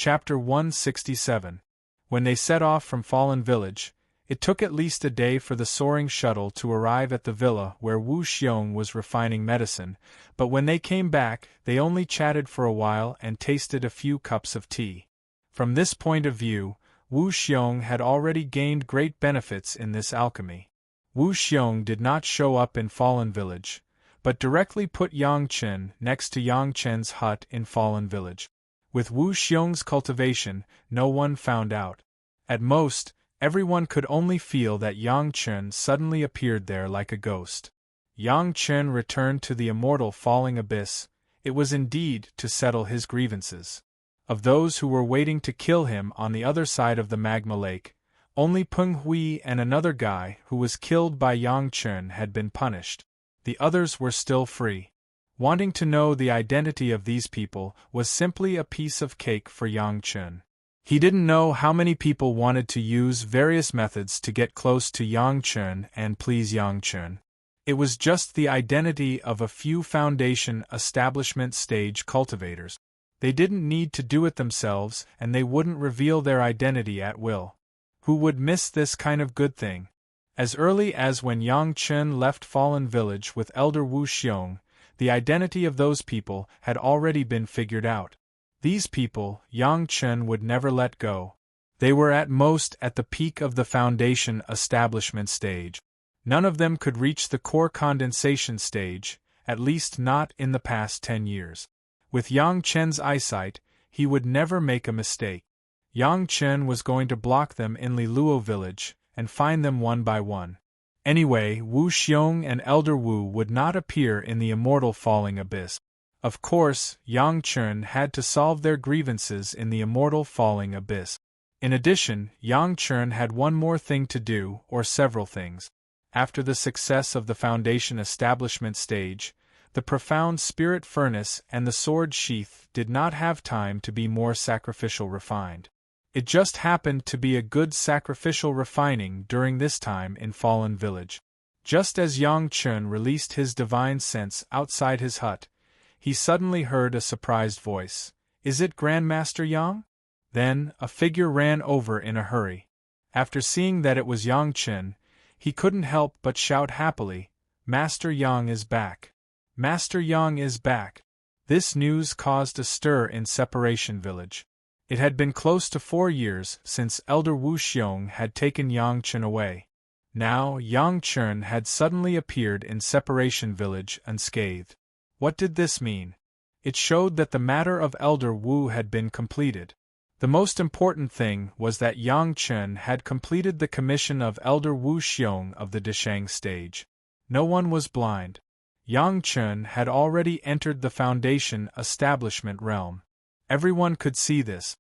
Chapter 167. When they set off from Fallen Village, it took at least a day for the soaring shuttle to arrive at the villa where Wu Xiong was refining medicine, but when they came back, they only chatted for a while and tasted a few cups of tea. From this point of view, Wu Xiong had already gained great benefits in this alchemy. Wu Xiong did not show up in Fallen Village, but directly put Yang Chen next to Yang Chen's hut in Fallen Village. With Wu Xiong's cultivation, no one found out. At most, everyone could only feel that Yang Chen suddenly appeared there like a ghost. Yang Chen returned to the Immortal Falling Abyss. It was indeed to settle his grievances. Of those who were waiting to kill him on the other side of the magma lake, only Peng Hui and another guy who was killed by Yang Chen had been punished. The others were still free. Wanting to know the identity of these people was simply a piece of cake for Yang Chen. He didn't know how many people wanted to use various methods to get close to Yang Chen and please Yang Chen. It was just the identity of a few foundation establishment stage cultivators. They didn't need to do it themselves, and they wouldn't reveal their identity at will. Who would miss this kind of good thing? As early as when Yang Chen left Fallen Village with Elder Wu Xiong, the identity of those people had already been figured out. These people, Yang Chen would never let go. They were at most at the peak of the foundation establishment stage. None of them could reach the core condensation stage, at least not in the past 10 years. With Yang Chen's eyesight, he would never make a mistake. Yang Chen was going to block them in Liluo Village, and find them one by one. Anyway, Wu Xiong and Elder Wu would not appear in the Immortal Falling Abyss. Of course, Yang Chen had to solve their grievances in the Immortal Falling Abyss. In addition, Yang Chen had one more thing to do, or several things. After the success of the Foundation Establishment stage, the Profound Spirit Furnace and the Sword Sheath did not have time to be more sacrificial refined. It just happened to be a good sacrificial refining during this time in Fallen Village. Just as Yang Chen released his divine sense outside his hut, he suddenly heard a surprised voice. "Is it Grandmaster Yang?" Then, a figure ran over in a hurry. After seeing that it was Yang Chen, he couldn't help but shout happily, "Master Yang is back! Master Yang is back!" This news caused a stir in Separation Village. It had been close to 4 years since Elder Wu Xiong had taken Yang Chen away. Now, Yang Chen had suddenly appeared in Separation Village unscathed. What did this mean? It showed that the matter of Elder Wu had been completed. The most important thing was that Yang Chen had completed the commission of Elder Wu Xiong of the Deshang stage. No one was blind. Yang Chen had already entered the Foundation Establishment realm. Everyone could see this.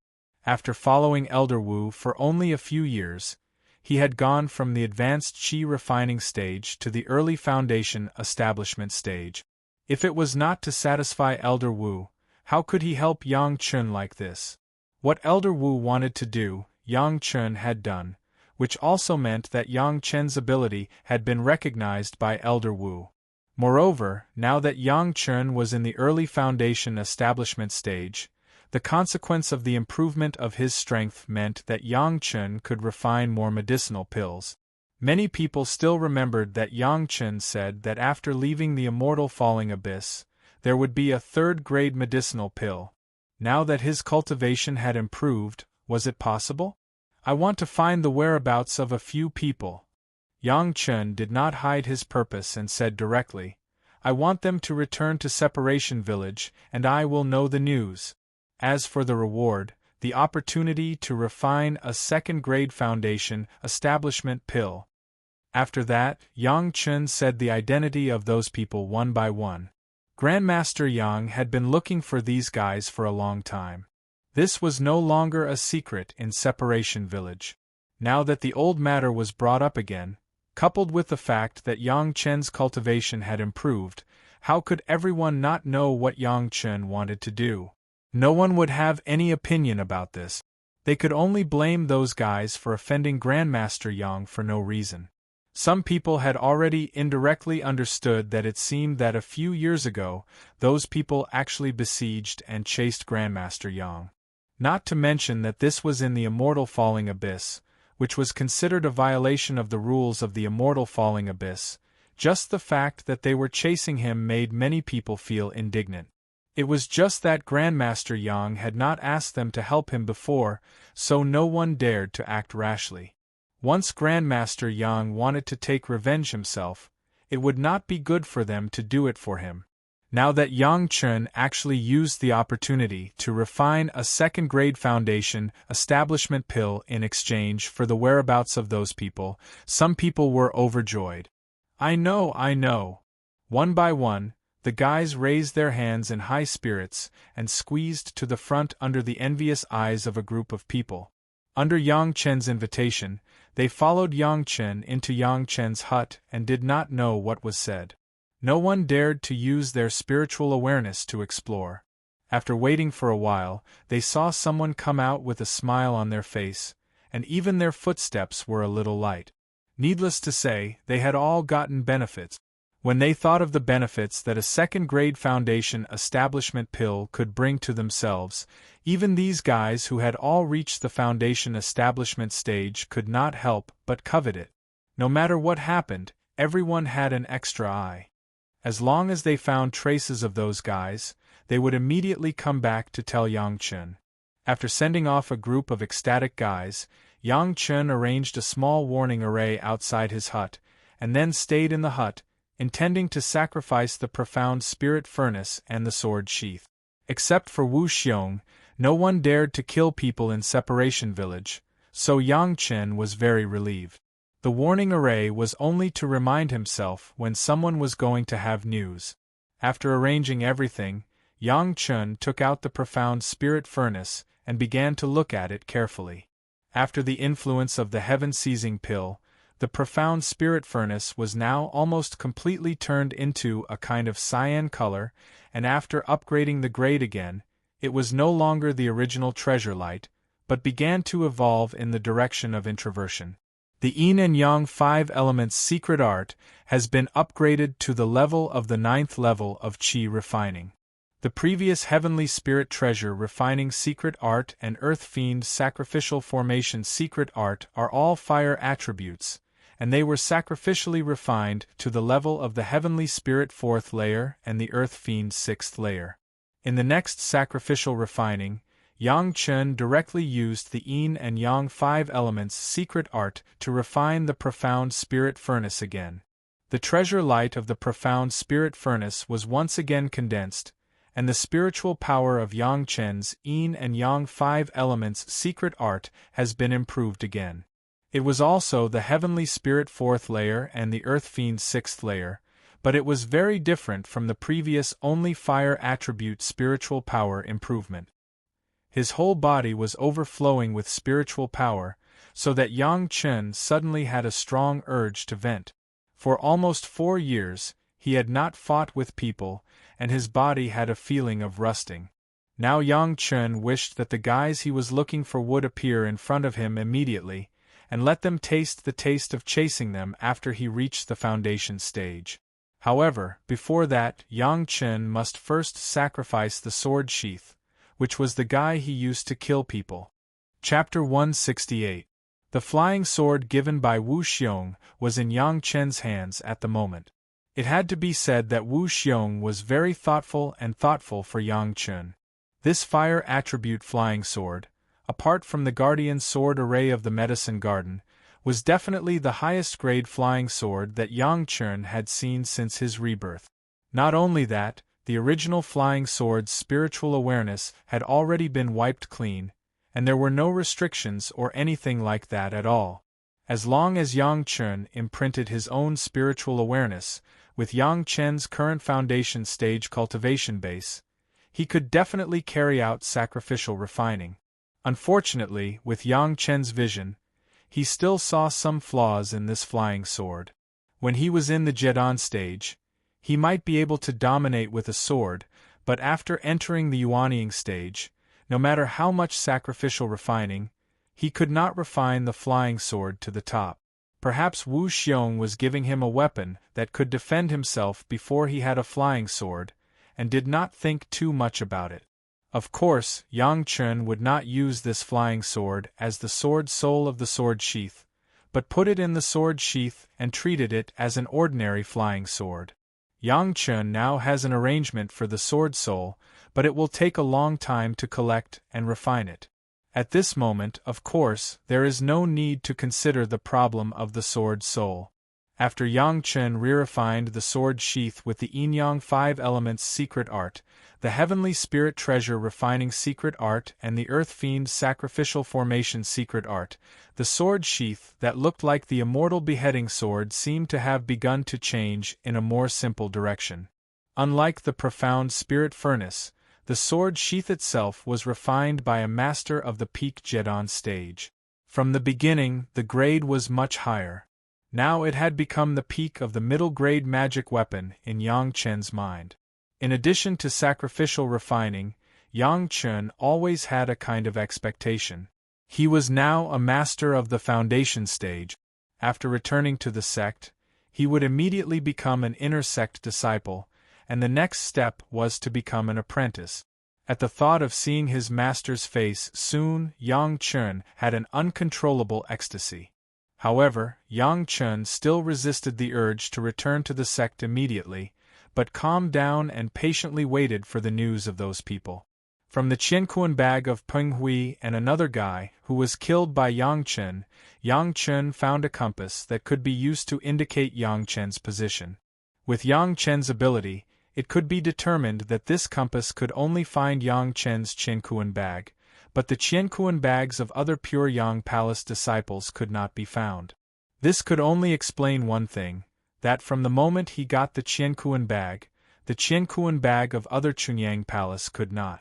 After following Elder Wu for only a few years, he had gone from the advanced Qi refining stage to the early Foundation Establishment stage. If it was not to satisfy Elder Wu, how could he help Yang Chen like this? What Elder Wu wanted to do, Yang Chen had done, which also meant that Yang Chen's ability had been recognized by Elder Wu. Moreover, now that Yang Chen was in the early Foundation Establishment stage, the consequence of the improvement of his strength meant that Yang Chen could refine more medicinal pills. Many people still remembered that Yang Chen said that after leaving the Immortal Falling Abyss, there would be a third-grade medicinal pill. Now that his cultivation had improved, was it possible? I want to find the whereabouts of a few people. Yang Chen did not hide his purpose and said directly, "I want them to return to Separation Village, and I will know the news. As for the reward, the opportunity to refine a second-grade Foundation Establishment pill." After that, Yang Chen said the identity of those people one by one. Grandmaster Yang had been looking for these guys for a long time. This was no longer a secret in Separation Village. Now that the old matter was brought up again, coupled with the fact that Yang Chen's cultivation had improved, how could everyone not know what Yang Chen wanted to do? No one would have any opinion about this. They could only blame those guys for offending Grandmaster Yang for no reason. Some people had already indirectly understood that it seemed that a few years ago, those people actually besieged and chased Grandmaster Yang. Not to mention that this was in the Immortal Falling Abyss, which was considered a violation of the rules of the Immortal Falling Abyss. Just the fact that they were chasing him made many people feel indignant. It was just that Grandmaster Yang had not asked them to help him before, so no one dared to act rashly. Once Grandmaster Yang wanted to take revenge himself, it would not be good for them to do it for him. Now that Yang Chen actually used the opportunity to refine a second-grade foundation establishment pill in exchange for the whereabouts of those people, some people were overjoyed. I know. One by one, the guys raised their hands in high spirits and squeezed to the front under the envious eyes of a group of people. Under Yang Chen's invitation, they followed Yang Chen into Yang Chen's hut and did not know what was said. No one dared to use their spiritual awareness to explore. After waiting for a while, they saw someone come out with a smile on their face, and even their footsteps were a little light. Needless to say, they had all gotten benefits. When they thought of the benefits that a second-grade foundation establishment pill could bring to themselves, even these guys who had all reached the foundation establishment stage could not help but covet it. No matter what happened, everyone had an extra eye. As long as they found traces of those guys, they would immediately come back to tell Yang Chen. After sending off a group of ecstatic guys, Yang Chen arranged a small warning array outside his hut, and then stayed in the hut, intending to sacrifice the profound spirit furnace and the sword sheath. Except for Wu Xiong, no one dared to kill people in Separation Village, so Yang Chen was very relieved. The warning array was only to remind himself when someone was going to have news. After arranging everything, Yang Chen took out the profound spirit furnace and began to look at it carefully. After the influence of the heaven-seizing pill, the profound spirit furnace was now almost completely turned into a kind of cyan color, and after upgrading the grade again, it was no longer the original treasure light, but began to evolve in the direction of introversion. The Yin and Yang 5 Elements secret art has been upgraded to the level of the 9th level of Qi refining. The previous Heavenly Spirit Treasure Refining Secret Art and Earth Fiend Sacrificial Formation Secret Art are all fire attributes, and they were sacrificially refined to the level of the Heavenly Spirit 4th layer and the Earth Fiend 6th layer. In the next sacrificial refining, Yang Chen directly used the Yin and Yang 5 Elements secret art to refine the profound spirit furnace again. The treasure light of the profound spirit furnace was once again condensed, and the spiritual power of Yang Chen's Yin and Yang 5 Elements secret art has been improved again. It was also the Heavenly Spirit 4th layer and the Earth Fiend 6th layer, but it was very different from the previous only fire attribute spiritual power improvement. His whole body was overflowing with spiritual power, so that Yang Chen suddenly had a strong urge to vent. For almost 4 years, he had not fought with people, and his body had a feeling of rusting. Now Yang Chen wished that the guys he was looking for would appear in front of him immediately, and let them taste the taste of chasing them after he reached the foundation stage. However, before that, Yang Chen must first sacrifice the sword sheath, which was the guy he used to kill people. Chapter 168. The flying sword given by Wu Xiong was in Yang Chen's hands at the moment. It had to be said that Wu Xiong was very thoughtful for Yang Chen. This fire attribute flying sword, apart from the guardian sword array of the medicine garden, was definitely the highest grade flying sword that Yang Chen had seen since his rebirth. Not only that, the original flying sword's spiritual awareness had already been wiped clean, and there were no restrictions or anything like that at all. As long as Yang Chen imprinted his own spiritual awareness, with Yang Chen's current foundation stage cultivation base, he could definitely carry out sacrificial refining. Unfortunately, with Yang Chen's vision, he still saw some flaws in this flying sword. When he was in the Jedan stage, he might be able to dominate with a sword, but after entering the Yuanying stage, no matter how much sacrificial refining, he could not refine the flying sword to the top. Perhaps Wu Xiong was giving him a weapon that could defend himself before he had a flying sword, and did not think too much about it. Of course, Yang Chun would not use this flying sword as the sword soul of the sword sheath, but put it in the sword sheath and treated it as an ordinary flying sword. Yang Chun now has an arrangement for the sword soul, but it will take a long time to collect and refine it. At this moment, of course, there is no need to consider the problem of the sword soul. After Yang Chun re-refined the sword sheath with the Yin-Yang 5 Elements secret art, the Heavenly Spirit Treasure refining secret art and the Earth Fiend sacrificial formation secret art, the sword sheath that looked like the immortal beheading sword seemed to have begun to change in a more simple direction. Unlike the profound spirit furnace, the sword sheath itself was refined by a master of the peak Jedon stage. From the beginning, the grade was much higher. Now it had become the peak of the middle-grade magic weapon in Yang Chun's mind. In addition to sacrificial refining, Yang Chun always had a kind of expectation. He was now a master of the foundation stage. After returning to the sect, he would immediately become an inner sect disciple, and the next step was to become an apprentice. At the thought of seeing his master's face soon, Yang Chun had an uncontrollable ecstasy. However, Yang Chun still resisted the urge to return to the sect immediately, but calmed down and patiently waited for the news of those people. From the Qianquan bag of Peng Hui and another guy who was killed by Yang Chun found a compass that could be used to indicate Yang Chun's position. With Yang Chun's ability, it could be determined that this compass could only find Yang Chun's Qianquan bag, but the Qianquan bags of other pure Yang Palace disciples could not be found. This could only explain one thing, that from the moment he got the Qianquan bag, the Qianquan bag of other Chunyang Palace could not.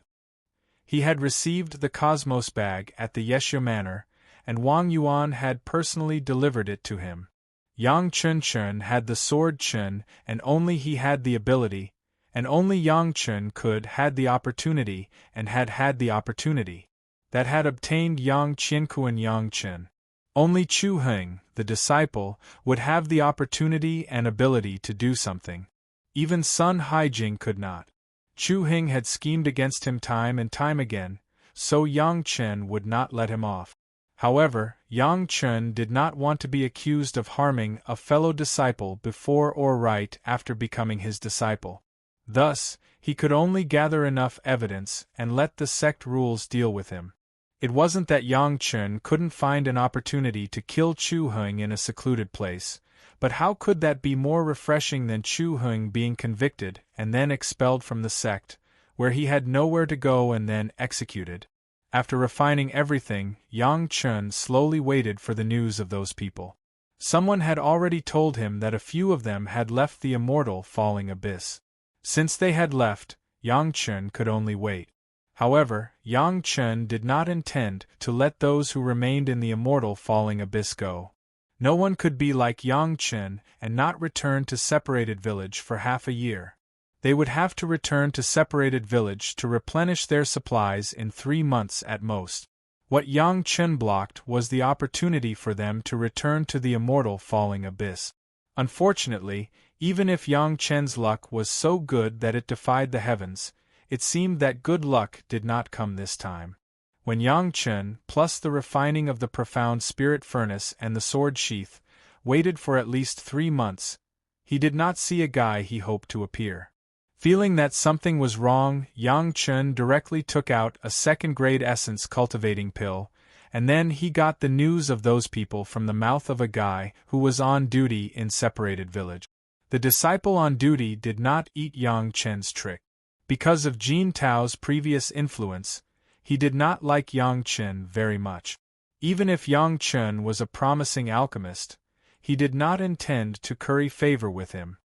He had received the Cosmos bag at the Yeshua Manor, and Wang Yuan had personally delivered it to him. Yang Chun had the sword Chun, and only he had the ability, and only Yang Chun could had the opportunity, and had the opportunity that had obtained Yang Qianquan Yang Chun. Only Chu Heng, the disciple, would have the opportunity and ability to do something. Even Sun Haijing could not. Chu Heng had schemed against him time and time again, so Yang Chun would not let him off. However, Yang Chun did not want to be accused of harming a fellow disciple before or right after becoming his disciple. Thus, he could only gather enough evidence and let the sect rules deal with him. It wasn't that Yang Chun couldn't find an opportunity to kill Chu Heng in a secluded place, but how could that be more refreshing than Chu Heng being convicted and then expelled from the sect, where he had nowhere to go and then executed? After refining everything, Yang Chun slowly waited for the news of those people. Someone had already told him that a few of them had left the immortal falling abyss. Since they had left, Yang Chun could only wait. However, Yang Chun did not intend to let those who remained in the immortal falling abyss go. No one could be like Yang Chun and not return to Separated Village for half a year. They would have to return to Separated Village to replenish their supplies in 3 months at most. What Yang Chun blocked was the opportunity for them to return to the immortal falling abyss. Unfortunately, even if Yang Chun's luck was so good that it defied the heavens, it seemed that good luck did not come this time. When Yang Chun, plus the refining of the profound spirit furnace and the sword sheath, waited for at least 3 months, he did not see a guy he hoped to appear. Feeling that something was wrong, Yang Chun directly took out a second-grade essence cultivating pill, and then he got the news of those people from the mouth of a guy who was on duty in Separated Village. The disciple on duty did not eat Yang Chun's trick. Because of Jin Tao's previous influence, he did not like Yang Chun very much. Even if Yang Chun was a promising alchemist, he did not intend to curry favor with him.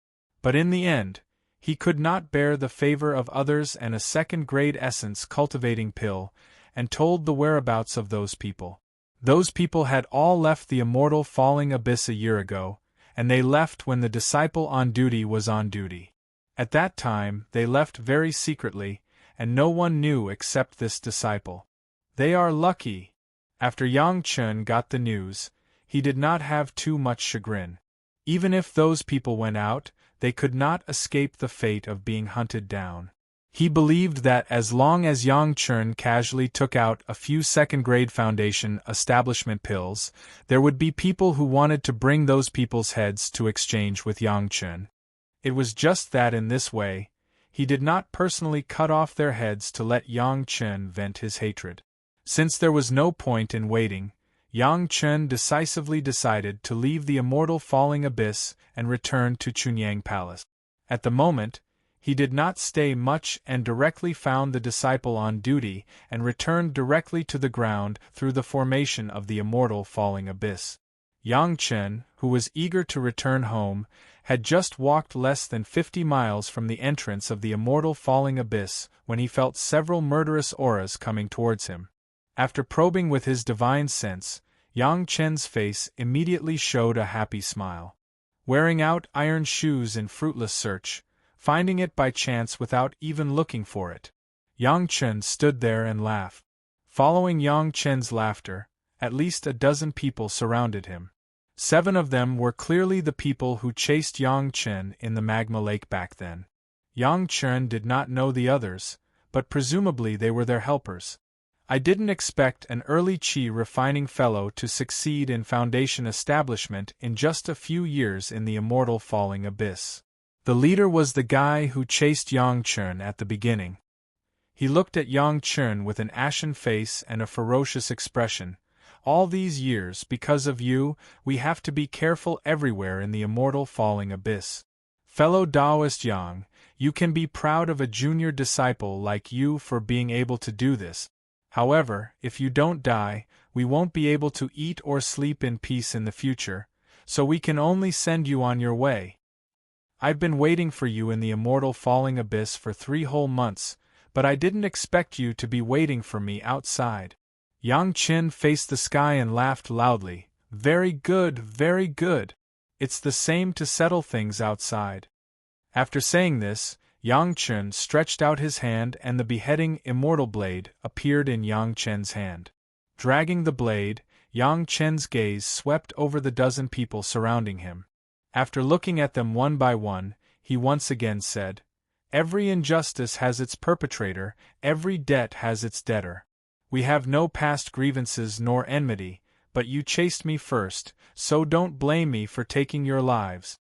But in the end, he could not bear the favor of others and a second-grade essence cultivating pill, and told the whereabouts of those people. Those people had all left the immortal falling abyss a year ago, and they left when the disciple on duty was on duty. At that time, they left very secretly, and no one knew except this disciple. They are lucky. After Yang Chun got the news, he did not have too much chagrin. Even if those people went out, they could not escape the fate of being hunted down. He believed that as long as Yang Chun casually took out a few second-grade foundation establishment pills, there would be people who wanted to bring those people's heads to exchange with Yang Chun. It was just that in this way, he did not personally cut off their heads to let Yang Chun vent his hatred. Since there was no point in waiting, Yang Chun decisively decided to leave the Immortal Falling Abyss and return to Chunyang Palace. At the moment, he did not stay much and directly found the disciple on duty and returned directly to the ground through the formation of the Immortal Falling Abyss. Yang Chun, who was eager to return home, had just walked less than 50 miles from the entrance of the Immortal Falling Abyss when he felt several murderous auras coming towards him. After probing with his divine sense, Yang Chun's face immediately showed a happy smile. Wearing out iron shoes in fruitless search, finding it by chance without even looking for it, Yang Chun stood there and laughed. Following Yang Chun's laughter, at least a dozen people surrounded him. 7 of them were clearly the people who chased Yang Chun in the magma lake back then. Yang Chun did not know the others, but presumably they were their helpers. I didn't expect an early chi refining fellow to succeed in foundation establishment in just a few years in the Immortal Falling Abyss. The leader was the guy who chased Yang Chun at the beginning. He looked at Yang Chun with an ashen face and a ferocious expression. All these years, because of you, we have to be careful everywhere in the Immortal Falling Abyss. Fellow Taoist Yang, you can be proud of a junior disciple like you for being able to do this. However, if you don't die, we won't be able to eat or sleep in peace in the future, so we can only send you on your way. I've been waiting for you in the Immortal Falling Abyss for 3 whole months, but I didn't expect you to be waiting for me outside. Yang Chun faced the sky and laughed loudly. Very good, very good. It's the same to settle things outside. After saying this, Yang Chun stretched out his hand and the beheading Immortal Blade appeared in Yang Chun's hand. Dragging the blade, Yang Chun's gaze swept over the dozen people surrounding him. After looking at them one by one, he once again said, "Every injustice has its perpetrator, every debt has its debtor. We have no past grievances nor enmity, but you chased me first, so don't blame me for taking your lives."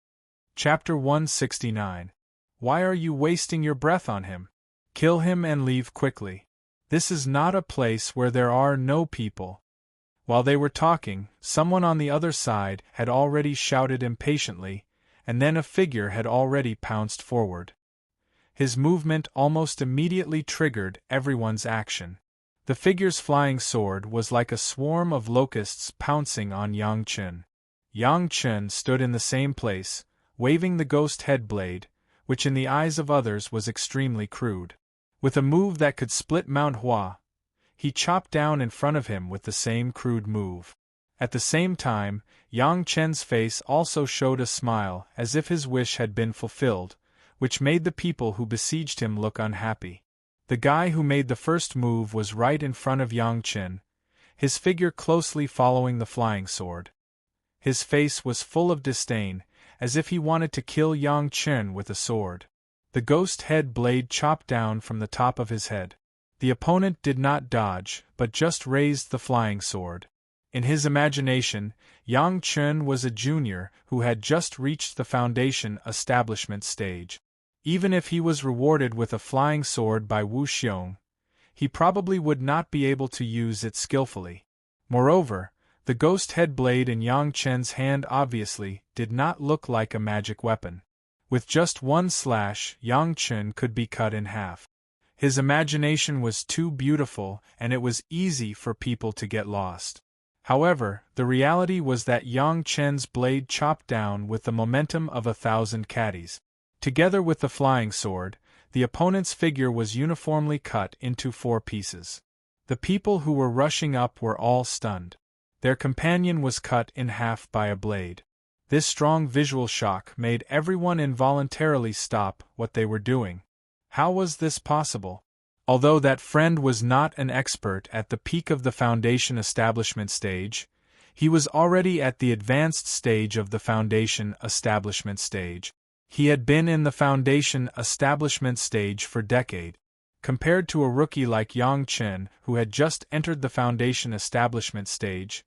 Chapter 169. Why are you wasting your breath on him? Kill him and leave quickly. This is not a place where there are no people. While they were talking, someone on the other side had already shouted impatiently, and then a figure had already pounced forward. His movement almost immediately triggered everyone's action. The figure's flying sword was like a swarm of locusts pouncing on Yang Chun. Yang Chun stood in the same place, waving the ghost head blade, which in the eyes of others was extremely crude. With a move that could split Mount Hua, he chopped down in front of him with the same crude move. At the same time, Yang Chun's face also showed a smile as if his wish had been fulfilled, which made the people who besieged him look unhappy. The guy who made the first move was right in front of Yang Chun, his figure closely following the flying sword. His face was full of disdain, as if he wanted to kill Yang Chun with a sword. The ghost head blade chopped down from the top of his head. The opponent did not dodge, but just raised the flying sword. In his imagination, Yang Chun was a junior who had just reached the foundation establishment stage. Even if he was rewarded with a flying sword by Wu Xiong, he probably would not be able to use it skillfully. Moreover, the ghost head blade in Yang Chun's hand obviously did not look like a magic weapon. With just one slash, Yang Chun could be cut in half. His imagination was too beautiful, and it was easy for people to get lost. However, the reality was that Yang Chun's blade chopped down with the momentum of 1,000 caddies. Together with the flying sword, the opponent's figure was uniformly cut into 4 pieces. The people who were rushing up were all stunned. Their companion was cut in half by a blade. This strong visual shock made everyone involuntarily stop what they were doing. How was this possible? Although that friend was not an expert at the peak of the foundation establishment stage, he was already at the advanced stage of the foundation establishment stage. He had been in the foundation establishment stage for decades. Compared to a rookie like Yang Chen, who had just entered the foundation establishment stage,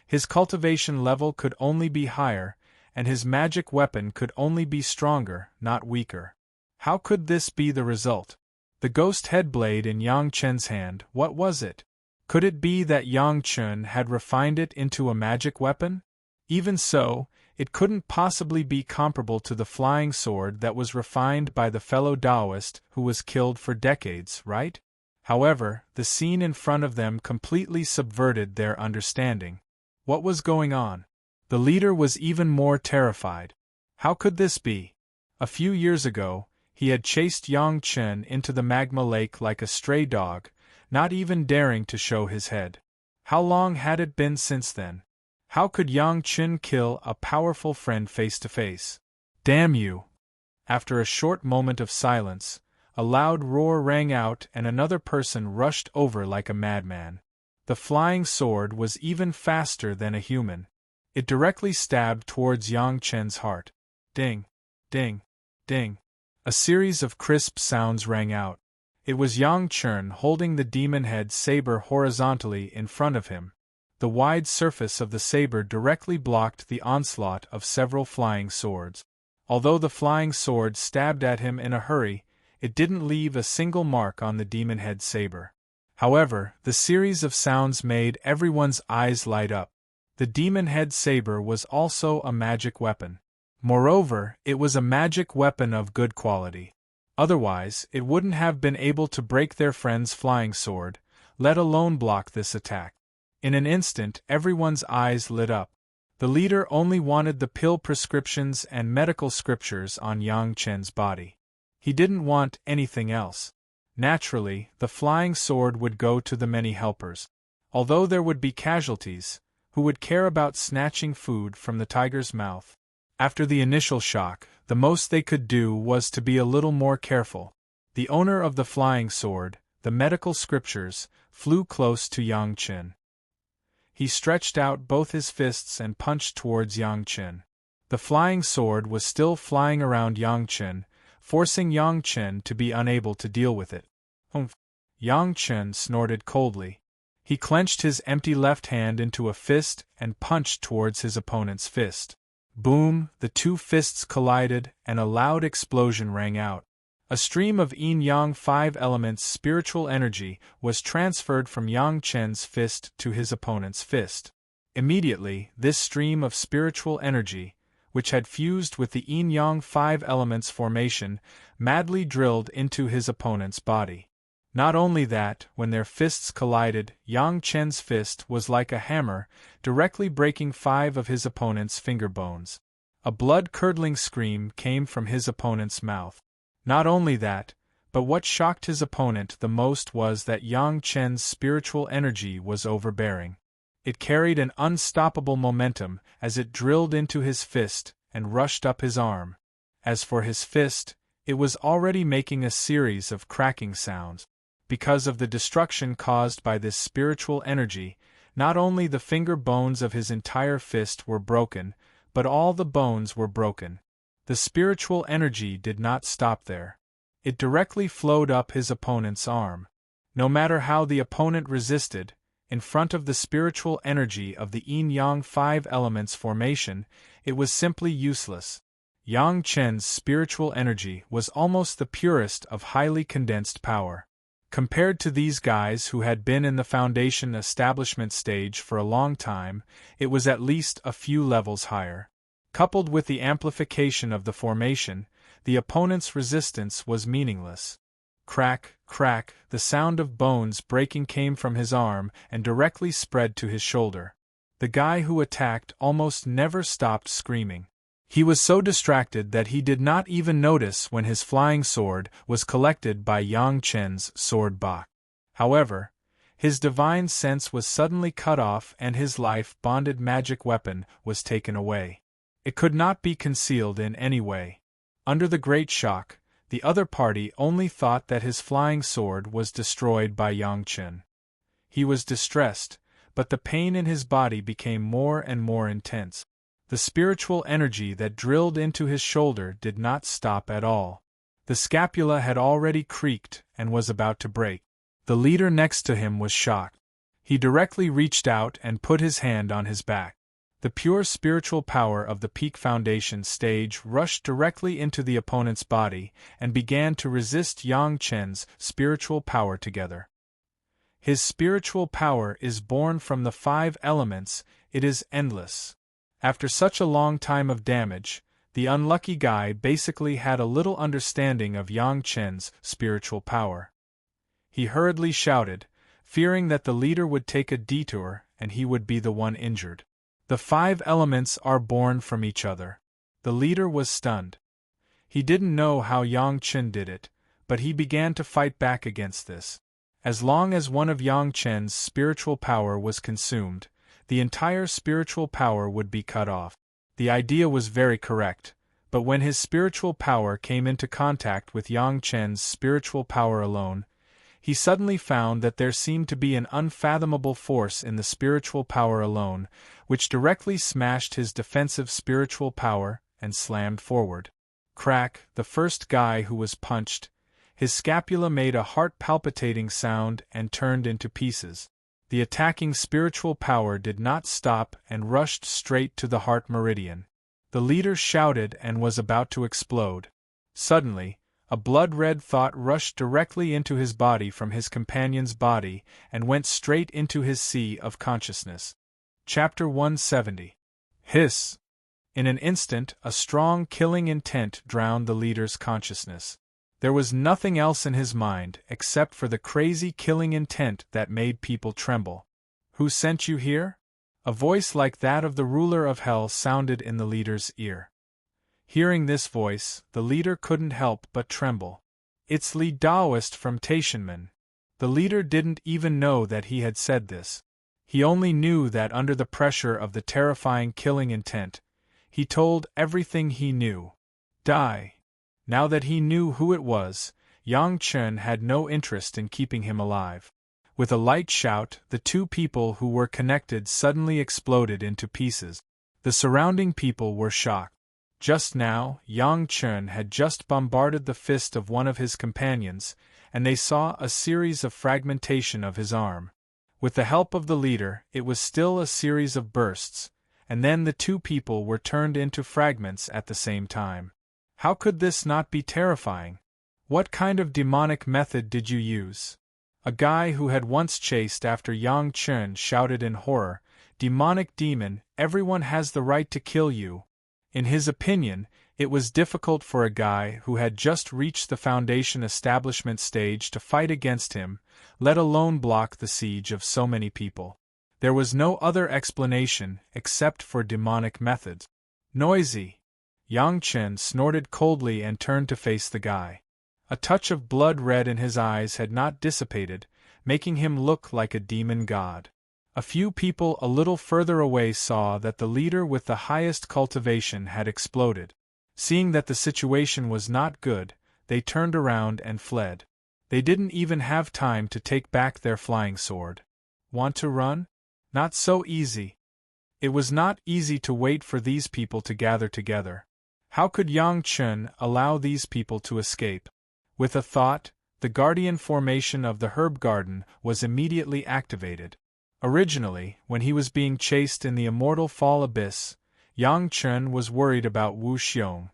his cultivation level could only be higher, and his magic weapon could only be stronger, not weaker. How could this be the result? The ghost head blade in Yang Chen's hand, what was it? Could it be that Yang Chen had refined it into a magic weapon? Even so, it couldn't possibly be comparable to the flying sword that was refined by the fellow Taoist who was killed for decades, right? However, the scene in front of them completely subverted their understanding. What was going on? The leader was even more terrified. How could this be? A few years ago, he had chased Yang Chen into the magma lake like a stray dog, not even daring to show his head. How long had it been since then? How could Yang Chen kill a powerful friend face to face? Damn you! After a short moment of silence, a loud roar rang out and another person rushed over like a madman. The flying sword was even faster than a human. It directly stabbed towards Yang Chen's heart. Ding! Ding! Ding! A series of crisp sounds rang out. It was Yang Chen holding the demon head saber horizontally in front of him. The wide surface of the saber directly blocked the onslaught of several flying swords. Although the flying sword stabbed at him in a hurry, it didn't leave a single mark on the demon head saber. However, the series of sounds made everyone's eyes light up. The demon head saber was also a magic weapon. Moreover, it was a magic weapon of good quality. Otherwise, it wouldn't have been able to break their friend's flying sword, let alone block this attack. In an instant, everyone's eyes lit up. The leader only wanted the pill prescriptions and medical scriptures on Yang Chen's body. He didn't want anything else. Naturally, the flying sword would go to the many helpers. Although there would be casualties, who would care about snatching food from the tiger's mouth? After the initial shock, the most they could do was to be a little more careful. The owner of the flying sword, the medical scriptures, flew close to Yang Chen. He stretched out both his fists and punched towards Yang Chen. The flying sword was still flying around Yang Chen, forcing Yang Chen to be unable to deal with it. Humph! Yang Chen snorted coldly. He clenched his empty left hand into a fist and punched towards his opponent's fist. Boom! The two fists collided, and a loud explosion rang out. A stream of yin-yang 5 elements spiritual energy was transferred from Yang Chen's fist to his opponent's fist. Immediately, this stream of spiritual energy, which had fused with the yin-yang 5 elements formation, madly drilled into his opponent's body. Not only that, when their fists collided, Yang Chen's fist was like a hammer, directly breaking 5 of his opponent's finger bones. A blood-curdling scream came from his opponent's mouth. Not only that, but what shocked his opponent the most was that Yang Chen's spiritual energy was overbearing. It carried an unstoppable momentum as it drilled into his fist and rushed up his arm. As for his fist, it was already making a series of cracking sounds. Because of the destruction caused by this spiritual energy, not only the finger bones of his entire fist were broken, but all the bones were broken. The spiritual energy did not stop there. It directly flowed up his opponent's arm. No matter how the opponent resisted, in front of the spiritual energy of the yin-yang 5 elements formation, it was simply useless. Yang Chen's spiritual energy was almost the purest of highly condensed power. Compared to these guys who had been in the foundation establishment stage for a long time, it was at least a few levels higher. Coupled with the amplification of the formation, the opponent's resistance was meaningless. Crack, crack, the sound of bones breaking came from his arm and directly spread to his shoulder. The guy who attacked almost never stopped screaming. He was so distracted that he did not even notice when his flying sword was collected by Yang Chen's sword box. However, his divine sense was suddenly cut off and his life-bonded magic weapon was taken away. It could not be concealed in any way. Under the great shock, the other party only thought that his flying sword was destroyed by Yang Chen. He was distressed, but the pain in his body became more and more intense. The spiritual energy that drilled into his shoulder did not stop at all. The scapula had already creaked and was about to break. The leader next to him was shocked. He directly reached out and put his hand on his back. The pure spiritual power of the peak foundation stage rushed directly into the opponent's body and began to resist Yang Chen's spiritual power together. His spiritual power is born from the 5 elements, it is endless. After such a long time of damage, the unlucky guy basically had a little understanding of Yang Chen's spiritual power. He hurriedly shouted, fearing that the leader would take a detour and he would be the one injured. The 5 elements are born from each other. The leader was stunned. He didn't know how Yang Chen did it, but he began to fight back against this. As long as one of Yang Chen's spiritual power was consumed, the entire spiritual power would be cut off. The idea was very correct, but when his spiritual power came into contact with Yang Chen's spiritual power alone, he suddenly found that there seemed to be an unfathomable force in the spiritual power alone, which directly smashed his defensive spiritual power and slammed forward. Crack, the first guy who was punched. His scapula made a heart-palpitating sound and turned into pieces. The attacking spiritual power did not stop and rushed straight to the heart meridian. The leader shouted and was about to explode. Suddenly, a blood-red thought rushed directly into his body from his companion's body and went straight into his sea of consciousness. Chapter 170. Hiss! In an instant, a strong killing intent drowned the leader's consciousness. There was nothing else in his mind except for the crazy killing intent that made people tremble. Who sent you here? A voice like that of the ruler of hell sounded in the leader's ear. Hearing this voice, the leader couldn't help but tremble. It's Li Daoist from Taishanmen. The leader didn't even know that he had said this. He only knew that under the pressure of the terrifying killing intent, he told everything he knew. Die. Now that he knew who it was, Yang Chen had no interest in keeping him alive. With a light shout, the 2 people who were connected suddenly exploded into pieces. The surrounding people were shocked. Just now, Yang Chen had just bombarded the fist of one of his companions, and they saw a series of fragmentation of his arm. With the help of the leader, it was still a series of bursts, and then the 2 people were turned into fragments at the same time. How could this not be terrifying? What kind of demonic method did you use? A guy who had once chased after Yang Chen shouted in horror, "Demonic demon, everyone has the right to kill you." In his opinion, it was difficult for a guy who had just reached the Foundation establishment stage to fight against him, let alone block the siege of so many people. There was no other explanation except for demonic methods. Noisy! Yang Chen snorted coldly and turned to face the guy. A touch of blood red in his eyes had not dissipated, making him look like a demon god. A few people a little further away saw that the leader with the highest cultivation had exploded. Seeing that the situation was not good, they turned around and fled. They didn't even have time to take back their flying sword. Want to run? Not so easy. It was not easy to wait for these people to gather together. How could Yang Chen allow these people to escape? With a thought, the guardian formation of the herb garden was immediately activated. Originally, when he was being chased in the Immortal Fall Abyss, Yang Chen was worried about Wu Xiong.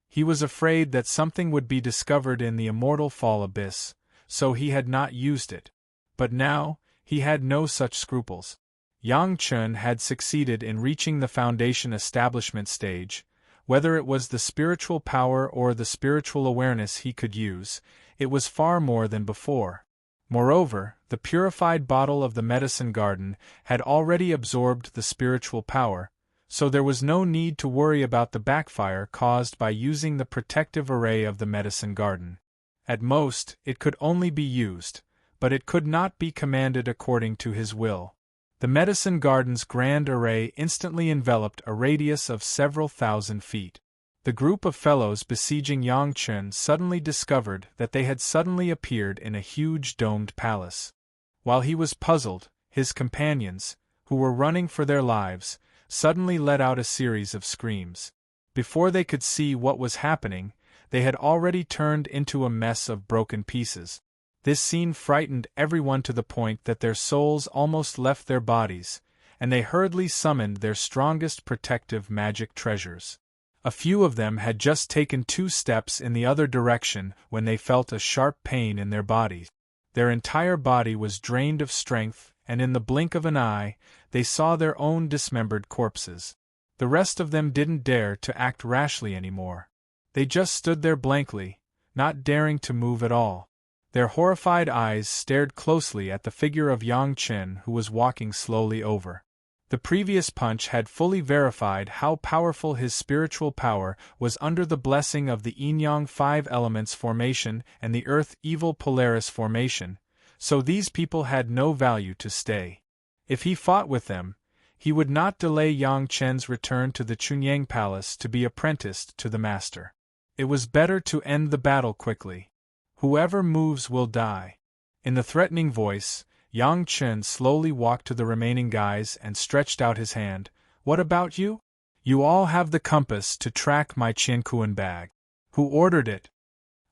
He was afraid that something would be discovered in the Immortal Fall Abyss, so he had not used it. But now, he had no such scruples. Yang Chen had succeeded in reaching the Foundation establishment stage. Whether it was the spiritual power or the spiritual awareness he could use, it was far more than before. Moreover, the purified bottle of the medicine garden had already absorbed the spiritual power, so there was no need to worry about the backfire caused by using the protective array of the medicine garden. At most, it could only be used, but it could not be commanded according to his will. The medicine garden's grand array instantly enveloped a radius of several thousand feet. The group of fellows besieging Yang Chen suddenly discovered that they had suddenly appeared in a huge domed palace. While he was puzzled, his companions, who were running for their lives, suddenly let out a series of screams. Before they could see what was happening, They had already turned into a mess of broken pieces. This scene frightened everyone to the point that their souls almost left their bodies, and they hurriedly summoned their strongest protective magic treasures. A few of them had just taken 2 steps in the other direction when they felt a sharp pain in their bodies. Their entire body was drained of strength, and in the blink of an eye, they saw their own dismembered corpses. The rest of them didn't dare to act rashly anymore. They just stood there blankly, not daring to move at all. Their horrified eyes stared closely at the figure of Yang Chen, who was walking slowly over. The previous punch had fully verified how powerful his spiritual power was under the blessing of the Yin-Yang 5 elements formation and the Earth-Evil Polaris formation, so these people had no value to stay. If he fought with them, he would not delay Yang Chen's return to the Chunyang Palace to be apprenticed to the master. It was better to end the battle quickly. Whoever moves will die. In the threatening voice, Yang Chen slowly walked to the remaining guys and stretched out his hand. What about you? You all have the compass to track my Qiankuan bag. Who ordered it?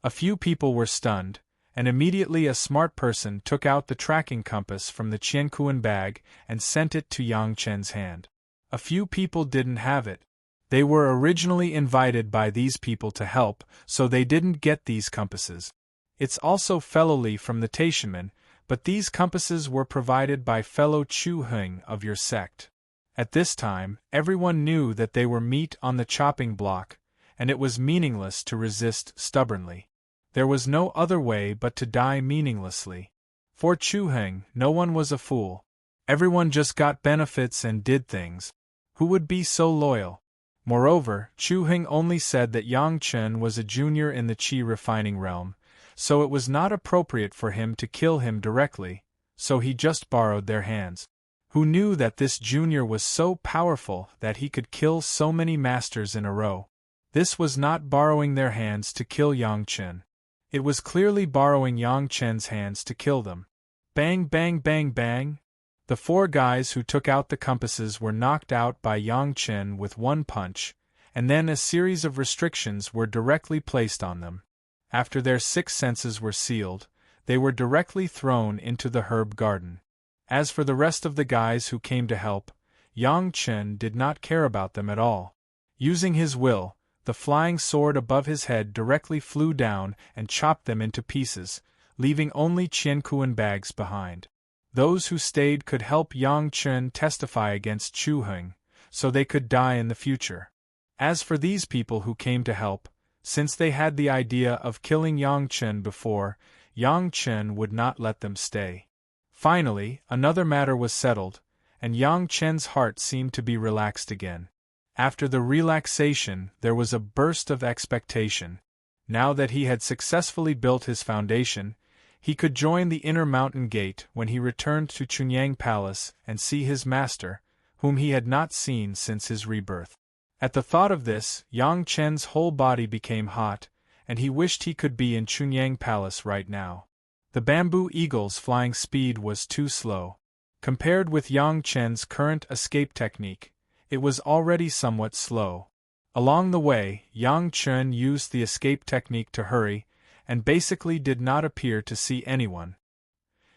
A few people were stunned, and immediately a smart person took out the tracking compass from the Qiankuan bag and sent it to Yang Chen's hand. A few people didn't have it. They were originally invited by these people to help, so they didn't get these compasses. It's also fellowly from the Taishanmen, but these compasses were provided by fellow Chu Heng of your sect. At this time, everyone knew that they were meat on the chopping block, and it was meaningless to resist stubbornly. There was no other way but to die meaninglessly. For Chu Heng, no one was a fool. Everyone just got benefits and did things. Who would be so loyal? Moreover, Chu Heng only said that Yang Chen was a junior in the Qi refining realm, so it was not appropriate for him to kill him directly, so he just borrowed their hands. Who knew that this junior was so powerful that he could kill so many masters in a row? This was not borrowing their hands to kill Yang Chen. It was clearly borrowing Yang Chen's hands to kill them. Bang bang bang bang! The 4 guys who took out the compasses were knocked out by Yang Chen with 1 punch, and then a series of restrictions were directly placed on them. After their 6 senses were sealed, they were directly thrown into the herb garden. As for the rest of the guys who came to help, Yang Chen did not care about them at all. Using his will, the flying sword above his head directly flew down and chopped them into pieces, leaving only Qiankuan bags behind. Those who stayed could help Yang Chen testify against Chu Heng, so they could die in the future. As for these people who came to help, since they had the idea of killing Yang Chen before, Yang Chen would not let them stay. Finally, another matter was settled, and Yang Chen's heart seemed to be relaxed again. After the relaxation, there was a burst of expectation. Now that he had successfully built his foundation, he could join the inner mountain gate when he returned to Chunyang Palace and see his master, whom he had not seen since his rebirth. At the thought of this, Yang Chen's whole body became hot, and he wished he could be in Chunyang Palace right now. The bamboo eagle's flying speed was too slow. Compared with Yang Chen's current escape technique, it was already somewhat slow. Along the way, Yang Chen used the escape technique to hurry, and basically did not appear to see anyone.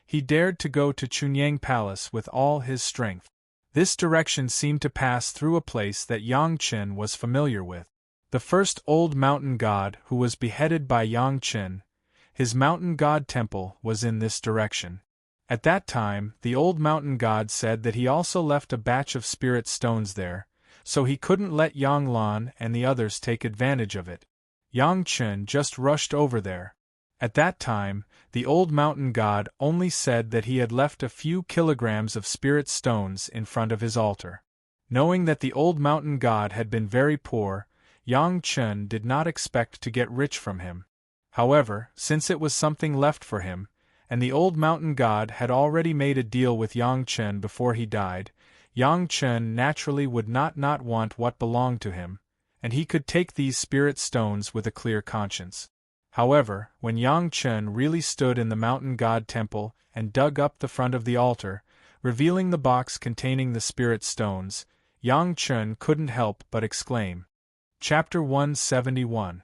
He dared to go to Chunyang Palace with all his strength. This direction seemed to pass through a place that Yang Chen was familiar with. The first old mountain god who was beheaded by Yang Chen, his mountain god temple was in this direction. At that time, the old mountain god said that he also left a batch of spirit stones there, so he couldn't let Yang Lan and the others take advantage of it. Yang Chen just rushed over there. At that time, the old mountain god only said that he had left a few kilograms of spirit stones in front of his altar. Knowing that the old mountain god had been very poor, Yang Chen did not expect to get rich from him. However, since it was something left for him, and the old mountain god had already made a deal with Yang Chen before he died, Yang Chen naturally would not want what belonged to him, and he could take these spirit stones with a clear conscience. However, when Yang Chen really stood in the mountain god temple and dug up the front of the altar, revealing the box containing the spirit stones, Yang Chen couldn't help but exclaim. Chapter 171.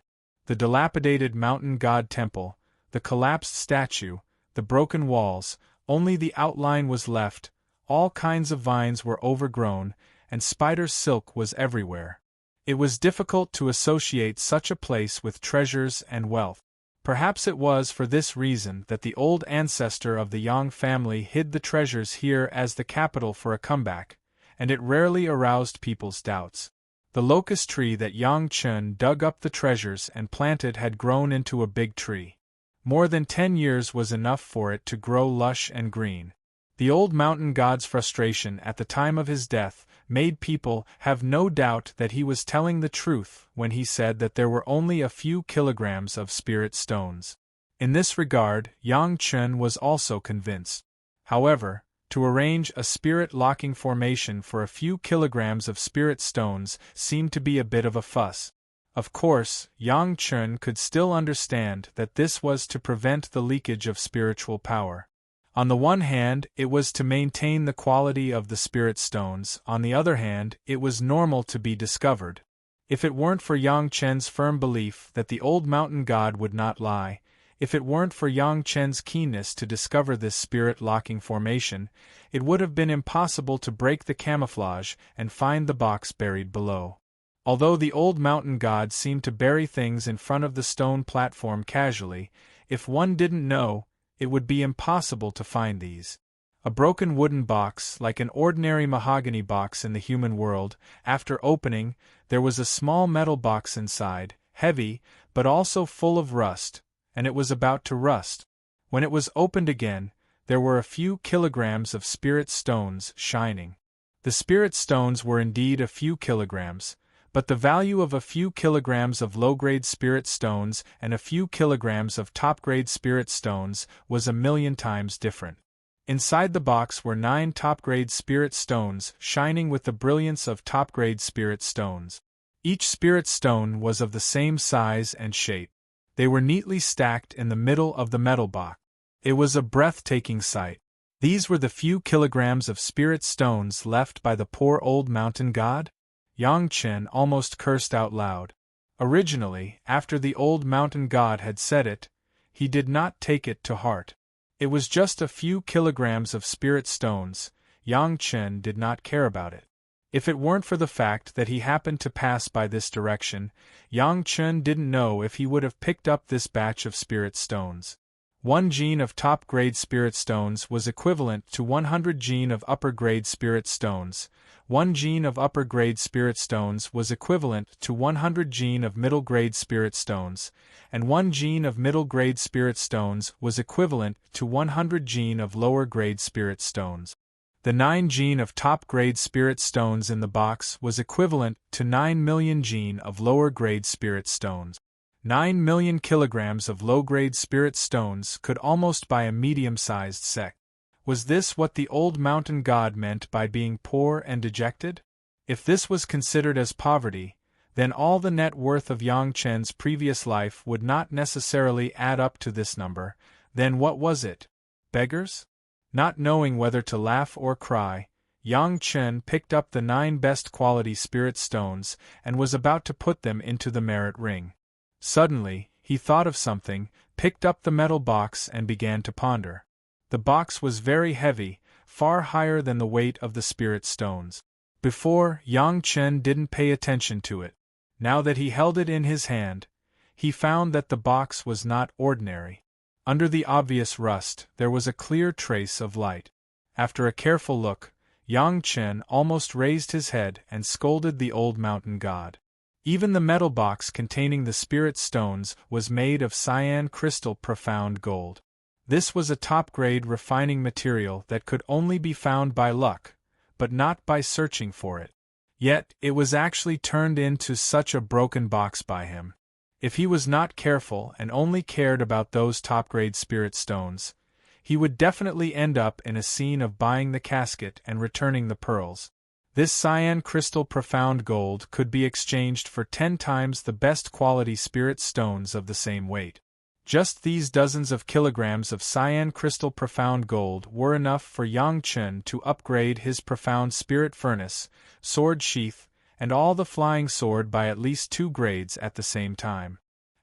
the dilapidated mountain god temple, the collapsed statue, the broken walls, only the outline was left, all kinds of vines were overgrown, and spider silk was everywhere. It was difficult to associate such a place with treasures and wealth. Perhaps it was for this reason that the old ancestor of the Yang family hid the treasures here as the capital for a comeback, and it rarely aroused people's doubts. The locust tree that Yang Chen dug up the treasures and planted had grown into a big tree. More than 10 years was enough for it to grow lush and green. The old mountain god's frustration at the time of his death made people have no doubt that he was telling the truth when he said that there were only a few kilograms of spirit stones. In this regard, Yang Chen was also convinced. However, to arrange a spirit-locking formation for a few kilograms of spirit stones seemed to be a bit of a fuss. Of course, Yang Chen could still understand that this was to prevent the leakage of spiritual power. On the one hand, it was to maintain the quality of the spirit stones, on the other hand, it was normal to be discovered. If it weren't for Yang Chen's firm belief that the old mountain god would not lie, if it weren't for Yang Chen's keenness to discover this spirit-locking formation, it would have been impossible to break the camouflage and find the box buried below. Although the old mountain god seemed to bury things in front of the stone platform casually, if one didn't know, it would be impossible to find these. A broken wooden box, like an ordinary mahogany box in the human world, after opening, there was a small metal box inside, heavy, but also full of rust, and it was about to rust. When it was opened again, there were a few kilograms of spirit stones shining. The spirit stones were indeed a few kilograms, but the value of a few kilograms of low-grade spirit stones and a few kilograms of top-grade spirit stones was 1,000,000 times different. Inside the box were 9 top-grade spirit stones shining with the brilliance of top-grade spirit stones. Each spirit stone was of the same size and shape. They were neatly stacked in the middle of the metal box. It was a breathtaking sight. These were the few kilograms of spirit stones left by the poor old mountain god? Yang Chen almost cursed out loud. Originally, after the old mountain god had said it, he did not take it to heart. It was just a few kilograms of spirit stones. Yang Chen did not care about it. If it weren't for the fact that he happened to pass by this direction, Yang Chen didn't know if he would have picked up this batch of spirit stones. 1 gene of top-grade spirit stones was equivalent to 100 gene of upper-grade spirit stones. 1 gene of upper-grade spirit stones was equivalent to 100 gene of middle-grade spirit stones, and 1 gene of middle-grade spirit stones was equivalent to 100 gene of lower-grade spirit stones. The 9 gene of top-grade spirit stones in the box was equivalent to 9 million gene of lower-grade spirit stones. 9 million kilograms of low-grade spirit stones could almost buy a medium-sized sect. Was this what the old mountain god meant by being poor and dejected? If this was considered as poverty, then all the net worth of Yang Chen's previous life would not necessarily add up to this number. Then what was it? Beggars? Not knowing whether to laugh or cry, Yang Chen picked up the 9 best quality spirit stones and was about to put them into the merit ring. Suddenly, he thought of something, picked up the metal box and began to ponder. The box was very heavy, far higher than the weight of the spirit stones. Before, Yang Chen didn't pay attention to it. Now that he held it in his hand, he found that the box was not ordinary. Under the obvious rust, there was a clear trace of light. After a careful look, Yang Chen almost raised his head and scolded the old mountain god. Even the metal box containing the spirit stones was made of cyan crystal profound gold. This was a top-grade refining material that could only be found by luck, but not by searching for it. Yet, it was actually turned into such a broken box by him. If he was not careful and only cared about those top-grade spirit stones, he would definitely end up in a scene of buying the casket and returning the pearls. This cyan crystal profound gold could be exchanged for 10 times the best quality spirit stones of the same weight. Just these dozens of kilograms of cyan crystal profound gold were enough for Yang Chen to upgrade his profound spirit furnace, sword sheath, and all the flying sword by at least 2 grades at the same time.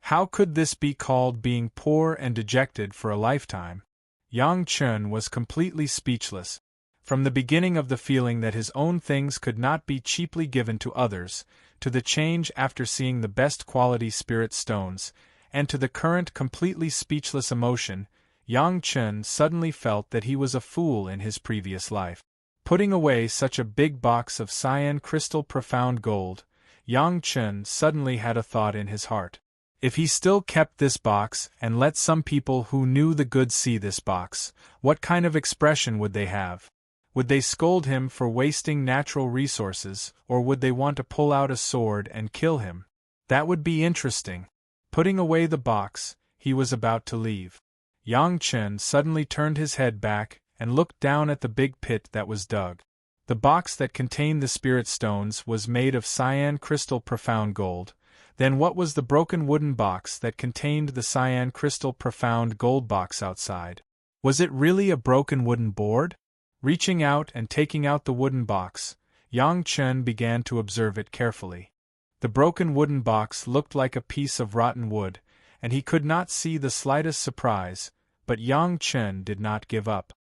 How could this be called being poor and dejected for a lifetime? Yang Chun was completely speechless. From the beginning of the feeling that his own things could not be cheaply given to others, to the change after seeing the best quality spirit stones, and to the current completely speechless emotion, Yang Chun suddenly felt that he was a fool in his previous life. Putting away such a big box of cyan crystal profound gold, Yang Chun suddenly had a thought in his heart. If he still kept this box and let some people who knew the good see this box, what kind of expression would they have? Would they scold him for wasting natural resources, or would they want to pull out a sword and kill him? That would be interesting. Putting away the box, he was about to leave. Yang Chun suddenly turned his head back and looked down at the big pit that was dug. The box that contained the spirit stones was made of cyan crystal profound gold. Then what was the broken wooden box that contained the cyan crystal profound gold box outside? Was it really a broken wooden board? Reaching out and taking out the wooden box, Yang Chun began to observe it carefully. The broken wooden box looked like a piece of rotten wood, and he could not see the slightest surprise, but Yang Chun did not give up.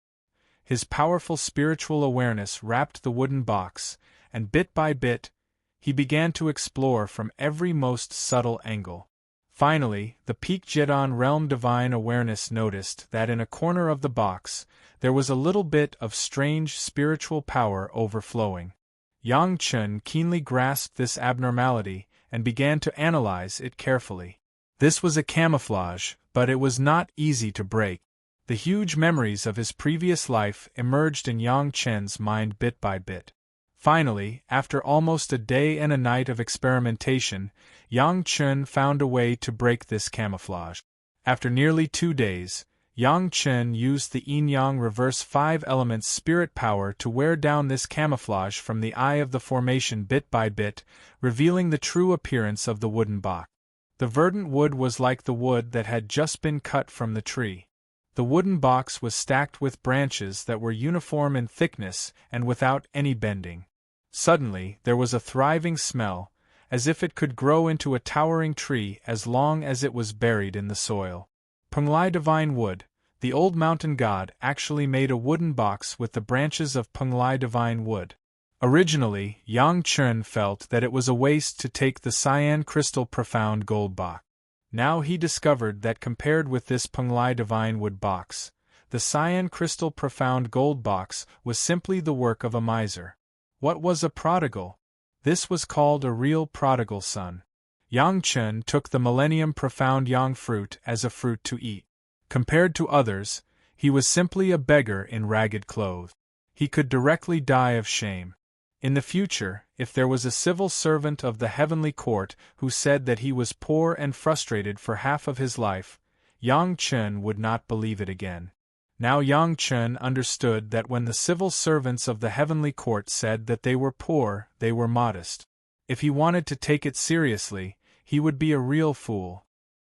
His powerful spiritual awareness wrapped the wooden box, and bit by bit, he began to explore from every most subtle angle. Finally, the peak Jedon realm divine awareness noticed that in a corner of the box, there was a little bit of strange spiritual power overflowing. Yang Chun keenly grasped this abnormality and began to analyze it carefully. This was a camouflage, but it was not easy to break. The huge memories of his previous life emerged in Yang Chun's mind bit by bit. Finally, after almost a day and a night of experimentation, Yang Chun found a way to break this camouflage. After nearly 2 days, Yang Chun used the yin-yang reverse 5 elements spirit power to wear down this camouflage from the eye of the formation bit by bit, revealing the true appearance of the wooden box. The verdant wood was like the wood that had just been cut from the tree. The wooden box was stacked with branches that were uniform in thickness and without any bending. Suddenly, there was a thriving smell, as if it could grow into a towering tree as long as it was buried in the soil. Penglai Divine Wood, the old mountain god, actually made a wooden box with the branches of Penglai Divine Wood. Originally, Yang Chun felt that it was a waste to take the cyan crystal profound gold box. Now he discovered that compared with this Penglai Divine Wood box, the cyan crystal profound gold box was simply the work of a miser. What was a prodigal? This was called a real prodigal son. Yang Chun took the Millennium Profound Yang fruit as a fruit to eat. Compared to others, he was simply a beggar in ragged clothes. He could directly die of shame. In the future, if there was a civil servant of the heavenly court who said that he was poor and frustrated for half of his life, Yang Chun would not believe it again. Now Yang Chun understood that when the civil servants of the heavenly court said that they were poor, they were modest. If he wanted to take it seriously, he would be a real fool.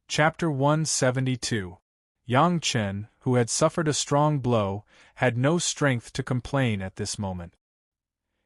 Chapter 172. Yang Chun, who had suffered a strong blow, had no strength to complain at this moment.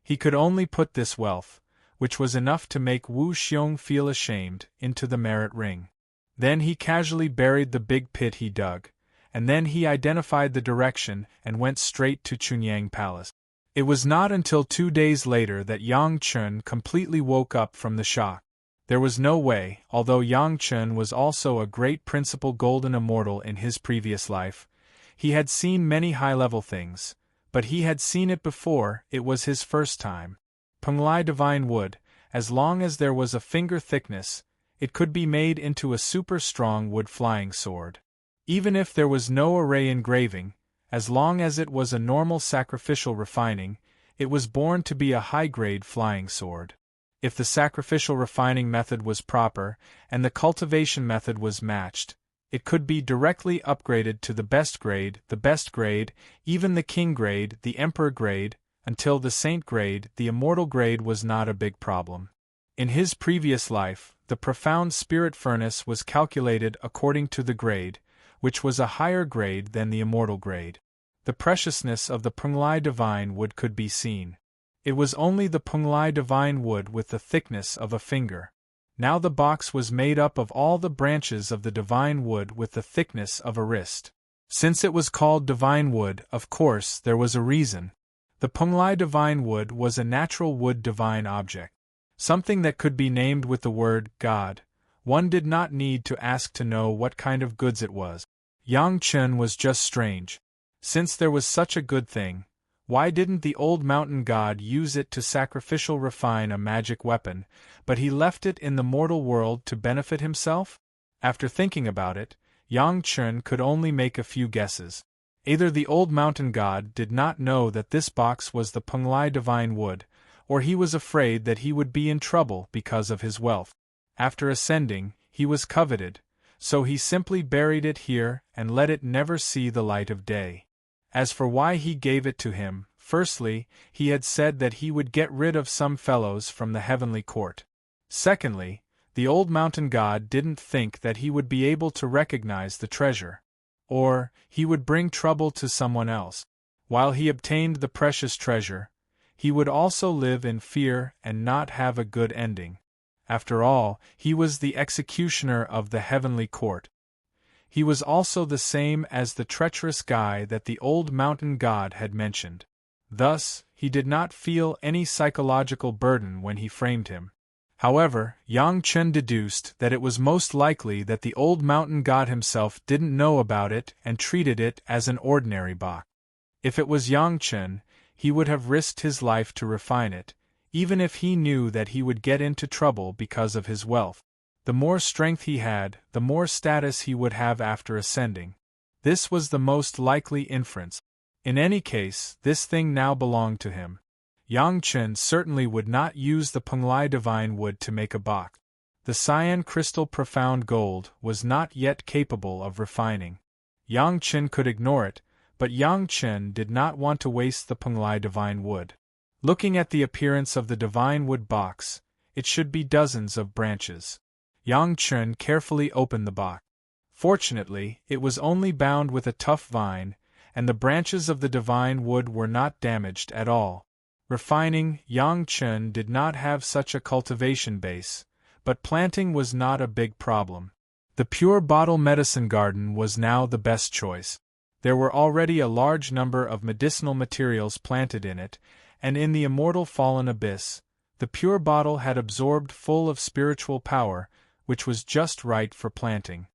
He could only put this wealth, which was enough to make Wu Xiong feel ashamed, into the merit ring. Then he casually buried the big pit he dug, and then he identified the direction and went straight to Chunyang Palace. It was not until 2 days later that Yang Chun completely woke up from the shock. There was no way, although Yang Chun was also a great principal golden immortal in his previous life, he had seen many high-level things, but he had seen it before, it was his first time. Penglai Divine Wood, as long as there was a finger thickness, it could be made into a super-strong wood flying sword. Even if there was no array engraving, as long as it was a normal sacrificial refining, it was born to be a high-grade flying sword. If the sacrificial refining method was proper, and the cultivation method was matched, it could be directly upgraded to the best grade, even the king grade, the emperor grade, until the saint grade. The immortal grade was not a big problem. In his previous life, the profound spirit furnace was calculated according to the grade, which was a higher grade than the immortal grade. The preciousness of the Penglai Divine Wood could be seen. It was only the Penglai Divine Wood with the thickness of a finger. Now the box was made up of all the branches of the divine wood with the thickness of a wrist. Since it was called divine wood, of course, there was a reason. The Punglai divine wood was a natural wood divine object. Something that could be named with the word God. One did not need to ask to know what kind of goods it was. Yang Chen was just strange. Since there was such a good thing, why didn't the old mountain god use it to sacrificial refine a magic weapon, but he left it in the mortal world to benefit himself? After thinking about it, Yang Chen could only make a few guesses. Either the old mountain god did not know that this box was the Punglai divine wood, or he was afraid that he would be in trouble because of his wealth. After ascending, he was coveted, so he simply buried it here and let it never see the light of day. As for why he gave it to him, firstly, he had said that he would get rid of some fellows from the heavenly court. Secondly, the old mountain god didn't think that he would be able to recognize the treasure. Or, he would bring trouble to someone else. While he obtained the precious treasure, he would also live in fear and not have a good ending. After all, he was the executioner of the heavenly court. He was also the same as the treacherous guy that the old mountain god had mentioned. Thus, he did not feel any psychological burden when he framed him. However, Yang Chen deduced that it was most likely that the old mountain god himself didn't know about it and treated it as an ordinary box. If it was Yang Chen, he would have risked his life to refine it, even if he knew that he would get into trouble because of his wealth. The more strength he had, the more status he would have after ascending. This was the most likely inference. In any case, this thing now belonged to him. Yang Chen certainly would not use the Punglai divine wood to make a box. The cyan crystal profound gold was not yet capable of refining. Yang Chen could ignore it, but Yang Chen did not want to waste the Punglai divine wood. Looking at the appearance of the divine wood box, it should be dozens of branches. Yang Chen carefully opened the box. Fortunately, it was only bound with a tough vine, and the branches of the divine wood were not damaged at all. Refining, Yang Chen did not have such a cultivation base, but planting was not a big problem. The pure bottle medicine garden was now the best choice. There were already a large number of medicinal materials planted in it, and in the immortal fallen abyss, the pure bottle had absorbed full of spiritual power, which was just right for planting.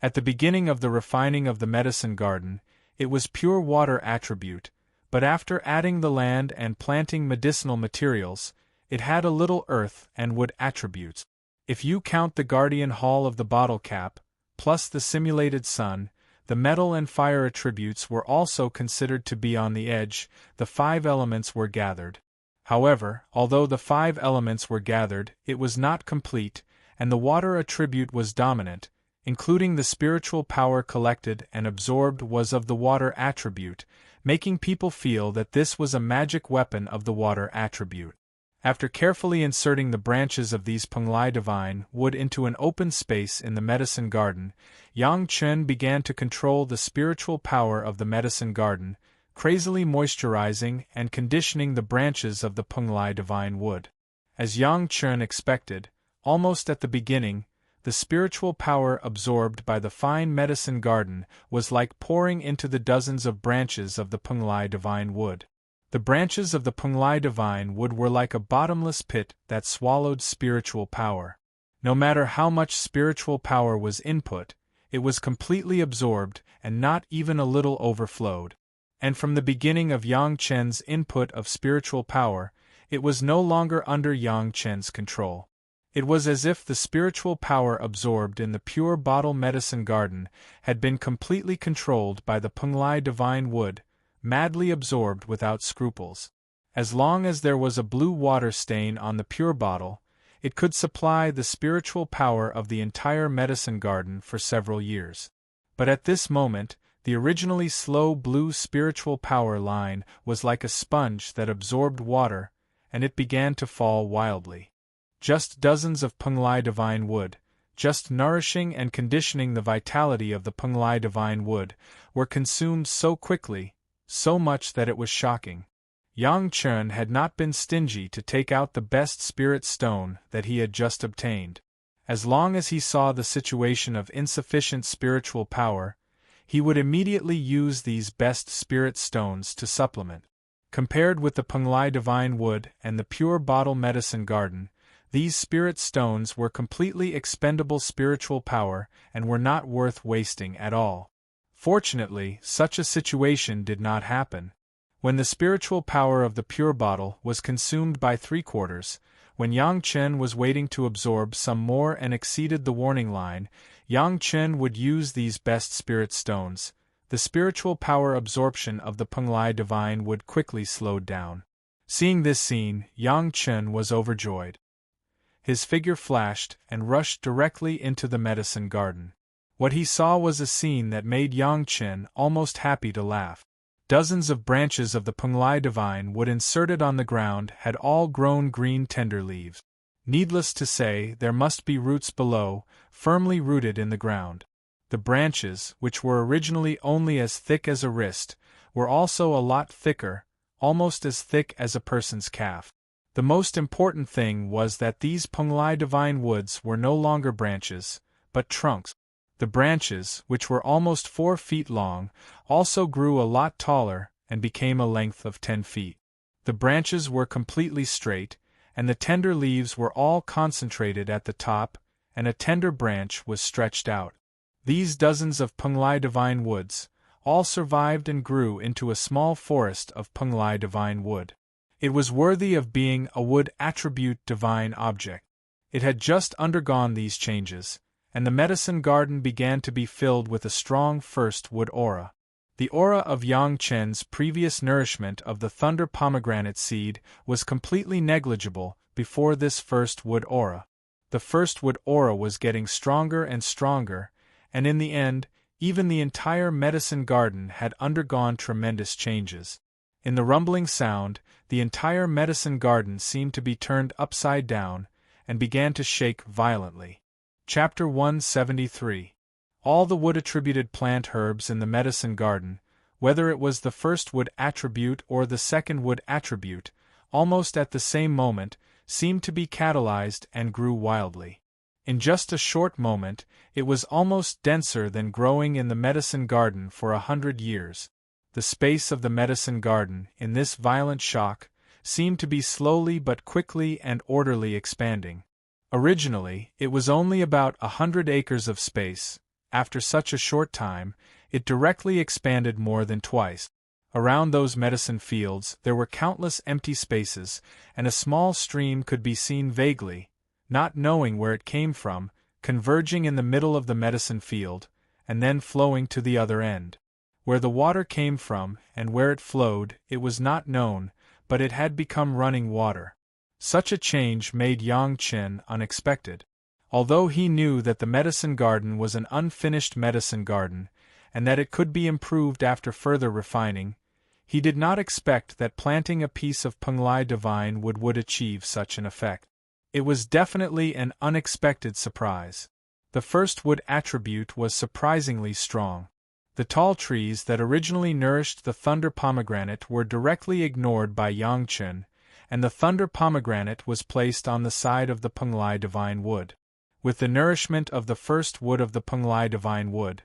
At the beginning of the refining of the medicine garden, it was pure water attribute, but after adding the land and planting medicinal materials, it had a little earth and wood attributes. If you count the guardian hall of the bottle cap, plus the simulated sun, the metal and fire attributes were also considered to be on the edge. The 5 elements were gathered. However, although the 5 elements were gathered, it was not complete, and the water attribute was dominant, including the spiritual power collected and absorbed was of the water attribute, making people feel that this was a magic weapon of the water attribute. After carefully inserting the branches of these Punglai divine wood into an open space in the medicine garden, Yang Chen began to control the spiritual power of the medicine garden, crazily moisturizing and conditioning the branches of the Punglai divine wood. As Yang Chen expected, almost at the beginning, the spiritual power absorbed by the fine medicine garden was like pouring into the dozens of branches of the Punglai divine wood. The branches of the Punglai divine wood were like a bottomless pit that swallowed spiritual power. No matter how much spiritual power was input, it was completely absorbed and not even a little overflowed. And from the beginning of Yang Chen's input of spiritual power, it was no longer under Yang Chen's control. It was as if the spiritual power absorbed in the pure bottle medicine garden had been completely controlled by the Punglai divine wood, madly absorbed without scruples. As long as there was a blue water stain on the pure bottle, it could supply the spiritual power of the entire medicine garden for several years. But at this moment, the originally slow blue spiritual power line was like a sponge that absorbed water, and it began to fall wildly. Just dozens of Punglai divine wood, just nourishing and conditioning the vitality of the Punglai divine wood, were consumed so quickly, so much that it was shocking. Yang Chen had not been stingy to take out the best spirit stone that he had just obtained. As long as he saw the situation of insufficient spiritual power, he would immediately use these best spirit stones to supplement. Compared with the Penglai Divine Wood and the pure bottle medicine garden, these spirit stones were completely expendable spiritual power and were not worth wasting at all. Fortunately, such a situation did not happen. When the spiritual power of the pure bottle was consumed by 3/4, when Yang Chen was waiting to absorb some more and exceeded the warning line, Yang Chen would use these best spirit stones. The spiritual power absorption of the Penglai Divine Wood quickly slowed down. Seeing this scene, Yang Chen was overjoyed. His figure flashed and rushed directly into the medicine garden. What he saw was a scene that made Yang Chen almost happy to laugh. Dozens of branches of the Penglai Divine Wood inserted on the ground had all grown green tender leaves. Needless to say, there must be roots below, firmly rooted in the ground. The branches, which were originally only as thick as a wrist, were also a lot thicker, almost as thick as a person's calf. The most important thing was that these Penglai Divine Woods were no longer branches, but trunks. The branches, which were almost 4 feet long, also grew a lot taller and became a length of 10 feet. The branches were completely straight, and the tender leaves were all concentrated at the top, and a tender branch was stretched out. These dozens of Penglai Divine Woods all survived and grew into a small forest of Penglai Divine Wood. It was worthy of being a wood attribute divine object. It had just undergone these changes, and the medicine garden began to be filled with a strong first wood aura. The aura of Yang Chen's previous nourishment of the thunder pomegranate seed was completely negligible before this first wood aura. The first wood aura was getting stronger and stronger, and in the end, even the entire medicine garden had undergone tremendous changes. In the rumbling sound, the entire medicine garden seemed to be turned upside down, and began to shake violently. Chapter 173. All the wood-attributed plant herbs in the medicine garden, whether it was the first wood attribute or the second wood attribute, almost at the same moment, seemed to be catalyzed and grew wildly. In just a short moment, it was almost denser than growing in the medicine garden for 100 years. The space of the medicine garden, in this violent shock, seemed to be slowly but quickly and orderly expanding. Originally, it was only about 100 acres of space. After such a short time, it directly expanded more than twice. Around those medicine fields there were countless empty spaces, and a small stream could be seen vaguely, not knowing where it came from, converging in the middle of the medicine field, and then flowing to the other end. Where the water came from, and where it flowed, it was not known, but it had become running water. Such a change made Yang Chen unexpected. Although he knew that the medicine garden was an unfinished medicine garden, and that it could be improved after further refining, he did not expect that planting a piece of Penglai Divine Wood would achieve such an effect. It was definitely an unexpected surprise. The first wood attribute was surprisingly strong. The tall trees that originally nourished the thunder pomegranate were directly ignored by Yang Chen, and the thunder pomegranate was placed on the side of the Penglai Divine Wood. With the nourishment of the first wood of the Penglai Divine Wood,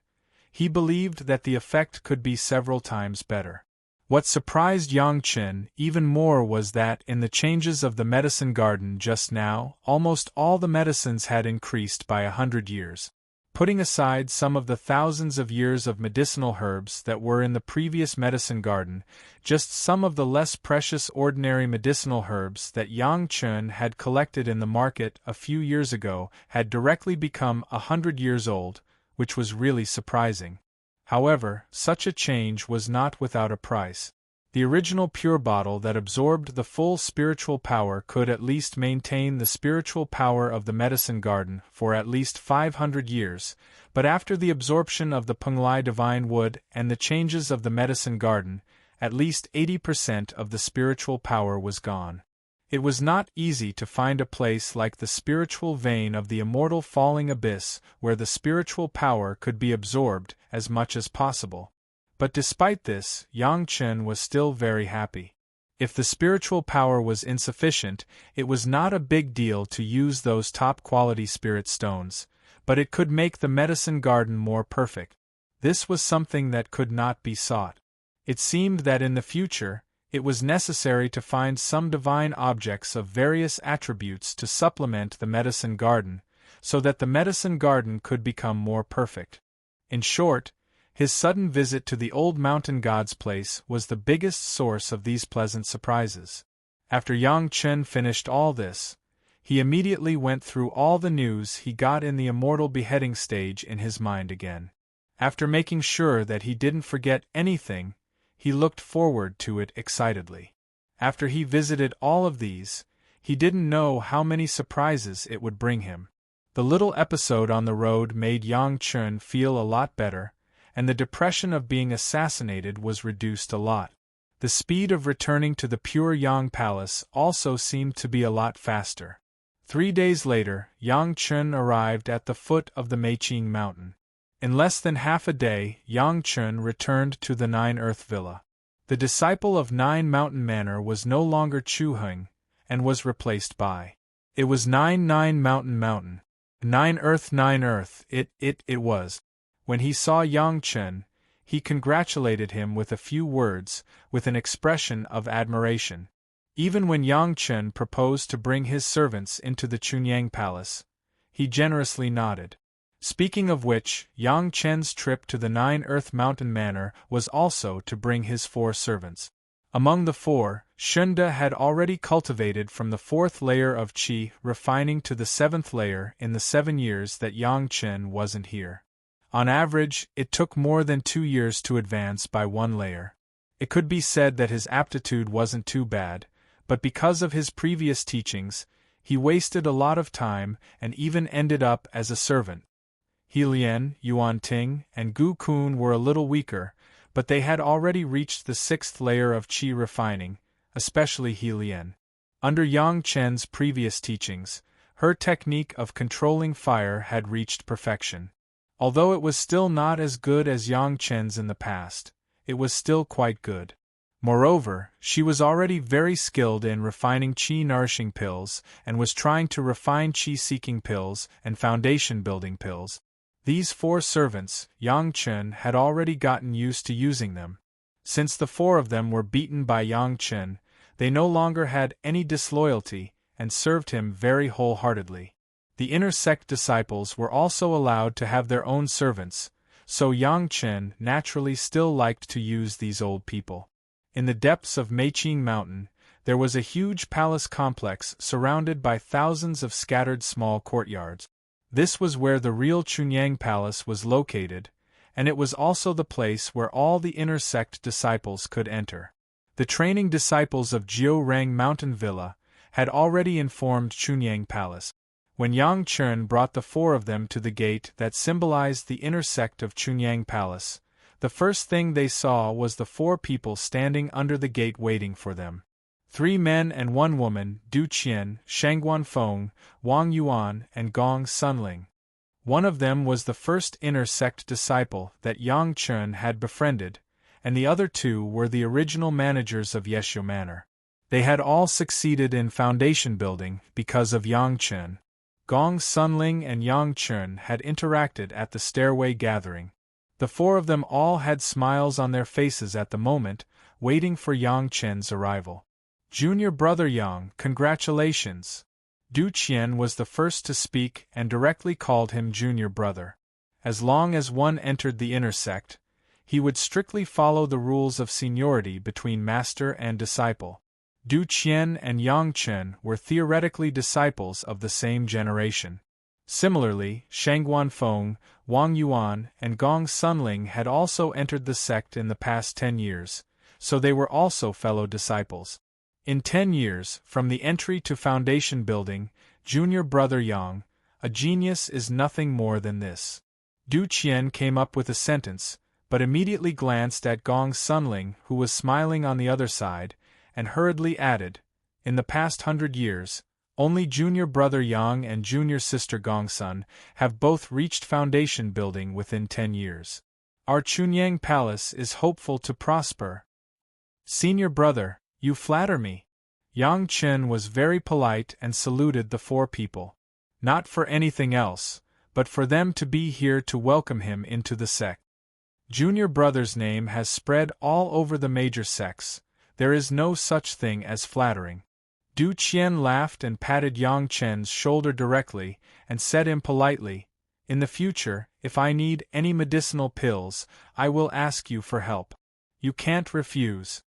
he believed that the effect could be several times better. What surprised Yang Chen even more was that in the changes of the medicine garden just now, almost all the medicines had increased by 100 years. Putting aside some of the thousands of years of medicinal herbs that were in the previous medicine garden, just some of the less precious ordinary medicinal herbs that Yang Chen had collected in the market a few years ago had directly become 100 years old, which was really surprising. However, such a change was not without a price. The original pure bottle that absorbed the full spiritual power could at least maintain the spiritual power of the medicine garden for at least 500 years, but after the absorption of the Penglai Divine Wood and the changes of the medicine garden, at least 80% of the spiritual power was gone. It was not easy to find a place like the spiritual vein of the immortal falling abyss where the spiritual power could be absorbed as much as possible. But despite this, Yang Chen was still very happy. If the spiritual power was insufficient, it was not a big deal to use those top-quality spirit stones, but it could make the medicine garden more perfect. This was something that could not be sought. It seemed that in the future, it was necessary to find some divine objects of various attributes to supplement the medicine garden, so that the medicine garden could become more perfect. In short, his sudden visit to the old mountain god's place was the biggest source of these pleasant surprises. After Yang Chen finished all this, he immediately went through all the news he got in the Immortal beheading stage in his mind again. After making sure that he didn't forget anything, he looked forward to it excitedly. After he visited all of these, he didn't know how many surprises it would bring him. The little episode on the road made Yang Chen feel a lot better, and the depression of being assassinated was reduced a lot. The speed of returning to the Pure Yang Palace also seemed to be a lot faster. 3 days later, Yang Chen arrived at the foot of the Meiqing Mountain. In less than half a day, Yang Chen returned to the Nine Earth Villa. The disciple of Nine Mountain Manor was no longer Chu Heng, and was replaced by. It was Nine Mountain. Nine Earth, it was. When he saw Yang Chen, he congratulated him with a few words, with an expression of admiration. Even when Yang Chen proposed to bring his servants into the Chunyang Palace, he generously nodded. Speaking of which, Yang Chen's trip to the Nine Earth Mountain Manor was also to bring his 4 servants. Among the 4, Shunda had already cultivated from the 4th layer of qi, refining to the 7th layer in the 7 years that Yang Chen wasn't here. On average, it took more than 2 years to advance by 1 layer. It could be said that his aptitude wasn't too bad, but because of his previous teachings, he wasted a lot of time and even ended up as a servant. He Lian, Yuan Ting, and Gu Kun were a little weaker, but they had already reached the 6th layer of qi refining, especially He Lian. Under Yang Chen's previous teachings, her technique of controlling fire had reached perfection. Although it was still not as good as Yang Chen's in the past, it was still quite good. Moreover, she was already very skilled in refining qi-nourishing pills and was trying to refine qi-seeking pills and foundation-building pills. These 4 servants, Yang Chen had already gotten used to using them. Since the 4 of them were beaten by Yang Chen, they no longer had any disloyalty and served him very wholeheartedly. The inner sect disciples were also allowed to have their own servants, so Yang Chen naturally still liked to use these old people. In the depths of Meiqing Mountain, there was a huge palace complex surrounded by thousands of scattered small courtyards. This was where the real Chunyang Palace was located, and it was also the place where all the inner sect disciples could enter. The training disciples of Jiu Rang Mountain Villa had already informed Chunyang Palace. When Yang Chen brought the 4 of them to the gate that symbolized the inner sect of Chunyang Palace, the first thing they saw was the 4 people standing under the gate waiting for them. 3 men and 1 woman, Du Qian, Shangguan Feng, Wang Yuan, and Gong Sunling. One of them was the first inner sect disciple that Yang Chen had befriended, and the other 2 were the original managers of Yeshu Manor. They had all succeeded in foundation building because of Yang Chen. Gong Sunling and Yang Chen had interacted at the stairway gathering. The 4 of them all had smiles on their faces at the moment, waiting for Yang Chen's arrival. Junior brother Yang, congratulations! Du Qian was the first to speak and directly called him junior brother. As long as one entered the inner sect, he would strictly follow the rules of seniority between master and disciple. Du Qian and Yang Chen were theoretically disciples of the same generation. Similarly, Shangguan Feng, Wang Yuan, and Gong Sunling had also entered the sect in the past 10 years, so they were also fellow disciples. In 10 years, from the entry to foundation building, junior brother Yang, a genius is nothing more than this. Du Qian came up with a sentence, but immediately glanced at Gong Sunling, who was smiling on the other side, and hurriedly added, "In the past 100 years, only junior brother Yang and junior sister Gongsun have both reached foundation building within 10 years. Our Chunyang Palace is hopeful to prosper." Senior brother, You flatter me. Yang Chen was very polite and saluted the four people. Not for anything else, but for them to be here to welcome him into the sect. Junior brother's name has spread all over the major sects. There is no such thing as flattering. Du Qian laughed and patted Yang Chen's shoulder directly, and said impolitely, "In the future, if I need any medicinal pills, I will ask you for help. You can't refuse."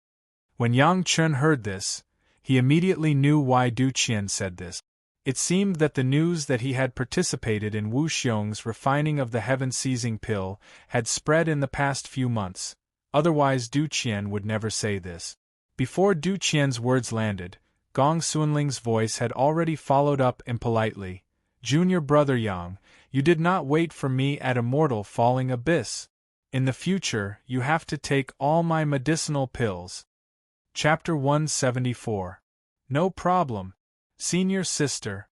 When Yang Chen heard this, he immediately knew why Du Qian said this. It seemed that the news that he had participated in Wu Xiong's refining of the heaven-seizing pill had spread in the past few months, otherwise Du Qian would never say this. Before Du Qian's words landed, Gong Sunling's voice had already followed up impolitely, "Junior brother Yang, you did not wait for me at Immortal falling abyss. In the future, you have to take all my medicinal pills." Chapter 174. No problem, senior sister.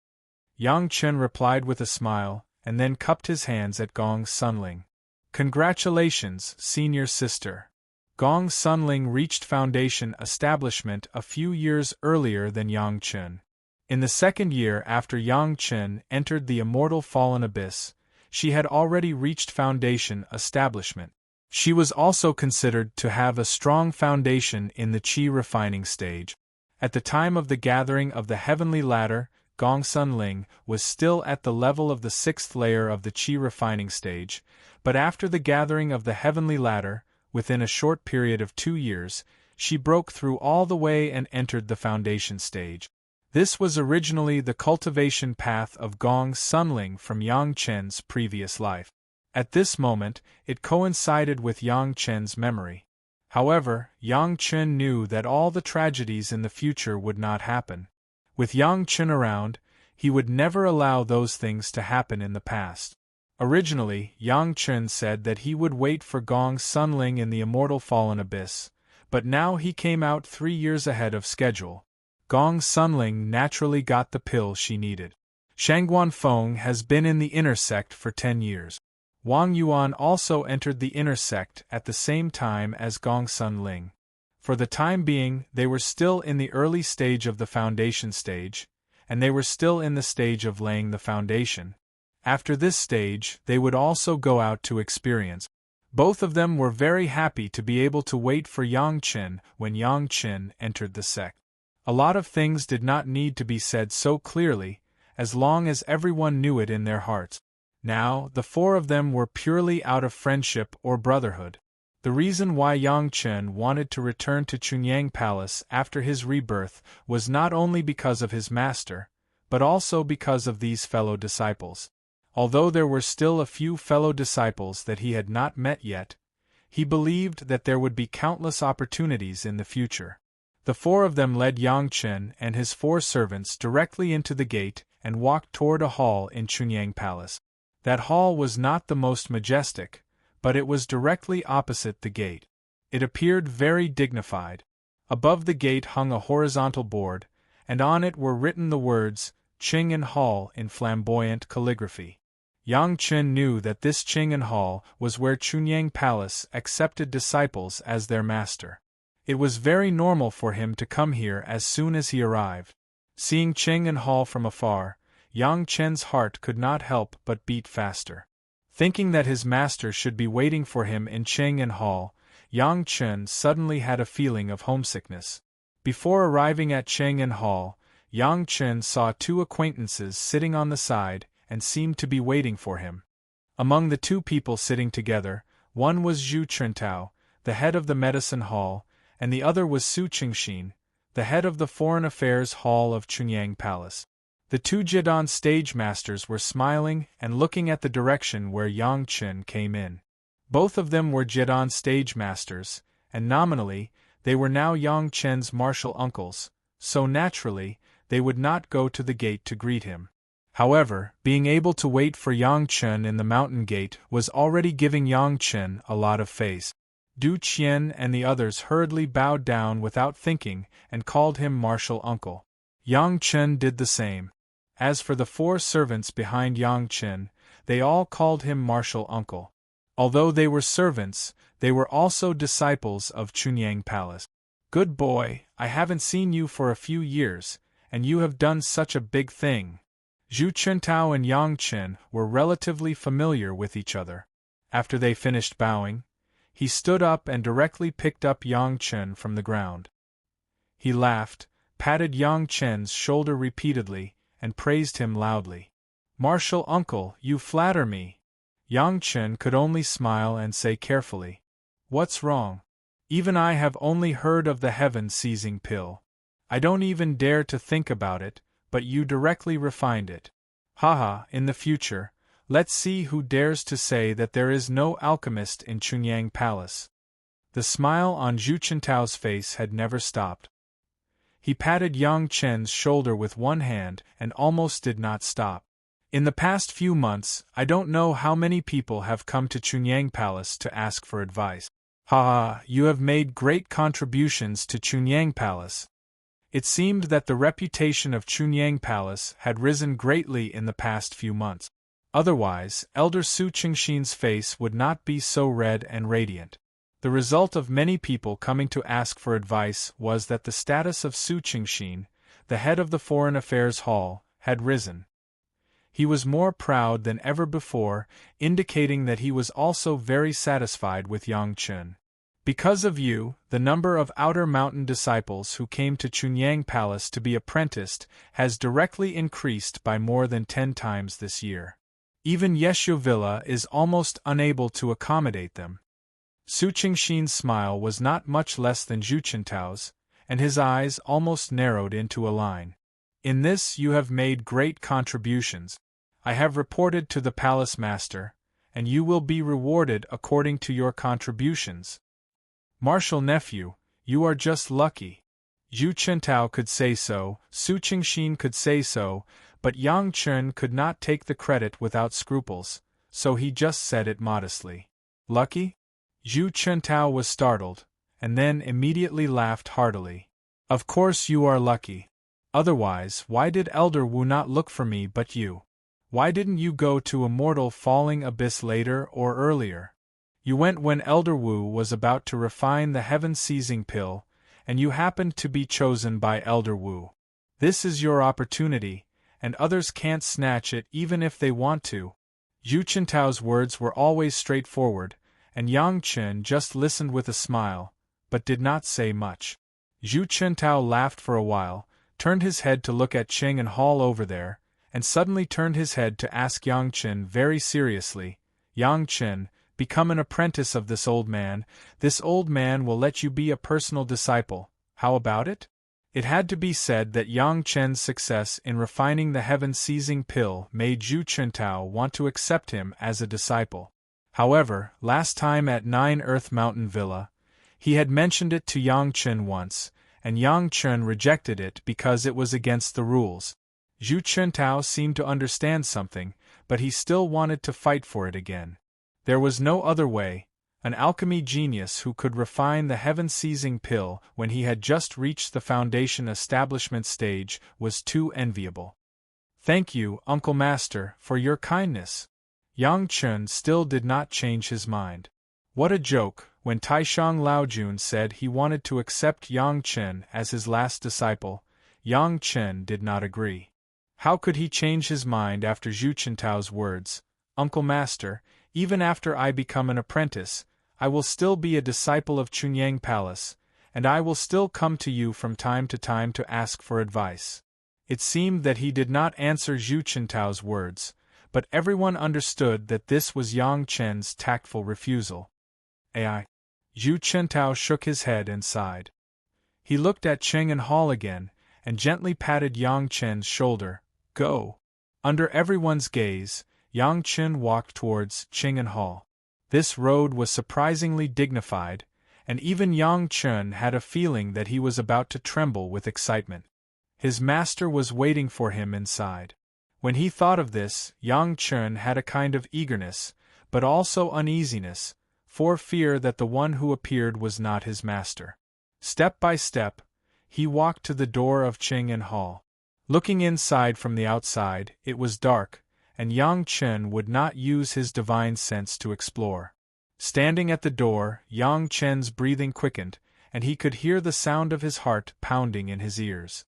Yang Chen replied with a smile, and then cupped his hands at Gong Sunling. Congratulations, senior sister. Gong Sunling reached foundation establishment a few years earlier than Yang Chen. In the second year after Yang Chen entered the Immortal Fallen Abyss, she had already reached foundation establishment. She was also considered to have a strong foundation in the Qi refining stage. At the time of the gathering of the heavenly ladder, Gong Sunling was still at the level of the sixth layer of the Qi refining stage, but after the gathering of the heavenly ladder, within a short period of 2 years, she broke through all the way and entered the foundation stage. This was originally the cultivation path of Gong Sunling from Yang Chen's previous life. At this moment, it coincided with Yang Chen's memory. However, Yang Chen knew that all the tragedies in the future would not happen. With Yang Chen around, he would never allow those things to happen in the past. Originally, Yang Chen said that he would wait for Gong Sunling in the Immortal Fallen Abyss, but now he came out 3 years ahead of schedule. Gong Sunling naturally got the pill she needed. Shangguan Feng has been in the inner sect for 10 years. Wang Yuan also entered the inner sect at the same time as Gong Sunling. For the time being, they were still in the early stage of the foundation stage, and they were still in the stage of laying the foundation. After this stage, they would also go out to experience. Both of them were very happy to be able to wait for Yang Chen when Yang Chen entered the sect. A lot of things did not need to be said so clearly, as long as everyone knew it in their hearts. Now, the four of them were purely out of friendship or brotherhood. The reason why Yang Chen wanted to return to Chunyang Palace after his rebirth was not only because of his master, but also because of these fellow disciples. Although there were still a few fellow disciples that he had not met yet, he believed that there would be countless opportunities in the future. The four of them led Yang Chen and his 4 servants directly into the gate and walked toward a hall in Chunyang Palace. That hall was not the most majestic, but it was directly opposite the gate. It appeared very dignified. Above the gate hung a horizontal board, and on it were written the words, Qing'an Hall in flamboyant calligraphy. Yang Chen knew that this Qing'an Hall was where Chunyang Palace accepted disciples as their master. It was very normal for him to come here as soon as he arrived. Seeing Qing'an Hall from afar, Yang Chen's heart could not help but beat faster. Thinking that his master should be waiting for him in Qing'an Hall, Yang Chen suddenly had a feeling of homesickness. Before arriving at Qing'an Hall, Yang Chen saw 2 acquaintances sitting on the side and seemed to be waiting for him. Among the 2 people sitting together, one was Zhu Trintao, the head of the medicine hall, and the other was Su Qingxin, the head of the foreign affairs hall of Chunyang Palace. The 2 Jidan stage masters were smiling and looking at the direction where Yang Chen came in. Both of them were Jidan stage masters, and nominally, they were now Yang Chen's martial uncles, so naturally, they would not go to the gate to greet him. However, being able to wait for Yang Chen in the mountain gate was already giving Yang Chen a lot of face. Du Qian and the others hurriedly bowed down without thinking and called him martial uncle. Yang Chen did the same. As for the 4 servants behind Yang Chen, they all called him martial uncle. Although they were servants, they were also disciples of Chunyang Palace. Good boy, I haven't seen you for a few years, and you have done such a big thing. Zhu Chuntao and Yang Chen were relatively familiar with each other. After they finished bowing, he stood up and directly picked up Yang Chen from the ground. He laughed, patted Yang Chen's shoulder repeatedly, and praised him loudly. Martial uncle, you flatter me. Yang Chen could only smile and say carefully, What's wrong? Even I have only heard of the heaven-seizing pill. I don't even dare to think about it, but you directly refined it. Haha, in the future, let's see who dares to say that there is no alchemist in Chunyang Palace. The smile on Zhu Chintao's face had never stopped. He patted Yang Chen's shoulder with one hand and almost did not stop. In the past few months, I don't know how many people have come to Chunyang Palace to ask for advice. Haha, you have made great contributions to Chunyang Palace. It seemed that the reputation of Chunyang Palace had risen greatly in the past few months. Otherwise, Elder Su Qingxin's face would not be so red and radiant. The result of many people coming to ask for advice was that the status of Su Qingxin, the head of the Foreign Affairs Hall, had risen. He was more proud than ever before, indicating that he was also very satisfied with Yang Chen. Because of you, the number of Outer Mountain disciples who came to Chunyang Palace to be apprenticed has directly increased by more than 10 times this year. Even Yeshu Villa is almost unable to accommodate them. Su Qingxin's smile was not much less than Zhu Chintao's, and his eyes almost narrowed into a line. In this you have made great contributions. I have reported to the palace master, and you will be rewarded according to your contributions. Martial nephew, you are just lucky. Zhu Chintao could say so, Su Qingxin could say so, but Yang Chen could not take the credit without scruples, so he just said it modestly. Lucky? Zhu Chintao was startled, and then immediately laughed heartily. Of course you are lucky. Otherwise, why did Elder Wu not look for me but you? Why didn't you go to Immortal Falling Abyss later or earlier? You went when Elder Wu was about to refine the heaven-seizing pill, and you happened to be chosen by Elder Wu. This is your opportunity, and others can't snatch it even if they want to. Zhu Chintao's words were always straightforward, and Yang Chen just listened with a smile, but did not say much. Zhu Chintao laughed for a while, turned his head to look at Cheng and Hall over there, and suddenly turned his head to ask Yang Chen very seriously, Yang Chen, become an apprentice of this old man. This old man will let you be a personal disciple. How about it? It had to be said that Yang Chen's success in refining the heaven-seizing pill made Zhu Chintao want to accept him as a disciple. However, last time at 9 Earth Mountain Villa, he had mentioned it to Yang Chen once, and Yang Chen rejected it because it was against the rules. Zhu Chintao seemed to understand something, but he still wanted to fight for it again. There was no other way. An alchemy genius who could refine the heaven-seizing pill when he had just reached the foundation establishment stage was too enviable. Thank you, Uncle Master, for your kindness. Yang Chen still did not change his mind. What a joke, when Taishang Laojun said he wanted to accept Yang Chen as his last disciple, Yang Chen did not agree. How could he change his mind after Zhu Chintao's words? Uncle Master, even after I become an apprentice, I will still be a disciple of Chunyang Palace, and I will still come to you from time to ask for advice. It seemed that he did not answer Zhu Chintao's words, but everyone understood that this was Yang Chen's tactful refusal. Ai. Zhu Chintao shook his head and sighed. He looked at Cheng and Hall again, and gently patted Yang Chen's shoulder. Go. Under everyone's gaze, Yang Chen walked towards Cheng and Hall. This road was surprisingly dignified, and even Yang Chen had a feeling that he was about to tremble with excitement. His master was waiting for him inside. When he thought of this, Yang Chen had a kind of eagerness, but also uneasiness, for fear that the one who appeared was not his master. Step by step, he walked to the door of Cheng and Hall. Looking inside from the outside, it was dark, and Yang Chen would not use his divine sense to explore. Standing at the door, Yang Chen's breathing quickened, and he could hear the sound of his heart pounding in his ears.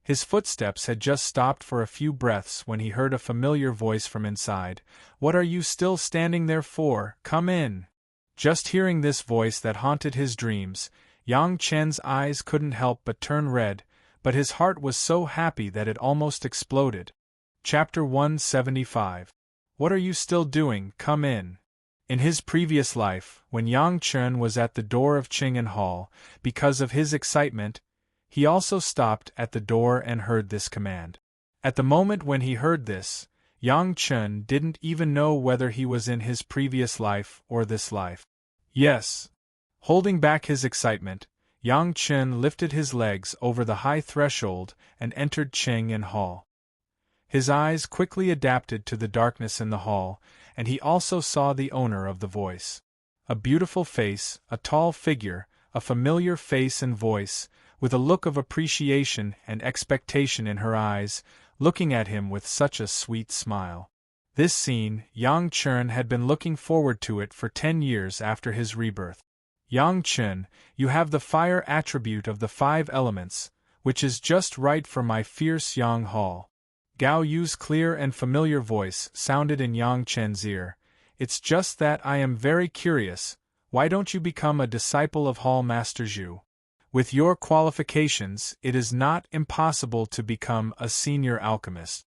His footsteps had just stopped for a few breaths when he heard a familiar voice from inside. "What are you still standing there for? Come in!" Just hearing this voice that haunted his dreams, Yang Chen's eyes couldn't help but turn red, but his heart was so happy that it almost exploded. Chapter 175. What are you still doing? Come in. In his previous life, when Yang Chen was at the door of Qing'an Hall, because of his excitement, he also stopped at the door and heard this command. At the moment when he heard this, Yang Chen didn't even know whether he was in his previous life or this life. Yes. Holding back his excitement, Yang Chen lifted his legs over the high threshold and entered Qing'an Hall. His eyes quickly adapted to the darkness in the hall, and he also saw the owner of the voice. A beautiful face, a tall figure, a familiar face and voice, with a look of appreciation and expectation in her eyes, looking at him with such a sweet smile. This scene, Yang Chen had been looking forward to it for 10 years after his rebirth. "Yang Chen, you have the fire attribute of the 5 elements, which is just right for my fierce Yang Hall." Gao Yu's clear and familiar voice sounded in Yang Chen's ear. "It's just that I am very curious, why don't you become a disciple of Hall Master Zhu? With your qualifications, it is not impossible to become a senior alchemist.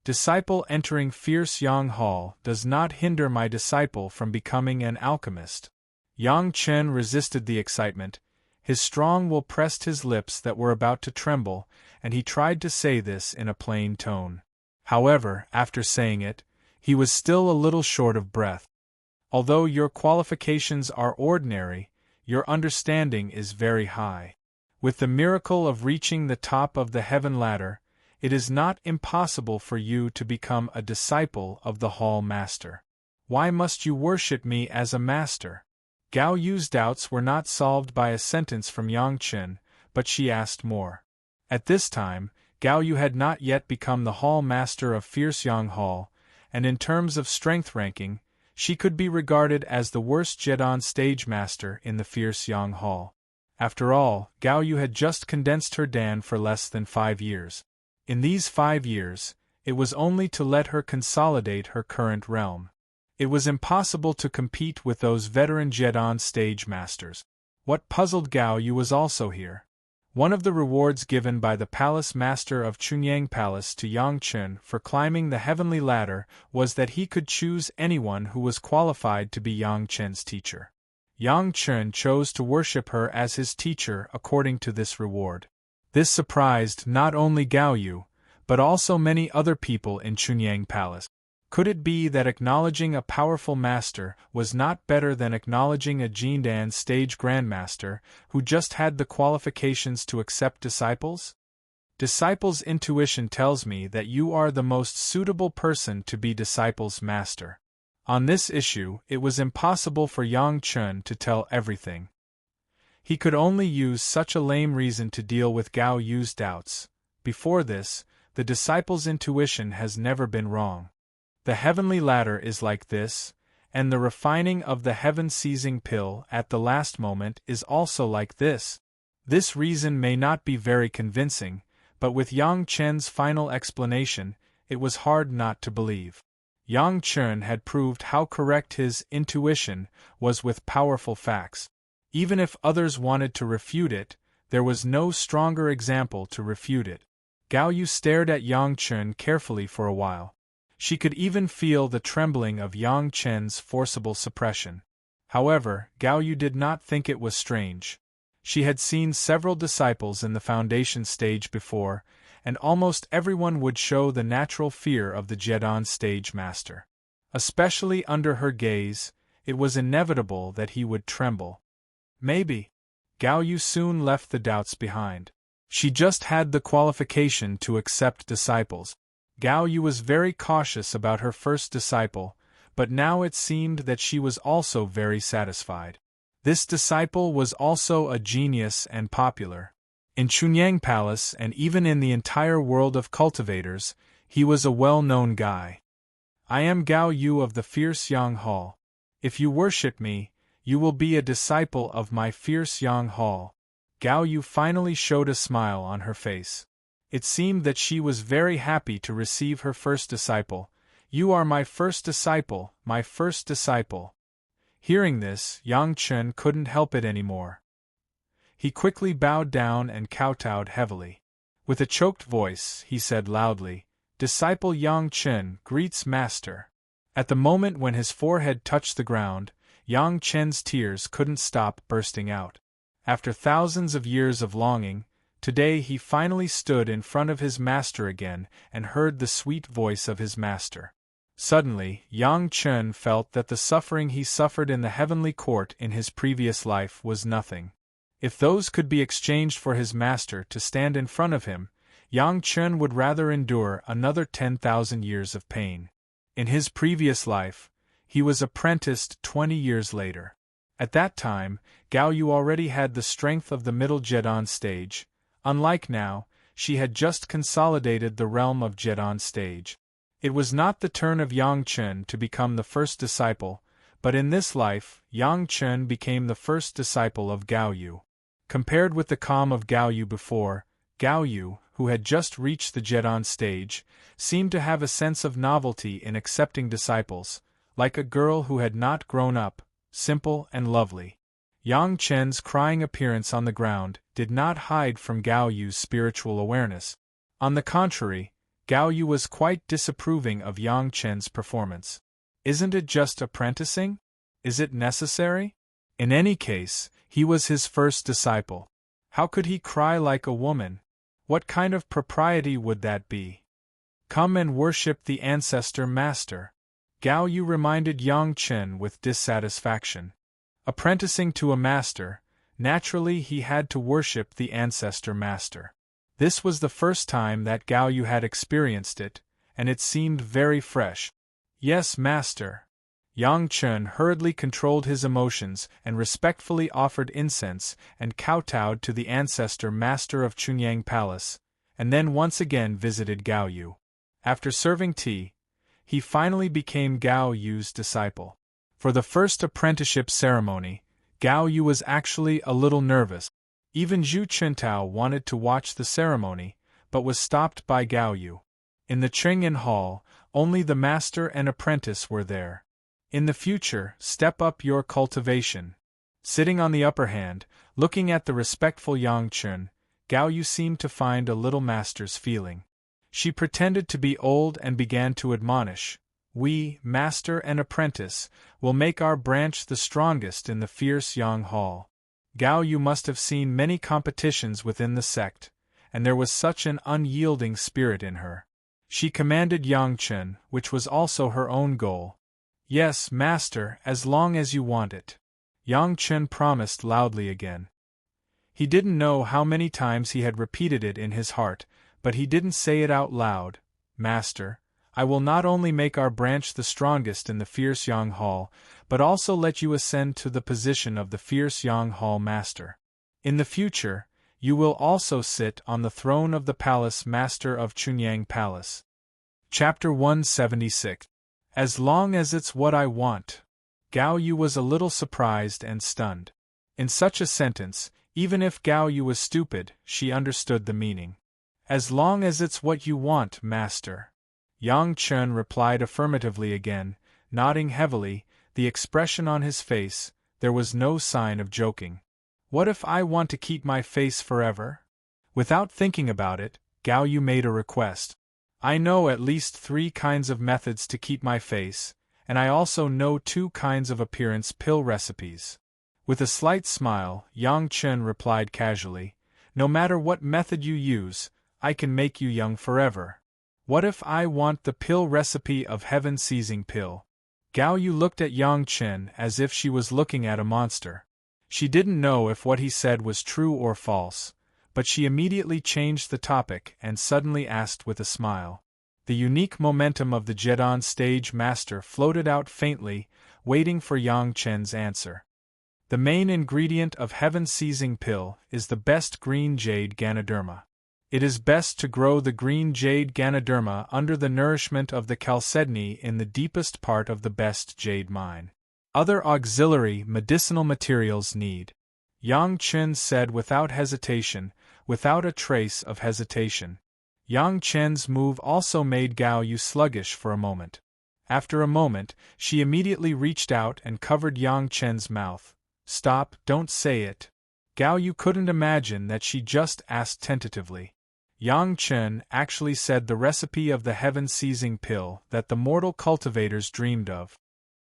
Disciple entering fierce Yang Hall does not hinder my disciple from becoming an alchemist." Yang Chen resisted the excitement. His strong will pressed his lips that were about to tremble, and he tried to say this in a plain tone. However, after saying it, he was still a little short of breath. "Although your qualifications are ordinary, your understanding is very high. With the miracle of reaching the top of the heaven ladder, it is not impossible for you to become a disciple of the Hall Master. Why must you worship me as a master?" Gao Yu's doubts were not solved by a sentence from Yang Chen, but she asked more. At this time, Gao Yu had not yet become the Hall Master of Fierce Yang Hall, and in terms of strength ranking, she could be regarded as the worst Jedan stage master in the Fierce Yang Hall. After all, Gao Yu had just condensed her Dan for less than 5 years. In these 5 years, it was only to let her consolidate her current realm. It was impossible to compete with those veteran Jedan stage masters. What puzzled Gao Yu was also here. One of the rewards given by the palace master of Chunyang Palace to Yang Chen for climbing the heavenly ladder was that he could choose anyone who was qualified to be Yang Chen's teacher. Yang Chen chose to worship her as his teacher according to this reward. This surprised not only Gao Yu, but also many other people in Chunyang Palace. Could it be that acknowledging a powerful master was not better than acknowledging a Jindan stage grandmaster who just had the qualifications to accept disciples? Disciples' intuition tells me that you are the most suitable person to be disciples' master. On this issue, it was impossible for Yang Chen to tell everything. He could only use such a lame reason to deal with Gao Yu's doubts. Before this, the disciple's intuition has never been wrong. The heavenly ladder is like this, and the refining of the heaven-seizing pill at the last moment is also like this. This reason may not be very convincing, but with Yang Chen's final explanation, it was hard not to believe. Yang Chen had proved how correct his intuition was with powerful facts. Even if others wanted to refute it, there was no stronger example to refute it. Gao Yu stared at Yang Chen carefully for a while. She could even feel the trembling of Yang Chen's forcible suppression. However, Gao Yu did not think it was strange. She had seen several disciples in the foundation stage before, and almost everyone would show the natural fear of the Jedan stage master. Especially under her gaze, it was inevitable that he would tremble. Maybe. Gao Yu soon left the doubts behind. She just had the qualification to accept disciples. Gao Yu was very cautious about her first disciple, but now it seemed that she was also very satisfied. This disciple was also a genius and popular. In Chunyang Palace and even in the entire world of cultivators, he was a well-known guy. "I am Gao Yu of the Fierce Yang Hall. If you worship me, You will be a disciple of my fierce Yang Hall. Gao Yu finally showed a smile on her face. It seemed that she was very happy to receive her first disciple. You are my first disciple, my first disciple. Hearing this, Yang Chen couldn't help it anymore. He quickly bowed down and kowtowed heavily. With a choked voice, he said loudly, Disciple Yang Chen greets Master. At the moment when his forehead touched the ground, Yang Chen's tears couldn't stop bursting out. After thousands of years of longing, today he finally stood in front of his master again and heard the sweet voice of his master. Suddenly, Yang Chen felt that the suffering he suffered in the heavenly court in his previous life was nothing. If those could be exchanged for his master to stand in front of him, Yang Chen would rather endure another 10,000 years of pain. In his previous life, he was apprenticed 20 years later. At that time, Gao Yu already had the strength of the middle Jedon stage. Unlike now, she had just consolidated the realm of Jedon stage. It was not the turn of Yang Chen to become the first disciple, but in this life, Yang Chen became the first disciple of Gao Yu. Compared with the calm of Gao Yu before, Gao Yu, who had just reached the Jedon stage, seemed to have a sense of novelty in accepting disciples, like a girl who had not grown up, simple and lovely. Yang Chen's crying appearance on the ground did not hide from Gao Yu's spiritual awareness. On the contrary, Gao Yu was quite disapproving of Yang Chen's performance. Isn't it just apprenticing? Is it necessary? In any case, he was his first disciple. How could he cry like a woman? What kind of propriety would that be? Come and worship the ancestor master. Gao Yu reminded Yang Chen with dissatisfaction. Apprenticing to a master, naturally he had to worship the ancestor master. This was the first time that Gao Yu had experienced it, and it seemed very fresh. Yes, master. Yang Chen hurriedly controlled his emotions and respectfully offered incense and kowtowed to the ancestor master of Chunyang Palace, and then once again visited Gao Yu. After serving tea, he finally became Gao Yu's disciple. For the first apprenticeship ceremony, Gao Yu was actually a little nervous. Even Zhu Chuntao wanted to watch the ceremony, but was stopped by Gao Yu. In the Cheng'an Hall, only the master and apprentice were there. In the future, step up your cultivation. Sitting on the upper hand, looking at the respectful Yang Chen, Gao Yu seemed to find a little master's feeling. She pretended to be old and began to admonish. We, master and apprentice, will make our branch the strongest in the fierce Yang Hall. Gao Yu must have seen many competitions within the sect, and there was such an unyielding spirit in her. She commanded Yang Chen, which was also her own goal. Yes, master, as long as you want it. Yang Chen promised loudly again. He didn't know how many times he had repeated it in his heart, but he didn't say it out loud. Master, I will not only make our branch the strongest in the fierce Yang Hall, but also let you ascend to the position of the fierce Yang Hall master. In the future, you will also sit on the throne of the palace master of Chunyang Palace. Chapter 176. As long as it's what I want. Gao Yu was a little surprised and stunned. In such a sentence, even if Gao Yu was stupid, she understood the meaning. As long as it's what you want, master. Yang Chen replied affirmatively again, nodding heavily, the expression on his face, there was no sign of joking. What if I want to keep my face forever? Without thinking about it, Gao Yu made a request. I know at least 3 kinds of methods to keep my face, and I also know 2 kinds of appearance pill recipes. With a slight smile, Yang Chen replied casually, no matter what method you use, I can make you young forever. What if I want the pill recipe of heaven-seizing pill? Gao Yu looked at Yang Chen as if she was looking at a monster. She didn't know if what he said was true or false, but she immediately changed the topic and suddenly asked with a smile. The unique momentum of the Jedon stage master floated out faintly, waiting for Yang Chen's answer. The main ingredient of heaven-seizing pill is the best green jade Ganoderma. It is best to grow the green jade Ganoderma under the nourishment of the chalcedony in the deepest part of the best jade mine. Other auxiliary medicinal materials need. Yang Chen said without hesitation, without a trace of hesitation. Yang Chen's move also made Gao Yu sluggish for a moment. After a moment, she immediately reached out and covered Yang Chen's mouth. Stop, don't say it. Gao Yu couldn't imagine that she just asked tentatively. Yang Chen actually said the recipe of the heaven-seizing pill that the mortal cultivators dreamed of.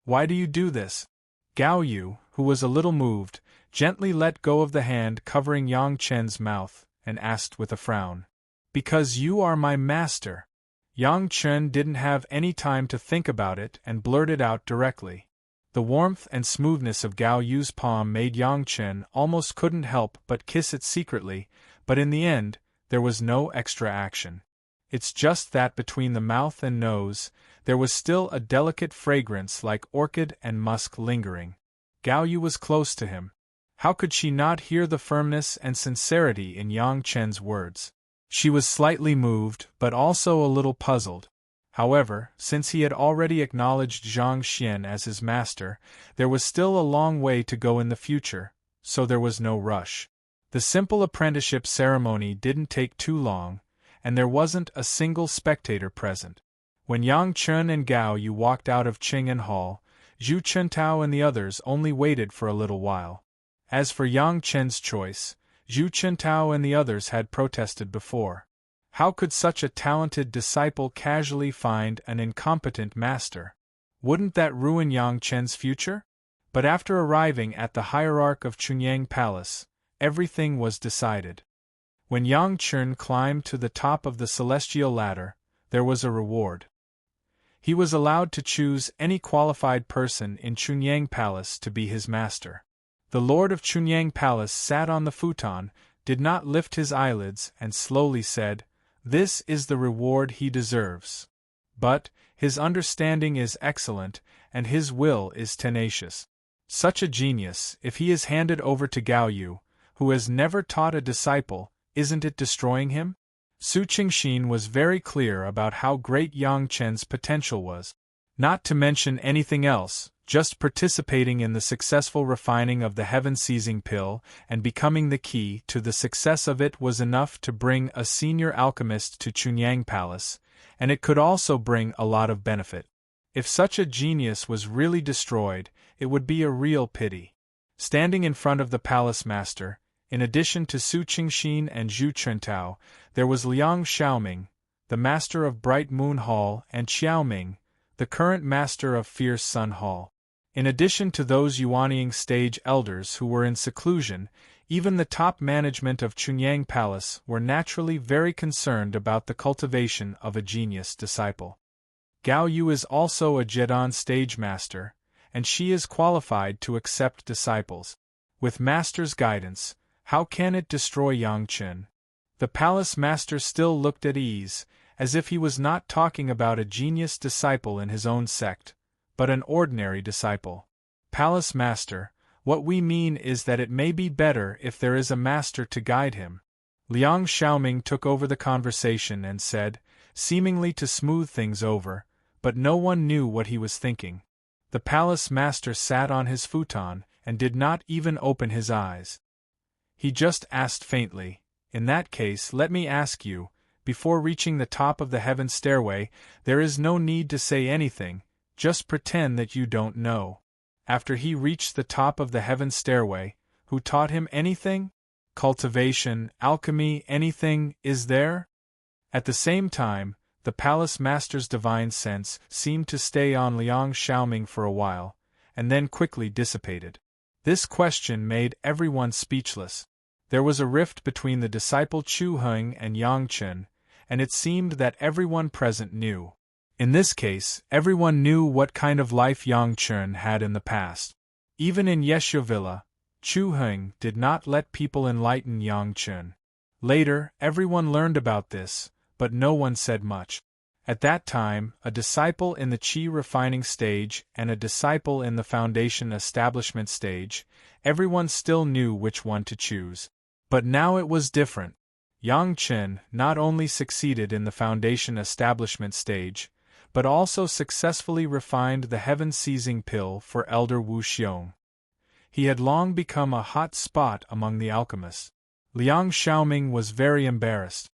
Why do you do this? Gao Yu, who was a little moved, gently let go of the hand covering Yang Chen's mouth, and asked with a frown. Because you are my master. Yang Chen didn't have any time to think about it and blurted out directly. The warmth and smoothness of Gao Yu's palm made Yang Chen almost couldn't help but kiss it secretly, but in the end, there was no extra action. It's just that between the mouth and nose, there was still a delicate fragrance like orchid and musk lingering. Gao Yu was close to him. How could she not hear the firmness and sincerity in Yang Chen's words? She was slightly moved, but also a little puzzled. However, since he had already acknowledged Zhang Xian as his master, there was still a long way to go in the future, so there was no rush. The simple apprenticeship ceremony didn't take too long, and there wasn't a single spectator present. When Yang Chen and Gao Yu walked out of Qing'an Hall, Zhu Chentao and the others only waited for a little while. As for Yang Chen's choice, Zhu Chentao and the others had protested before. How could such a talented disciple casually find an incompetent master? Wouldn't that ruin Yang Chen's future? But after arriving at the hierarch of Chunyang Palace, everything was decided. When Yang Chen climbed to the top of the celestial ladder, there was a reward. He was allowed to choose any qualified person in Chunyang Palace to be his master. The Lord of Chunyang Palace sat on the futon, did not lift his eyelids, and slowly said, "This is the reward he deserves." But his understanding is excellent, and his will is tenacious. Such a genius, if he is handed over to Gao Yu, who has never taught a disciple, isn't it destroying him? Su Qingxin was very clear about how great Yang Chen's potential was. Not to mention anything else, just participating in the successful refining of the heaven-seizing pill and becoming the key to the success of it was enough to bring a senior alchemist to Chunyang Palace, and it could also bring a lot of benefit. If such a genius was really destroyed, it would be a real pity. Standing in front of the palace master, in addition to Su Qingxin and Zhu Chentao, there was Liang Xiaoming, the master of Bright Moon Hall, and Xiaoming, the current master of Fierce Sun Hall. In addition to those Yuanying stage elders who were in seclusion, even the top management of Chunyang Palace were naturally very concerned about the cultivation of a genius disciple. Gao Yu is also a Zhedan stage master, and she is qualified to accept disciples. With master's guidance, how can it destroy Yang Chen? The palace master still looked at ease, as if he was not talking about a genius disciple in his own sect, but an ordinary disciple. Palace master, what we mean is that it may be better if there is a master to guide him. Liang Xiaoming took over the conversation and said, seemingly to smooth things over, but no one knew what he was thinking. The palace master sat on his futon and did not even open his eyes. He just asked faintly, "In that case, let me ask you, before reaching the top of the heaven stairway, there is no need to say anything, just pretend that you don't know." After he reached the top of the heaven stairway, who taught him anything? Cultivation, alchemy, anything, is there? At the same time, the palace master's divine sense seemed to stay on Liang Xiaoming for a while, and then quickly dissipated. This question made everyone speechless. There was a rift between the disciple Chu Heng and Yang Chen, and it seemed that everyone present knew. In this case, everyone knew what kind of life Yang Chen had in the past. Even in Yeshua Villa, Chu Heng did not let people enlighten Yang Chen. Later, everyone learned about this, but no one said much. At that time, a disciple in the Qi refining stage and a disciple in the foundation establishment stage, everyone still knew which one to choose. But now it was different. Yang Chen not only succeeded in the foundation establishment stage, but also successfully refined the heaven-seizing pill for Elder Wu Xiong. He had long become a hot spot among the alchemists. Liang Xiaoming was very embarrassed.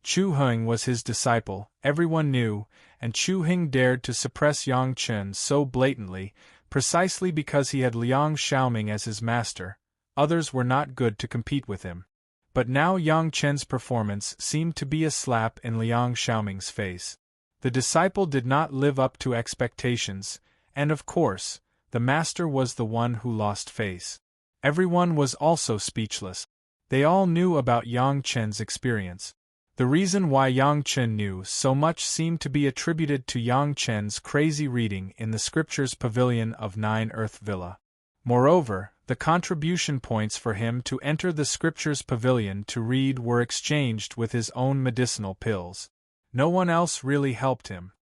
Chu Heng was his disciple, everyone knew, and Chu Heng dared to suppress Yang Chen so blatantly, precisely because he had Liang Xiaoming as his master. Others were not good to compete with him. But now Yang Chen's performance seemed to be a slap in Liang Xiaoming's face. The disciple did not live up to expectations, and of course, the master was the one who lost face. Everyone was also speechless. They all knew about Yang Chen's experience. The reason why Yang Chen knew so much seemed to be attributed to Yang Chen's crazy reading in the Scriptures Pavilion of Nine Earth Villa. Moreover, the contribution points for him to enter the Scriptures Pavilion to read were exchanged with his own medicinal pills. No one else really helped him.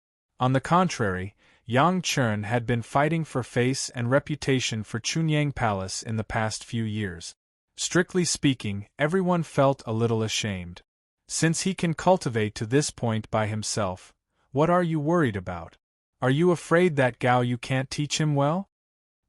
On the contrary, Yang Chen had been fighting for face and reputation for Chunyang Palace in the past few years. Strictly speaking, everyone felt a little ashamed. Since he can cultivate to this point by himself, what are you worried about? Are you afraid that Gao Yu can't teach him well?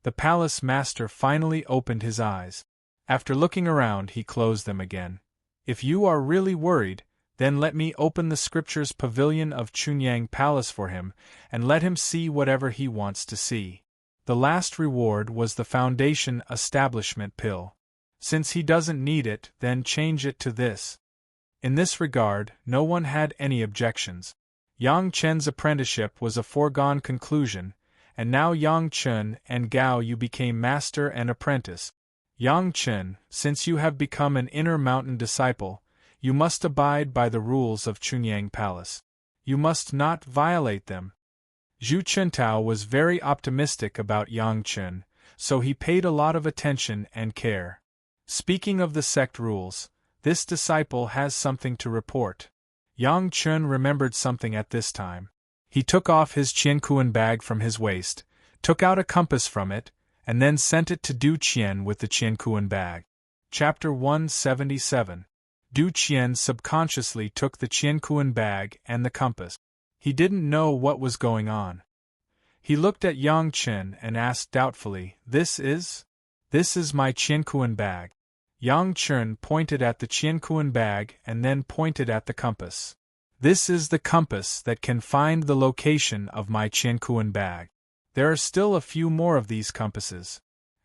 The palace master finally opened his eyes. After looking around, he closed them again. If you are really worried, then let me open the Scriptures Pavilion of Chunyang Palace for him, and let him see whatever he wants to see. The last reward was the Foundation Establishment Pill. Since he doesn't need it, then change it to this. In this regard, no one had any objections. Yang Chen's apprenticeship was a foregone conclusion, and now Yang Chen and Gao Yu became master and apprentice. Yang Chen, since you have become an inner mountain disciple, you must abide by the rules of Chunyang Palace. You must not violate them. Zhu Chentao was very optimistic about Yang Chen, so he paid a lot of attention and care. Speaking of the sect rules, this disciple has something to report. Yang Chen remembered something at this time. He took off his Qiankuan bag from his waist, took out a compass from it, and then sent it to Du Qian with the Qiankuan bag. Chapter 177. Du Qian subconsciously took the Qiankuan bag and the compass. He didn't know what was going on. He looked at Yang Chen and asked doubtfully, This is my Qiankuan bag. Yang Chen pointed at the Qiankuan bag and then pointed at the compass. This is the compass that can find the location of my Qiankuan bag. There are still a few more of these compasses.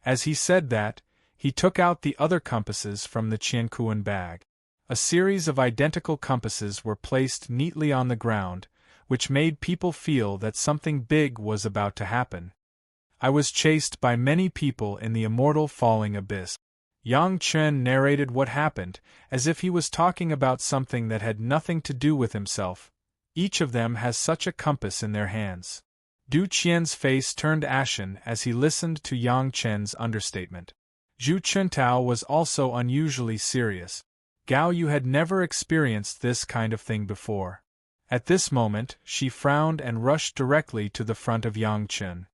As he said that, he took out the other compasses from the Qiankuan bag. A series of identical compasses were placed neatly on the ground, which made people feel that something big was about to happen. I was chased by many people in the immortal falling abyss. Yang Chen narrated what happened, as if he was talking about something that had nothing to do with himself. Each of them has such a compass in their hands. Du Qian's face turned ashen as he listened to Yang Chen's understatement. Zhu Chentao was also unusually serious. Gao Yu had never experienced this kind of thing before. At this moment, she frowned and rushed directly to the front of Yang Chen.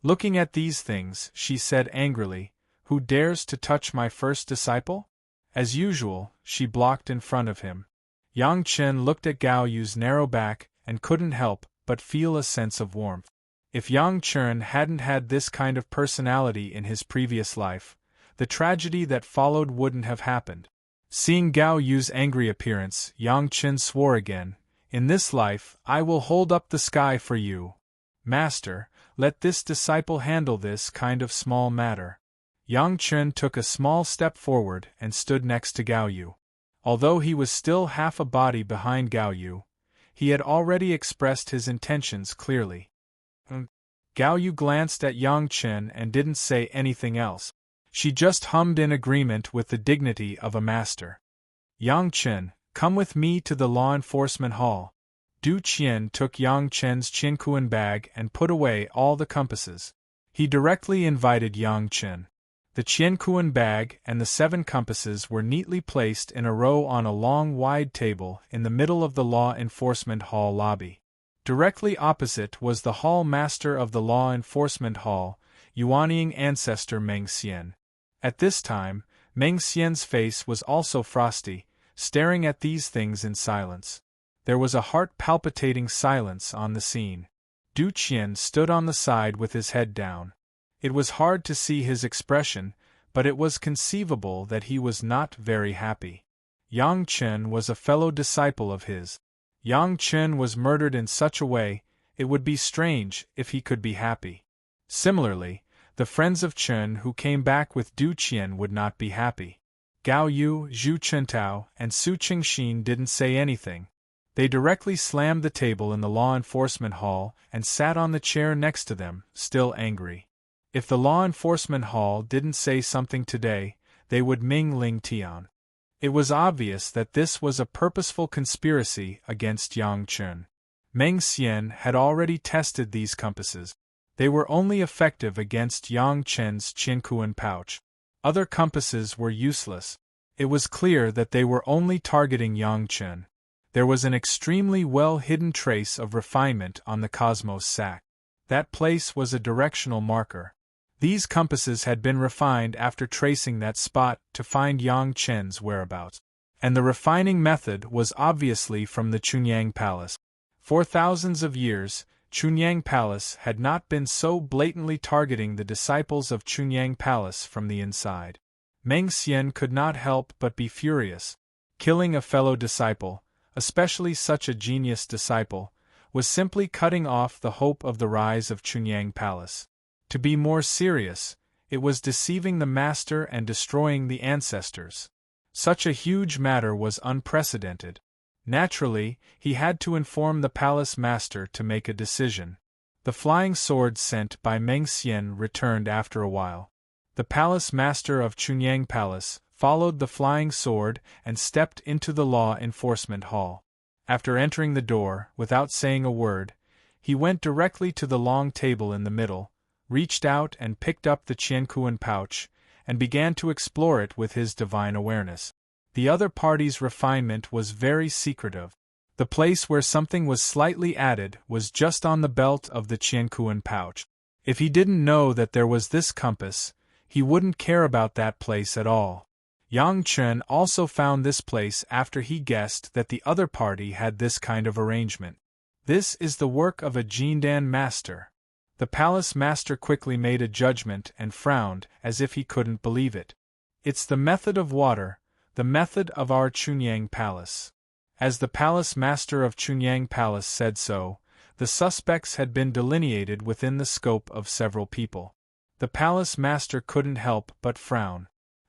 Looking at these things, she said angrily, Who dares to touch my first disciple? As usual, she blocked in front of him. Yang Chen looked at Gao Yu's narrow back and couldn't help but feel a sense of warmth. If Yang Chen hadn't had this kind of personality in his previous life, the tragedy that followed wouldn't have happened. Seeing Gao Yu's angry appearance, Yang Chen swore again, In this life, I will hold up the sky for you. Master, let this disciple handle this kind of small matter. Yang Chen took a small step forward and stood next to Gao Yu. Although he was still half a body behind Gao Yu, he had already expressed his intentions clearly. Gao Yu glanced at Yang Chen and didn't say anything else. She just hummed in agreement with the dignity of a master. Yang Chen, come with me to the law enforcement hall. Du Qian took Yang Chen's Qiankuan bag and put away all the compasses. He directly invited Yang Chen. The Qiankuan bag and the 7 compasses were neatly placed in a row on a long wide table in the middle of the law enforcement hall lobby. Directly opposite was the hall master of the law enforcement hall, Yuanying ancestor Meng Xian. At this time, Meng Xian's face was also frosty, staring at these things in silence. There was a heart-palpitating silence on the scene. Du Qian stood on the side with his head down. It was hard to see his expression, but it was conceivable that he was not very happy. Yang Chen was a fellow disciple of his. Yang Chen was murdered in such a way, it would be strange if he could be happy. Similarly, the friends of Chen who came back with Du Qian would not be happy. Gao Yu, Zhu Chentao, and Su Qingxin didn't say anything. They directly slammed the table in the law enforcement hall and sat on the chair next to them, still angry. If the law enforcement hall didn't say something today, they would Ming Ling Tian. It was obvious that this was a purposeful conspiracy against Yang Chen. Meng Xian had already tested these compasses. They were only effective against Yang Chen's Qiankuan pouch. Other compasses were useless. It was clear that they were only targeting Yang Chen. There was an extremely well-hidden trace of refinement on the Cosmos sack. That place was a directional marker. These compasses had been refined after tracing that spot to find Yang Chen's whereabouts. And the refining method was obviously from the Chunyang Palace. For thousands of years, Chunyang Palace had not been so blatantly targeting the disciples of Chunyang Palace from the inside. Meng Xian could not help but be furious. Killing a fellow disciple, especially such a genius disciple, was simply cutting off the hope of the rise of Chunyang Palace. To be more serious, it was deceiving the master and destroying the ancestors. Such a huge matter was unprecedented. Naturally, he had to inform the palace master to make a decision. The flying sword sent by Meng Xian returned after a while. The palace master of Chunyang Palace followed the flying sword and stepped into the law enforcement hall. After entering the door, without saying a word, he went directly to the long table in the middle, reached out and picked up the Qiankuan pouch, and began to explore it with his divine awareness. The other party's refinement was very secretive. The place where something was slightly added was just on the belt of the Qiankuan pouch. If he didn't know that there was this compass, he wouldn't care about that place at all. Yang Chen also found this place after he guessed that the other party had this kind of arrangement. This is the work of a Jindan master. The palace master quickly made a judgment and frowned as if he couldn't believe it. It's the method of water, the method of our Chunyang Palace. As the palace master of Chunyang Palace said so, the suspects had been delineated within the scope of several people. The palace master couldn't help but frown.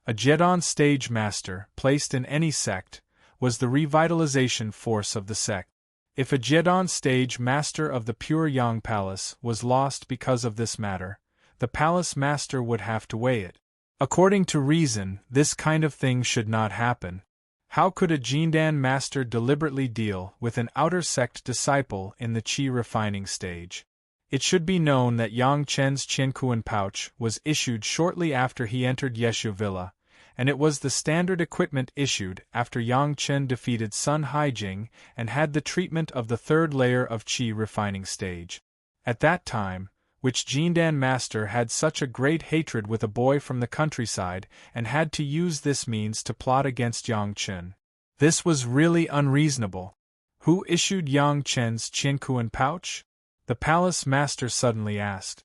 A Jedon stage master, placed in any sect, was the revitalization force of the sect. If a Jedon stage master of the pure Yang Palace was lost because of this matter, the palace master would have to weigh it. According to reason, this kind of thing should not happen. How could a Jindan master deliberately deal with an outer sect disciple in the Qi refining stage? It should be known that Yang Chen's Qiankuan pouch was issued shortly after he entered Yeshu Villa, and it was the standard equipment issued after Yang Chen defeated Sun Haijing and had the treatment of the third layer of Qi refining stage. At that time, which Jindan master had such a great hatred with a boy from the countryside and had to use this means to plot against Yang Chen. This was really unreasonable. Who issued Yang Chen's Qiankuan pouch? The palace master suddenly asked.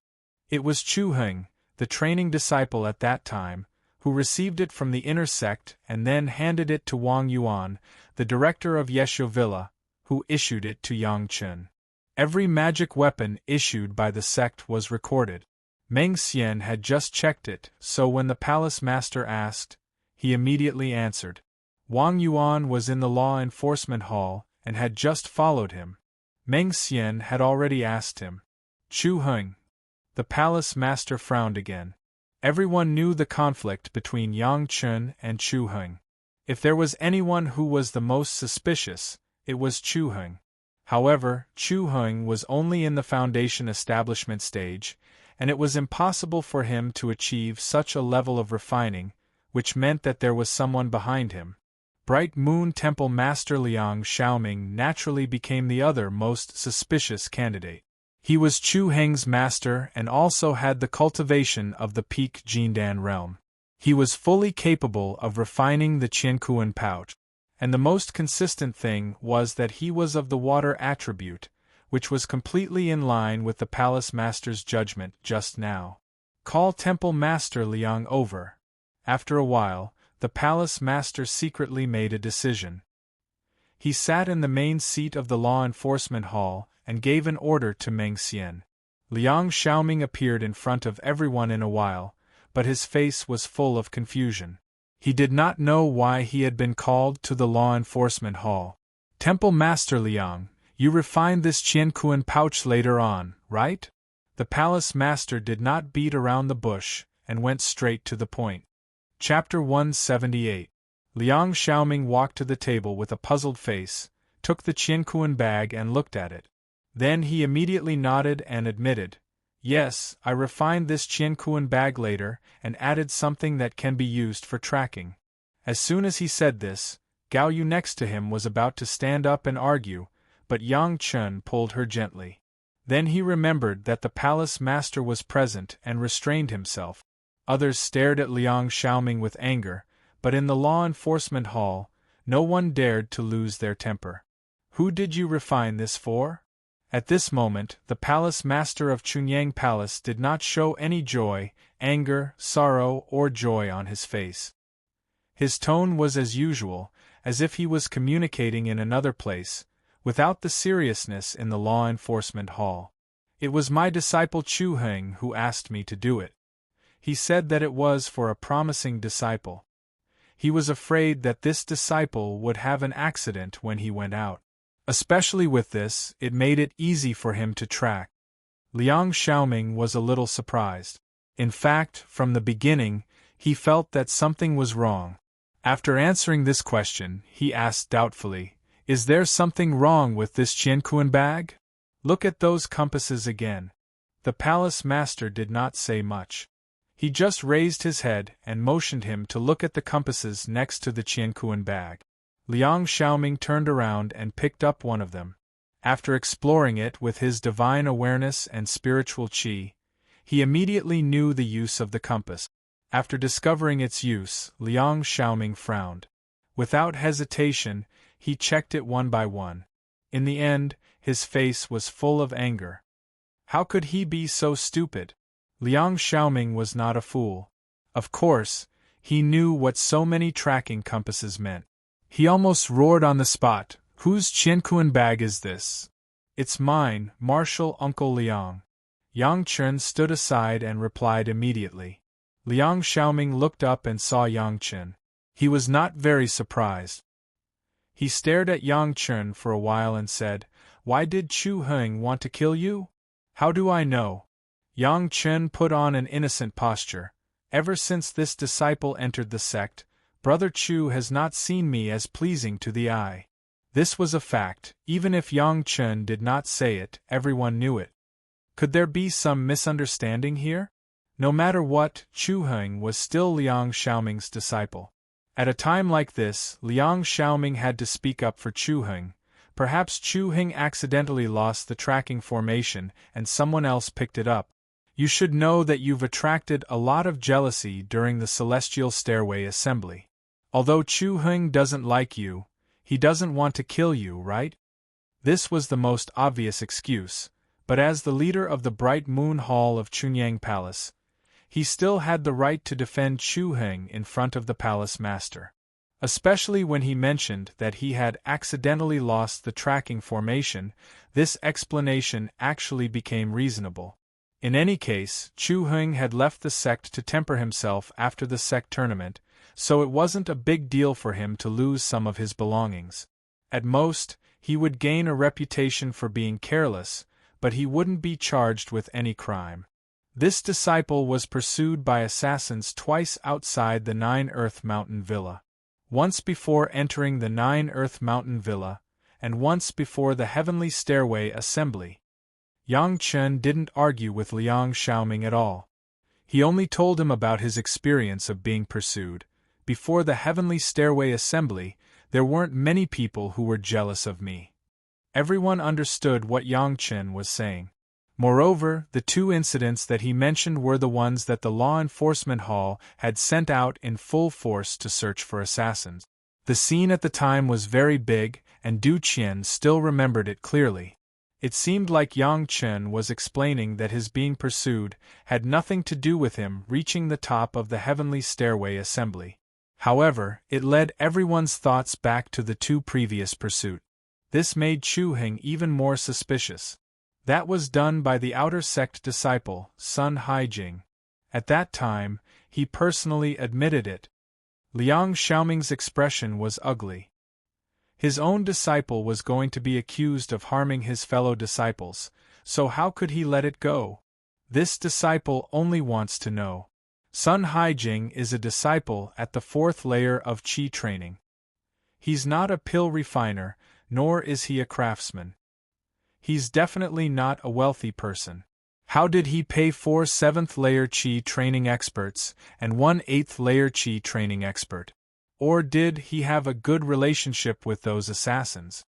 It was Chu Heng, the training disciple at that time, who received it from the inner sect and then handed it to Wang Yuan, the director of Yeshu Villa, who issued it to Yang Chen. Every magic weapon issued by the sect was recorded. Meng Xian had just checked it, so when the palace master asked, he immediately answered. Wang Yuan was in the law enforcement hall and had just followed him. Meng Xian had already asked him. Chu Heng. The palace master frowned again. Everyone knew the conflict between Yang Chen and Chu Heng. If there was anyone who was the most suspicious, it was Chu Heng. However, Chu Heng was only in the foundation establishment stage, and it was impossible for him to achieve such a level of refining, which meant that there was someone behind him. Bright Moon Temple Master Liang Xiaoming naturally became the other most suspicious candidate. He was Chu Heng's master and also had the cultivation of the peak Jindan realm. He was fully capable of refining the Qiankuan pouch, and the most consistent thing was that he was of the water attribute, which was completely in line with the palace master's judgment just now. Call Temple Master Liang over. After a while, the palace master secretly made a decision. He sat in the main seat of the law enforcement hall and gave an order to Meng Xian. Liang Xiaoming appeared in front of everyone in a while, but his face was full of confusion. He did not know why he had been called to the law enforcement hall. Temple Master Liang, you refined this Qiankuan pouch later on, right? The palace master did not beat around the bush and went straight to the point. Chapter 178. Liang Xiaoming walked to the table with a puzzled face, took the Qiankuan bag and looked at it. Then he immediately nodded and admitted, "Yes, I refined this Qiankuan bag later and added something that can be used for tracking." As soon as he said this, Gao Yu next to him was about to stand up and argue, but Yang Chen pulled her gently. Then he remembered that the palace master was present and restrained himself. Others stared at Liang Xiaoming with anger, but in the law enforcement hall, no one dared to lose their temper. "Who did you refine this for?" At this moment, the palace master of Chunyang Palace did not show any joy, anger, sorrow, or joy on his face. His tone was as usual, as if he was communicating in another place, without the seriousness in the law enforcement hall. "It was my disciple Chu Heng who asked me to do it. He said that it was for a promising disciple. He was afraid that this disciple would have an accident when he went out. Especially with this, it made it easy for him to track." Liang Xiaoming was a little surprised. In fact, from the beginning, he felt that something was wrong. After answering this question, he asked doubtfully, "Is there something wrong with this Qiankuan bag? Look at those compasses again." The palace master did not say much. He just raised his head and motioned him to look at the compasses next to the Qiankuan bag. Liang Xiaoming turned around and picked up one of them. After exploring it with his divine awareness and spiritual qi, he immediately knew the use of the compass. After discovering its use, Liang Xiaoming frowned. Without hesitation, he checked it one by one. In the end, his face was full of anger. How could he be so stupid? Liang Xiaoming was not a fool. Of course, he knew what so many tracking compasses meant. He almost roared on the spot, "Whose Qiankuan bag is this?" "It's mine, Marshal Uncle Liang." Yang Chen stood aside and replied immediately. Liang Xiaoming looked up and saw Yang Chen. He was not very surprised. He stared at Yang Chen for a while and said, "Why did Chu Heng want to kill you?" "How do I know?" Yang Chen put on an innocent posture. "Ever since this disciple entered the sect, Brother Chu has not seen me as pleasing to the eye." This was a fact. Even if Yang Chen did not say it, everyone knew it. Could there be some misunderstanding here? No matter what, Chu Heng was still Liang Xiaoming's disciple. At a time like this, Liang Xiaoming had to speak up for Chu Heng. Perhaps Chu Heng accidentally lost the tracking formation and someone else picked it up. "You should know that you've attracted a lot of jealousy during the Celestial Stairway Assembly. Although Chu Heng doesn't like you, he doesn't want to kill you, right?" This was the most obvious excuse, but as the leader of the Bright Moon Hall of Chunyang Palace, he still had the right to defend Chu Heng in front of the palace master. Especially when he mentioned that he had accidentally lost the tracking formation, this explanation actually became reasonable. In any case, Chu Heng had left the sect to temper himself after the sect tournament, so it wasn't a big deal for him to lose some of his belongings. At most, he would gain a reputation for being careless, but he wouldn't be charged with any crime. This disciple was pursued by assassins twice outside the Nine Earth Mountain Villa. Once before entering the Nine Earth Mountain Villa, and once before the Heavenly Stairway Assembly. Yang Chen didn't argue with Liang Xiaoming at all. He only told him about his experience of being pursued. Before the Heavenly Stairway Assembly, there weren't many people who were jealous of me. Everyone understood what Yang Chen was saying. Moreover, the two incidents that he mentioned were the ones that the Law Enforcement Hall had sent out in full force to search for assassins. The scene at the time was very big, and Du Qian still remembered it clearly. It seemed like Yang Chen was explaining that his being pursued had nothing to do with him reaching the top of the heavenly stairway assembly. However, it led everyone's thoughts back to the two previous pursuits. This made Chu Heng even more suspicious. That was done by the outer sect disciple, Sun Haijing. At that time, he personally admitted it. Liang Xiaoming's expression was ugly. His own disciple was going to be accused of harming his fellow disciples, so how could he let it go? This disciple only wants to know. Sun Haijing is a disciple at the 4th layer of Qi training. He's not a pill refiner, nor is he a craftsman. He's definitely not a wealthy person. How did he pay 4 7th layer Qi training experts and 1 8th layer Qi training expert? Or did he have a good relationship with those assassins?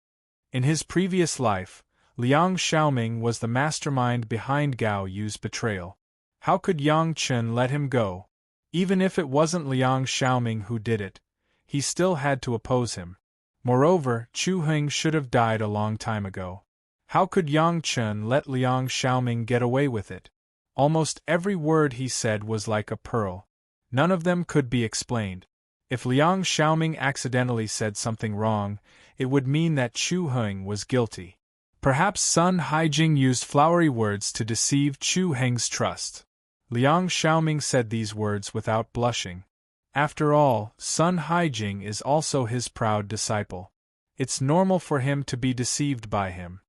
In his previous life, Liang Xiaoming was the mastermind behind Gao Yu's betrayal. How could Yang Chen let him go? Even if it wasn't Liang Xiaoming who did it, he still had to oppose him. Moreover, Chu Heng should have died a long time ago. How could Yang Chen let Liang Xiaoming get away with it? Almost every word he said was like a pearl. None of them could be explained. If Liang Xiaoming accidentally said something wrong, it would mean that Chu Heng was guilty. Perhaps Sun Haijing used flowery words to deceive Chu Heng's trust. Liang Xiaoming said these words without blushing. After all, Sun Haijing is also his proud disciple. It's normal for him to be deceived by him.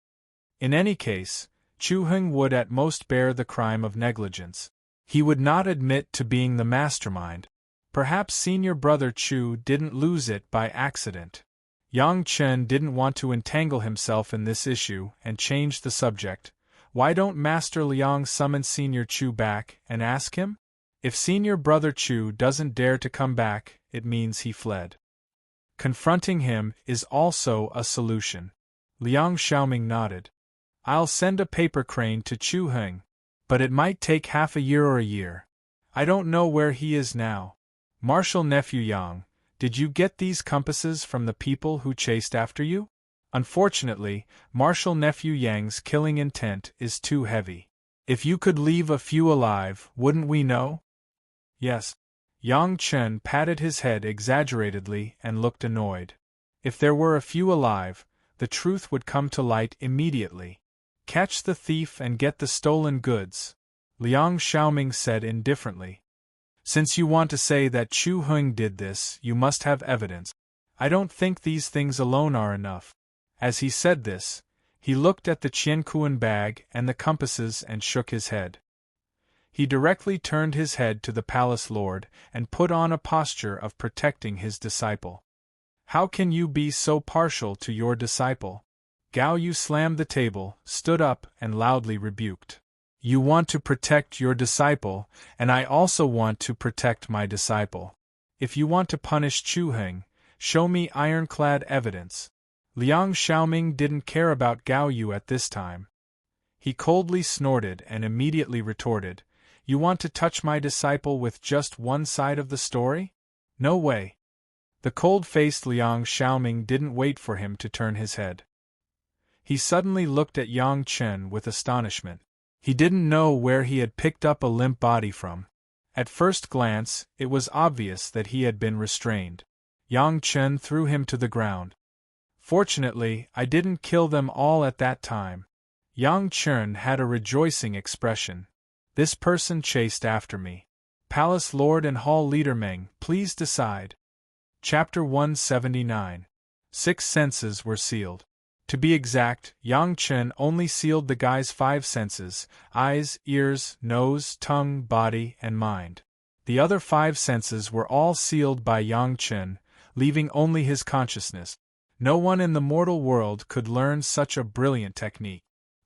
In any case, Chu Heng would at most bear the crime of negligence. He would not admit to being the mastermind. Perhaps senior brother Chu didn't lose it by accident. Yang Chen didn't want to entangle himself in this issue and changed the subject. Why don't Master Liang summon Senior Chu back and ask him? If Senior Brother Chu doesn't dare to come back, it means he fled. Confronting him is also a solution. Liang Xiaoming nodded. I'll send a paper crane to Chu Heng, but it might take half a year or a year. I don't know where he is now. Marshal Nephew Yang, did you get these compasses from the people who chased after you? Unfortunately, Marshal Nephew Yang's killing intent is too heavy. If you could leave a few alive, wouldn't we know? Yes. Yang Chen patted his head exaggeratedly and looked annoyed. If there were a few alive, the truth would come to light immediately. Catch the thief and get the stolen goods, Liang Xiaoming said indifferently. Since you want to say that Chu Heng did this, you must have evidence. I don't think these things alone are enough. As he said this, he looked at the Qiankuan bag and the compasses and shook his head. He directly turned his head to the palace lord and put on a posture of protecting his disciple. How can you be so partial to your disciple? Gao Yu slammed the table, stood up, and loudly rebuked. You want to protect your disciple, and I also want to protect my disciple. If you want to punish Chu Heng, show me ironclad evidence. Liang Xiaoming didn't care about Gao Yu at this time. He coldly snorted and immediately retorted, You want to touch my disciple with just one side of the story? No way. The cold-faced Liang Xiaoming didn't wait for him to turn his head. He suddenly looked at Yang Chen with astonishment. He didn't know where he had picked up a limp body from. At first glance, it was obvious that he had been restrained. Yang Chen threw him to the ground. Fortunately, I didn't kill them all at that time. Yang Chen had a rejoicing expression. This person chased after me. Palace Lord and Hall Leader Meng, please decide. Chapter 179. 6 senses were sealed. To be exact, Yang Chen only sealed the guy's 5 senses: eyes, ears, nose, tongue, body, and mind. The other 5 senses were all sealed by Yang Chen, leaving only his consciousness. No one in the mortal world could learn such a brilliant technique.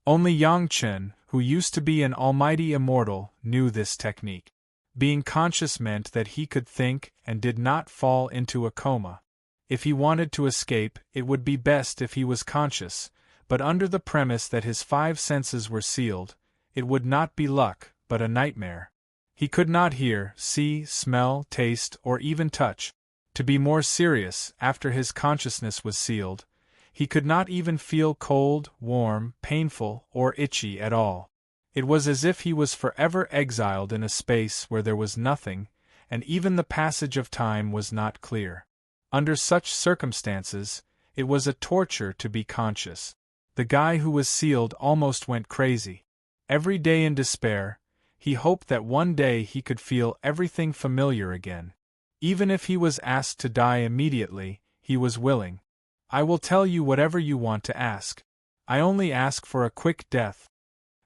Only Yang Chen, who used to be an almighty immortal, knew this technique. Being conscious meant that he could think and did not fall into a coma. If he wanted to escape, it would be best if he was conscious, but under the premise that his 5 senses were sealed, it would not be luck, but a nightmare. He could not hear, see, smell, taste, or even touch. To be more serious, after his consciousness was sealed, He could not even feel cold, warm, painful, or itchy at all. It was as if he was forever exiled in a space where there was nothing, and even the passage of time was not clear. Under such circumstances, it was a torture to be conscious. The guy who was sealed almost went crazy. Every day in despair, he hoped that one day he could feel everything familiar again. Even if he was asked to die immediately, he was willing. "I will tell you whatever you want to ask. I only ask for a quick death."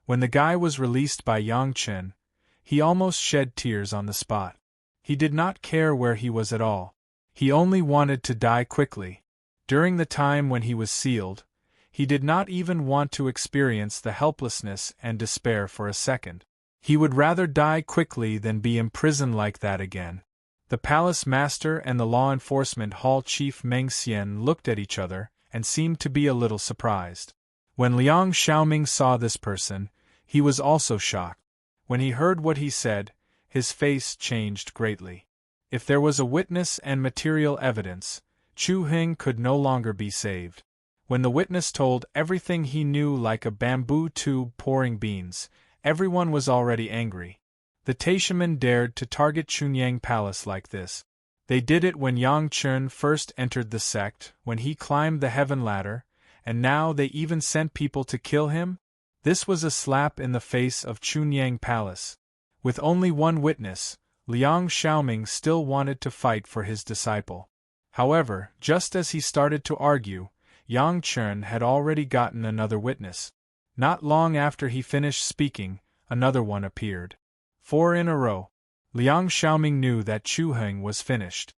When the guy was released by Yang Chen, he almost shed tears on the spot. He did not care where he was at all. He only wanted to die quickly. During the time when he was sealed, he did not even want to experience the helplessness and despair for a second. He would rather die quickly than be imprisoned like that again. The palace master and the law enforcement hall chief Meng Xian looked at each other and seemed to be a little surprised. When Liang Xiaoming saw this person, he was also shocked. When he heard what he said, his face changed greatly. If there was a witness and material evidence, Chu Heng could no longer be saved. When the witness told everything he knew like a bamboo tube pouring beans, everyone was already angry. The Taishamen dared to target Chunyang Palace like this. They did it when Yang Chen first entered the sect, when he climbed the heaven ladder, and now they even sent people to kill him? This was a slap in the face of Chunyang Palace. With only one witness, Liang Xiaoming still wanted to fight for his disciple. However, just as he started to argue, Yang Chen had already gotten another witness. Not long after he finished speaking, another one appeared. 4 in a row. Liang Xiaoming knew that Chu Heng was finished.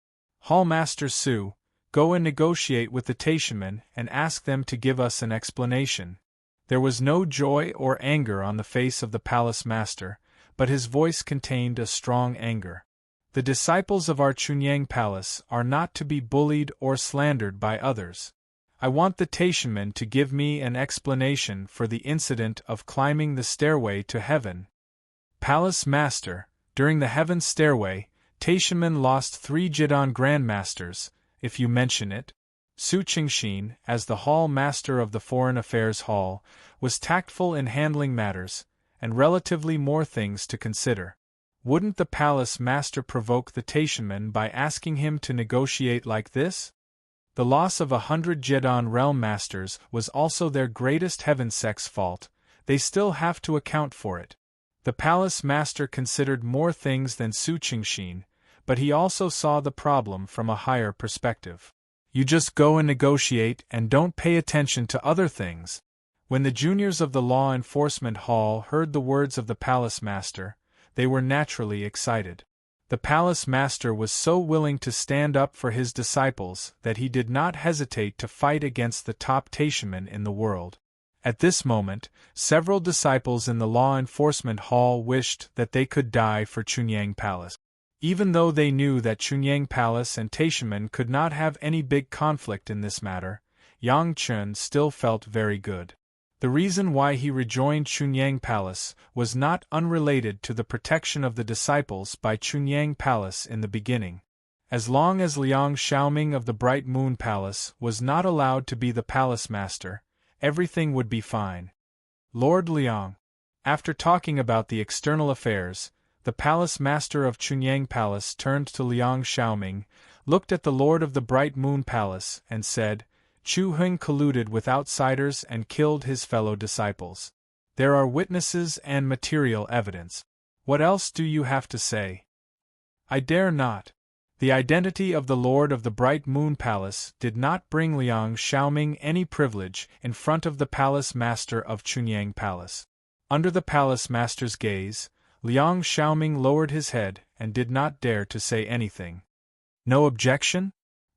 "Hallmaster Su, go and negotiate with the Taishamen and ask them to give us an explanation." There was no joy or anger on the face of the palace master, but his voice contained a strong anger. "The disciples of our Chunyang Palace are not to be bullied or slandered by others. I want the Taishamen to give me an explanation for the incident of climbing the stairway to heaven." "Palace Master, during the heaven stairway, Taishamen lost 3 Jidan Grandmasters, if you mention it." Su Qingxin, as the Hall Master of the Foreign Affairs Hall, was tactful in handling matters, and relatively more things to consider. Wouldn't the Palace Master provoke the Taishamen by asking him to negotiate like this? The loss of 100 Jidan Realm Masters was also their greatest heaven sect's fault. They still have to account for it. The Palace Master considered more things than Su Qingxin, but he also saw the problem from a higher perspective. You just go and negotiate and don't pay attention to other things. When the juniors of the Law Enforcement Hall heard the words of the Palace Master, they were naturally excited. The Palace Master was so willing to stand up for his disciples that he did not hesitate to fight against the top Taishamen in the world. At this moment, several disciples in the Law Enforcement Hall wished that they could die for Chunyang Palace. Even though they knew that Chunyang Palace and Taishamen could not have any big conflict in this matter, Yang Chen still felt very good. The reason why he rejoined Chunyang Palace was not unrelated to the protection of the disciples by Chunyang Palace in the beginning. As long as Liang Xiaoming of the Bright Moon Palace was not allowed to be the palace master, everything would be fine. Lord Liang. After talking about the external affairs, the palace master of Chunyang Palace turned to Liang Xiaoming, looked at the Lord of the Bright Moon Palace, and said, "Chu Heng colluded with outsiders and killed his fellow disciples. There are witnesses and material evidence. What else do you have to say?" "I dare not." The identity of the Lord of the Bright Moon Palace did not bring Liang Xiaoming any privilege in front of the palace master of Chunyang Palace. Under the palace master's gaze, Liang Xiaoming lowered his head and did not dare to say anything. "No objection?"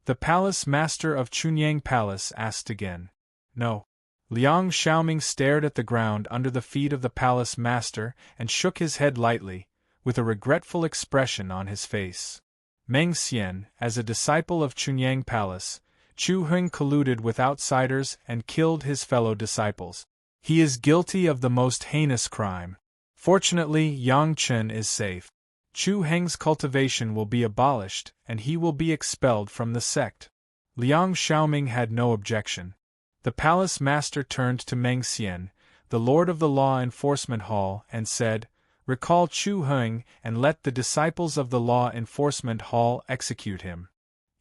The palace master of Chunyang Palace asked again. "No." Liang Xiaoming stared at the ground under the feet of the palace master and shook his head lightly, with a regretful expression on his face. Meng Xian, as a disciple of Chunyang Palace, Chu Heng colluded with outsiders and killed his fellow disciples. He is guilty of the most heinous crime. Fortunately, Yang Chen is safe. Chu Heng's cultivation will be abolished, and he will be expelled from the sect. Liang Xiaoming had no objection. The palace master turned to Meng Xian, the lord of the law enforcement hall, and said, "Recall Chu Heng and let the disciples of the law enforcement hall execute him."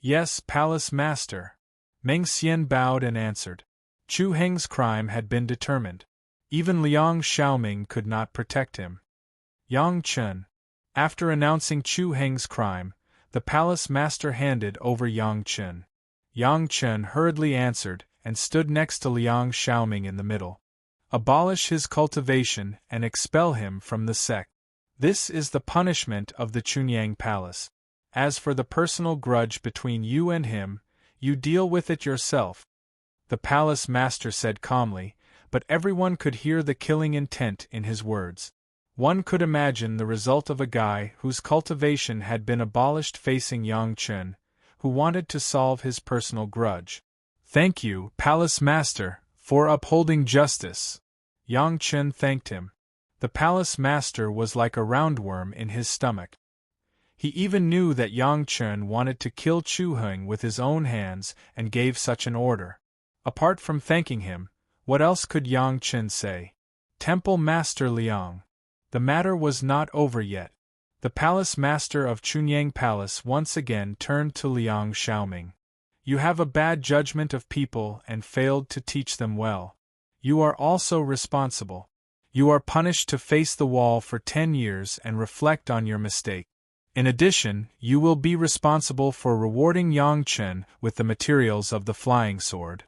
"Yes, palace master." Meng Xian bowed and answered. Chu Heng's crime had been determined. Even Liang Xiaoming could not protect him. Yang Chen. After announcing Chu Heng's crime, the palace master handed over Yang Chen. Yang Chen hurriedly answered and stood next to Liang Xiaoming in the middle. "Abolish his cultivation and expel him from the sect. This is the punishment of the Chunyang Palace. As for the personal grudge between you and him, you deal with it yourself," the palace master said calmly, but everyone could hear the killing intent in his words. One could imagine the result of a guy whose cultivation had been abolished facing Yang Chen, who wanted to solve his personal grudge. "Thank you, palace master, for upholding justice." Yang Chen thanked him. The palace master was like a roundworm in his stomach. He even knew that Yang Chen wanted to kill Chu Heng with his own hands and gave such an order. Apart from thanking him, what else could Yang Chen say? Temple Master Liang. The matter was not over yet. The palace master of Chunyang Palace once again turned to Liang Xiaoming. "You have a bad judgment of people and failed to teach them well. You are also responsible. You are punished to face the wall for 10 years and reflect on your mistake. In addition, you will be responsible for rewarding Yang Chen with the materials of the flying sword."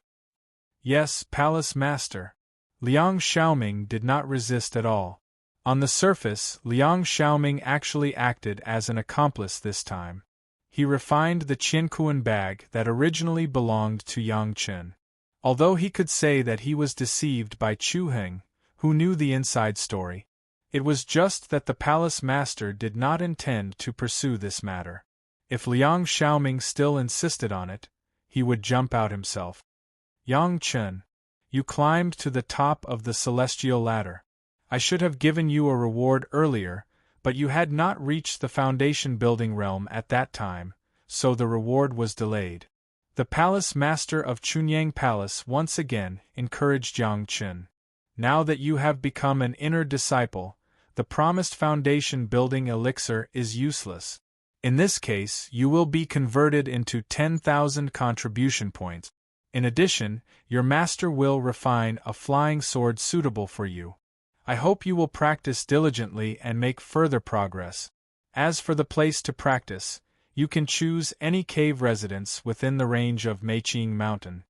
"Yes, palace master." Liang Xiaoming did not resist at all. On the surface, Liang Xiaoming actually acted as an accomplice this time. He refined the Qiankuan bag that originally belonged to Yang Chen. Although he could say that he was deceived by Chu Heng, who knew the inside story, it was just that the palace master did not intend to pursue this matter. If Liang Xiaoming still insisted on it, he would jump out himself. "Yang Chen, you climbed to the top of the celestial ladder. I should have given you a reward earlier, but you had not reached the foundation building realm at that time, so the reward was delayed." The palace master of Chunyang Palace once again encouraged Yang Chen. "Now that you have become an inner disciple, the promised foundation building elixir is useless. In this case, you will be converted into 10,000 contribution points. In addition, your master will refine a flying sword suitable for you. I hope you will practice diligently and make further progress. As for the place to practice, you can choose any cave residence within the range of Meiqing Mountain."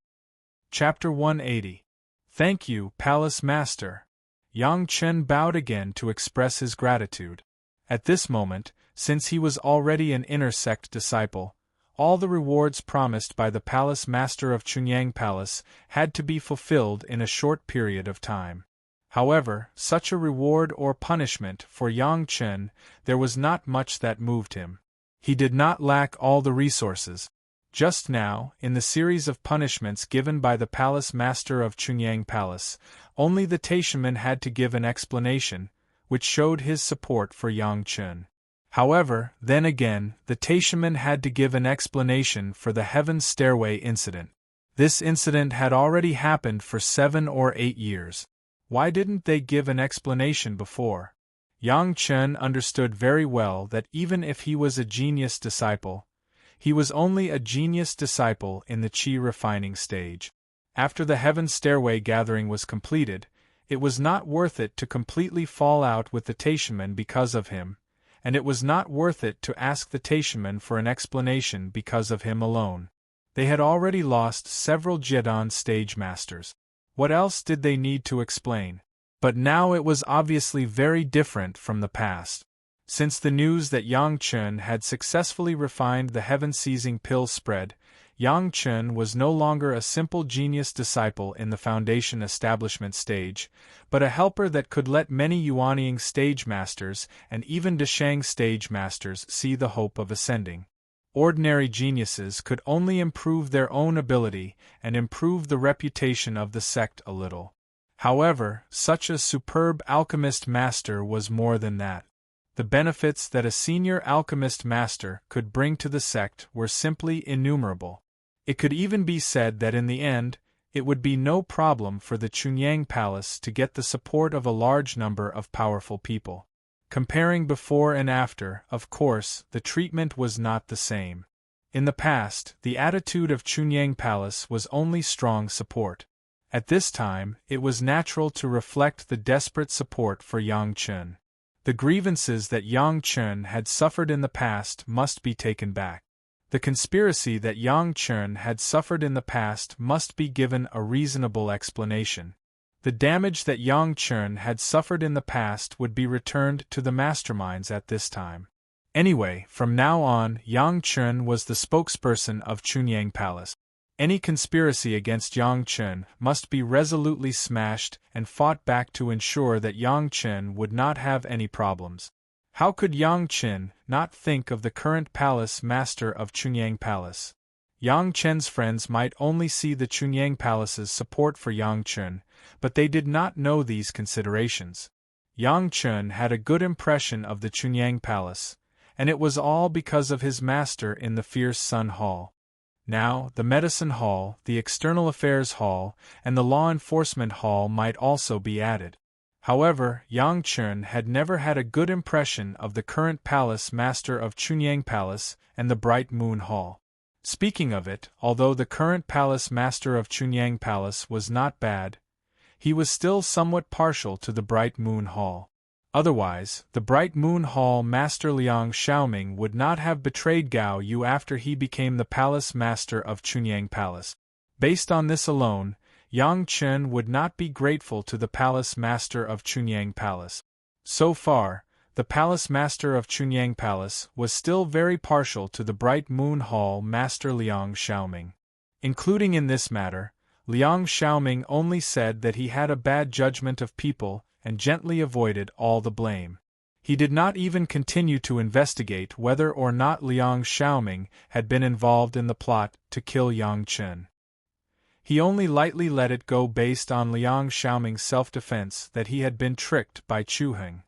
Chapter 180. Thank you, Palace Master. Yang Chen bowed again to express his gratitude. At this moment, since he was already an inner sect disciple, all the rewards promised by the Palace Master of Chunyang Palace had to be fulfilled in a short period of time. However, such a reward or punishment for Yang Chen, there was not much that moved him. He did not lack all the resources. Just now, in the series of punishments given by the Palace Master of Chunyang Palace, only the Taishaman had to give an explanation, which showed his support for Yang Chen. However, then again, the Taishaman had to give an explanation for the Heaven's Stairway incident. This incident had already happened for 7 or 8 years. Why didn't they give an explanation before? Yang Chen understood very well that even if he was a genius disciple, he was only a genius disciple in the Qi refining stage. After the Heaven's Stairway gathering was completed, it was not worth it to completely fall out with the Taishaman because of him, and it was not worth it to ask the Taishaman for an explanation because of him alone. They had already lost several Jiedan stage masters. What else did they need to explain? But now it was obviously very different from the past. Since the news that Yang Chen had successfully refined the heaven-seizing pill spread, Yang Chen was no longer a simple genius disciple in the foundation establishment stage, but a helper that could let many Yuanying stage masters and even Deshang stage masters see the hope of ascending. Ordinary geniuses could only improve their own ability and improve the reputation of the sect a little. However, such a superb alchemist master was more than that. The benefits that a senior alchemist master could bring to the sect were simply innumerable. It could even be said that in the end, It would be no problem for the Chunyang Palace to get the support of a large number of powerful people. Comparing before and after, of course, the treatment was not the same. In the past, the attitude of Chunyang Palace was only strong support. At this time, it was natural to reflect the desperate support for Yang Chun. The grievances that Yang Chun had suffered in the past must be taken back. The conspiracy that Yang Chun had suffered in the past must be given a reasonable explanation. The damage that Yang Chun had suffered in the past would be returned to the masterminds at this time. Anyway, from now on, Yang Chun was the spokesperson of Chunyang Palace. Any conspiracy against Yang Chun must be resolutely smashed and fought back to ensure that Yang Chun would not have any problems. How could Yang Chun not think of the current palace master of Chunyang Palace? Yang Chun's friends might only see the Chunyang Palace's support for Yang Chun, but they did not know these considerations. Yang Chun had a good impression of the Chunyang Palace, and it was all because of his master in the Fierce Sun Hall. Now, the Medicine Hall, the External Affairs Hall, and the Law Enforcement Hall might also be added. However, Yang Chun had never had a good impression of the current palace master of Chunyang Palace and the Bright Moon Hall. Speaking of it, although the current palace master of Chunyang Palace was not bad, he was still somewhat partial to the Bright Moon Hall. Otherwise, the Bright Moon Hall master Liang Xiaoming would not have betrayed Gao Yu after he became the palace master of Chunyang Palace. Based on this alone, Yang Chun would not be grateful to the palace master of Chunyang Palace. So far, the palace master of Chunyang Palace was still very partial to the Bright Moon Hall master Liang Xiaoming. Including in this matter, Liang Xiaoming only said that he had a bad judgment of people and gently avoided all the blame. He did not even continue to investigate whether or not Liang Xiaoming had been involved in the plot to kill Yang Chun. He only lightly let it go based on Liang Xiaoming's self-defense that he had been tricked by Chu Heng.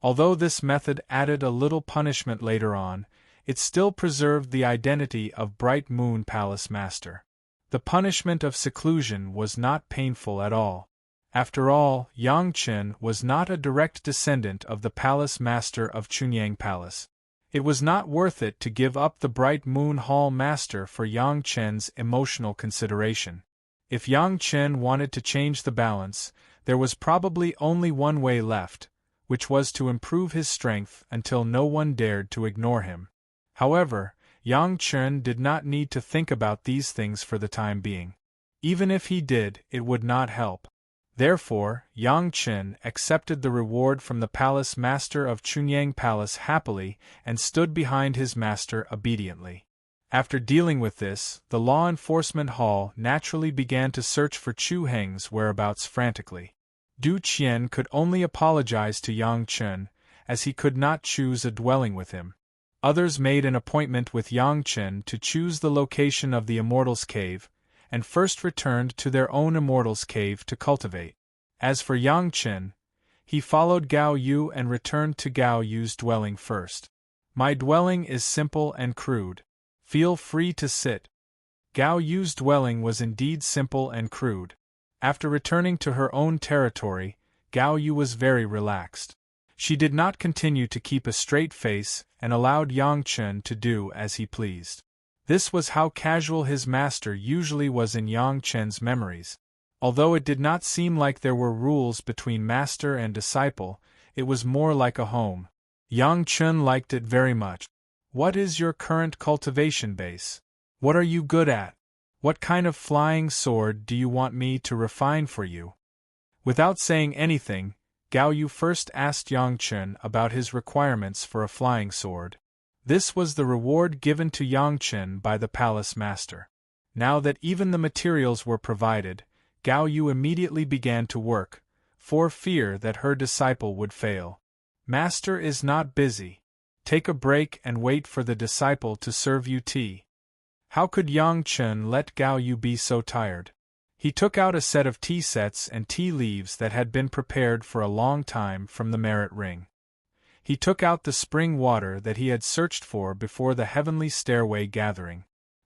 Although this method added a little punishment later on, it still preserved the identity of Bright Moon Palace Master. The punishment of seclusion was not painful at all. After all, Yang Chun was not a direct descendant of the palace master of Chunyang Palace. It was not worth it to give up the Bright Moon Hall master for Yang Chun's emotional consideration. If Yang Chun wanted to change the balance, there was probably only one way left, which was to improve his strength until no one dared to ignore him. However, Yang Chun did not need to think about these things for the time being. Even if he did, it would not help. Therefore, Yang Chun accepted the reward from the palace master of Chunyang Palace happily and stood behind his master obediently. After dealing with this, the Law Enforcement Hall naturally began to search for Chu Heng's whereabouts frantically. Du Qian could only apologize to Yang Chun, as he could not choose a dwelling with him. Others made an appointment with Yang Chun to choose the location of the Immortal's Cave, and first returned to their own Immortal's Cave to cultivate. As for Yang Chun, he followed Gao Yu and returned to Gao Yu's dwelling first. My dwelling is simple and crude. Feel free to sit. Gao Yu's dwelling was indeed simple and crude. After returning to her own territory, Gao Yu was very relaxed. She did not continue to keep a straight face and allowed Yang Chun to do as he pleased. This was how casual his master usually was in Yang Chun's memories. Although it did not seem like there were rules between master and disciple, it was more like a home. Yang Chun liked it very much. What is your current cultivation base? What are you good at? What kind of flying sword do you want me to refine for you? Without saying anything, Gao Yu first asked Yang Chun about his requirements for a flying sword. This was the reward given to Yang Chun by the palace master. Now that even the materials were provided, Gao Yu immediately began to work, for fear that her disciple would fail. Master is not busy. Take a break and wait for the disciple to serve you tea. How could Yang Chun let Gao Yu be so tired? He took out a set of tea sets and tea leaves that had been prepared for a long time from the merit ring. He took out the spring water that he had searched for before the heavenly stairway gathering.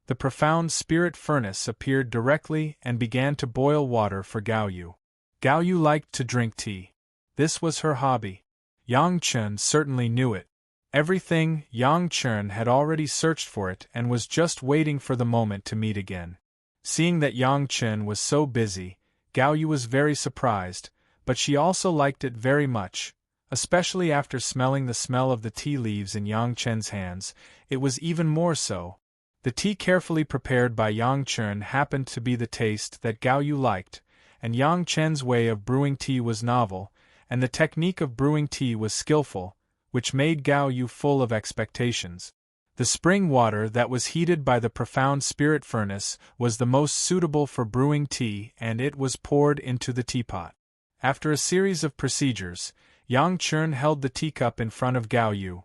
The profound spirit furnace appeared directly and began to boil water for Gao Yu. Gao Yu liked to drink tea. This was her hobby. Yang Chen certainly knew it. Everything, Yang Chen had already searched for it and was just waiting for the moment to meet again. Seeing that Yang Chen was so busy, Gao Yu was very surprised, but she also liked it very much, especially after smelling the smell of the tea leaves in Yang Chen's hands. It was even more so. The tea carefully prepared by Yang Chen happened to be the taste that Gao Yu liked, and Yang Chen's way of brewing tea was novel, and the technique of brewing tea was skillful, which made Gao Yu full of expectations. The spring water that was heated by the profound spirit furnace was the most suitable for brewing tea, and it was poured into the teapot. After a series of procedures, Yang Chen held the teacup in front of Gao Yu.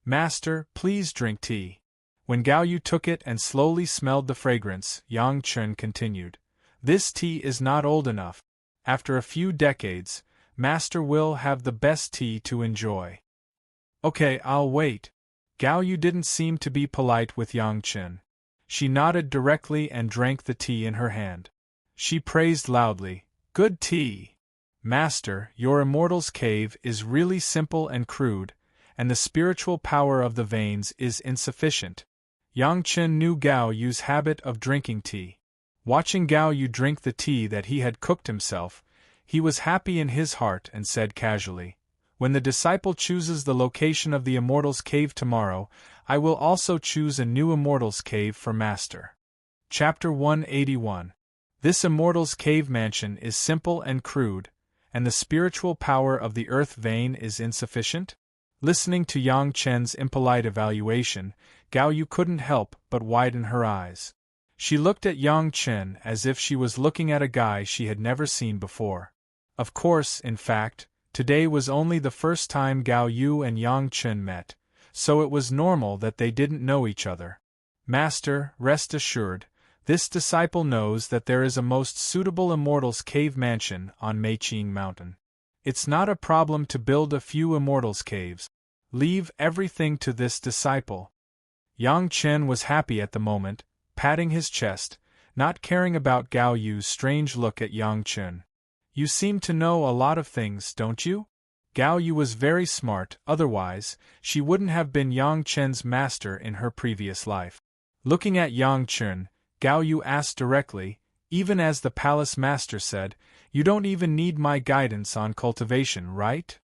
"Master, please drink tea." When Gao Yu took it and slowly smelled the fragrance, Yang Chen continued, "This tea is not old enough. After a few decades, Master will have the best tea to enjoy." "Okay, I'll wait." Gao Yu didn't seem to be polite with Yang Chen. She nodded directly and drank the tea in her hand. She praised loudly, "Good tea! Master, your Immortal's cave is really simple and crude, and the spiritual power of the veins is insufficient." Yang Chen knew Gao Yu's habit of drinking tea. Watching Gao Yu drink the tea that he had cooked himself, he was happy in his heart and said casually, "When the disciple chooses the location of the Immortal's cave tomorrow, I will also choose a new Immortal's cave for Master." Chapter 181. This Immortal's cave mansion is simple and crude, and the spiritual power of the earth vein is insufficient? Listening to Yang Chen's impolite evaluation, Gao Yu couldn't help but widen her eyes. She looked at Yang Chen as if she was looking at a guy she had never seen before. Of course, in fact, today was only the first time Gao Yu and Yang Chen met, so it was normal that they didn't know each other. "Master, rest assured, this disciple knows that there is a most suitable Immortal's cave mansion on Meiqing Mountain. It's not a problem to build a few Immortal's caves. Leave everything to this disciple." Yang Chen was happy at the moment, patting his chest, not caring about Gao Yu's strange look at Yang Chen. "You seem to know a lot of things, don't you?" Gao Yu was very smart, otherwise, she wouldn't have been Yang Chen's master in her previous life. Looking at Yang Chen, Gao Yu asked directly, "Even as the palace master said, you don't even need my guidance on cultivation, right?"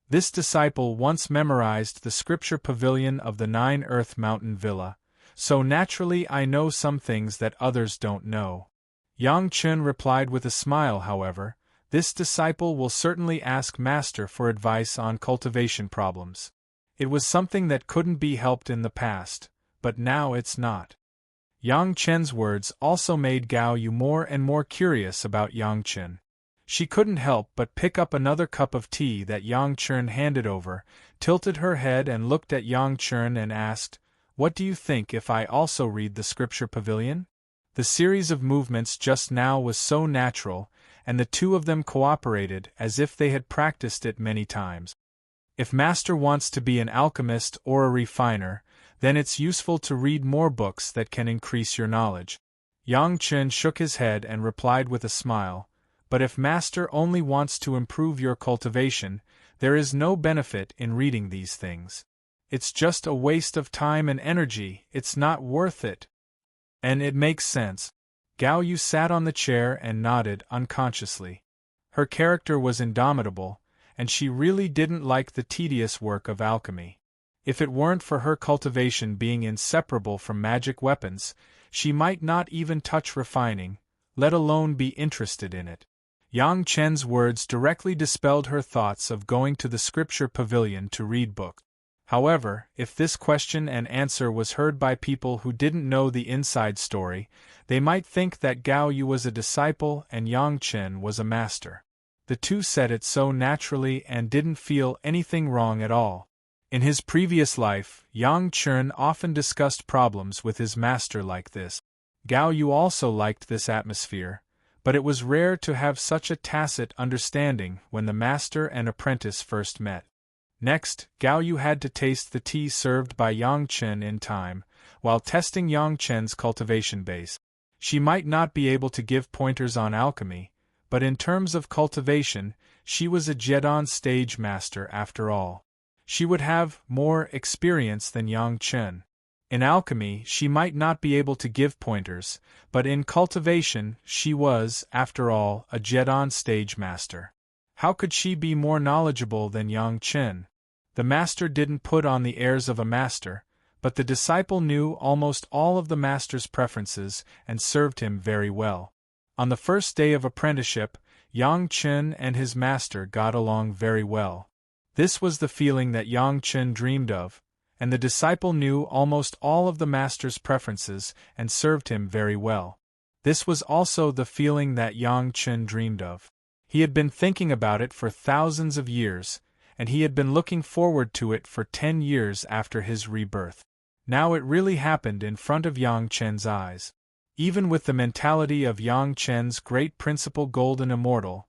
This disciple once memorized the scripture pavilion of the 9-Earth Mountain Villa, so naturally I know some things that others don't know. Yang Chen replied with a smile, however, "This disciple will certainly ask Master for advice on cultivation problems. It was something that couldn't be helped in the past, but now it's not." Yang Chen's words also made Gao Yu more and more curious about Yang Chen. She couldn't help but pick up another cup of tea that Yang Chen handed over, tilted her head and looked at Yang Chen and asked, "What do you think if I also read the scripture pavilion?" The series of movements just now was so natural, and the two of them cooperated as if they had practiced it many times. If Master wants to be an alchemist or a refiner, then it's useful to read more books that can increase your knowledge. Yang Chen shook his head and replied with a smile, "But if Master only wants to improve your cultivation, there is no benefit in reading these things. It's just a waste of time and energy, it's not worth it." "And it makes sense." Gao Yu sat on the chair and nodded unconsciously. Her character was indomitable, and she really didn't like the tedious work of alchemy. If it weren't for her cultivation being inseparable from magic weapons, she might not even touch refining, let alone be interested in it. Yang Chen's words directly dispelled her thoughts of going to the scripture pavilion to read books. However, if this question and answer was heard by people who didn't know the inside story, they might think that Gao Yu was a disciple and Yang Chen was a master. The two said it so naturally and didn't feel anything wrong at all. In his previous life, Yang Chen often discussed problems with his master like this. Gao Yu also liked this atmosphere, but it was rare to have such a tacit understanding when the master and apprentice first met. Next, Gao Yu had to taste the tea served by Yang Chen in time, while testing Yang Chen's cultivation base. She might not be able to give pointers on alchemy, but in terms of cultivation, she was a Jedon stage master after all. She would have more experience than Yang Chen. In alchemy, she might not be able to give pointers, but in cultivation, she was, after all, a Jedon stage master. How could she be more knowledgeable than Yang Chen? The master didn't put on the airs of a master, but the disciple knew almost all of the master's preferences and served him very well. On the first day of apprenticeship, Yang Chen and his master got along very well. This was the feeling that Yang Chen dreamed of, and the disciple knew almost all of the master's preferences and served him very well. This was also the feeling that Yang Chen dreamed of. He had been thinking about it for thousands of years, and he had been looking forward to it for 10 years after his rebirth. Now it really happened in front of Yang Chen's eyes. Even with the mentality of Yang Chen's great principal golden immortal,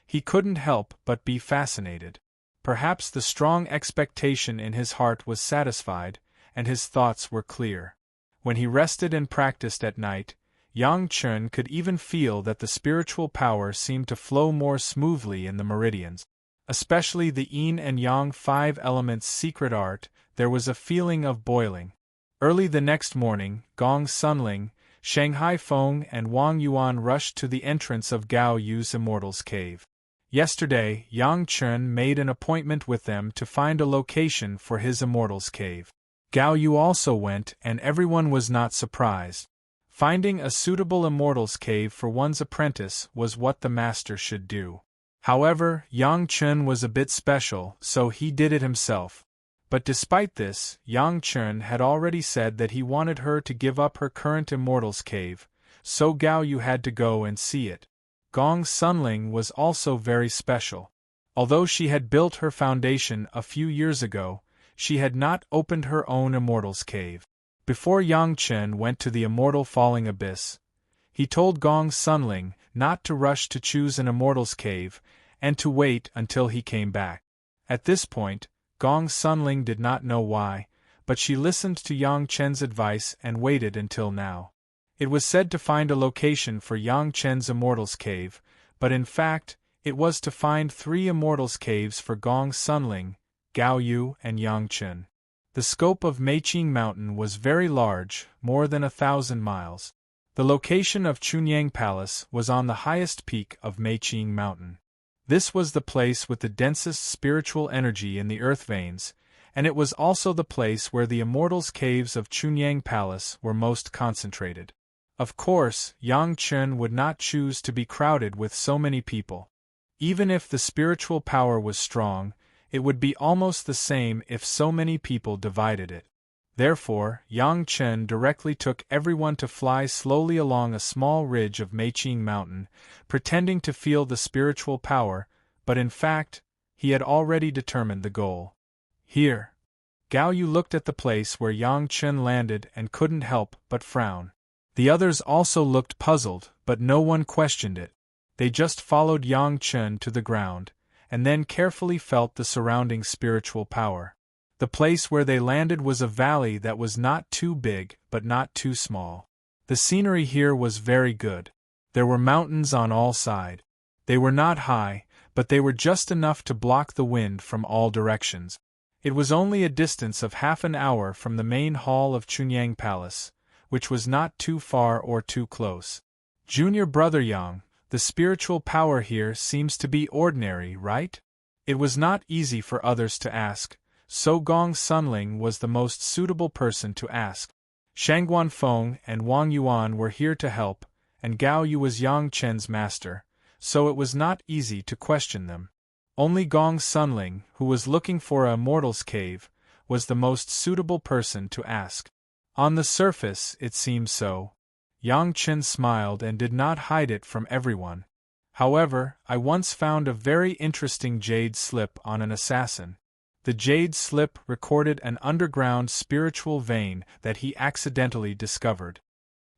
he couldn't help but be fascinated. Perhaps the strong expectation in his heart was satisfied, and his thoughts were clear. When he rested and practiced at night, Yang Chen could even feel that the spiritual power seemed to flow more smoothly in the meridians. Especially the yin and yang 5 elements secret art, there was a feeling of boiling. Early the next morning, Gong Sunling, Shanghai Feng and Wang Yuan rushed to the entrance of Gao Yu's Immortal's cave. Yesterday, Yang Chen made an appointment with them to find a location for his Immortal's cave. Gao Yu also went, and everyone was not surprised. Finding a suitable Immortal's cave for one's apprentice was what the master should do. However, Yang Chen was a bit special, so he did it himself. But despite this, Yang Chen had already said that he wanted her to give up her current Immortal's cave, so Gao Yu had to go and see it. Gong Sunling was also very special. Although she had built her foundation a few years ago, she had not opened her own Immortal's cave. Before Yang Chen went to the Immortal Falling Abyss, he told Gong Sunling not to rush to choose an Immortal's cave, and to wait until he came back. At this point, Gong Sunling did not know why, but she listened to Yang Chen's advice and waited until now. It was said to find a location for Yang Chen's Immortal's cave, but in fact, it was to find 3 Immortal's caves for Gong Sunling, Gao Yu and Yang Chen. The scope of Meiqing Mountain was very large, more than 1,000 miles. The location of Chunyang Palace was on the highest peak of Meiqing Mountain. This was the place with the densest spiritual energy in the earth veins, and it was also the place where the Immortal's caves of Chunyang Palace were most concentrated. Of course, Yang Chen would not choose to be crowded with so many people. Even if the spiritual power was strong, it would be almost the same if so many people divided it. Therefore, Yang Chen directly took everyone to fly slowly along a small ridge of Meiqing Mountain, pretending to feel the spiritual power, but in fact, he had already determined the goal. Here. Gao Yu looked at the place where Yang Chen landed and couldn't help but frown. The others also looked puzzled, but no one questioned it. They just followed Yang Chen to the ground, and then carefully felt the surrounding spiritual power. The place where they landed was a valley that was not too big, but not too small. The scenery here was very good. There were mountains on all sides. They were not high, but they were just enough to block the wind from all directions. It was only a distance of half an hour from the main hall of Chunyang Palace, which was not too far or too close. Junior brother Yang, the spiritual power here seems to be ordinary, right? It was not easy for others to ask, so Gong Sunling was the most suitable person to ask. Shangguan Feng and Wang Yuan were here to help, and Gao Yu was Yang Chen's master, so it was not easy to question them. Only Gong Sunling, who was looking for a Immortal's cave, was the most suitable person to ask. On the surface, it seemed so. Yang Chen smiled and did not hide it from everyone. However, I once found a very interesting jade slip on an assassin. The jade slip recorded an underground spiritual vein that he accidentally discovered.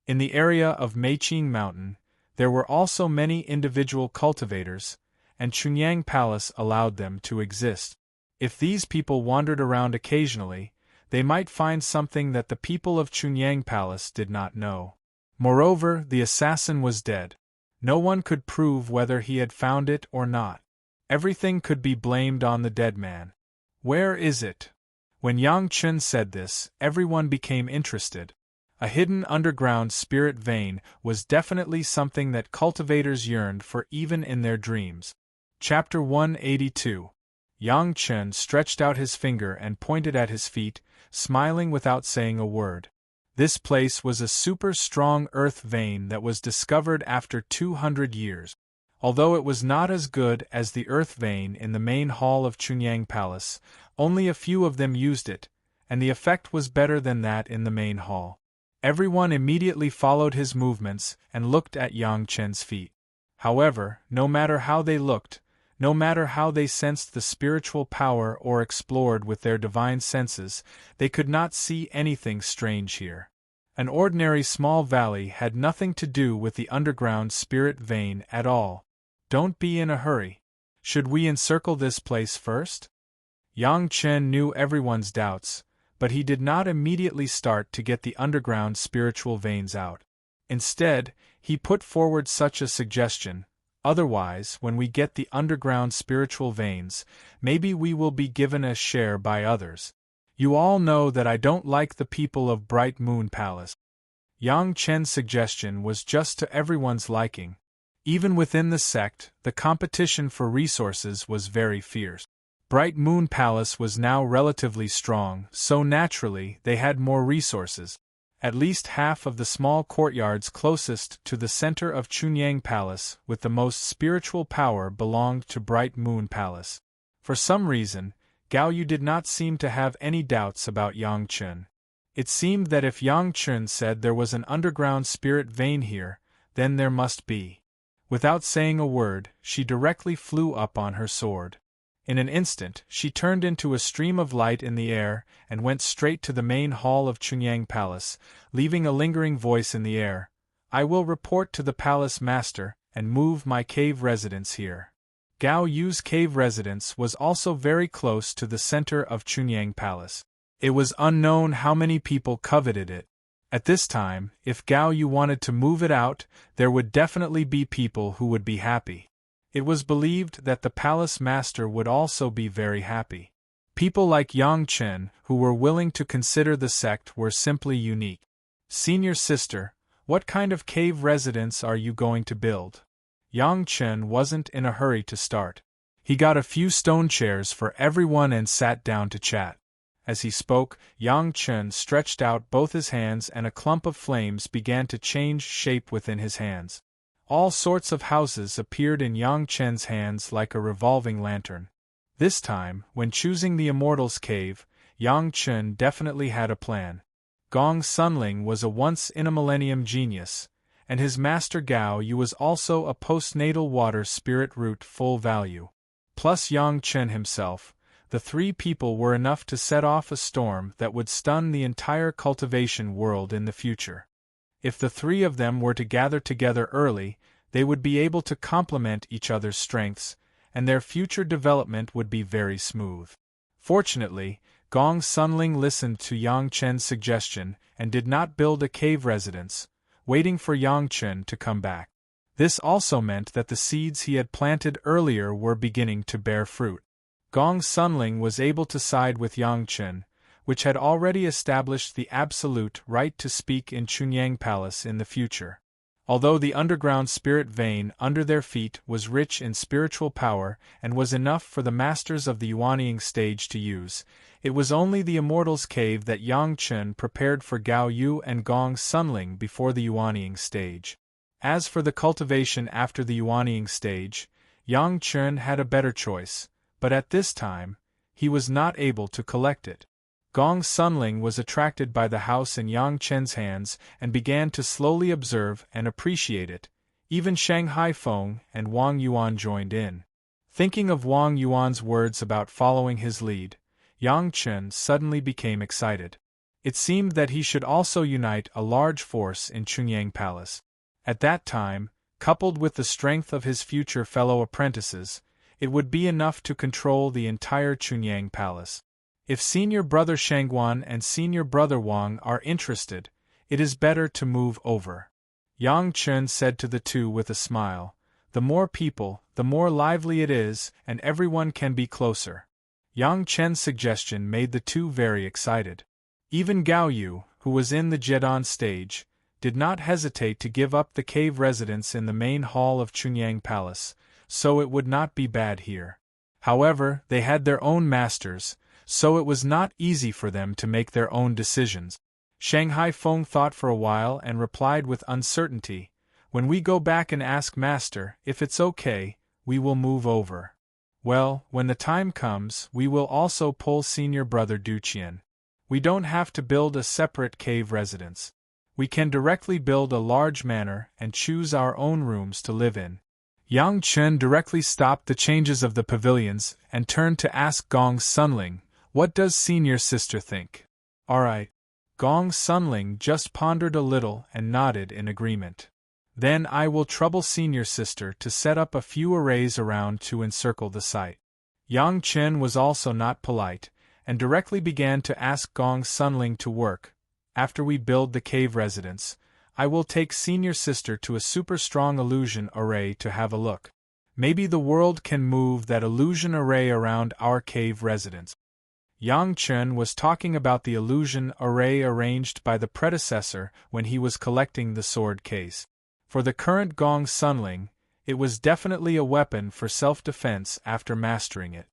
In the area of Meiqing Mountain, there were also many individual cultivators, and Chunyang Palace allowed them to exist. If these people wandered around occasionally, they might find something that the people of Chunyang Palace did not know. Moreover, the assassin was dead. No one could prove whether he had found it or not. Everything could be blamed on the dead man. Where is it? When Yang Chen said this, everyone became interested. A hidden underground spirit vein was definitely something that cultivators yearned for even in their dreams. Chapter 182. Yang Chen stretched out his finger and pointed at his feet, smiling without saying a word. This place was a super strong earth vein that was discovered after 200 years. Although it was not as good as the earth vein in the main hall of Chunyang Palace, only a few of them used it, and the effect was better than that in the main hall. Everyone immediately followed his movements and looked at Yang Chen's feet. However, no matter how they looked, no matter how they sensed the spiritual power or explored with their divine senses, they could not see anything strange here. An ordinary small valley had nothing to do with the underground spirit vein at all. Don't be in a hurry. Should we encircle this place first? Yang Chen knew everyone's doubts, but he did not immediately start to get the underground spiritual veins out. Instead, he put forward such a suggestion. Otherwise, when we get the underground spiritual veins, maybe we will be given a share by others. You all know that I don't like the people of Bright Moon Palace. Yang Chen's suggestion was just to everyone's liking. Even within the sect, the competition for resources was very fierce. Bright Moon Palace was now relatively strong, so naturally they had more resources. At least half of the small courtyards closest to the center of Chunyang Palace with the most spiritual power belonged to Bright Moon Palace. For some reason, Gao Yu did not seem to have any doubts about Yang Chen. It seemed that if Yang Chen said there was an underground spirit vein here, then there must be. Without saying a word, she directly flew up on her sword. In an instant, she turned into a stream of light in the air and went straight to the main hall of Chunyang Palace, leaving a lingering voice in the air. I will report to the palace master and move my cave residence here. Gao Yu's cave residence was also very close to the center of Chunyang Palace. It was unknown how many people coveted it. At this time, if Gao Yu wanted to move it out, there would definitely be people who would be happy. It was believed that the palace master would also be very happy. People like Yang Chen, who were willing to consider the sect, were simply unique. Senior sister, what kind of cave residence are you going to build? Yang Chen wasn't in a hurry to start. He got a few stone chairs for everyone and sat down to chat. As he spoke, Yang Chen stretched out both his hands and a clump of flames began to change shape within his hands. All sorts of houses appeared in Yang Chen's hands like a revolving lantern. This time, when choosing the Immortal's cave, Yang Chen definitely had a plan. Gong Sunling was a once-in-a-millennium genius, and his master Gao Yu was also a postnatal water spirit root full value. Plus Yang Chen himself, the three people were enough to set off a storm that would stun the entire cultivation world in the future. If the three of them were to gather together early, they would be able to complement each other's strengths, and their future development would be very smooth. Fortunately, Gong Sunling listened to Yang Chen's suggestion and did not build a cave residence, waiting for Yang Chen to come back. This also meant that the seeds he had planted earlier were beginning to bear fruit. Gong Sunling was able to side with Yang Chen, which had already established the absolute right to speak in Chunyang Palace in the future. Although the underground spirit vein under their feet was rich in spiritual power and was enough for the masters of the Yuanying stage to use, it was only the Immortal's cave that Yang Chen prepared for Gao Yu and Gong Sunling before the Yuanying stage. As for the cultivation after the Yuanying stage, Yang Chen had a better choice, but at this time, he was not able to collect it. Gong Sunling was attracted by the house in Yang Chen's hands and began to slowly observe and appreciate it. Even Shanghai Feng and Wang Yuan joined in. Thinking of Wang Yuan's words about following his lead, Yang Chen suddenly became excited. It seemed that he should also unite a large force in Chunyang Palace. At that time, coupled with the strength of his future fellow apprentices, it would be enough to control the entire Chunyang Palace. If Senior Brother Shangguan and Senior Brother Wang are interested, it is better to move over. Yang Chen said to the two with a smile. The more people, the more lively it is, and everyone can be closer. Yang Chen's suggestion made the two very excited. Even Gao Yu, who was in the Jedon stage, did not hesitate to give up the cave residence in the main hall of Chunyang Palace, so it would not be bad here. However, they had their own masters, so it was not easy for them to make their own decisions. Shanghai Feng thought for a while and replied with uncertainty, "When we go back and ask Master if it's okay, we will move over. Well, when the time comes, we will also pull Senior Brother Duqian. We don't have to build a separate cave residence. We can directly build a large manor and choose our own rooms to live in." Yang Chen directly stopped the changes of the pavilions and turned to ask Gong Sunling, "What does Senior Sister think?" "All right." Gong Sunling just pondered a little and nodded in agreement. "Then I will trouble Senior Sister to set up a few arrays around to encircle the site." Yang Chen was also not polite, and directly began to ask Gong Sunling to work. "After we build the cave residence, I will take Senior Sister to a super strong illusion array to have a look. Maybe the world can move that illusion array around our cave residence." Yang Chen was talking about the illusion array arranged by the predecessor when he was collecting the sword case. For the current Gong Sunling, it was definitely a weapon for self-defense after mastering it.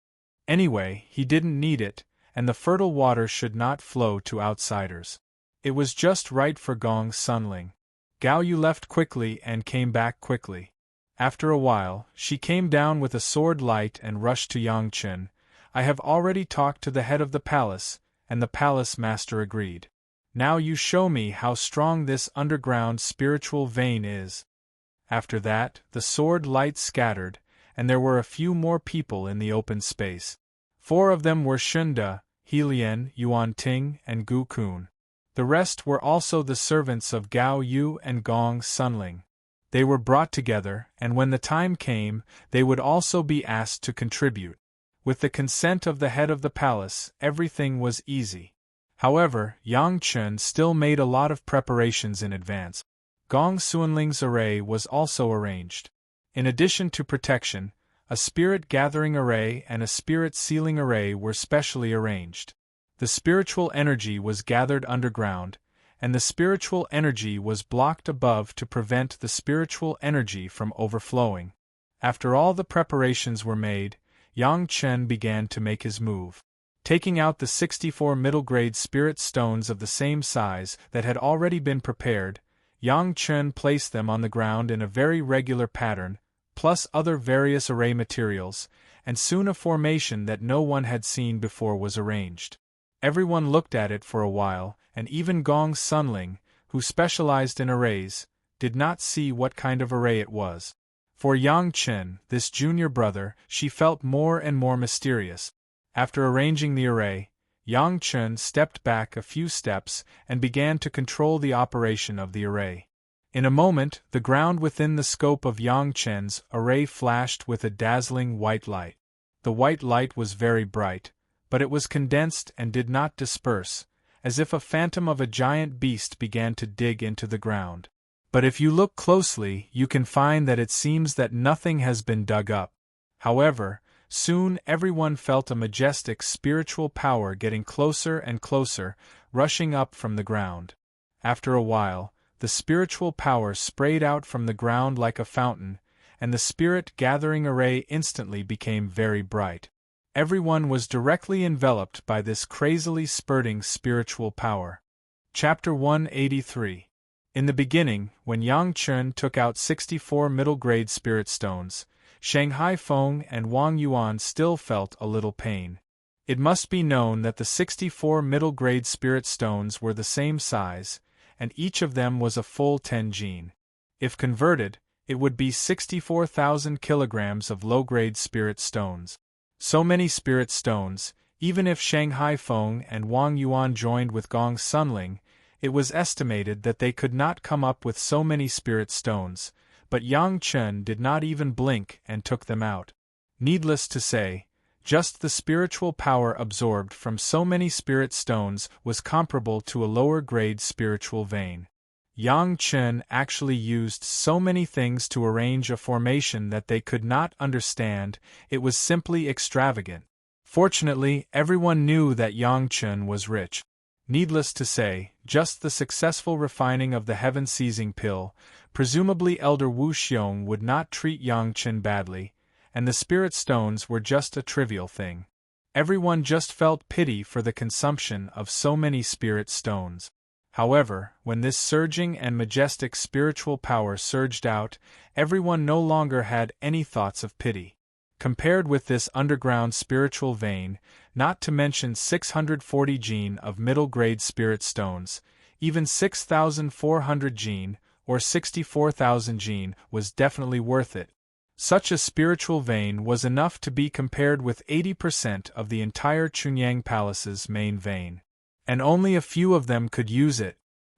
Anyway, he didn't need it, and the fertile water should not flow to outsiders. It was just right for Gong Sunling. Gao Yu left quickly and came back quickly. After a while, she came down with a sword light and rushed to Yang Chen. "I have already talked to the head of the palace, and the palace master agreed. Now you show me how strong this underground spiritual vein is." After that, the sword light scattered, and there were a few more people in the open space. 4 of them were Shunda, Helian, Yuan Ting, and Gu Kun. The rest were also the servants of Gao Yu and Gong Sunling. They were brought together, and when the time came, they would also be asked to contribute. With the consent of the head of the palace, everything was easy. However, Yang Chen still made a lot of preparations in advance. Gong Sunling's array was also arranged. In addition to protection, a spirit gathering array and a spirit sealing array were specially arranged. The spiritual energy was gathered underground, and the spiritual energy was blocked above to prevent the spiritual energy from overflowing. After all the preparations were made, Yang Chen began to make his move. Taking out the 64 middle-grade spirit stones of the same size that had already been prepared, Yang Chen placed them on the ground in a very regular pattern, plus other various array materials, and soon a formation that no one had seen before was arranged. Everyone looked at it for a while, and even Gong Sunling, who specialized in arrays, did not see what kind of array it was. For Yang Chen, this junior brother, she felt more and more mysterious. After arranging the array, Yang Chen stepped back a few steps and began to control the operation of the array. In a moment, the ground within the scope of Yang Chen's array flashed with a dazzling white light. The white light was very bright, but it was condensed and did not disperse, as if a phantom of a giant beast began to dig into the ground. But if you look closely, you can find that it seems that nothing has been dug up. However, soon everyone felt a majestic spiritual power getting closer and closer, rushing up from the ground. After a while, the spiritual power sprayed out from the ground like a fountain, and the spirit-gathering array instantly became very bright. Everyone was directly enveloped by this crazily spurting spiritual power. Chapter 183. In the beginning, when Yang Chen took out 64 middle-grade spirit stones, Shanghai Feng and Wang Yuan still felt a little pain. It must be known that the 64 middle-grade spirit stones were the same size, and each of them was a full 10 jin. If converted, it would be 64,000 kilograms of low-grade spirit stones. So many spirit stones, even if Shanghai Feng and Wang Yuan joined with Gong Sunling, it was estimated that they could not come up with so many spirit stones, but Yang Chen did not even blink and took them out. Needless to say, Just the spiritual power absorbed from so many spirit stones was comparable to a lower-grade spiritual vein. Yang Chen actually used so many things to arrange a formation that they could not understand. It was simply extravagant. Fortunately, everyone knew that Yang Chen was rich. Needless to say, just the successful refining of the heaven-seizing pill, presumably Elder Wu Xiong would not treat Yang Chen badly, and the spirit stones were just a trivial thing. Everyone just felt pity for the consumption of so many spirit stones. However, when this surging and majestic spiritual power surged out, everyone no longer had any thoughts of pity. Compared with this underground spiritual vein, not to mention 640 jin of middle-grade spirit stones, even 6,400 jin, or 64,000 jin, was definitely worth it. Such a spiritual vein was enough to be compared with 80% of the entire Chunyang Palace's main vein. And only a few of them could use it.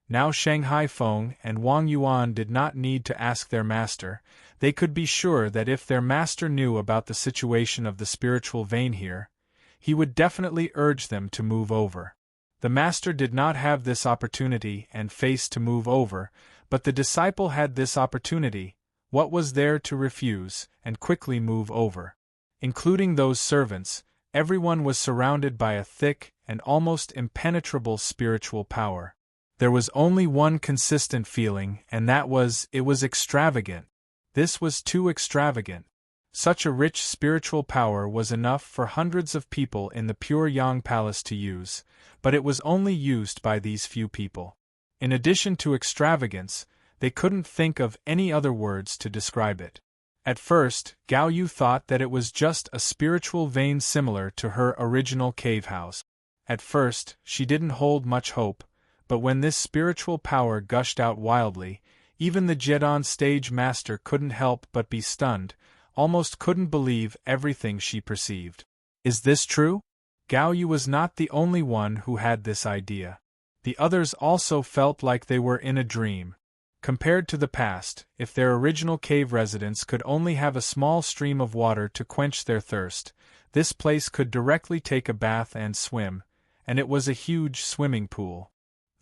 Now Shanghai Feng and Wang Yuan did not need to ask their master. They could be sure that if their master knew about the situation of the spiritual vein here, he would definitely urge them to move over. The master did not have this opportunity and face to move over, but the disciple had this opportunity. What was there to refuse, and quickly move over? Including those servants, everyone was surrounded by a thick and almost impenetrable spiritual power. There was only one consistent feeling, and that was, it was extravagant. This was too extravagant. Such a rich spiritual power was enough for hundreds of people in the pure Yang Palace to use, but it was only used by these few people. In addition to extravagance, they couldn't think of any other words to describe it. At first, Gao Yu thought that it was just a spiritual vein similar to her original cave house. At first, she didn't hold much hope, but when this spiritual power gushed out wildly, even the Jedon stage master couldn't help but be stunned, almost couldn't believe everything she perceived. Is this true? Gao Yu was not the only one who had this idea. The others also felt like they were in a dream. Compared to the past, if their original cave residents could only have a small stream of water to quench their thirst, this place could directly take a bath and swim, and it was a huge swimming pool.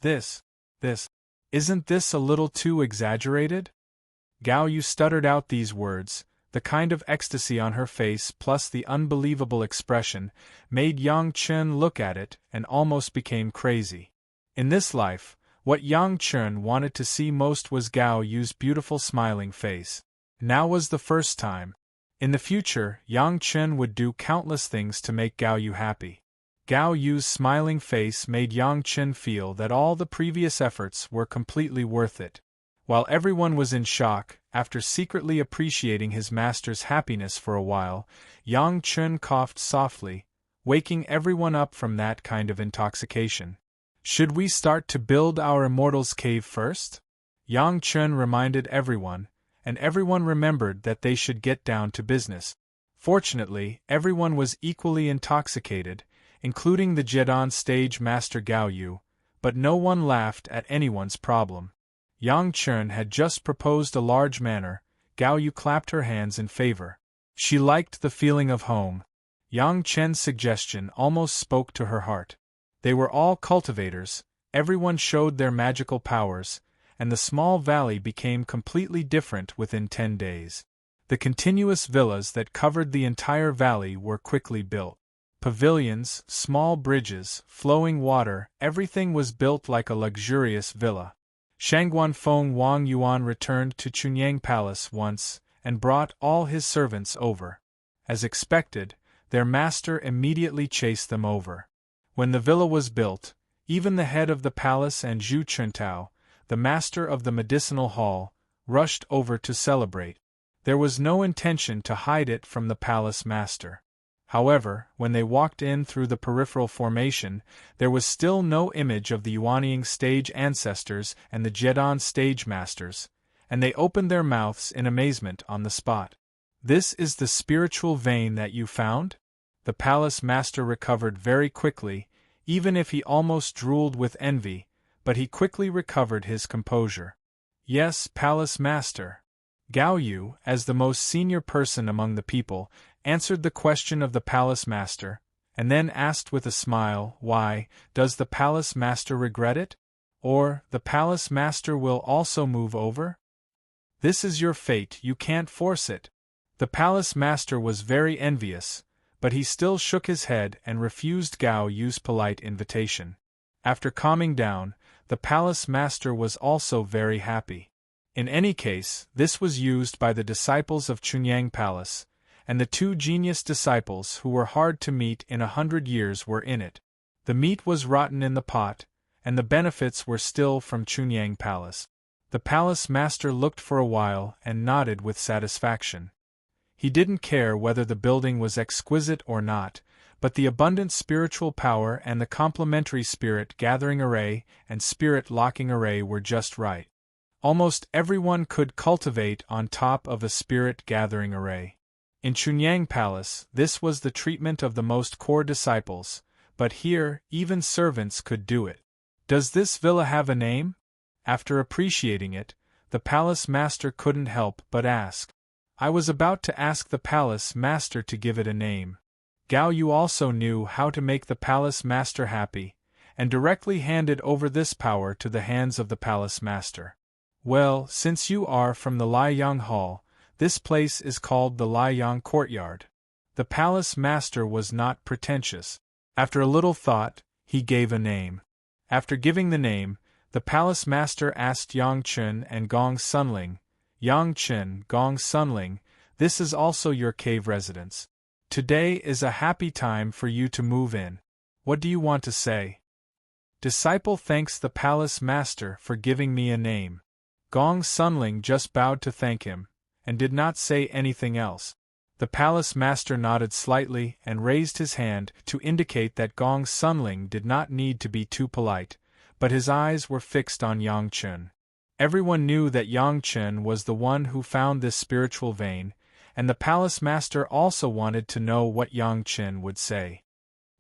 Isn't this a little too exaggerated? Gao Yu stuttered out these words. The kind of ecstasy on her face plus the unbelievable expression made Yang Chen look at it and almost became crazy. In this life, what Yang Chen wanted to see most was Gao Yu's beautiful smiling face. Now was the first time. In the future, Yang Chen would do countless things to make Gao Yu happy. Gao Yu's smiling face made Yang Chen feel that all the previous efforts were completely worth it. While everyone was in shock, after secretly appreciating his master's happiness for a while, Yang Chen coughed softly, waking everyone up from that kind of intoxication. Should we start to build our Immortal's cave first? Yang Chen reminded everyone, and everyone remembered that they should get down to business. Fortunately, everyone was equally intoxicated, including the Jedon stage master Gao Yu, but no one laughed at anyone's problem. Yang Chen had just proposed a large manor. Gao Yu clapped her hands in favor. She liked the feeling of home. Yang Chen's suggestion almost spoke to her heart. They were all cultivators, everyone showed their magical powers, and the small valley became completely different within 10 days. The continuous villas that covered the entire valley were quickly built. Pavilions, small bridges, flowing water, everything was built like a luxurious villa. Shangguan Feng Wang Yuan returned to Chunyang Palace once, and brought all his servants over. As expected, their master immediately chased them over. When the villa was built, even the head of the palace and Zhu Chuntao, the master of the medicinal hall, rushed over to celebrate. There was no intention to hide it from the palace master. However, when they walked in through the peripheral formation, there was still no image of the Yuanying stage ancestors and the Jedon stage masters, and they opened their mouths in amazement on the spot. This is the spiritual vein that you found? The palace master recovered very quickly, even if he almost drooled with envy, but he quickly recovered his composure. Yes, palace master. Gao Yu, as the most senior person among the people, answered the question of the palace master, and then asked with a smile, "Why, does the palace master regret it? Or, the palace master will also move over? This is your fate, you can't force it." The palace master was very envious, but he still shook his head and refused Gao Yu's polite invitation. After calming down, the palace master was also very happy. In any case, this was used by the disciples of Chunyang Palace, and the two genius disciples who were hard to meet in 100 years were in it. The meat was rotten in the pot, and the benefits were still from Chunyang Palace. The palace master looked for a while and nodded with satisfaction. He didn't care whether the building was exquisite or not, but the abundant spiritual power and the complementary spirit gathering array and spirit locking array were just right. Almost everyone could cultivate on top of a spirit gathering array. In Chunyang Palace, this was the treatment of the most core disciples, but here, even servants could do it. Does this villa have a name? After appreciating it, the palace master couldn't help but ask. I was about to ask the palace master to give it a name. Gao Yu also knew how to make the palace master happy, and directly handed over this power to the hands of the palace master. Well, since you are from the Liang Hall, this place is called the Liang Courtyard. The palace master was not pretentious. After a little thought, he gave a name. After giving the name, the palace master asked Yang Chun and Gong Sunling, "Yang Chun, Gong Sunling, this is also your cave residence. Today is a happy time for you to move in. What do you want to say?" Disciple thanks the palace master for giving me a name. Gong Sunling just bowed to thank him, and did not say anything else. The palace master nodded slightly and raised his hand to indicate that Gong Sunling did not need to be too polite, but his eyes were fixed on Yang Chun. Everyone knew that Yang Chun was the one who found this spiritual vein, and the palace master also wanted to know what Yang Chun would say.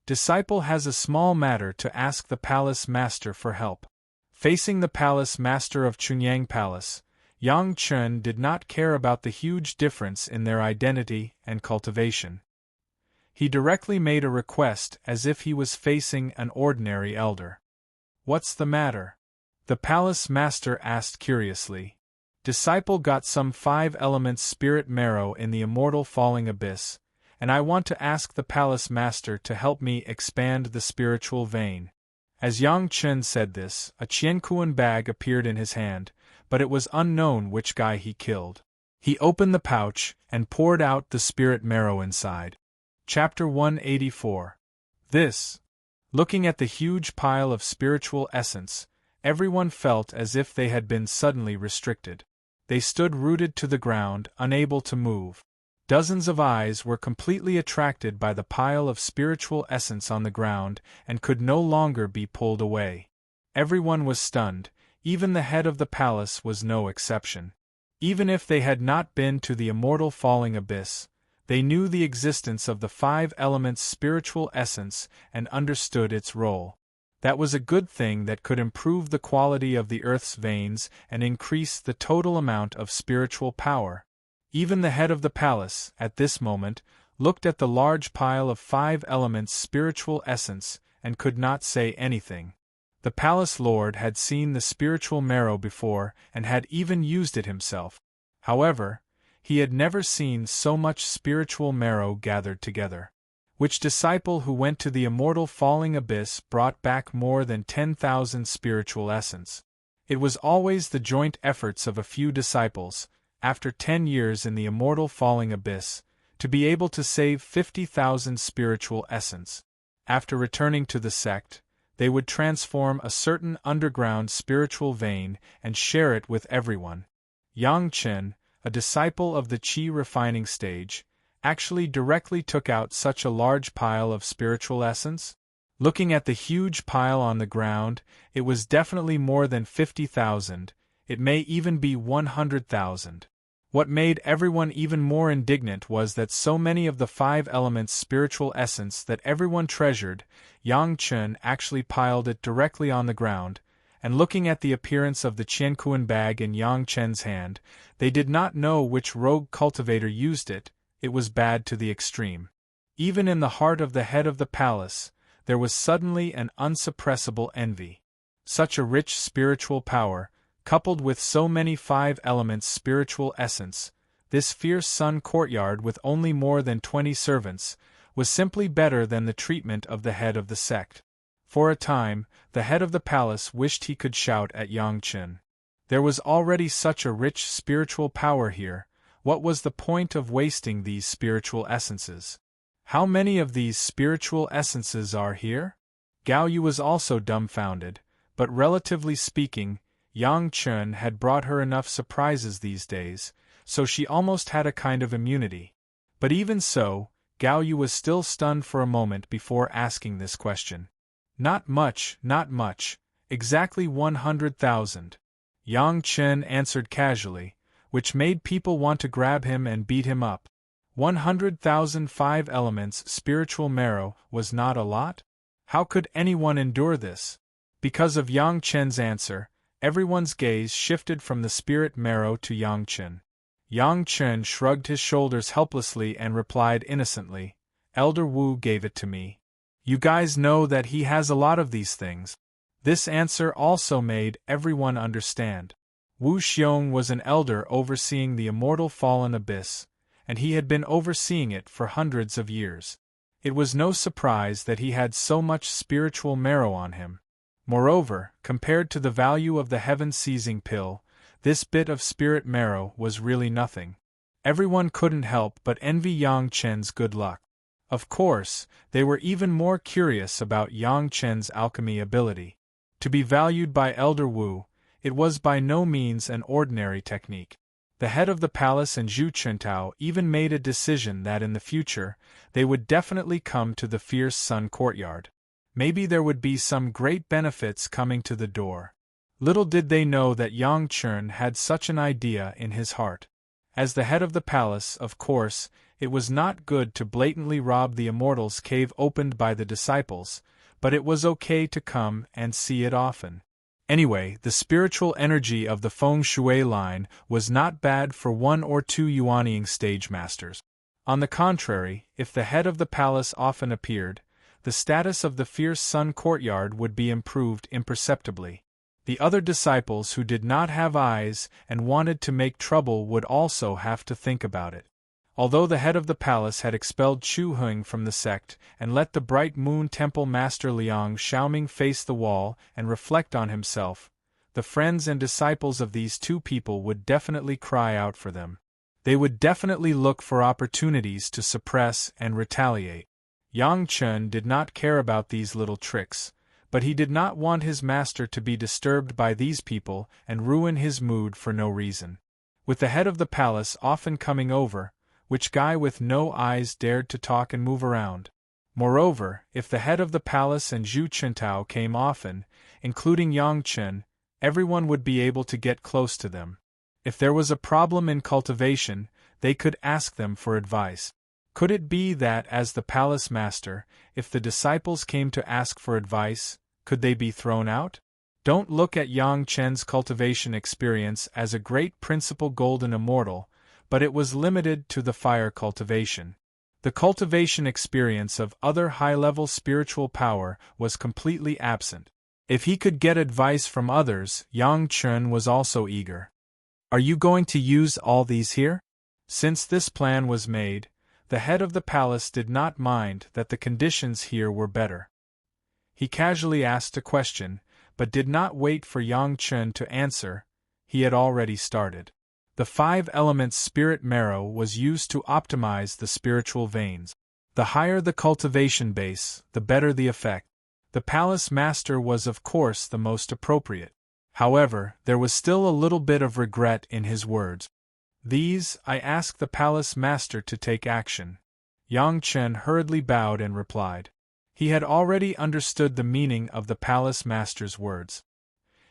Disciple has a small matter to ask the palace master for help. Facing the palace master of Chunyang Palace, Yang Chun did not care about the huge difference in their identity and cultivation. He directly made a request as if he was facing an ordinary elder. "What's the matter?" the palace master asked curiously. Disciple got some 5 elements spirit marrow in the immortal falling abyss, and I want to ask the palace master to help me expand the spiritual vein. As Yang Chun said this, a Qiankuan bag appeared in his hand, but it was unknown which guy he killed. He opened the pouch and poured out the spirit marrow inside. Chapter 184. This. Looking at the huge pile of spiritual essence, everyone felt as if they had been suddenly restricted. They stood rooted to the ground, unable to move. Dozens of eyes were completely attracted by the pile of spiritual essence on the ground and could no longer be pulled away. Everyone was stunned. Even the head of the palace was no exception. Even if they had not been to the immortal falling abyss, they knew the existence of the 5 elements spiritual essence and understood its role. That was a good thing that could improve the quality of the earth's veins and increase the total amount of spiritual power. Even the head of the palace, at this moment, looked at the large pile of 5 elements spiritual essence and could not say anything. The palace lord had seen the spiritual marrow before and had even used it himself. However, he had never seen so much spiritual marrow gathered together. Which disciple who went to the immortal falling abyss brought back more than 10,000 spiritual essence? It was always the joint efforts of a few disciples, after 10 years in the immortal falling abyss, to be able to save 50,000 spiritual essence. After returning to the sect, they would transform a certain underground spiritual vein and share it with everyone. Yang Chen, a disciple of the Qi refining stage, actually directly took out such a large pile of spiritual essence? Looking at the huge pile on the ground, it was definitely more than 50,000, it may even be 100,000. What made everyone even more indignant was that so many of the 5 elements spiritual essence that everyone treasured, Yang Chen actually piled it directly on the ground, and looking at the appearance of the Qianquan bag in Yang Chen's hand, they did not know which rogue cultivator used it. It was bad to the extreme. Even in the heart of the head of the palace, there was suddenly an unsuppressible envy. Such a rich spiritual power, coupled with so many 5 elements spiritual essence, this fierce sun courtyard with only more than 20 servants, was simply better than the treatment of the head of the sect. For a time, the head of the palace wished he could shout at Yang Chen. There was already such a rich spiritual power here, what was the point of wasting these spiritual essences? How many of these spiritual essences are here? Gao Yu was also dumbfounded, but relatively speaking, Yang Chen had brought her enough surprises these days, so she almost had a kind of immunity. But even so, Gao Yu was still stunned for a moment before asking this question. Not much, exactly 100,000. Yang Chen answered casually, which made people want to grab him and beat him up. 100,000 5 elements spiritual marrow was not a lot? How could anyone endure this? Because of Yang Chen's answer, everyone's gaze shifted from the spirit marrow to Yang Chen. Yang Chen shrugged his shoulders helplessly and replied innocently, "Elder Wu gave it to me. You guys know that he has a lot of these things." This answer also made everyone understand. Wu Xiong was an elder overseeing the immortal fallen abyss, and he had been overseeing it for hundreds of years. It was no surprise that he had so much spiritual marrow on him. Moreover, compared to the value of the heaven-seizing pill, this bit of spirit marrow was really nothing. Everyone couldn't help but envy Yang Chen's good luck. Of course, they were even more curious about Yang Chen's alchemy ability. To be valued by Elder Wu, it was by no means an ordinary technique. The head of the palace and Zhu Chuntao even made a decision that in the future, they would definitely come to the fierce sun courtyard. Maybe there would be some great benefits coming to the door. Little did they know that Yang Chen had such an idea in his heart. As the head of the palace, of course, it was not good to blatantly rob the Immortal's cave opened by the disciples, but it was okay to come and see it often. Anyway, the spiritual energy of the feng shui line was not bad for 1 or 2 yuanying stage masters. On the contrary, if the head of the palace often appeared, the status of the fierce sun courtyard would be improved imperceptibly. The other disciples who did not have eyes and wanted to make trouble would also have to think about it. Although the head of the palace had expelled Chu Heng from the sect and let the bright moon temple master Liang Xiaoming face the wall and reflect on himself, the friends and disciples of these 2 people would definitely cry out for them. They would definitely look for opportunities to suppress and retaliate. Yang Chen did not care about these little tricks, but he did not want his master to be disturbed by these people and ruin his mood for no reason. With the head of the palace often coming over, which guy with no eyes dared to talk and move around? Moreover, if the head of the palace and Zhu Chuntao came often, including Yang Chen, everyone would be able to get close to them. If there was a problem in cultivation, they could ask them for advice. Could it be that as the palace master, if the disciples came to ask for advice, could they be thrown out? Don't look at Yang Chen's cultivation experience as a great principal golden immortal, but it was limited to the fire cultivation. The cultivation experience of other high-level spiritual power was completely absent. If he could get advice from others, Yang Chen was also eager. "Are you going to use all these here?" Since this plan was made, the head of the palace did not mind that the conditions here were better. He casually asked a question, but did not wait for Yang Chen to answer. He had already started. The 5 elements spirit marrow was used to optimize the spiritual veins. The higher the cultivation base, the better the effect. The palace master was of course the most appropriate. However, there was still a little bit of regret in his words. I ask the palace master to take action." Yang Chen hurriedly bowed and replied. He had already understood the meaning of the palace master's words.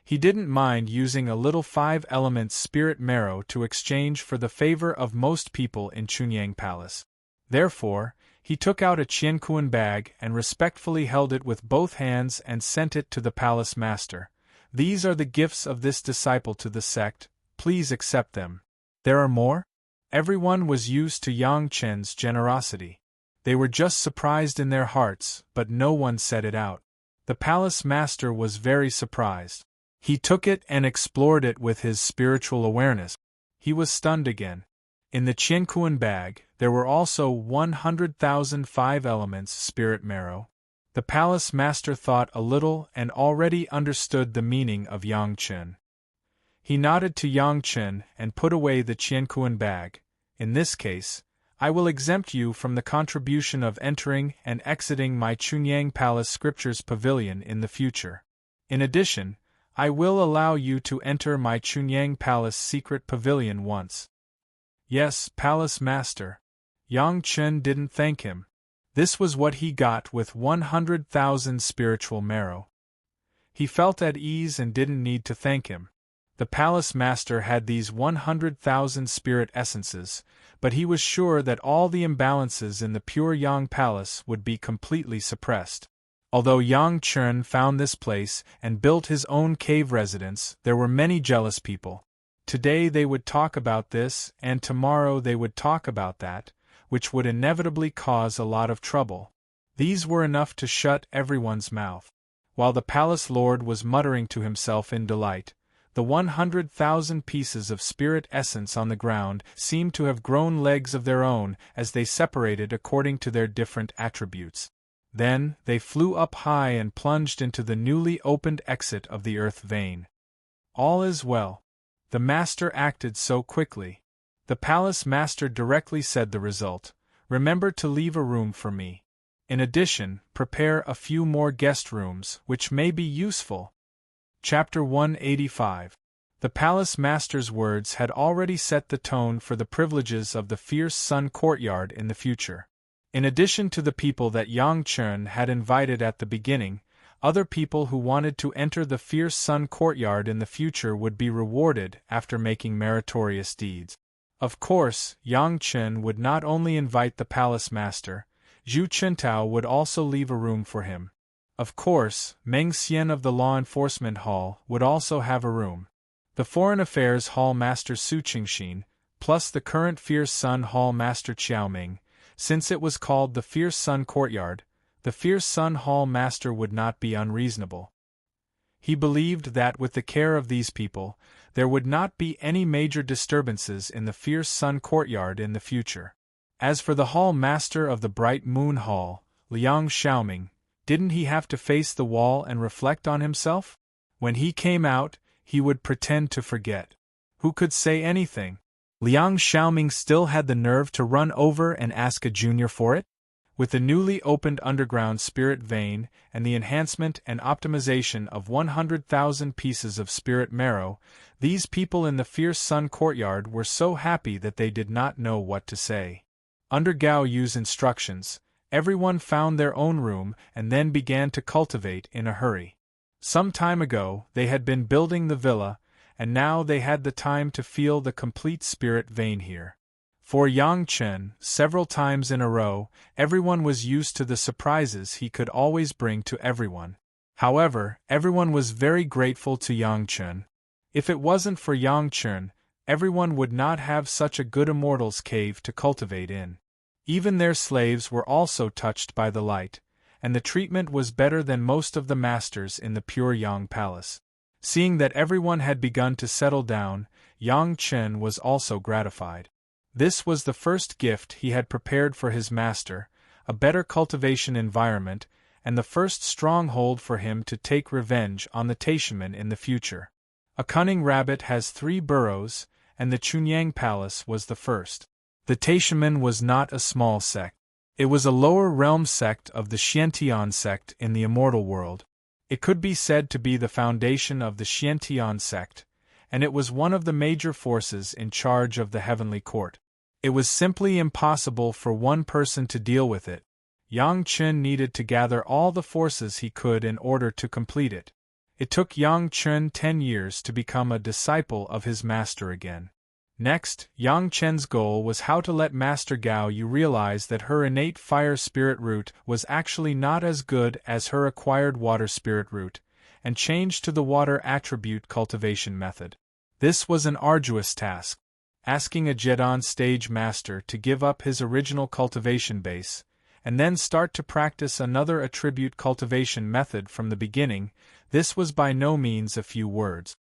He didn't mind using a little 5 elements spirit marrow to exchange for the favor of most people in Chunyang Palace. Therefore, he took out a Qianquan bag and respectfully held it with both hands and sent it to the palace master, These are the gifts of this disciple to the sect, please accept them. There are more? Everyone was used to Yang Chen's generosity. They were just surprised in their hearts, but no one said it out. The palace master was very surprised. He took it and explored it with his spiritual awareness. He was stunned again. In the Qianquan bag, there were also 100,000 five-elements spirit marrow. The palace master thought a little and already understood the meaning of Yang Chen. He nodded to Yang Chen and put away the Qianquan bag. In this case, I will exempt you from the contribution of entering and exiting my Chunyang Palace Scriptures Pavilion in the future. In addition, I will allow you to enter my Chunyang Palace Secret Pavilion once. Yes, Palace Master. Yang Chen didn't thank him. This was what he got with 100,000 spiritual marrow. He felt at ease and didn't need to thank him. The palace master had these 100,000 spirit essences, but he was sure that all the imbalances in the pure Yang Palace would be completely suppressed. Although Yang Chen found this place and built his own cave residence, there were many jealous people. Today they would talk about this, and tomorrow they would talk about that, which would inevitably cause a lot of trouble. These were enough to shut everyone's mouth. While the palace lord was muttering to himself in delight, the 100,000 pieces of spirit essence on the ground seemed to have grown legs of their own as they separated according to their different attributes. Then, they flew up high and plunged into the newly opened exit of the earth vein. All is well. The master acted so quickly. The palace master directly said the result. Remember to leave a room for me. In addition, prepare a few more guest rooms, which may be useful. Chapter 185. The palace master's words had already set the tone for the privileges of the Fierce Sun Courtyard in the future. In addition to the people that Yang Chen had invited at the beginning, other people who wanted to enter the Fierce Sun Courtyard in the future would be rewarded after making meritorious deeds. Of course, Yang Chen would not only invite the palace master, Zhu Qintao would also leave a room for him. Of course, Meng Xian of the Law Enforcement Hall would also have a room. The Foreign Affairs Hall Master Su Qingxin, plus the current Fierce Sun Hall Master Qiaoming. Since it was called the Fierce Sun Courtyard, the Fierce Sun Hall Master would not be unreasonable. He believed that with the care of these people, there would not be any major disturbances in the Fierce Sun Courtyard in the future. As for the Hall Master of the Bright Moon Hall, Liang Xiaoming, didn't he have to face the wall and reflect on himself? When he came out, he would pretend to forget. Who could say anything? Liang Xiaoming still had the nerve to run over and ask a junior for it? With the newly opened underground spirit vein and the enhancement and optimization of 100,000 pieces of spirit marrow, these people in the Fierce Sun Courtyard were so happy that they did not know what to say. Under Gao Yu's instructions, everyone found their own room and then began to cultivate in a hurry. Some time ago, they had been building the villa, and now they had the time to feel the complete spirit vein here. For Yang Chen, several times in a row, everyone was used to the surprises he could always bring to everyone. However, everyone was very grateful to Yang Chen. If it wasn't for Yang Chen, everyone would not have such a good immortal's cave to cultivate in. Even their slaves were also touched by the light, and the treatment was better than most of the masters in the pure Yang Palace. Seeing that everyone had begun to settle down, Yang Chen was also gratified. This was the first gift he had prepared for his master, a better cultivation environment, and the first stronghold for him to take revenge on the Taishaman in the future. A cunning rabbit has 3 burrows, and the Chunyang Palace was the first. The Taishaman was not a small sect. It was a lower realm sect of the Xiantian sect in the immortal world. It could be said to be the foundation of the Xiantian sect, and it was one of the major forces in charge of the heavenly court. It was simply impossible for one person to deal with it. Yang Chen needed to gather all the forces he could in order to complete it. It took Yang Chen 10 years to become a disciple of his master again. Next, Yang Chen's goal was how to let Master Gao Yu realize that her innate fire spirit root was actually not as good as her acquired water spirit root, and change to the water attribute cultivation method. This was an arduous task, asking a Jedon stage master to give up his original cultivation base, and then start to practice another attribute cultivation method from the beginning. This was by no means a few words.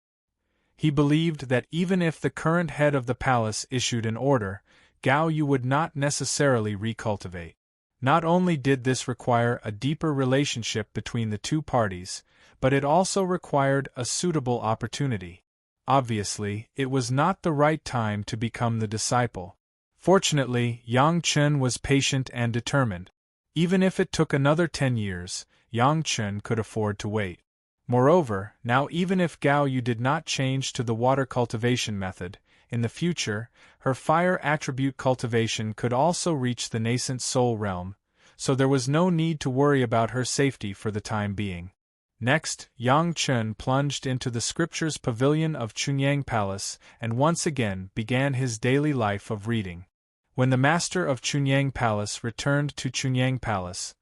He believed that even if the current head of the palace issued an order, Gao Yu would not necessarily recultivate. Not only did this require a deeper relationship between the two parties, but it also required a suitable opportunity. Obviously, it was not the right time to become the disciple. Fortunately, Yang Chen was patient and determined. Even if it took another 10 years, Yang Chen could afford to wait. Moreover, now even if Gao Yu did not change to the water cultivation method, in the future, her fire attribute cultivation could also reach the nascent soul realm, so there was no need to worry about her safety for the time being. Next, Yang Chen plunged into the scriptures pavilion of Chunyang Palace and once again began his daily life of reading. When the master of Chunyang Palace returned to Chunyang Palace,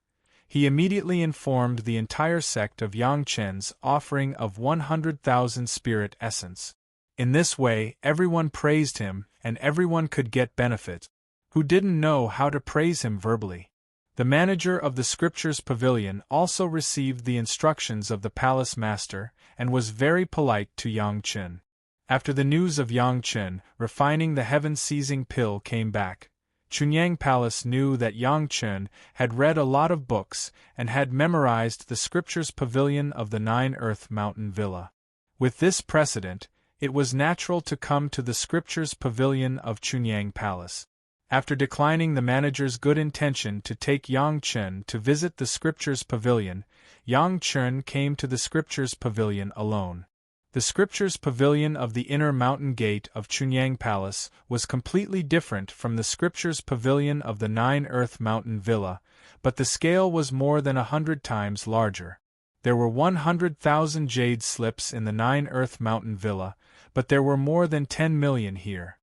he immediately informed the entire sect of Yang Chen's offering of 100,000 spirit essence. In this way, everyone praised him, and everyone could get benefit. Who didn't know how to praise him verbally? The manager of the Scriptures Pavilion also received the instructions of the palace master, and was very polite to Yang Chen. After the news of Yang Chen refining the heaven-seizing pill came back, Chunyang Palace knew that Yang Chen had read a lot of books and had memorized the Scriptures Pavilion of the Nine Earth Mountain Villa. With this precedent, it was natural to come to the Scriptures Pavilion of Chunyang Palace. After declining the manager's good intention to take Yang Chen to visit the Scriptures Pavilion, Yang Chen came to the Scriptures Pavilion alone. The Scriptures Pavilion of the inner mountain gate of Chunyang Palace was completely different from the Scriptures Pavilion of the Nine Earth Mountain Villa, but the scale was more than 100 times larger. There were 100,000 jade slips in the Nine Earth Mountain Villa, but there were more than 10 million here.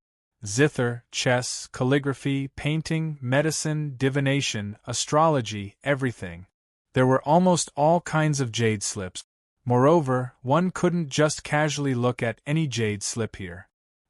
Zither, chess, calligraphy, painting, medicine, divination, astrology, everything. There were almost all kinds of jade slips. Moreover, one couldn't just casually look at any jade slip here.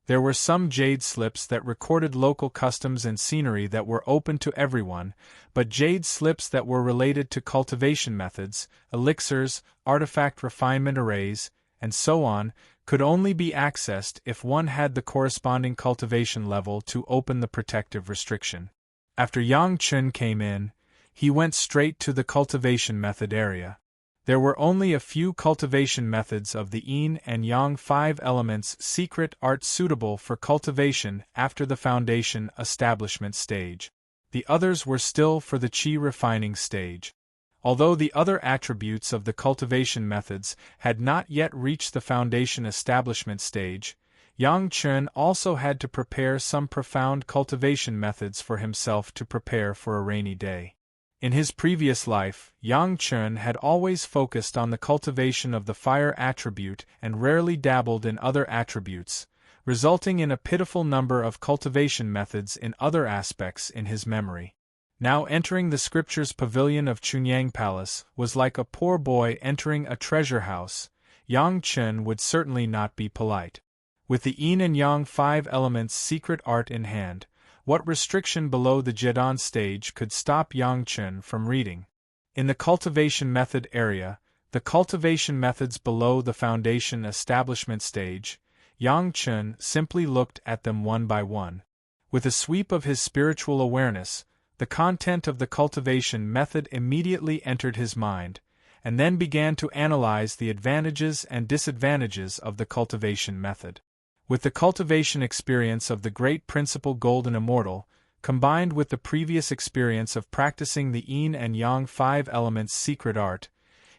There were some jade slips that recorded local customs and scenery that were open to everyone, but jade slips that were related to cultivation methods, elixirs, artifact refinement arrays, and so on, could only be accessed if one had the corresponding cultivation level to open the protective restriction. After Yang Chen came in, he went straight to the cultivation method area. There were only a few cultivation methods of the Yin and Yang 5 elements secret art suitable for cultivation after the foundation establishment stage. The others were still for the Qi refining stage. Although the other attributes of the cultivation methods had not yet reached the foundation establishment stage, Yang Chen also had to prepare some profound cultivation methods for himself to prepare for a rainy day. In his previous life, Yang Chen had always focused on the cultivation of the fire attribute and rarely dabbled in other attributes, resulting in a pitiful number of cultivation methods in other aspects in his memory. Now entering the Scriptures Pavilion of Chunyang Palace was like a poor boy entering a treasure house. Yang Chen would certainly not be polite. With the Yin and Yang 5 elements secret art in hand, what restriction below the Jedon stage could stop Yang Chen from reading? In the cultivation method area, the cultivation methods below the foundation establishment stage, Yang Chen simply looked at them one by one. With a sweep of his spiritual awareness, the content of the cultivation method immediately entered his mind, and then began to analyze the advantages and disadvantages of the cultivation method. With the cultivation experience of the great principle Golden Immortal, combined with the previous experience of practicing the Yin and Yang 5 elements secret art,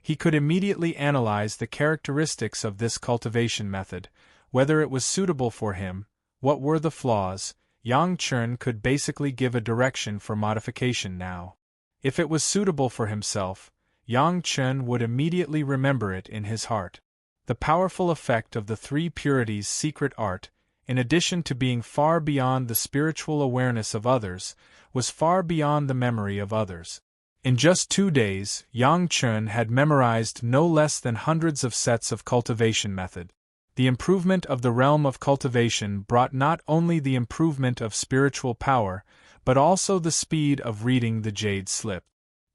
he could immediately analyze the characteristics of this cultivation method, whether it was suitable for him, what were the flaws. Yang Chen could basically give a direction for modification now. If it was suitable for himself, Yang Chen would immediately remember it in his heart. The powerful effect of the three purities secret art, in addition to being far beyond the spiritual awareness of others, was far beyond the memory of others. In just 2 days, Yang Chun had memorized no less than hundreds of sets of cultivation method. The improvement of the realm of cultivation brought not only the improvement of spiritual power, but also the speed of reading the jade slip.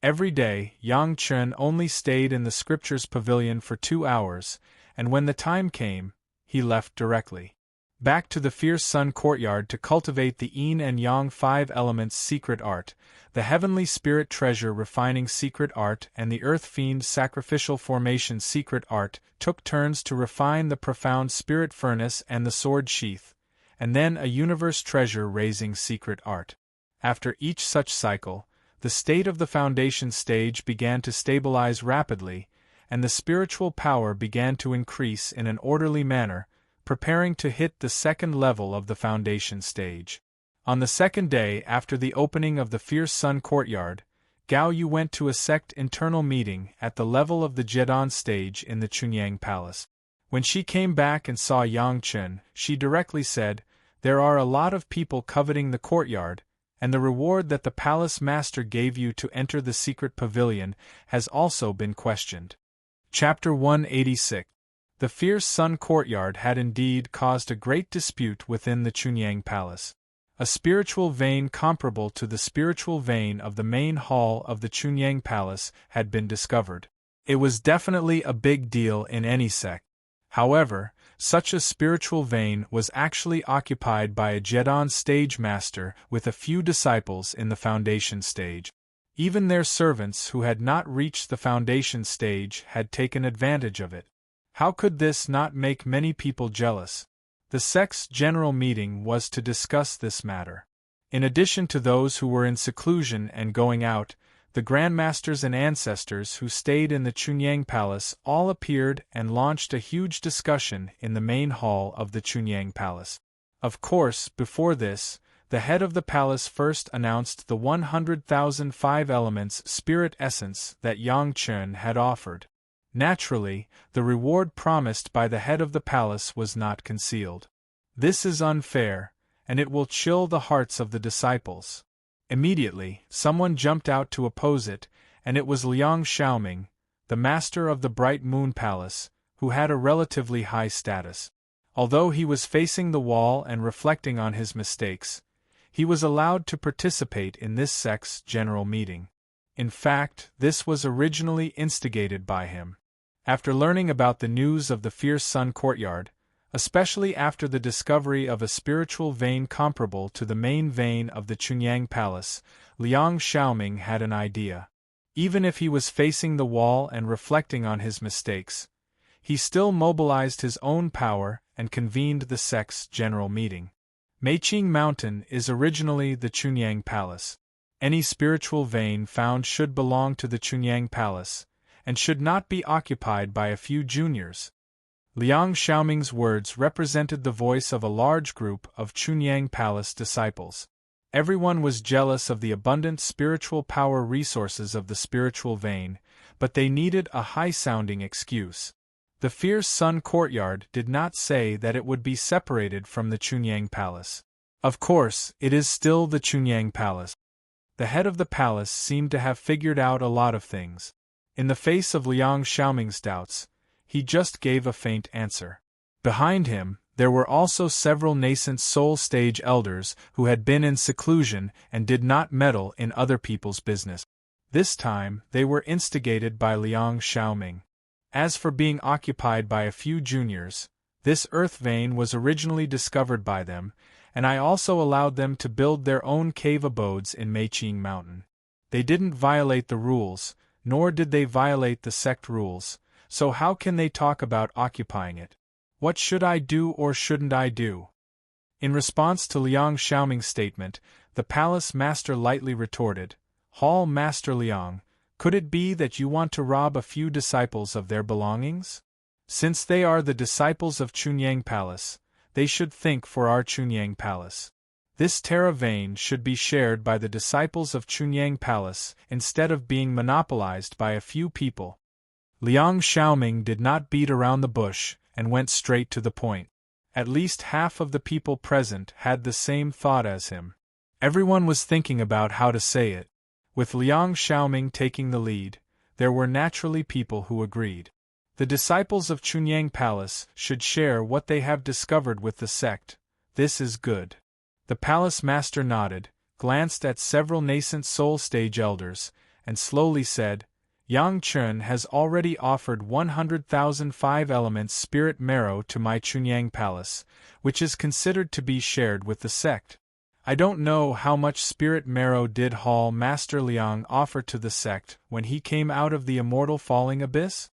Every day, Yang Chun only stayed in the scriptures pavilion for 2 hours, and when the time came, he left directly. Back to the fierce sun courtyard to cultivate the yin and yang 5 elements secret art, the heavenly spirit treasure refining secret art and the earth fiend sacrificial formation secret art took turns to refine the profound spirit furnace and the sword sheath, and then a universe treasure raising secret art. After each such cycle, the state of the foundation stage began to stabilize rapidly, and the spiritual power began to increase in an orderly manner, preparing to hit the second level of the foundation stage. On the second day after the opening of the fierce sun courtyard, Gao Yu went to a sect internal meeting at the level of the Jedon stage in the Chunyang Palace. When she came back and saw Yang Chun, she directly said, "There are a lot of people coveting the courtyard, and the reward that the palace master gave you to enter the secret pavilion has also been questioned." Chapter 186. The fierce sun courtyard had indeed caused a great dispute within the Chunyang Palace. A spiritual vein comparable to the spiritual vein of the main hall of the Chunyang Palace had been discovered. It was definitely a big deal in any sect. However, such a spiritual vein was actually occupied by a Jedon stage master with a few disciples in the foundation stage. Even their servants who had not reached the foundation stage had taken advantage of it. How could this not make many people jealous? The sect's general meeting was to discuss this matter. In addition to those who were in seclusion and going out, the grandmasters and ancestors who stayed in the Chunyang Palace all appeared and launched a huge discussion in the main hall of the Chunyang Palace. Of course, before this, the head of the palace first announced the 100,000 5 elements spirit essence that Yang Chun had offered. Naturally, the reward promised by the head of the palace was not concealed. This is unfair, and it will chill the hearts of the disciples. Immediately, someone jumped out to oppose it, and it was Liang Xiaoming, the master of the Bright Moon Palace, who had a relatively high status. Although he was facing the wall and reflecting on his mistakes, he was allowed to participate in this sect's general meeting. In fact, this was originally instigated by him. After learning about the news of the fierce sun courtyard, especially after the discovery of a spiritual vein comparable to the main vein of the Chunyang Palace, Liang Xiaoming had an idea. Even if he was facing the wall and reflecting on his mistakes, he still mobilized his own power and convened the sect's general meeting. Meiqing Mountain is originally the Chunyang Palace. Any spiritual vein found should belong to the Chunyang Palace, and should not be occupied by a few juniors. Liang Xiaoming's words represented the voice of a large group of Chunyang Palace disciples. Everyone was jealous of the abundant spiritual power resources of the spiritual vein, but they needed a high-sounding excuse. The fierce sun courtyard did not say that it would be separated from the Chunyang Palace. Of course, it is still the Chunyang Palace. The head of the palace seemed to have figured out a lot of things. In the face of Liang Xiaoming's doubts, he just gave a faint answer. Behind him, there were also several nascent soul stage elders who had been in seclusion and did not meddle in other people's business. This time, they were instigated by Liang Xiaoming. As for being occupied by a few juniors, this earth vein was originally discovered by them, and I also allowed them to build their own cave abodes in Meiqing Mountain. They didn't violate the rules, nor did they violate the sect rules, so how can they talk about occupying it? What should I do or shouldn't I do? In response to Liang Xiaoming's statement, the palace master lightly retorted, "Hall Master Liang, could it be that you want to rob a few disciples of their belongings? Since they are the disciples of Chunyang Palace, they should think for our Chunyang Palace. This Terra vein should be shared by the disciples of Chunyang Palace instead of being monopolized by a few people." Liang Xiaoming did not beat around the bush and went straight to the point. At least half of the people present had the same thought as him. Everyone was thinking about how to say it. With Liang Xiaoming taking the lead, there were naturally people who agreed. The disciples of Chunyang Palace should share what they have discovered with the sect. This is good. The palace master nodded, glanced at several nascent soul stage elders, and slowly said, Yang Chen has already offered 100,000 5-elements spirit marrow to my Chunyang Palace, which is considered to be shared with the sect. I don't know how much spirit marrow did Hall Master Liang offer to the sect when he came out of the immortal falling abyss?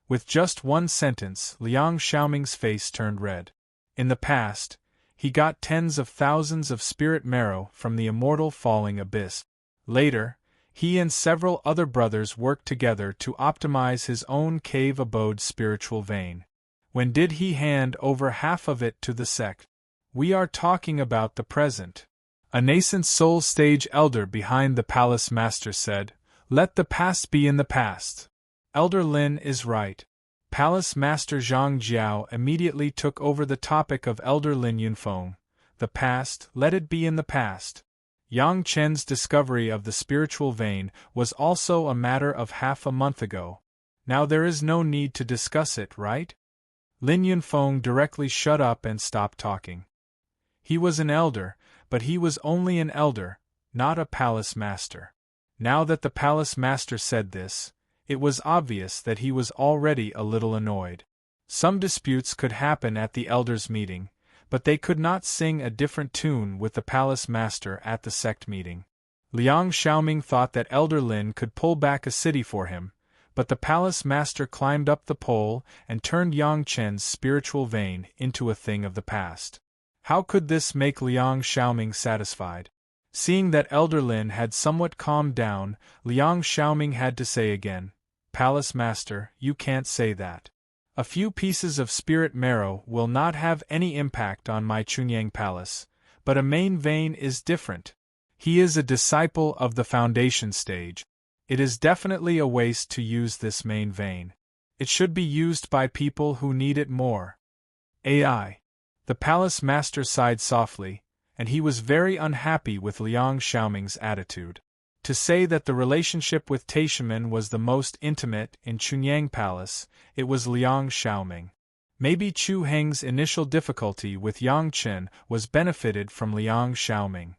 With just one sentence, Liang Xiaoming's face turned red. In the past, he got tens of thousands of spirit marrow from the immortal falling abyss. Later, he and several other brothers worked together to optimize his own cave abode spiritual vein. When did he hand over half of it to the sect? We are talking about the present. A nascent soul stage elder behind the palace master said, Let the past be in the past. Elder Lin is right. Palace Master Zhang Jiao immediately took over the topic of Elder Lin Yunfeng. The past, let it be in the past. Yang Chen's discovery of the spiritual vein was also a matter of half a month ago. Now there is no need to discuss it, right? Lin Yunfeng directly shut up and stopped talking. He was an elder, but he was only an elder, not a palace master. Now that the palace master said this, it was obvious that he was already a little annoyed. Some disputes could happen at the elders' meeting, but they could not sing a different tune with the palace master at the sect meeting. Liang Xiaoming thought that Elder Lin could pull back a city for him, but the palace master climbed up the pole and turned Yang Chen's spiritual vein into a thing of the past. How could this make Liang Xiaoming satisfied? Seeing that Elder Lin had somewhat calmed down, Liang Xiaoming had to say again, Palace Master, you can't say that. A few pieces of spirit marrow will not have any impact on my Chunyang Palace, but a main vein is different. He is a disciple of the foundation stage. It is definitely a waste to use this main vein. It should be used by people who need it more. AI. The Palace Master sighed softly, and he was very unhappy with Liang Xiaoming's attitude. To say that the relationship with Taishimen was the most intimate in Chunyang Palace, it was Liang Xiaoming. Maybe Chu Heng's initial difficulty with Yang Chen was benefited from Liang Xiaoming.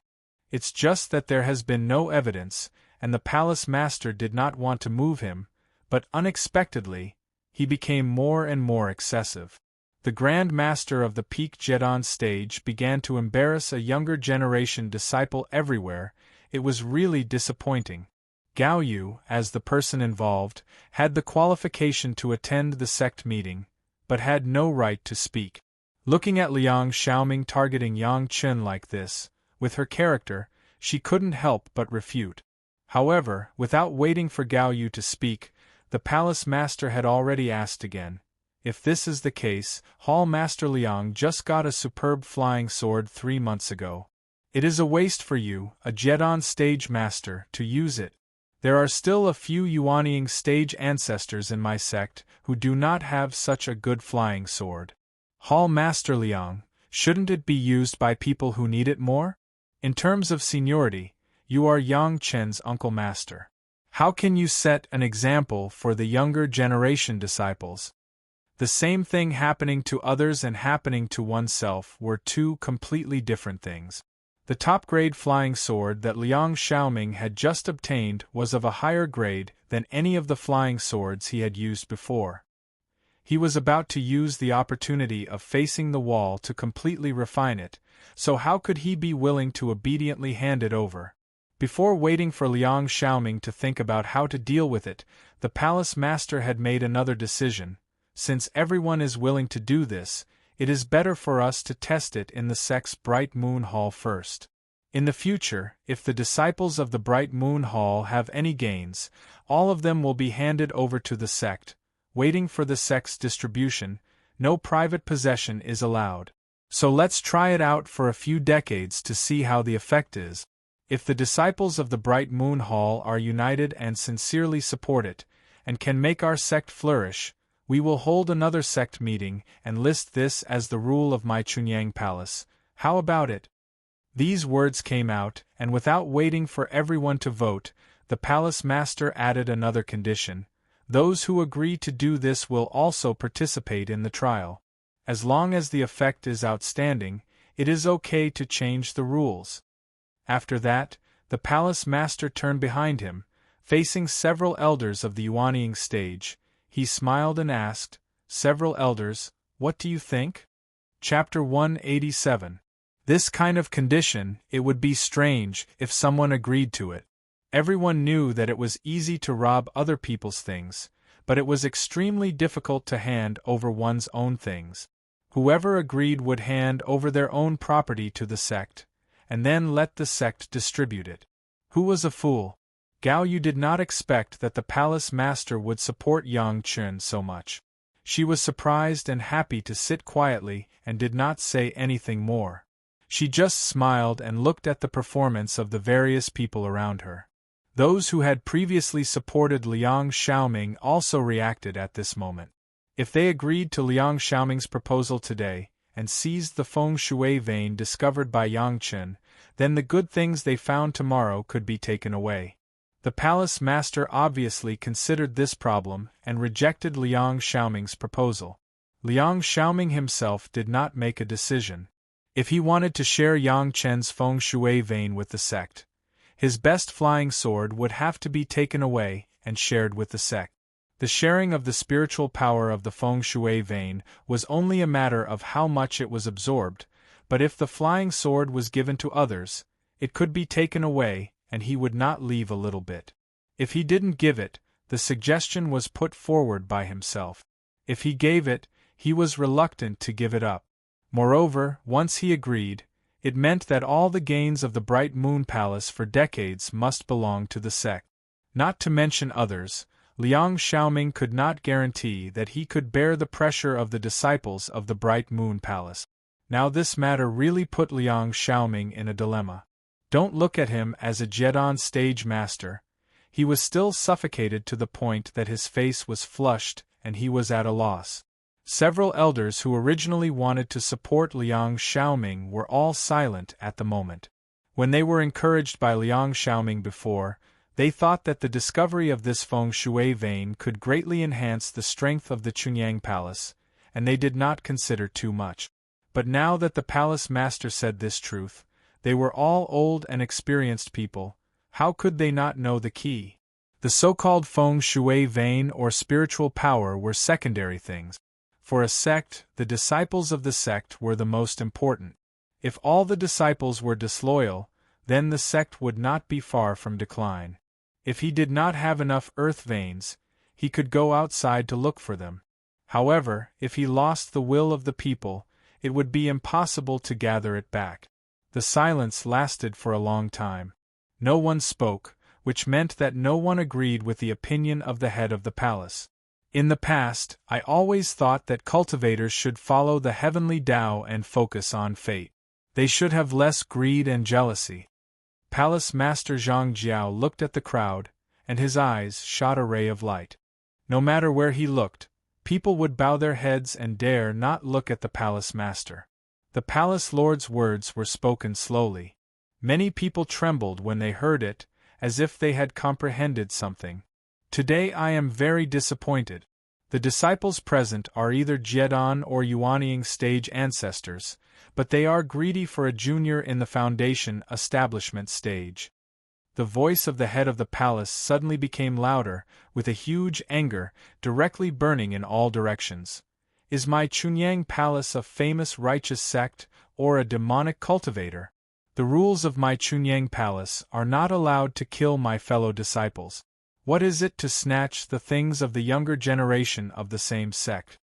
It's just that there has been no evidence, and the Palace Master did not want to move him, but unexpectedly, he became more and more excessive. The Grand Master of the Peak Jedon stage began to embarrass a younger generation disciple everywhere. It was really disappointing. Gao Yu, as the person involved, had the qualification to attend the sect meeting, but had no right to speak. Looking at Liang Xiaoming targeting Yang Chen like this, with her character, she couldn't help but refute. However, without waiting for Gao Yu to speak, the Palace Master had already asked again. If this is the case, Hall Master Liang just got a superb flying sword 3 months ago. It is a waste for you, a Jedon stage master, to use it. There are still a few Yuanying stage ancestors in my sect who do not have such a good flying sword. Hall Master Liang, shouldn't it be used by people who need it more? In terms of seniority, you are Yang Chen's uncle master. How can you set an example for the younger generation disciples? The same thing happening to others and happening to oneself were two completely different things. The top-grade flying sword that Liang Xiaoming had just obtained was of a higher grade than any of the flying swords he had used before. He was about to use the opportunity of facing the wall to completely refine it, so how could he be willing to obediently hand it over? Before waiting for Liang Xiaoming to think about how to deal with it, the Palace Master had made another decision. Since everyone is willing to do this, it is better for us to test it in the sect's Bright Moon Hall first. In the future, if the disciples of the Bright Moon Hall have any gains, all of them will be handed over to the sect. Waiting for the sect's distribution, no private possession is allowed. So let's try it out for a few decades to see how the effect is. If the disciples of the Bright Moon Hall are united and sincerely support it, and can make our sect flourish, we will hold another sect meeting and list this as the rule of my Chunyang Palace. How about it? These words came out, and without waiting for everyone to vote, the palace master added another condition: those who agree to do this will also participate in the trial. As long as the effect is outstanding, it is okay to change the rules. After that, the palace master turned behind him, facing several elders of the Yuanying stage. He smiled and asked, "Several elders, what do you think?" Chapter 187. This kind of condition, it would be strange if someone agreed to it. Everyone knew that it was easy to rob other people's things, but it was extremely difficult to hand over one's own things. Whoever agreed would hand over their own property to the sect, and then let the sect distribute it. Who was a fool? Gao Yu did not expect that the palace master would support Yang Chen so much. She was surprised and happy to sit quietly and did not say anything more. She just smiled and looked at the performance of the various people around her. Those who had previously supported Liang Xiaoming also reacted at this moment. If they agreed to Liang Xiaoming's proposal today, and seized the feng shui vein discovered by Yang Chen, then the good things they found tomorrow could be taken away. The palace master obviously considered this problem and rejected Liang Xiaoming's proposal. Liang Xiaoming himself did not make a decision. If he wanted to share Yang Chen's feng shui vein with the sect, his best flying sword would have to be taken away and shared with the sect. The sharing of the spiritual power of the feng shui vein was only a matter of how much it was absorbed, but if the flying sword was given to others, it could be taken away, and he would not leave a little bit. If he didn't give it, the suggestion was put forward by himself. If he gave it, he was reluctant to give it up. Moreover, once he agreed, it meant that all the gains of the Bright Moon Palace for decades must belong to the sect. Not to mention others, Liang Xiaoming could not guarantee that he could bear the pressure of the disciples of the Bright Moon Palace. Now this matter really put Liang Xiaoming in a dilemma. Don't look at him as a Jedon stage master. He was still suffocated to the point that his face was flushed and he was at a loss. Several elders who originally wanted to support Liang Xiaoming were all silent at the moment. When they were encouraged by Liang Xiaoming before, they thought that the discovery of this feng shui vein could greatly enhance the strength of the Chunyang Palace, and they did not consider too much. But now that the palace master said this truth, they were all old and experienced people. How could they not know the key? The so-called feng shui vein or spiritual power were secondary things. For a sect, the disciples of the sect were the most important. If all the disciples were disloyal, then the sect would not be far from decline. If he did not have enough earth veins, he could go outside to look for them. However, if he lost the will of the people, it would be impossible to gather it back. The silence lasted for a long time. No one spoke, which meant that no one agreed with the opinion of the head of the palace. In the past, I always thought that cultivators should follow the heavenly Tao and focus on fate. They should have less greed and jealousy. Palace Master Zhang Jiao looked at the crowd, and his eyes shot a ray of light. No matter where he looked, people would bow their heads and dare not look at the palace master. The palace lord's words were spoken slowly. Many people trembled when they heard it, as if they had comprehended something. Today I am very disappointed. The disciples present are either Jedon or Yuanying stage ancestors, but they are greedy for a junior in the foundation establishment stage. The voice of the head of the palace suddenly became louder, with a huge anger, directly burning in all directions. Is my Chunyang Palace a famous righteous sect, or a demonic cultivator? The rules of my Chunyang Palace are not allowed to kill my fellow disciples. What is it to snatch the things of the younger generation of the same sect?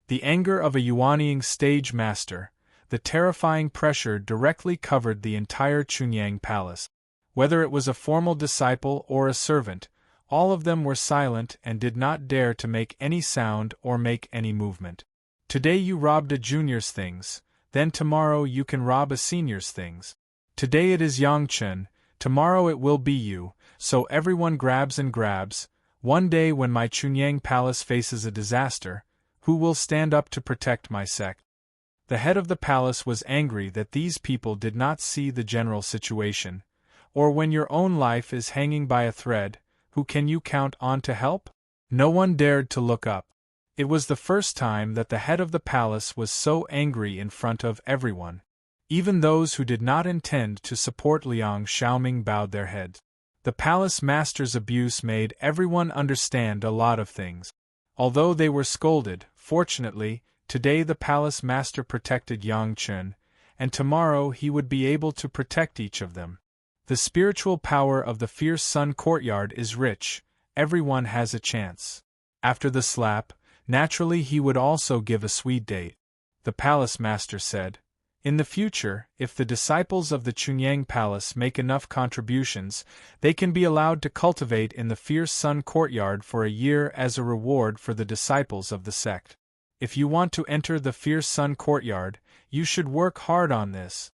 The anger of a Yuanying stage master, the terrifying pressure directly covered the entire Chunyang Palace. Whether it was a formal disciple or a servant, all of them were silent and did not dare to make any sound or make any movement. Today you robbed a junior's things, then tomorrow you can rob a senior's things. Today it is Yang Chen, tomorrow it will be you, so everyone grabs and grabs. One day when my Chunyang Palace faces a disaster, who will stand up to protect my sect? The head of the palace was angry that these people did not see the general situation. Or when your own life is hanging by a thread, who can you count on to help? No one dared to look up. It was the first time that the head of the palace was so angry in front of everyone. Even those who did not intend to support Liang Xiaoming bowed their heads. The palace master's abuse made everyone understand a lot of things. Although they were scolded, fortunately, today the palace master protected Yang Chun, and tomorrow he would be able to protect each of them. The spiritual power of the fierce sun courtyard is rich, everyone has a chance. After the slap, naturally he would also give a sweet date. The palace master said, "In the future, if the disciples of the Chunyang Palace make enough contributions, they can be allowed to cultivate in the fierce sun courtyard for a year as a reward for the disciples of the sect. If you want to enter the fierce sun courtyard, you should work hard on this."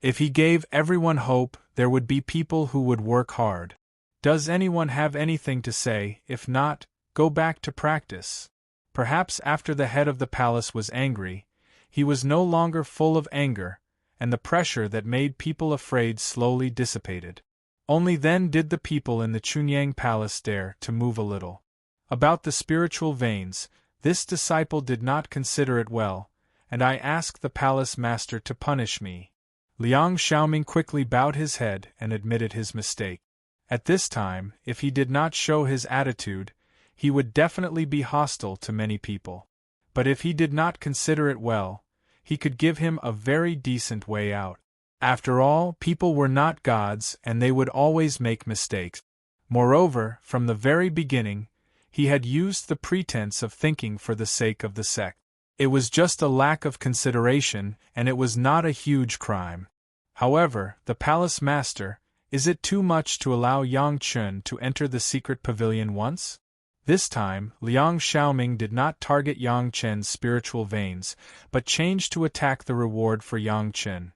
If he gave everyone hope, there would be people who would work hard. Does anyone have anything to say? If not, go back to practice. Perhaps after the head of the palace was angry, he was no longer full of anger, and the pressure that made people afraid slowly dissipated. Only then did the people in the Chunyang Palace dare to move a little. About the spiritual veins, this disciple did not consider it well, and I asked the palace master to punish me. Liang Xiaoming quickly bowed his head and admitted his mistake. At this time, if he did not show his attitude, he would definitely be hostile to many people. But if he did not consider it well, he could give him a very decent way out. After all, people were not gods and they would always make mistakes. Moreover, from the very beginning, he had used the pretense of thinking for the sake of the sect. It was just a lack of consideration, and it was not a huge crime. However, the palace master, is it too much to allow Yang Chun to enter the secret pavilion once? This time, Liang Xiaoming did not target Yang Chen's spiritual veins, but changed to attack the reward for Yang Chen.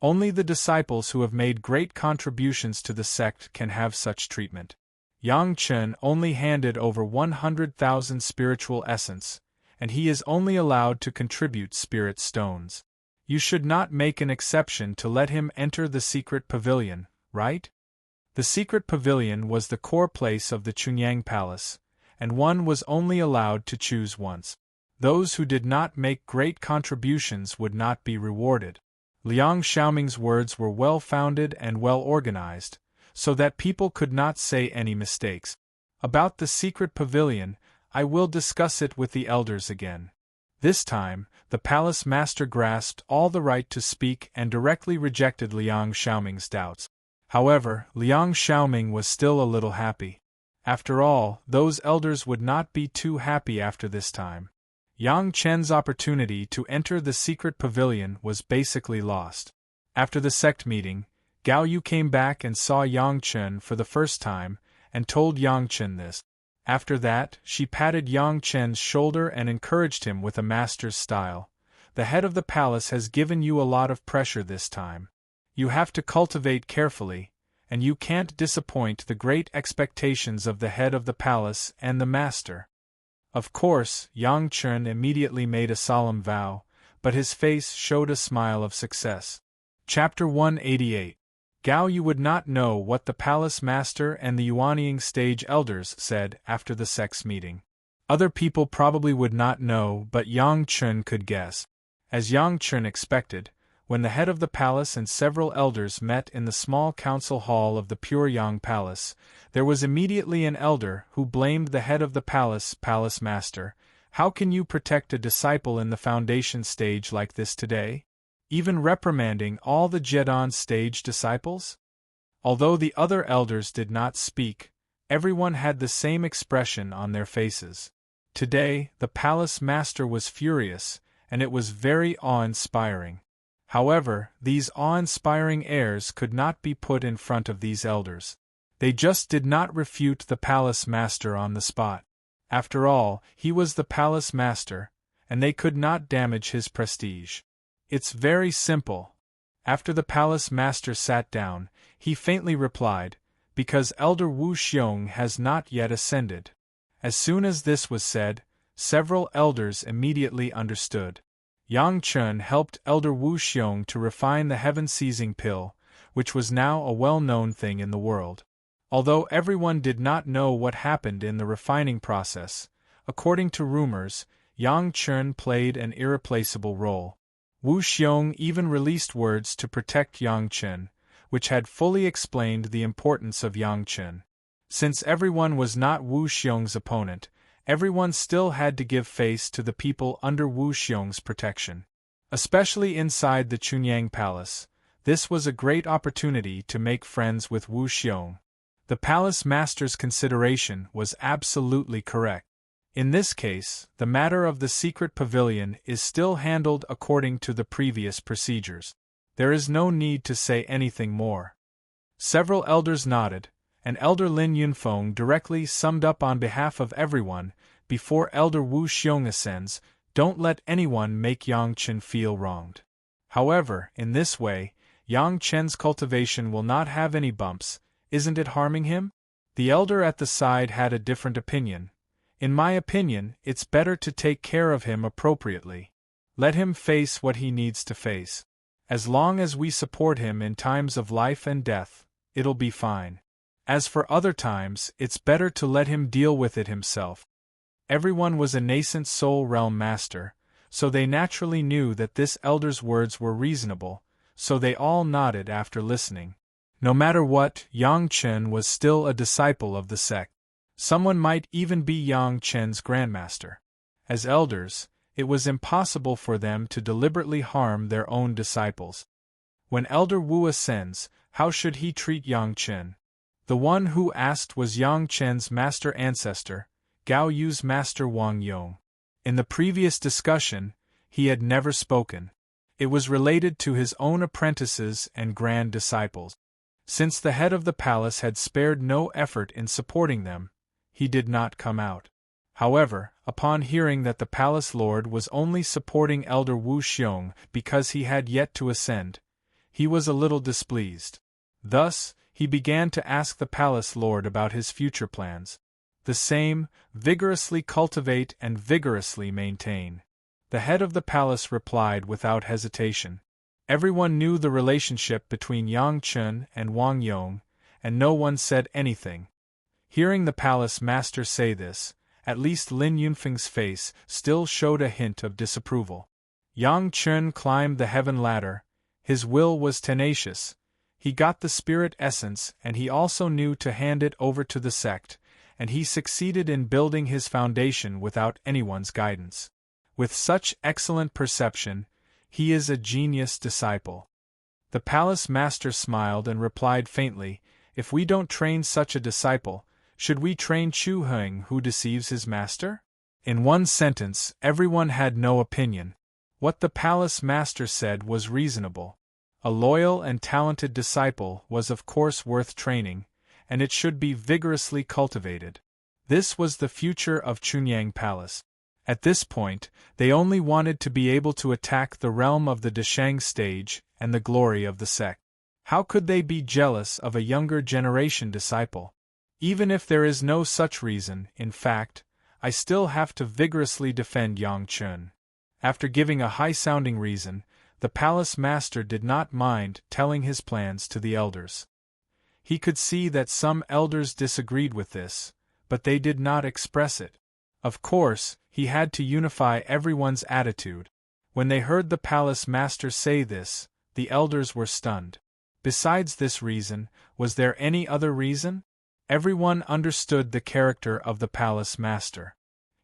Only the disciples who have made great contributions to the sect can have such treatment. Yang Chen only handed over 100,000 spiritual essence, and he is only allowed to contribute spirit stones. You should not make an exception to let him enter the secret pavilion, right? The secret pavilion was the core place of the Chunyang Palace, and one was only allowed to choose once. Those who did not make great contributions would not be rewarded. Liang Xiaoming's words were well-founded and well-organized, so that people could not say any mistakes. About the secret pavilion, I will discuss it with the elders again. This time, the palace master grasped all the right to speak and directly rejected Liang Xiaoming's doubts. However, Liang Xiaoming was still a little happy. After all, those elders would not be too happy after this time. Yang Chen's opportunity to enter the secret pavilion was basically lost. After the sect meeting, Gao Yu came back and saw Yang Chen for the first time, and told Yang Chen this. After that, she patted Yang Chen's shoulder and encouraged him with a master's style. The head of the palace has given you a lot of pressure this time. You have to cultivate carefully, and you can't disappoint the great expectations of the head of the palace and the master. Of course, Yang Chen immediately made a solemn vow, but his face showed a smile of success. Chapter 188. Gao Yu would not know what the palace master and the Yuanying stage elders said after the sect's meeting. Other people probably would not know, but Yang Chen could guess. As Yang Chen expected, when the head of the palace and several elders met in the small council hall of the Pure Yang Palace, there was immediately an elder who blamed the head of the palace master. How can you protect a disciple in the foundation stage like this today? Even reprimanding all the Jedon stage disciples? Although the other elders did not speak, everyone had the same expression on their faces. Today, the palace master was furious, and it was very awe-inspiring. However, these awe-inspiring airs could not be put in front of these elders. They just did not refute the palace master on the spot. After all, he was the palace master, and they could not damage his prestige. It's very simple. After the palace master sat down, he faintly replied, because Elder Wu Xiong has not yet ascended. As soon as this was said, several elders immediately understood. Yang Chen helped Elder Wu Xiong to refine the heaven-seizing pill, which was now a well-known thing in the world. Although everyone did not know what happened in the refining process, according to rumors, Yang Chen played an irreplaceable role. Wu Xiong even released words to protect Yang Chen, which had fully explained the importance of Yang Chen. Since everyone was not Wu Xiong's opponent, everyone still had to give face to the people under Wu Xiong's protection. Especially inside the Chunyang Palace, this was a great opportunity to make friends with Wu Xiong. The palace master's consideration was absolutely correct. In this case, the matter of the secret pavilion is still handled according to the previous procedures. There is no need to say anything more. Several elders nodded, and Elder Lin Yunfeng directly summed up on behalf of everyone, before Elder Wu Xiong ascends, don't let anyone make Yang Chen feel wronged. However, in this way, Yang Chen's cultivation will not have any bumps. Isn't it harming him? The elder at the side had a different opinion. In my opinion, it's better to take care of him appropriately. Let him face what he needs to face. As long as we support him in times of life and death, it'll be fine. As for other times, it's better to let him deal with it himself. Everyone was a nascent soul realm master, so they naturally knew that this elder's words were reasonable, so they all nodded after listening. No matter what, Yang Chen was still a disciple of the sect. Someone might even be Yang Chen's grandmaster. As elders, it was impossible for them to deliberately harm their own disciples. When Elder Wu ascends, how should he treat Yang Chen? The one who asked was Yang Chen's master ancestor, Gao Yu's master Wang Yong. In the previous discussion, he had never spoken. It was related to his own apprentices and grand disciples. Since the head of the palace had spared no effort in supporting them, he did not come out. However, upon hearing that the palace lord was only supporting Elder Wu Xiong because he had yet to ascend, he was a little displeased. Thus, he began to ask the palace lord about his future plans. The same, vigorously cultivate and vigorously maintain. The head of the palace replied without hesitation. Everyone knew the relationship between Yang Chen and Wang Yong, and no one said anything. Hearing the palace master say this, at least Lin Yunfeng's face still showed a hint of disapproval. Yang Chen climbed the heaven ladder. His will was tenacious. He got the spirit essence, and he also knew to hand it over to the sect, and he succeeded in building his foundation without anyone's guidance. With such excellent perception, he is a genius disciple. The palace master smiled and replied faintly, if we don't train such a disciple, should we train Chu Heng who deceives his master? In one sentence, everyone had no opinion. What the palace master said was reasonable. A loyal and talented disciple was of course worth training, and it should be vigorously cultivated. This was the future of Chunyang Palace. At this point, they only wanted to be able to attack the realm of the Deshang stage and the glory of the sect. How could they be jealous of a younger generation disciple? Even if there is no such reason, in fact, I still have to vigorously defend Yang Chen. After giving a high-sounding reason, the palace master did not mind telling his plans to the elders. He could see that some elders disagreed with this, but they did not express it. Of course, he had to unify everyone's attitude. When they heard the palace master say this, the elders were stunned. Besides this reason, was there any other reason? Everyone understood the character of the palace master.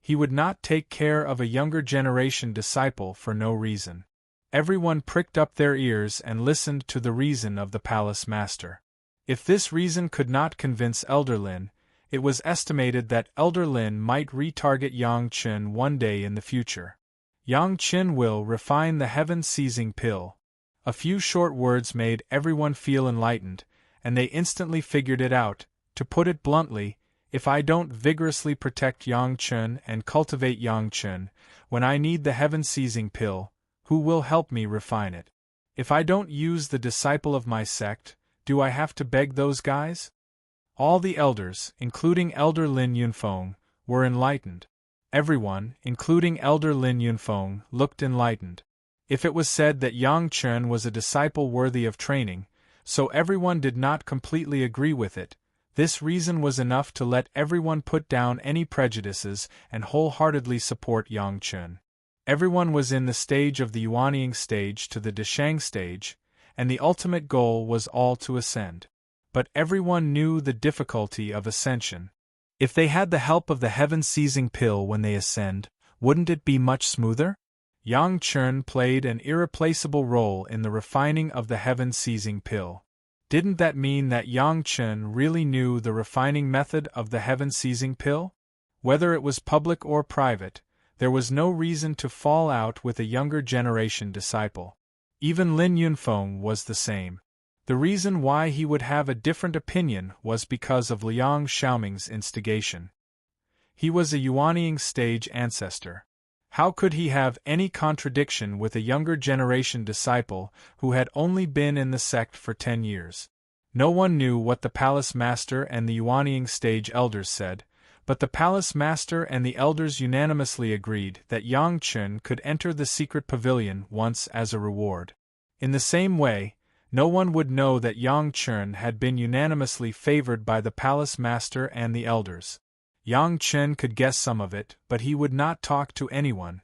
He would not take care of a younger generation disciple for no reason. Everyone pricked up their ears and listened to the reason of the palace master. If this reason could not convince Elder Lin, it was estimated that Elder Lin might retarget Yang Chen one day in the future. Yang Chen will refine the heaven-seizing pill. A few short words made everyone feel enlightened, and they instantly figured it out. To put it bluntly, if I don't vigorously protect Yang Chen and cultivate Yang Chen, when I need the heaven-seizing pill, who will help me refine it? If I don't use the disciple of my sect, do I have to beg those guys? All the elders, including Elder Lin Yunfeng, were enlightened. Everyone, including Elder Lin Yunfeng, looked enlightened. If it was said that Yang Chen was a disciple worthy of training, so everyone did not completely agree with it. This reason was enough to let everyone put down any prejudices and wholeheartedly support Yang Chun. Everyone was in the stage of the Yuanying stage to the Deshang stage, and the ultimate goal was all to ascend. But everyone knew the difficulty of ascension. If they had the help of the heaven-seizing pill when they ascend, wouldn't it be much smoother? Yang Chun played an irreplaceable role in the refining of the heaven-seizing pill. Didn't that mean that Yang Chun really knew the refining method of the heaven-seizing pill? Whether it was public or private, there was no reason to fall out with a younger generation disciple. Even Lin Yunfeng was the same. The reason why he would have a different opinion was because of Liang Xiaoming's instigation. He was a Yuanying stage ancestor. How could he have any contradiction with a younger generation disciple who had only been in the sect for 10 years? No one knew what the palace master and the Yuanying stage elders said, but the palace master and the elders unanimously agreed that Yang Chun could enter the secret pavilion once as a reward. In the same way, no one would know that Yang Chun had been unanimously favored by the palace master and the elders. Yang Chun could guess some of it, but he would not talk to anyone.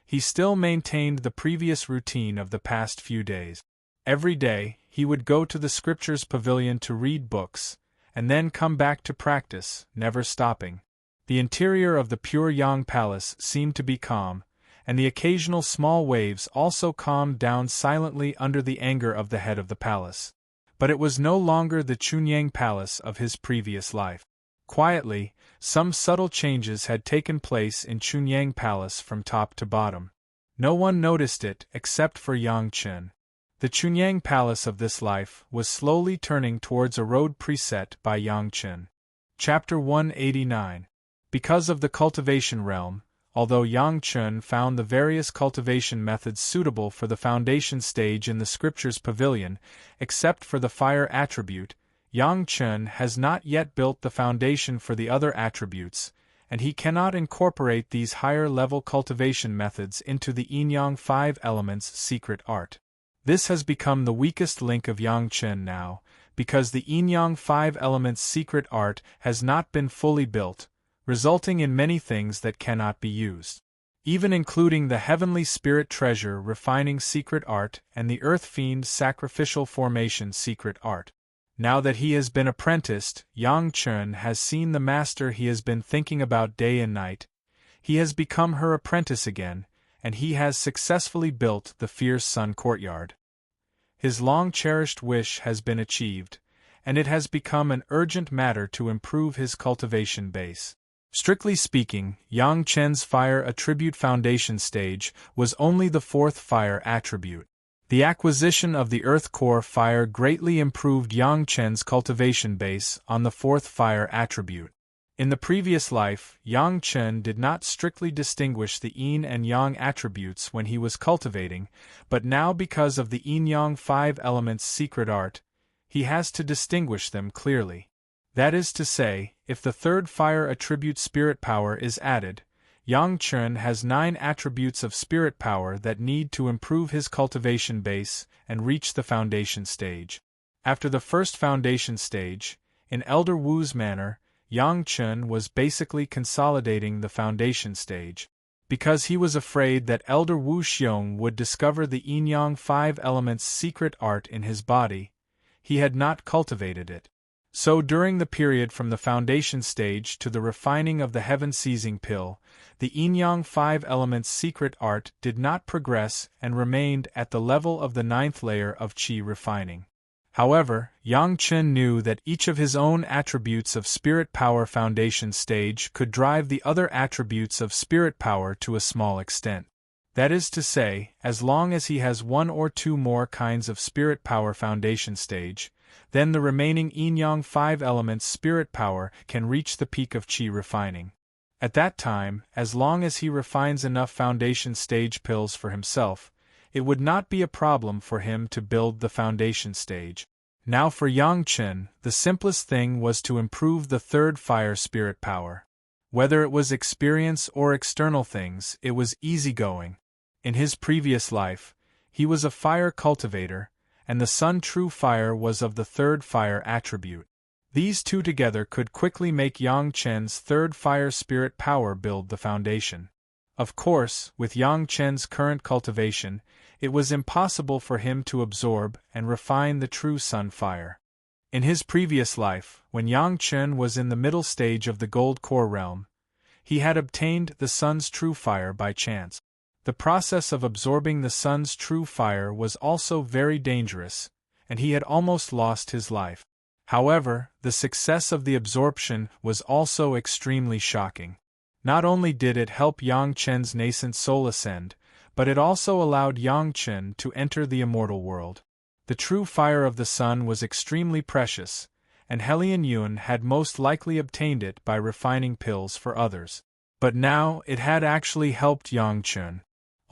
He still maintained the previous routine of the past few days. Every day, he would go to the scriptures pavilion to read books, and then come back to practice, never stopping. The interior of the pure Yang Palace seemed to be calm, and the occasional small waves also calmed down silently under the anger of the head of the palace. But it was no longer the Chunyang Palace of his previous life. Quietly, some subtle changes had taken place in Chunyang Palace from top to bottom. No one noticed it except for Yang Chun. The Chunyang Palace of this life was slowly turning towards a road preset by Yang Chun. Chapter 189. Because of the cultivation realm, although Yang Chun found the various cultivation methods suitable for the foundation stage in the scriptures pavilion, except for the fire attribute, Yang Chun has not yet built the foundation for the other attributes, and he cannot incorporate these higher-level cultivation methods into the Yin-Yang 5 Elements secret art. This has become the weakest link of Yang Chun now, because the Yin-Yang 5 Elements secret art has not been fully built, resulting in many things that cannot be used. Even including the Heavenly Spirit Treasure refining secret art and the Earth Fiend sacrificial formation secret art. Now that he has been apprenticed, Yang Chun has seen the master he has been thinking about day and night. He has become her apprentice again, and he has successfully built the fierce sun courtyard. His long-cherished wish has been achieved, and it has become an urgent matter to improve his cultivation base. Strictly speaking, Yang Chun's fire attribute foundation stage was only the fourth fire attribute. The acquisition of the Earth Core Fire greatly improved Yang Chun's cultivation base on the fourth fire attribute. In the previous life, Yang Chun did not strictly distinguish the Yin and Yang attributes when he was cultivating, but now because of the Yin-Yang 5 Elements secret art, he has to distinguish them clearly. That is to say, if the third fire attribute spirit power is added, Yang Chun has 9 attributes of spirit power that need to improve his cultivation base and reach the foundation stage. After the first foundation stage, in Elder Wu's manner, Yang Chun was basically consolidating the foundation stage. Because he was afraid that Elder Wu Xiong would discover the Yin-Yang 5 Elements secret art in his body, he had not cultivated it. So during the period from the foundation stage to the refining of the heaven-seizing pill, the Yin-Yang 5 Elements secret art did not progress and remained at the level of the 9th layer of qi refining. However, Yang Chun knew that each of his own attributes of spirit power foundation stage could drive the other attributes of spirit power to a small extent. That is to say, as long as he has 1 or 2 more kinds of spirit power foundation stage, then the remaining Yin-Yang 5 Elements spirit power can reach the peak of qi refining. At that time, as long as he refines enough foundation stage pills for himself, it would not be a problem for him to build the foundation stage. Now for Yang Chun, the simplest thing was to improve the third fire spirit power. Whether it was experience or external things, it was easygoing. In his previous life, he was a fire cultivator, and the Sun true fire was of the third fire attribute. These two together could quickly make Yang Chen's third fire spirit power build the foundation. Of course, with Yang Chen's current cultivation, it was impossible for him to absorb and refine the true Sun fire. In his previous life, when Yang Chen was in the middle stage of the Gold Core realm, he had obtained the Sun's true fire by chance. The process of absorbing the Sun's true fire was also very dangerous, and he had almost lost his life. However, the success of the absorption was also extremely shocking. Not only did it help Yang Chen's nascent soul ascend, but it also allowed Yang Chen to enter the immortal world. The true fire of the Sun was extremely precious, and Helian Yun had most likely obtained it by refining pills for others. But now it had actually helped Yang Chen.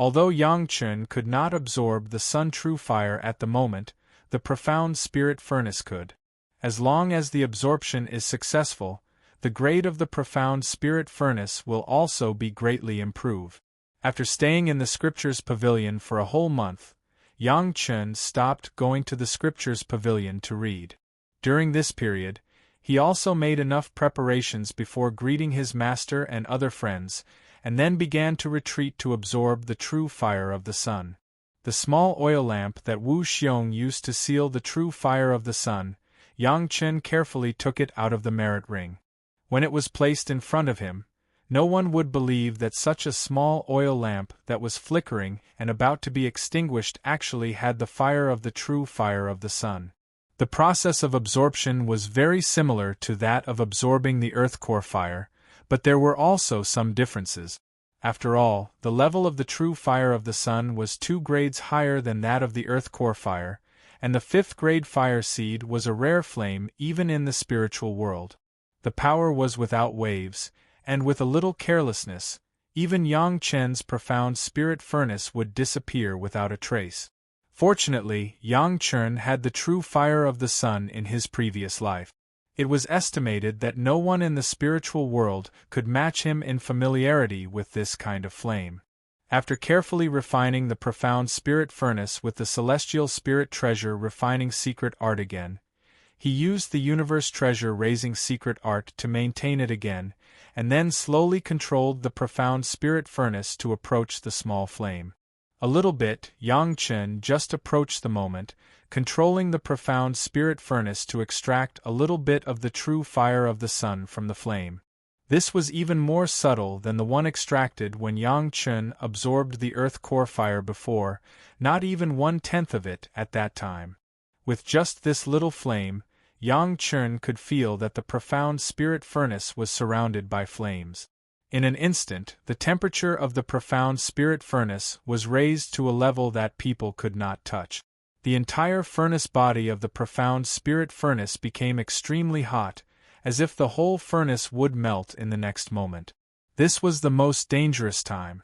Although Yang Chen could not absorb the Sun true fire at the moment, the profound spirit furnace could. As long as the absorption is successful, the grade of the profound spirit furnace will also be greatly improved. After staying in the Scriptures Pavilion for a whole month, Yang Chen stopped going to the Scriptures Pavilion to read. During this period, he also made enough preparations before greeting his master and other friends, and then began to retreat to absorb the true fire of the Sun. The small oil lamp that Wu Xiong used to seal the true fire of the Sun, Yang Chen carefully took it out of the merit ring. When it was placed in front of him, no one would believe that such a small oil lamp that was flickering and about to be extinguished actually had the fire of the true fire of the Sun. The process of absorption was very similar to that of absorbing the earth core fire, but there were also some differences. After all, the level of the true fire of the Sun was 2 grades higher than that of the earth core fire, and the 5th grade fire seed was a rare flame even in the spiritual world. The power was without waves, and with a little carelessness, even Yang Chen's profound spirit furnace would disappear without a trace. Fortunately, Yang Chen had the true fire of the Sun in his previous life. It was estimated that no one in the spiritual world could match him in familiarity with this kind of flame. After carefully refining the profound spirit furnace with the celestial spirit treasure refining secret art again, he used the universe treasure raising secret art to maintain it again, and then slowly controlled the profound spirit furnace to approach the small flame. A little bit, Yang Chen just approached the moment, controlling the profound spirit furnace to extract a little bit of the true fire of the Sun from the flame. This was even more subtle than the one extracted when Yang Chen absorbed the earth core fire before, not even 1/10 of it at that time. With just this little flame, Yang Chen could feel that the profound spirit furnace was surrounded by flames. In an instant, the temperature of the profound spirit furnace was raised to a level that people could not touch. The entire furnace body of the profound spirit furnace became extremely hot, as if the whole furnace would melt in the next moment. This was the most dangerous time.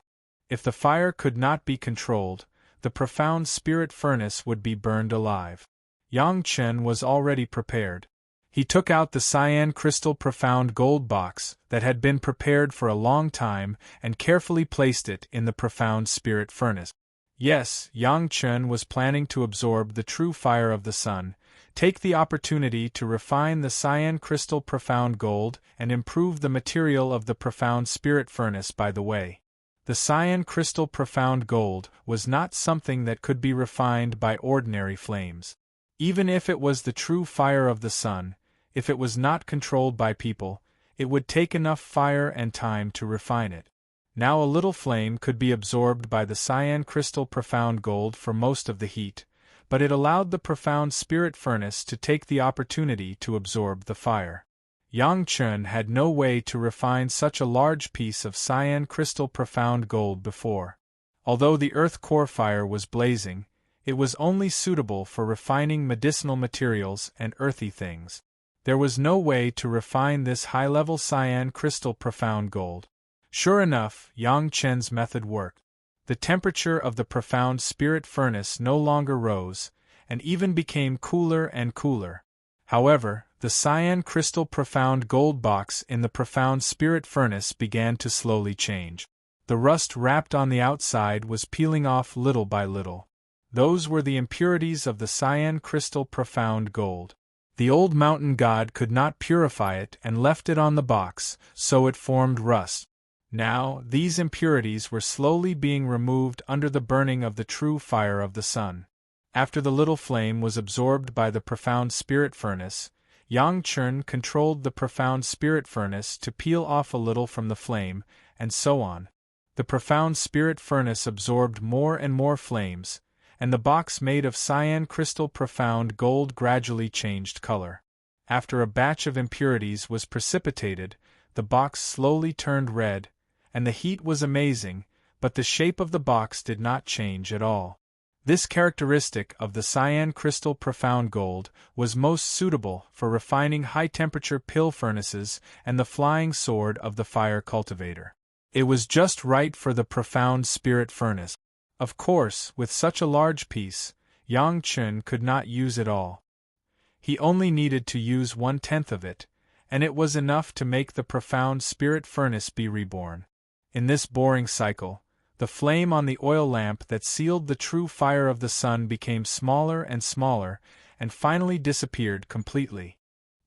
If the fire could not be controlled, the profound spirit furnace would be burned alive. Yang Chen was already prepared. He took out the cyan crystal profound gold box that had been prepared for a long time and carefully placed it in the profound spirit furnace. Yes, Yang Chen was planning to absorb the true fire of the Sun, take the opportunity to refine the cyan crystal profound gold and improve the material of the profound spirit furnace by the way. The cyan crystal profound gold was not something that could be refined by ordinary flames. Even if it was the true fire of the Sun, if it was not controlled by people, it would take enough fire and time to refine it. Now a little flame could be absorbed by the cyan crystal profound gold for most of the heat, but it allowed the profound spirit furnace to take the opportunity to absorb the fire. Yang Chen had no way to refine such a large piece of cyan crystal profound gold before. Although the earth core fire was blazing, it was only suitable for refining medicinal materials and earthy things. There was no way to refine this high-level cyan crystal profound gold. Sure enough, Yang Chen's method worked. The temperature of the profound spirit furnace no longer rose, and even became cooler and cooler. However, the cyan crystal profound gold box in the profound spirit furnace began to slowly change. The rust wrapped on the outside was peeling off little by little. Those were the impurities of the cyan crystal profound gold. The old mountain god could not purify it and left it on the box, so it formed rust. Now, these impurities were slowly being removed under the burning of the true fire of the sun. After the little flame was absorbed by the profound spirit furnace, Yang Chun controlled the profound spirit furnace to peel off a little from the flame, and so on. The profound spirit furnace absorbed more and more flames, and the box made of cyan crystal profound gold gradually changed color. After a batch of impurities was precipitated, the box slowly turned red, and the heat was amazing, but the shape of the box did not change at all. This characteristic of the cyan crystal profound gold was most suitable for refining high-temperature pill furnaces and the flying sword of the fire cultivator. It was just right for the profound spirit furnace. Of course, with such a large piece, Yang Chun could not use it all. He only needed to use 1/10 of it, and it was enough to make the profound spirit furnace be reborn. In this boring cycle, the flame on the oil lamp that sealed the true fire of the sun became smaller and smaller, and finally disappeared completely.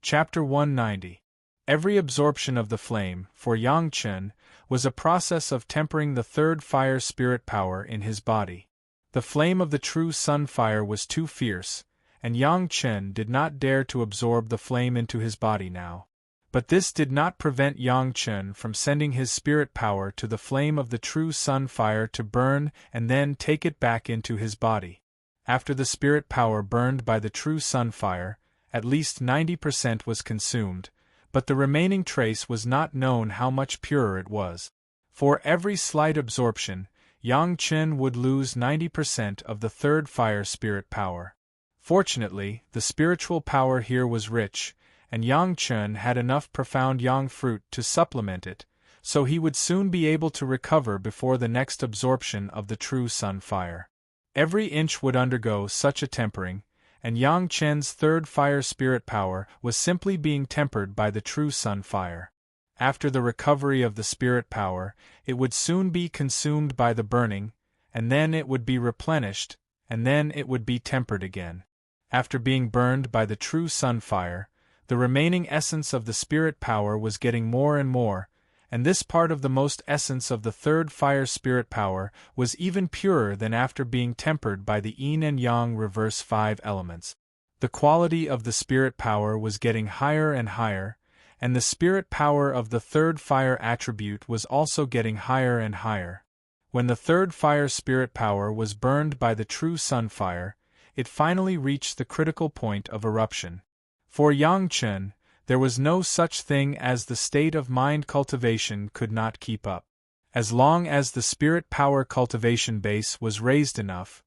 Chapter 190. Every absorption of the flame, for Yang Chun, was a process of tempering the third fire spirit power in his body. The flame of the true sun fire was too fierce, and Yang Chun did not dare to absorb the flame into his body now. But this did not prevent Yang Chun from sending his spirit power to the flame of the true sun fire to burn and then take it back into his body. After the spirit power burned by the true sun fire, at least 90% was consumed, but the remaining trace was not known how much purer it was. For every slight absorption, Yang Chun would lose 90% of the third fire spirit power. Fortunately, the spiritual power here was rich, and Yang Chun had enough profound yang fruit to supplement it, so he would soon be able to recover before the next absorption of the true sun fire. Every inch would undergo such a tempering, and Yang Chun's third fire spirit power was simply being tempered by the true sun fire. After the recovery of the spirit power, it would soon be consumed by the burning, and then it would be replenished, and then it would be tempered again. After being burned by the true sun fire, the remaining essence of the spirit power was getting more and more, and this part of the most essence of the third fire spirit power was even purer than after being tempered by the yin and yang reverse 5 elements. The quality of the spirit power was getting higher and higher, and the spirit power of the third fire attribute was also getting higher and higher. When the third fire spirit power was burned by the true sun fire, it finally reached the critical point of eruption. For Yang Chun, there was no such thing as the state of mind cultivation could not keep up. As long as the spirit power cultivation base was raised enough,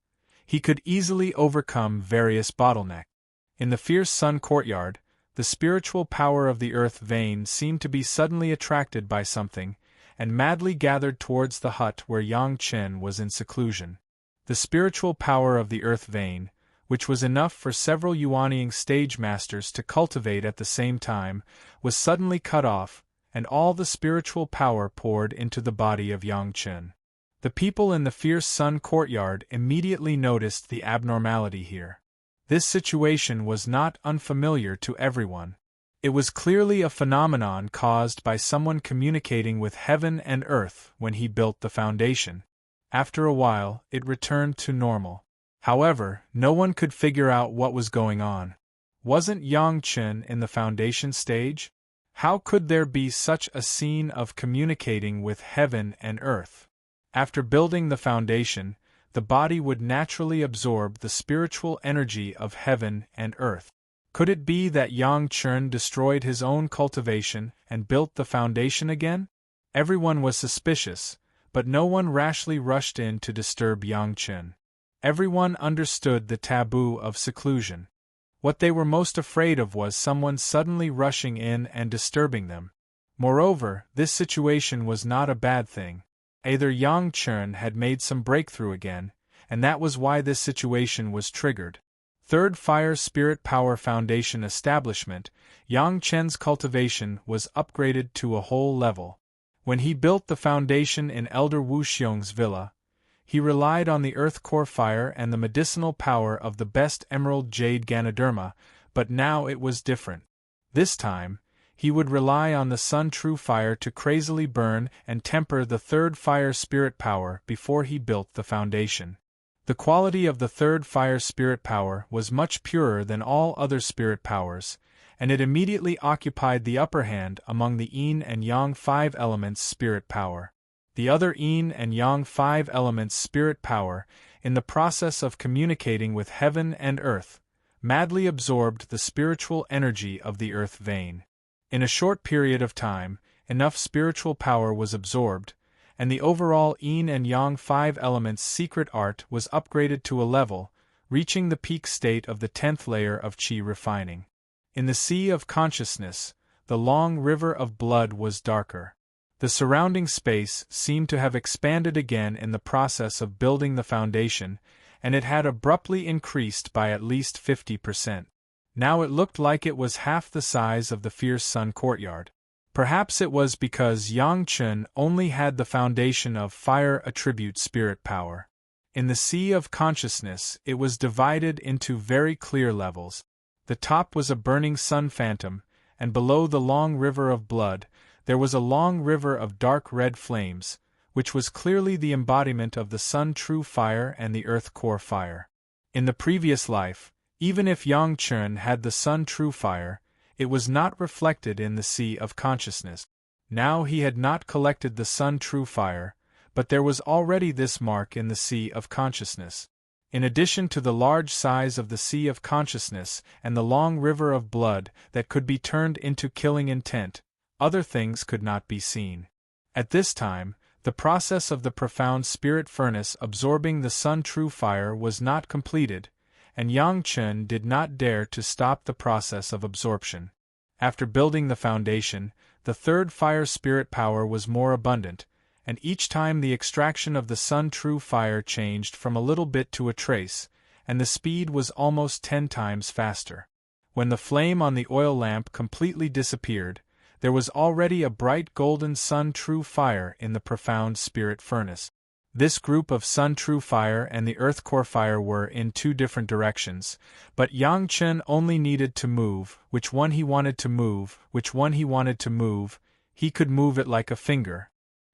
he could easily overcome various bottlenecks. In the fierce sun courtyard, the spiritual power of the earth vein seemed to be suddenly attracted by something, and madly gathered towards the hut where Yang Chun was in seclusion. The spiritual power of the earth vein, which was enough for several Yuanying stage masters to cultivate at the same time, was suddenly cut off, and all the spiritual power poured into the body of Yang Chun. The people in the fierce sun courtyard immediately noticed the abnormality here. This situation was not unfamiliar to everyone. It was clearly a phenomenon caused by someone communicating with heaven and earth when he built the foundation. After a while, it returned to normal. However, no one could figure out what was going on. Wasn't Yang Chun in the foundation stage? How could there be such a scene of communicating with heaven and earth? After building the foundation, the body would naturally absorb the spiritual energy of heaven and earth. Could it be that Yang Chun destroyed his own cultivation and built the foundation again? Everyone was suspicious, but no one rashly rushed in to disturb Yang Chun. Everyone understood the taboo of seclusion. What they were most afraid of was someone suddenly rushing in and disturbing them. Moreover, this situation was not a bad thing. Either Yang Chun had made some breakthrough again, and that was why this situation was triggered. Third Fire Spirit Power Foundation establishment, Yang Chun's cultivation was upgraded to a whole level. When he built the foundation in Elder Wu Xiong's villa, He relied on the earth core fire and the medicinal power of the best emerald jade Ganoderma, but now it was different. This time, he would rely on the sun true fire to crazily burn and temper the third fire spirit power before he built the foundation. The quality of the third fire spirit power was much purer than all other spirit powers, and it immediately occupied the upper hand among the yin and yang 5 elements spirit power. The other yin and yang 5 elements spirit power, in the process of communicating with heaven and earth, madly absorbed the spiritual energy of the earth vein. In a short period of time, enough spiritual power was absorbed, and the overall yin and yang 5 elements secret art was upgraded to a level, reaching the peak state of the 10th layer of qi refining. In the sea of consciousness, the long river of blood was darker. The surrounding space seemed to have expanded again in the process of building the foundation, and it had abruptly increased by at least 50%. Now it looked like it was half the size of the fierce sun courtyard. Perhaps it was because Yang Chun only had the foundation of fire attribute spirit power. In the sea of consciousness, it was divided into very clear levels. The top was a burning sun phantom, and below the long river of blood, there was a long river of dark red flames, which was clearly the embodiment of the sun true fire and the earth core fire. In the previous life, even if Yang Chun had the sun true fire, it was not reflected in the sea of consciousness. Now he had not collected the sun true fire, but there was already this mark in the sea of consciousness. In addition to the large size of the sea of consciousness and the long river of blood that could be turned into killing intent, other things could not be seen. At this time, the process of the profound spirit furnace absorbing the sun true fire was not completed, and Yang Chun did not dare to stop the process of absorption. After building the foundation, the third fire spirit power was more abundant, and each time the extraction of the sun true fire changed from a little bit to a trace, and the speed was almost 10 times faster. When the flame on the oil lamp completely disappeared, there was already a bright golden sun true fire in the profound spirit furnace. This group of sun true fire and the earth core fire were in 2 different directions, but Yang Chun only needed to move which one he wanted to move, he could move it like a finger.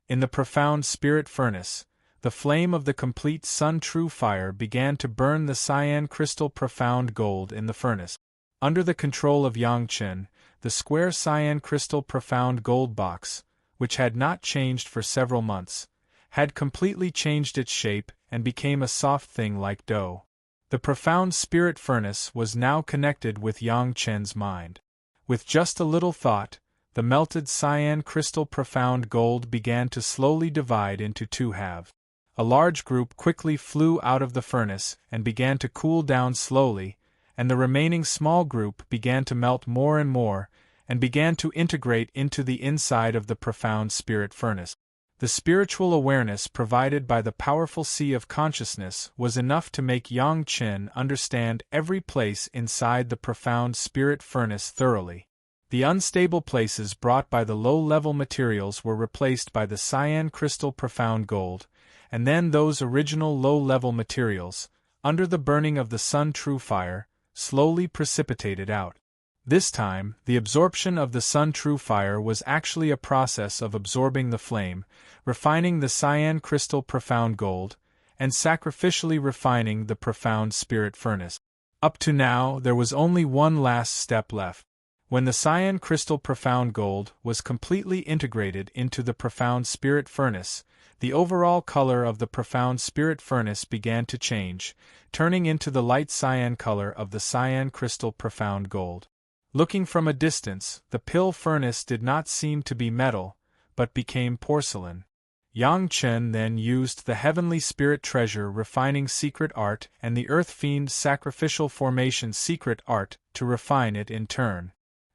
In the profound spirit furnace, the flame of the complete sun true fire began to burn the cyan crystal profound gold in the furnace. Under the control of Yang Chun, the square cyan crystal profound gold box, which had not changed for several months, had completely changed its shape and became a soft thing like dough. The profound spirit furnace was now connected with Yang Chen's mind. With just a little thought, the melted cyan crystal profound gold began to slowly divide into 2 halves. A large group quickly flew out of the furnace and began to cool down slowly, and the remaining small group began to melt more and more, and began to integrate into the inside of the profound spirit furnace. The spiritual awareness provided by the powerful sea of consciousness was enough to make Yang Chen understand every place inside the profound spirit furnace thoroughly. The unstable places brought by the low-level materials were replaced by the cyan crystal profound gold, and then those original low-level materials, under the burning of the sun true fire, slowly precipitated out. This time, the absorption of the sun true fire was actually a process of absorbing the flame, refining the cyan crystal profound gold, and sacrificially refining the profound spirit furnace. Up to now, there was only one last step left. When the cyan crystal profound gold was completely integrated into the profound spirit furnace, the overall color of the profound spirit furnace began to change, turning into the light cyan color of the cyan crystal profound gold. Looking from a distance, the pill furnace did not seem to be metal, but became porcelain. Yang Chen then used the heavenly spirit treasure refining secret art and the earth fiend sacrificial formation secret art to refine it in turn.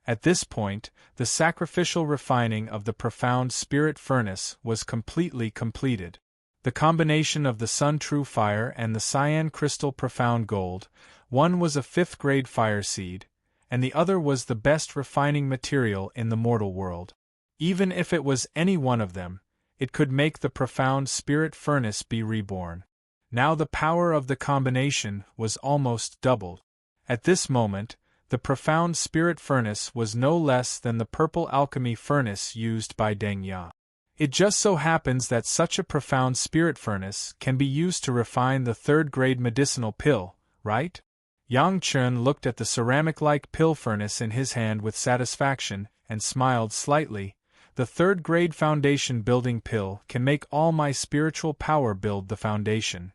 At this point, the sacrificial refining of the profound spirit furnace was completely completed. The combination of the sun true fire and the cyan crystal profound gold, one was a 5th grade fire seed, and the other was the best refining material in the mortal world. Even if it was any one of them, it could make the profound spirit furnace be reborn. Now the power of the combination was almost doubled. At this moment, the profound spirit furnace was no less than the purple alchemy furnace used by Deng Ya. It just so happens that such a profound spirit furnace can be used to refine the third-grade medicinal pill, right? Yang Chen looked at the ceramic-like pill furnace in his hand with satisfaction, and smiled slightly. The third-grade foundation building pill can make all my spiritual power build the foundation.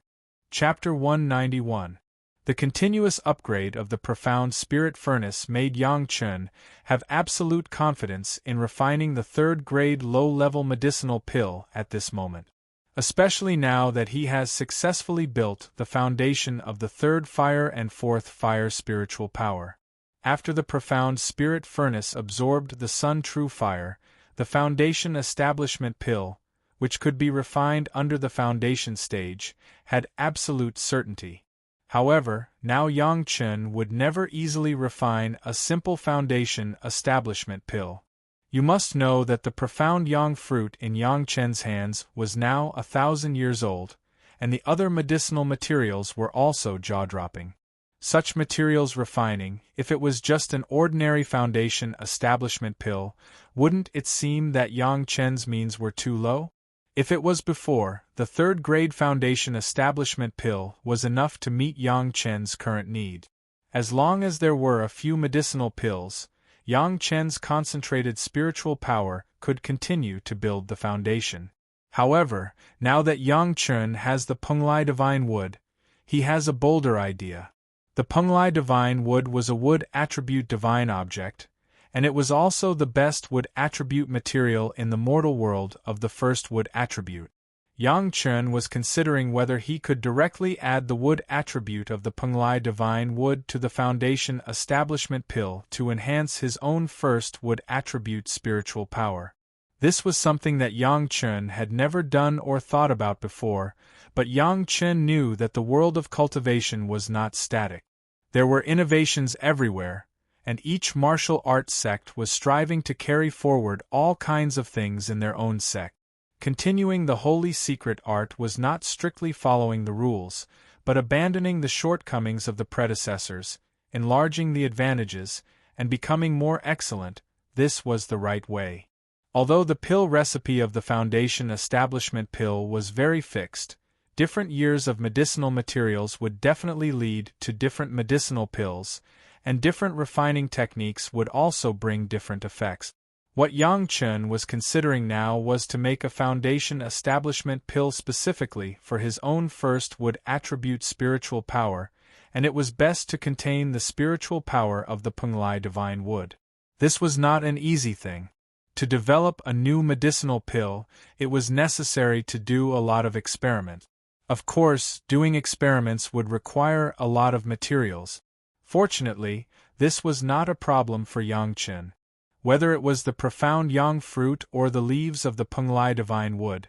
Chapter 191. The continuous upgrade of the profound spirit furnace made Yang Chen have absolute confidence in refining the third-grade low-level medicinal pill at this moment. Especially now that he has successfully built the foundation of the third fire and fourth fire spiritual power. After the profound spirit furnace absorbed the Sun True Fire, the foundation establishment pill, which could be refined under the foundation stage, had absolute certainty. However, now Yang Chen would never easily refine a simple foundation establishment pill. You must know that the profound yang fruit in Yang Chen's hands was now 1,000 years old, and the other medicinal materials were also jaw-dropping. Such materials refining, if it was just an ordinary foundation establishment pill, wouldn't it seem that Yang Chen's means were too low? If it was before, the third-grade foundation establishment pill was enough to meet Yang Chen's current need. As long as there were a few medicinal pills, Yang Chen's concentrated spiritual power could continue to build the foundation. However, now that Yang Chen has the Penglai Divine Wood, he has a bolder idea. The Penglai Divine Wood was a wood attribute divine object, and it was also the best wood attribute material in the mortal world of the first wood attribute. Yang Chen was considering whether he could directly add the wood attribute of the Penglai Divine Wood to the foundation establishment pill to enhance his own first wood attribute spiritual power. This was something that Yang Chen had never done or thought about before, but Yang Chen knew that the world of cultivation was not static. There were innovations everywhere, and each martial arts sect was striving to carry forward all kinds of things in their own sect. Continuing the holy secret art was not strictly following the rules, but abandoning the shortcomings of the predecessors, enlarging the advantages, and becoming more excellent. This was the right way. Although the pill recipe of the foundation establishment pill was very fixed, different years of medicinal materials would definitely lead to different medicinal pills, and different refining techniques would also bring different effects. What Yang Chen was considering now was to make a foundation establishment pill specifically for his own first wood attribute spiritual power, and it was best to contain the spiritual power of the Penglai Divine Wood. This was not an easy thing. To develop a new medicinal pill, it was necessary to do a lot of experiments. Of course, doing experiments would require a lot of materials. Fortunately, this was not a problem for Yang Chen. Whether it was the profound yang fruit or the leaves of the Penglai Divine Wood,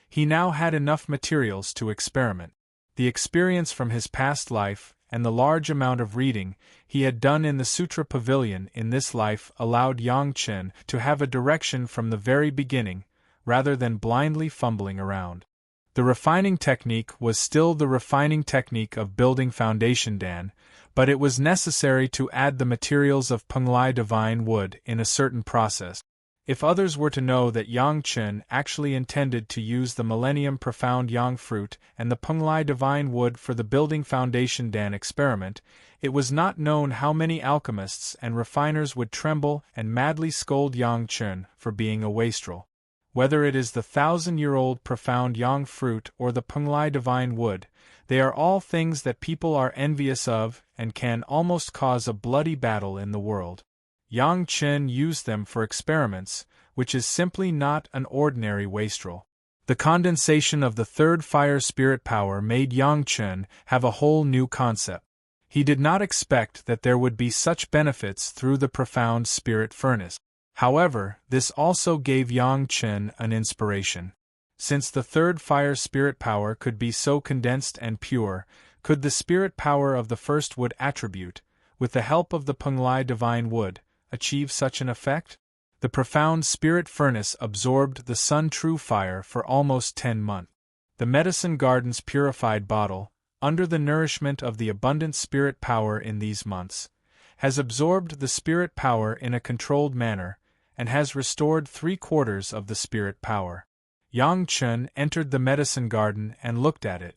he now had enough materials to experiment. The experience from his past life and the large amount of reading he had done in the Sutra Pavilion in this life allowed Yang Chen to have a direction from the very beginning, rather than blindly fumbling around. The refining technique was still the refining technique of building foundation dan, but it was necessary to add the materials of Penglai Divine Wood in a certain process. If others were to know that Yang Chen actually intended to use the Millennium Profound Yang Fruit and the Penglai Divine Wood for the building foundation dan experiment, it was not known how many alchemists and refiners would tremble and madly scold Yang Chen for being a wastrel. Whether it is the 1,000-year-old profound yang fruit or the Penglai Divine Wood, they are all things that people are envious of and can almost cause a bloody battle in the world. Yang Chen used them for experiments, which is simply not an ordinary wastrel. The condensation of the third fire spirit power made Yang Chen have a whole new concept. He did not expect that there would be such benefits through the profound spirit furnace. However, this also gave Yang Chen an inspiration. Since the third fire spirit power could be so condensed and pure, could the spirit power of the first wood attribute, with the help of the Penglai Divine Wood, achieve such an effect? The profound spirit furnace absorbed the Sun True Fire for almost 10 months. The medicine garden's purified bottle, under the nourishment of the abundant spirit power in these months, has absorbed the spirit power in a controlled manner, and has restored 3/4 of the spirit power. Yang Chen entered the medicine garden and looked at it.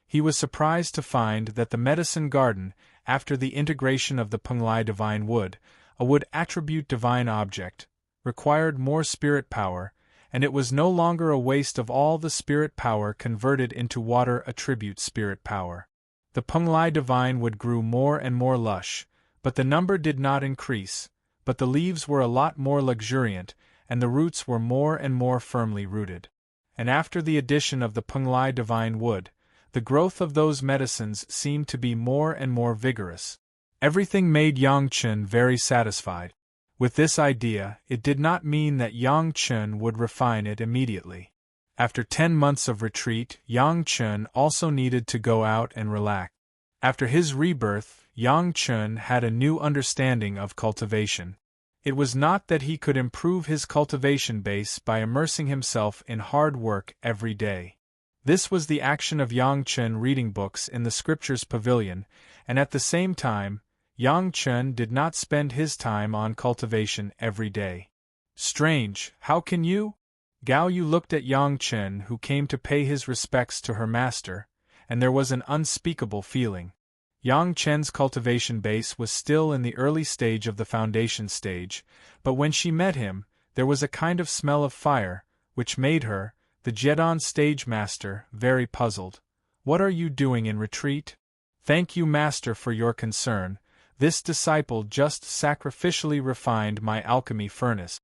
He was surprised to find that the medicine garden, after the integration of the Penglai divine wood, a wood attribute divine object, required more spirit power, and it was no longer a waste of all the spirit power converted into water attribute spirit power. The Penglai divine wood grew more and more lush, but the number did not increase, but the leaves were a lot more luxuriant, and the roots were more and more firmly rooted. And after the addition of the Penglai divine wood, the growth of those medicines seemed to be more and more vigorous. Everything made Yang Chen very satisfied. With this idea, it did not mean that Yang Chen would refine it immediately. After 10 months of retreat, Yang Chen also needed to go out and relax. After his rebirth, Yang Chen had a new understanding of cultivation. It was not that he could improve his cultivation base by immersing himself in hard work every day. This was the action of Yang Chen reading books in the scriptures pavilion, and at the same time, Yang Chen did not spend his time on cultivation every day. Strange, how can you? Gao Yu looked at Yang Chen, who came to pay his respects to her master, and there was an unspeakable feeling. Yang Chen's cultivation base was still in the early stage of the foundation stage, but when she met him, there was a kind of smell of fire, which made her, the Jedon stage master, very puzzled. What are you doing in retreat? Thank you, master, for your concern. This disciple just sacrificially refined my alchemy furnace.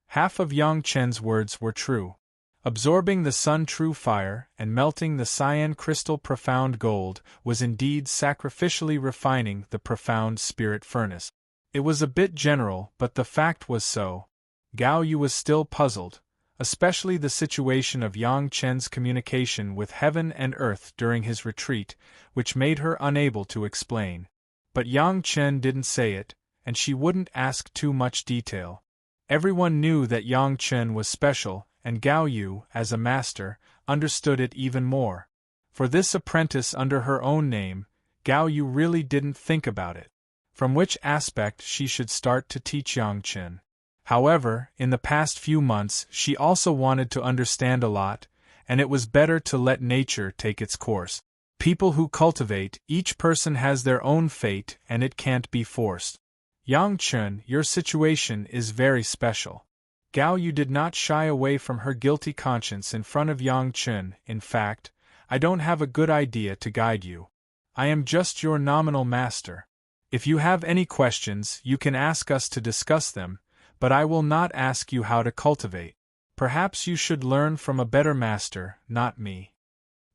Half of Yang Chen's words were true. Absorbing the sun true fire and melting the cyan crystal profound gold was indeed sacrificially refining the profound spirit furnace. It was a bit general, but the fact was so. Gao Yu was still puzzled, especially the situation of Yang Chen's communication with heaven and earth during his retreat, which made her unable to explain. But Yang Chen didn't say it, and she wouldn't ask too much detail. Everyone knew that Yang Chen was special, and Gao Yu, as a master, understood it even more. For this apprentice under her own name, Gao Yu really didn't think about it. From which aspect she should start to teach Yang Chen. However, in the past few months she also wanted to understand a lot, and it was better to let nature take its course. People who cultivate, each person has their own fate and it can't be forced. Yang Chen, your situation is very special. Gao Yu did not shy away from her guilty conscience in front of Yang Chen. In fact, I don't have a good idea to guide you. I am just your nominal master. If you have any questions, you can ask us to discuss them, but I will not ask you how to cultivate. Perhaps you should learn from a better master, not me.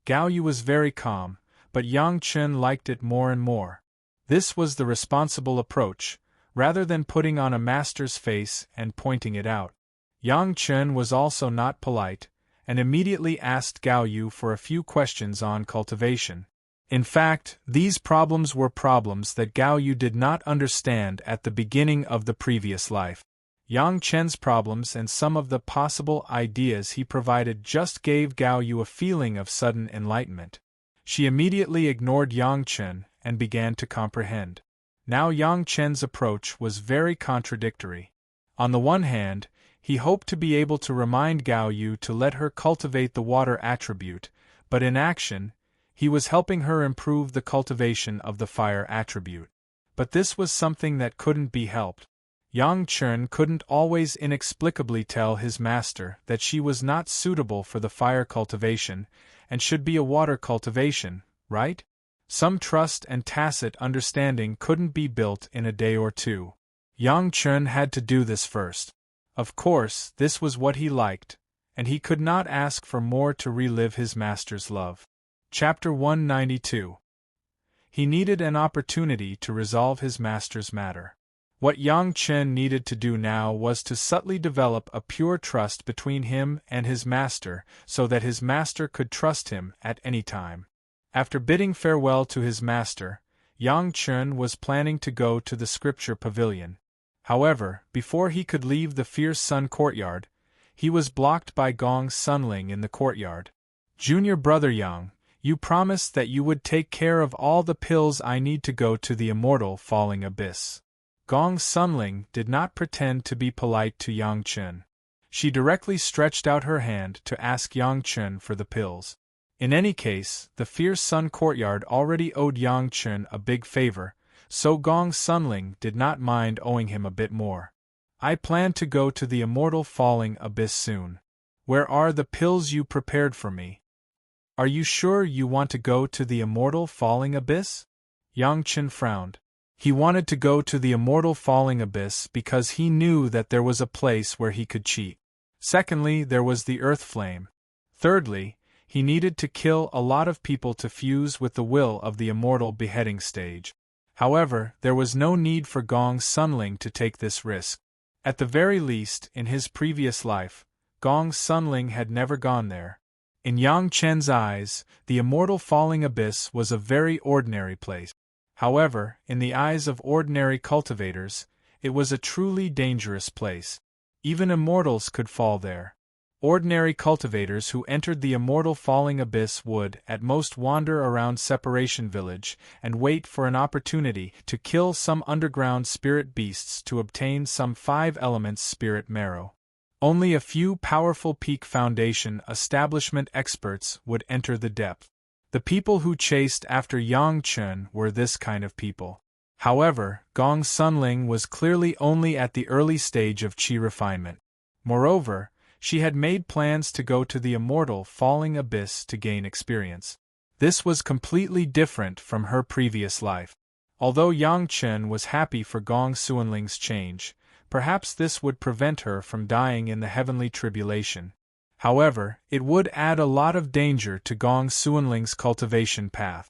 Gao Yu was very calm, but Yang Chen liked it more and more. This was the responsible approach, rather than putting on a master's face and pointing it out. Yang Chen was also not polite, and immediately asked Gao Yu for a few questions on cultivation. In fact, these problems were problems that Gao Yu did not understand at the beginning of the previous life. Yang Chen's problems and some of the possible ideas he provided just gave Gao Yu a feeling of sudden enlightenment. She immediately ignored Yang Chen and began to comprehend. Now Yang Chen's approach was very contradictory. On the one hand, he hoped to be able to remind Gao Yu to let her cultivate the water attribute, but in action, he was helping her improve the cultivation of the fire attribute. But this was something that couldn't be helped. Yang Chen couldn't always inexplicably tell his master that she was not suitable for the fire cultivation, and should be a water cultivation, right? Some trust and tacit understanding couldn't be built in a day or two. Yang Chen had to do this first. Of course, this was what he liked, and he could not ask for more to relive his master's love. Chapter 192. He needed an opportunity to resolve his master's matter. What Yang Chen needed to do now was to subtly develop a pure trust between him and his master, so that his master could trust him at any time. After bidding farewell to his master, Yang Chen was planning to go to the scripture pavilion. However, before he could leave the fierce sun courtyard, he was blocked by Gong's Sunling in the courtyard. Junior brother Yang, you promised that you would take care of all the pills I need to go to the immortal falling abyss. Gong Sunling did not pretend to be polite to Yang Chen. She directly stretched out her hand to ask Yang Chen for the pills. In any case, the fierce Sun Courtyard already owed Yang Chen a big favor, so Gong Sunling did not mind owing him a bit more. I plan to go to the immortal falling abyss soon. Where are the pills you prepared for me? Are you sure you want to go to the immortal falling abyss? Yang Chen frowned. He wanted to go to the immortal falling abyss because he knew that there was a place where he could cheat. Secondly, there was the earth flame. Thirdly, he needed to kill a lot of people to fuse with the will of the immortal beheading stage. However, there was no need for Gong Sunling to take this risk. At the very least, in his previous life, Gong Sunling had never gone there. In Yang Chen's eyes, the immortal falling abyss was a very ordinary place. However, in the eyes of ordinary cultivators, it was a truly dangerous place. Even immortals could fall there. Ordinary cultivators who entered the immortal falling abyss would, at most, wander around Separation Village and wait for an opportunity to kill some underground spirit beasts to obtain some 5 elements spirit marrow. Only a few powerful Peak Foundation establishment experts would enter the depth. The people who chased after Yang Chen were this kind of people. However, Gong Sunling was clearly only at the early stage of qi refinement. Moreover, she had made plans to go to the immortal falling abyss to gain experience. This was completely different from her previous life. Although Yang Chen was happy for Gong Sunling's change, perhaps this would prevent her from dying in the heavenly tribulation. However, it would add a lot of danger to Gong Sunling's cultivation path.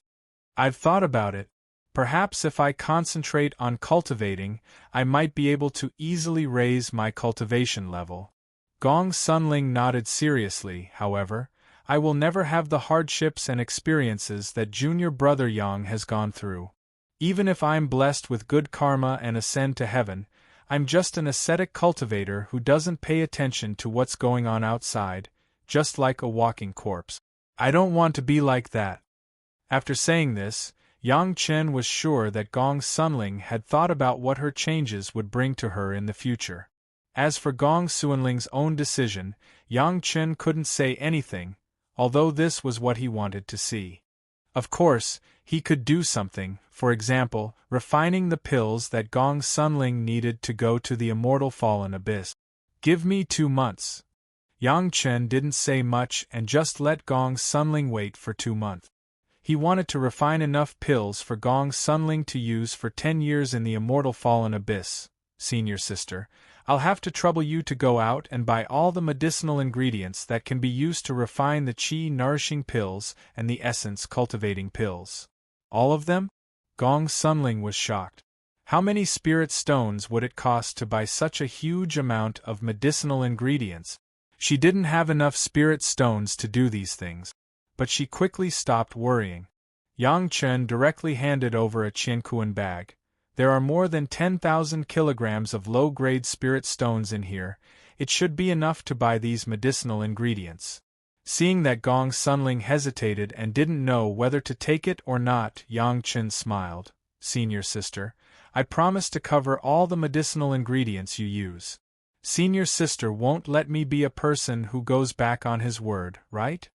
I've thought about it. Perhaps if I concentrate on cultivating, I might be able to easily raise my cultivation level. Gong Sunling nodded seriously. However, I will never have the hardships and experiences that junior brother Yang has gone through. Even if I'm blessed with good karma and ascend to heaven, I'm just an ascetic cultivator who doesn't pay attention to what's going on outside, just like a walking corpse. I don't want to be like that. After saying this, Yang Chen was sure that Gong Sunling had thought about what her changes would bring to her in the future. As for Gong Sunling's own decision, Yang Chen couldn't say anything, although this was what he wanted to see. Of course, he could do something, for example, refining the pills that Gong Sunling needed to go to the immortal fallen abyss. Give me 2 months. Yang Chen didn't say much and just let Gong Sunling wait for 2 months. He wanted to refine enough pills for Gong Sunling to use for 10 years in the immortal fallen abyss. Senior sister, I'll have to trouble you to go out and buy all the medicinal ingredients that can be used to refine the qi nourishing pills and the essence cultivating pills. All of them? Gong Sunling was shocked. How many spirit stones would it cost to buy such a huge amount of medicinal ingredients? She didn't have enough spirit stones to do these things. But she quickly stopped worrying. Yang Chen directly handed over a Qiankuan bag. There are more than 10,000 kilograms of low-grade spirit stones in here. It should be enough to buy these medicinal ingredients. Seeing that Gong Sunling hesitated and didn't know whether to take it or not, Yang Chen smiled. Senior sister, I promise to cover all the medicinal ingredients you use. Senior sister won't let me be a person who goes back on his word, right?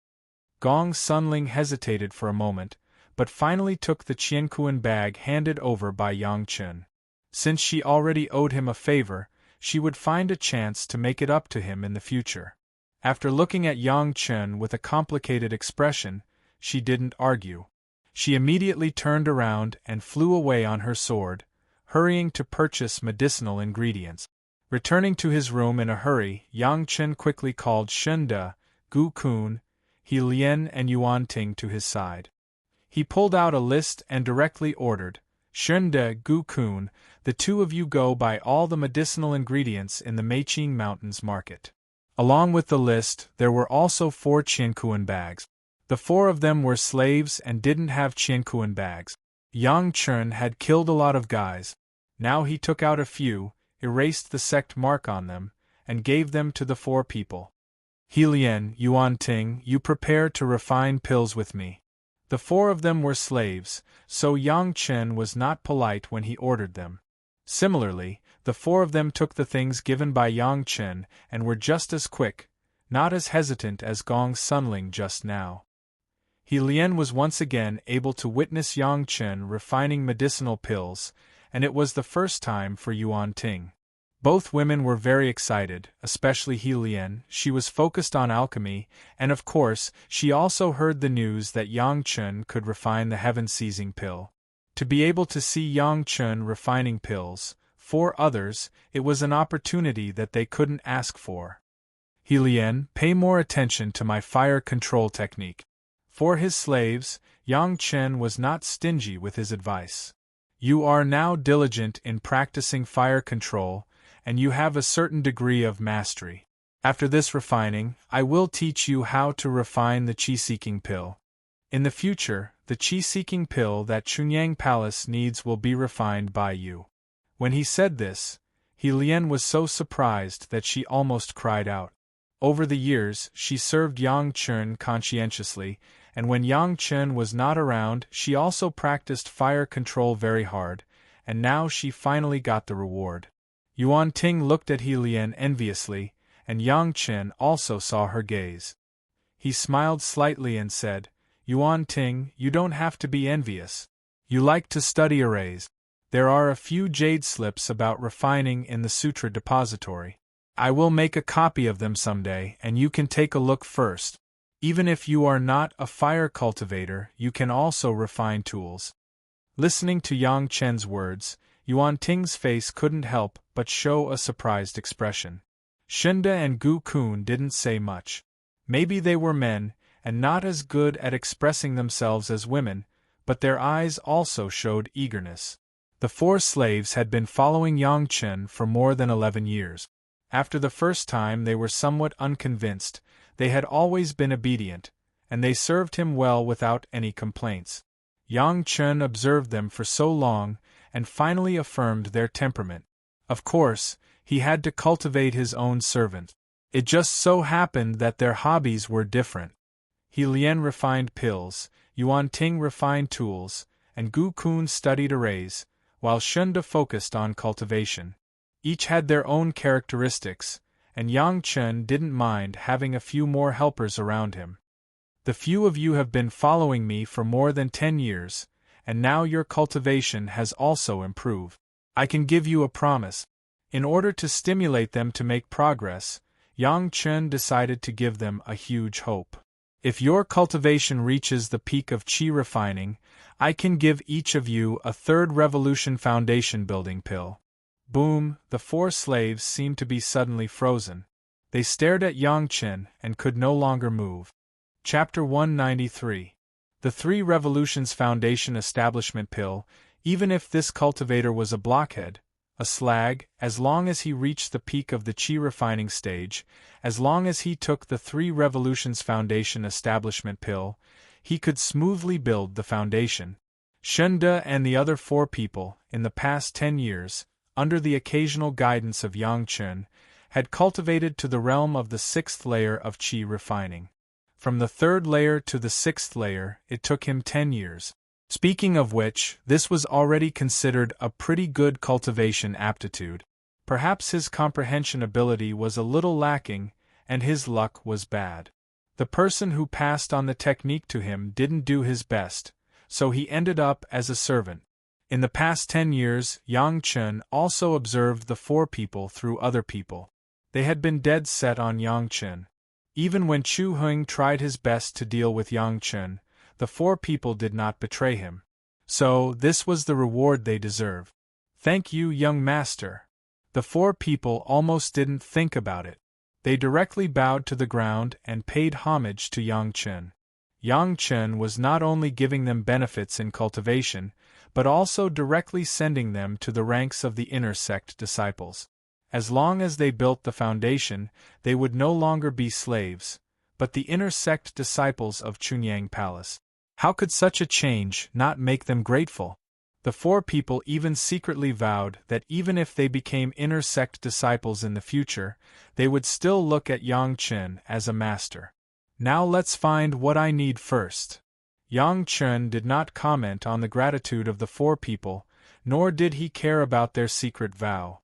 Gong Sunling hesitated for a moment, but finally took the Qiankuan bag handed over by Yang Chen. Since she already owed him a favor, she would find a chance to make it up to him in the future. After looking at Yang Chen with a complicated expression, she didn't argue. She immediately turned around and flew away on her sword, hurrying to purchase medicinal ingredients. Returning to his room in a hurry, Yang Chen quickly called Shen De, Gu Kun, He Lian and Yuan Ting to his side. He pulled out a list and directly ordered, Shen De, Gu Kun, the 2 of you go buy all the medicinal ingredients in the Meiqing Mountains market. Along with the list, there were also 4 Qiankuan bags. The 4 of them were slaves and didn't have Qiankuan bags. Yang Chen had killed a lot of guys. Now he took out a few, erased the sect mark on them, and gave them to the 4 people. Helian, Yuan Ting, you prepare to refine pills with me. The four of them were slaves, so Yang Chen was not polite when he ordered them. Similarly, the four of them took the things given by Yang Chen and were just as quick, not as hesitant as Gong Sunling just now. Helian was once again able to witness Yang Chen refining medicinal pills, and it was the first time for Yuan Ting. Both women were very excited, especially Helian. She was focused on alchemy, and of course, she also heard the news that Yang Chen could refine the heaven-seizing pill. To be able to see Yang Chen refining pills, for others, it was an opportunity that they couldn't ask for. Helian, pay more attention to my fire control technique. For his slaves, Yang Chen was not stingy with his advice. You are now diligent in practicing fire control, and you have a certain degree of mastery. After this refining, I will teach you how to refine the qi-seeking pill. In the future, the qi-seeking pill that Chunyang Palace needs will be refined by you. When he said this, Helian was so surprised that she almost cried out. Over the years, she served Yang Chen conscientiously, and when Yang Chen was not around, she also practiced fire control very hard, and now she finally got the reward. Yuan Ting looked at Helian enviously, and Yang Chen also saw her gaze. He smiled slightly and said, Yuan Ting, you don't have to be envious. You like to study arrays. There are a few jade slips about refining in the Sutra Depository. I will make a copy of them someday, and you can take a look first. Even if you are not a fire cultivator, you can also refine tools. Listening to Yang Chen's words, Yuan Ting's face couldn't help but show a surprised expression. Shunda and Gu Kun didn't say much. Maybe they were men, and not as good at expressing themselves as women, but their eyes also showed eagerness. The four slaves had been following Yang Chen for more than 11 years. After the first time they were somewhat unconvinced, they had always been obedient, and they served him well without any complaints. Yang Chen observed them for so long, and finally affirmed their temperament. Of course, he had to cultivate his own servant. It just so happened that their hobbies were different. Helian refined pills, Yuan Ting refined tools, and Gu Kun studied arrays, while Shunda focused on cultivation. Each had their own characteristics, and Yang Chen didn't mind having a few more helpers around him. The few of you have been following me for more than 10 years, and now your cultivation has also improved. I can give you a promise. In order to stimulate them to make progress, Yang Chen decided to give them a huge hope. If your cultivation reaches the peak of qi refining, I can give each of you a third revolution foundation building pill. Boom, the four slaves seemed to be suddenly frozen. They stared at Yang Chen and could no longer move. Chapter 193. The Three Revolutions Foundation Establishment Pill. Even if this cultivator was a blockhead, a slag, as long as he reached the peak of the qi refining stage, as long as he took the Three Revolutions Foundation Establishment Pill, he could smoothly build the foundation. Shunda and the other four people, in the past 10 years, under the occasional guidance of Yang Chen, had cultivated to the realm of the 6th layer of qi refining. From the 3rd layer to the 6th layer, it took him 10 years. Speaking of which, this was already considered a pretty good cultivation aptitude. Perhaps his comprehension ability was a little lacking, and his luck was bad. The person who passed on the technique to him didn't do his best, so he ended up as a servant. In the past 10 years, Yang Chen also observed the four people through other people. They had been dead set on Yang Chen. Even when Chu Heng tried his best to deal with Yang Chen, the four people did not betray him. So, this was the reward they deserve. Thank you, young master. The four people almost didn't think about it. They directly bowed to the ground and paid homage to Yang Chen. Yang Chen was not only giving them benefits in cultivation, but also directly sending them to the ranks of the inner sect disciples. As long as they built the foundation, they would no longer be slaves, but the inner sect disciples of Chunyang Palace. How could such a change not make them grateful? The four people even secretly vowed that even if they became inner sect disciples in the future, they would still look at Yang Chen as a master. Now let's find what I need first. Yang Chen did not comment on the gratitude of the four people, nor did he care about their secret vow.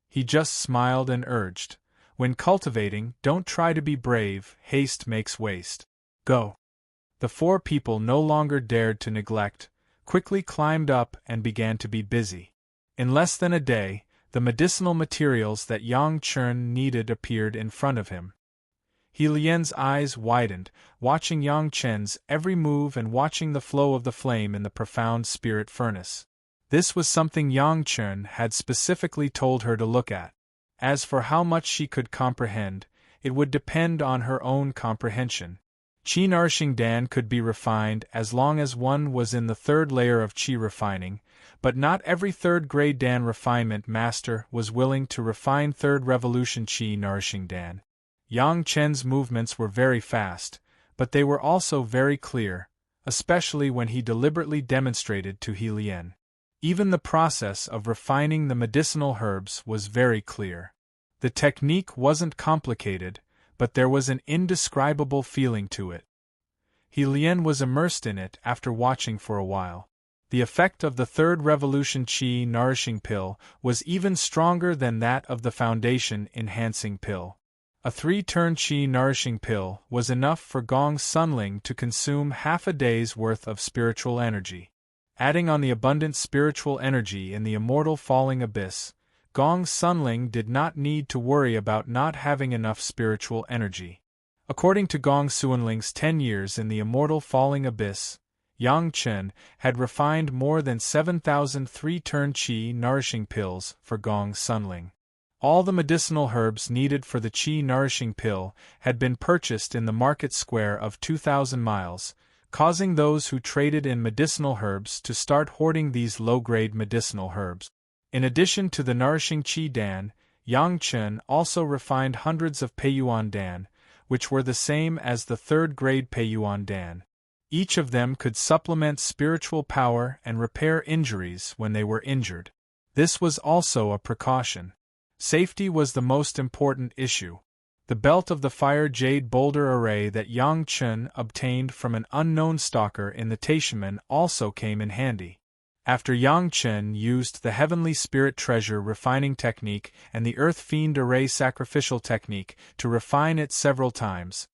He just smiled and urged, "When cultivating, don't try to be brave, haste makes waste. Go." The four people no longer dared to neglect, quickly climbed up and began to be busy. In less than a day, the medicinal materials that Yang Chen needed appeared in front of him. He Lian's eyes widened, watching Yang Chen's every move and watching the flow of the flame in the profound spirit furnace. This was something Yang Chen had specifically told her to look at. As for how much she could comprehend, it would depend on her own comprehension. Qi nourishing Dan could be refined as long as one was in the third layer of Qi refining, but not every third-grade Dan refinement master was willing to refine third revolution Qi nourishing Dan. Yang Chen's movements were very fast, but they were also very clear, especially when he deliberately demonstrated to He Lian. Even the process of refining the medicinal herbs was very clear. The technique wasn't complicated, but there was an indescribable feeling to it. He Lian was immersed in it after watching for a while. The effect of the third revolution Qi nourishing pill was even stronger than that of the foundation enhancing pill. A 3-turn Qi nourishing pill was enough for Gong Sunling to consume half a day's worth of spiritual energy. Adding on the abundant spiritual energy in the immortal falling abyss, Gong Sunling did not need to worry about not having enough spiritual energy. According to Gong Sunling's 10 years in the immortal falling abyss, Yang Chen had refined more than 7,000 3-turn Qi nourishing pills for Gong Sunling. All the medicinal herbs needed for the Qi nourishing pill had been purchased in the market square of 2,000 miles, causing those who traded in medicinal herbs to start hoarding these low-grade medicinal herbs. In addition to the nourishing Qi Dan, Yang Chen also refined hundreds of Peiyuan Dan, which were the same as the third-grade Peiyuan Dan. Each of them could supplement spiritual power and repair injuries when they were injured. This was also a precaution. Safety was the most important issue. The belt of the fire jade boulder array that Yang Chen obtained from an unknown stalker in the Taishimen also came in handy. After Yang Chen used the Heavenly Spirit Treasure refining technique and the Earth Fiend Array sacrificial technique to refine it several times,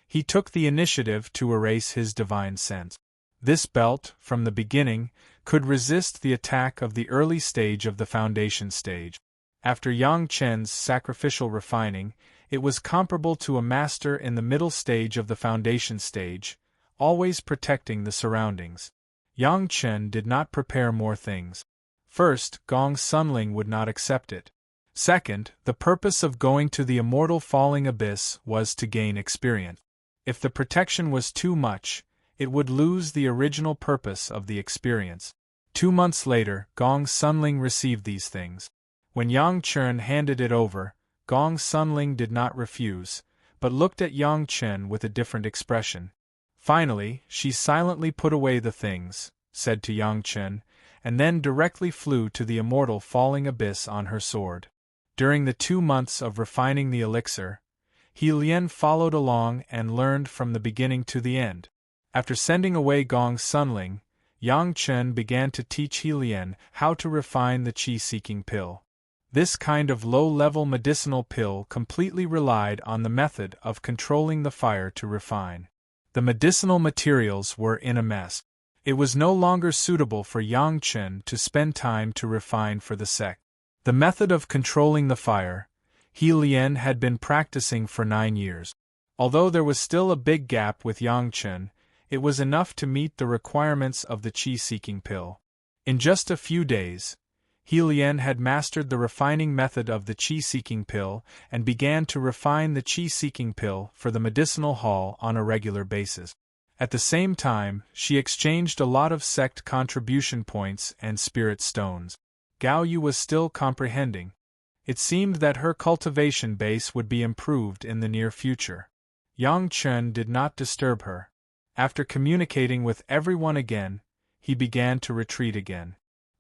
he took the initiative to erase his divine sense. This belt, from the beginning, could resist the attack of the early stage of the foundation stage. After Yang Chen's sacrificial refining, it was comparable to a master in the middle stage of the foundation stage, always protecting the surroundings. Yang Chen did not prepare more things. First, Gong Sunling would not accept it. Second, the purpose of going to the immortal falling abyss was to gain experience. If the protection was too much, it would lose the original purpose of the experience. 2 months later, Gong Sunling received these things. When Yang Chen handed it over, Gong Sunling did not refuse, but looked at Yang Chen with a different expression. Finally, she silently put away the things, said to Yang Chen, and then directly flew to the immortal falling abyss on her sword. During the 2 months of refining the elixir, He Lian followed along and learned from the beginning to the end. After sending away Gong Sunling, Yang Chen began to teach He Lian how to refine the Qi-seeking pill. This kind of low-level medicinal pill completely relied on the method of controlling the fire to refine. The medicinal materials were in a mess. It was no longer suitable for Yang Chen to spend time to refine for the sect. The method of controlling the fire, He Lian had been practicing for 9 years. Although there was still a big gap with Yang Chen, it was enough to meet the requirements of the Qi-seeking pill. In just a few days, He Lian had mastered the refining method of the Qi-seeking pill and began to refine the Qi-seeking pill for the medicinal hall on a regular basis. At the same time, she exchanged a lot of sect contribution points and spirit stones. Gao Yu was still comprehending. It seemed that her cultivation base would be improved in the near future. Yang Chen did not disturb her. After communicating with everyone again, he began to retreat again.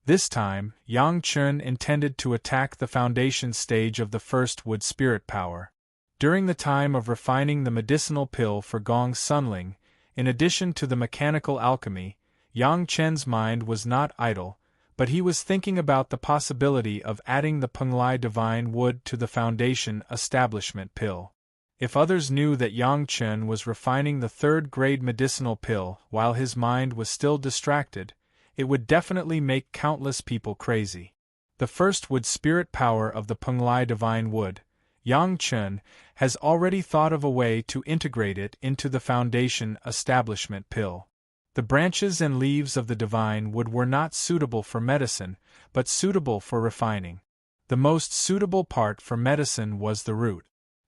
This time, Yang Chun intended to attack the foundation stage of the first wood spirit power. During the time of refining the medicinal pill for Gong Sunling, in addition to the mechanical alchemy, Yang Chen's mind was not idle, but he was thinking about the possibility of adding the Penglai divine wood to the foundation establishment pill. If others knew that Yang Chen was refining the third-grade medicinal pill while his mind was still distracted, it would definitely make countless people crazy. The first wood spirit power of the Penglai divine wood, Yang Chen, has already thought of a way to integrate it into the foundation establishment pill. The branches and leaves of the divine wood were not suitable for medicine, but suitable for refining. The most suitable part for medicine was the root.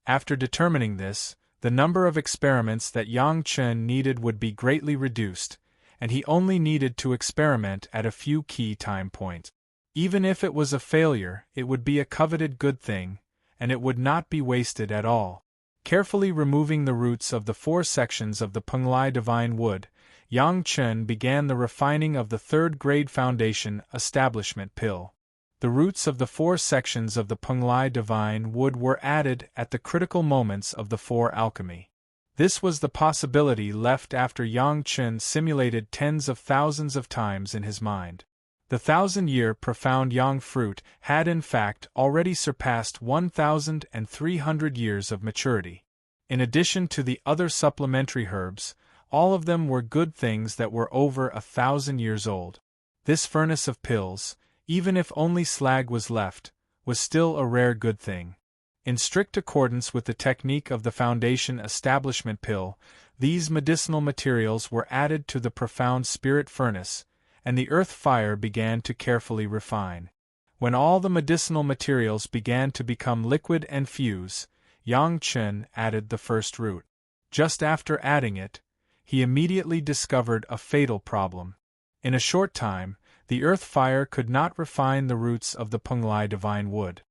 After determining this, the number of experiments that Yang Chen needed would be greatly reduced, and he only needed to experiment at a few key time points. Even if it was a failure, it would be a coveted good thing, and it would not be wasted at all. Carefully removing the roots of the 4 sections of the Penglai divine wood, Yang Chen began the refining of the third-grade foundation establishment pill. The roots of the 4 sections of the Penglai divine wood were added at the critical moments of the 4 alchemy. This was the possibility left after Yang Chen simulated tens of thousands of times in his mind. The 1,000-year profound yang fruit had in fact already surpassed 1,300 years of maturity. In addition to the other supplementary herbs, all of them were good things that were over 1,000 years old. This furnace of pills, even if only slag was left, was still a rare good thing. In strict accordance with the technique of the foundation establishment pill, these medicinal materials were added to the profound spirit furnace, and the earth fire began to carefully refine. When all the medicinal materials began to become liquid and fuse, Yang Chen added the first root. Just after adding it, he immediately discovered a fatal problem. In a short time, the earth fire could not refine the roots of the Penglai divine wood.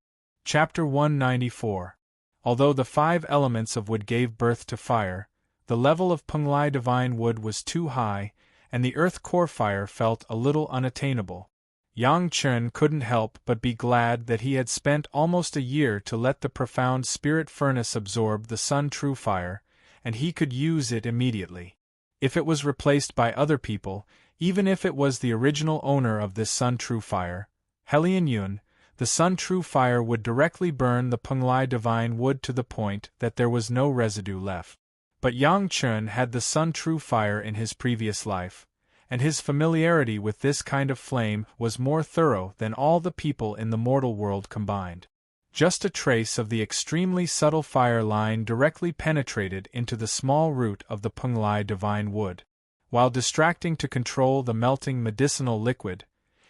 Chapter 194. Although the 5 elements of wood gave birth to fire, the level of Penglai divine wood was too high, and the earth core fire felt a little unattainable. Yang Chen couldn't help but be glad that he had spent almost a year to let the profound spirit furnace absorb the sun true fire, and he could use it immediately. If it was replaced by other people, even if it was the original owner of this sun true fire, Helian Yun, the sun true fire would directly burn the Penglai divine wood to the point that there was no residue left. But Yang Chen had the sun true fire in his previous life, and his familiarity with this kind of flame was more thorough than all the people in the mortal world combined. Just a trace of the extremely subtle fire line directly penetrated into the small root of the Penglai divine wood. While distracting to control the melting medicinal liquid,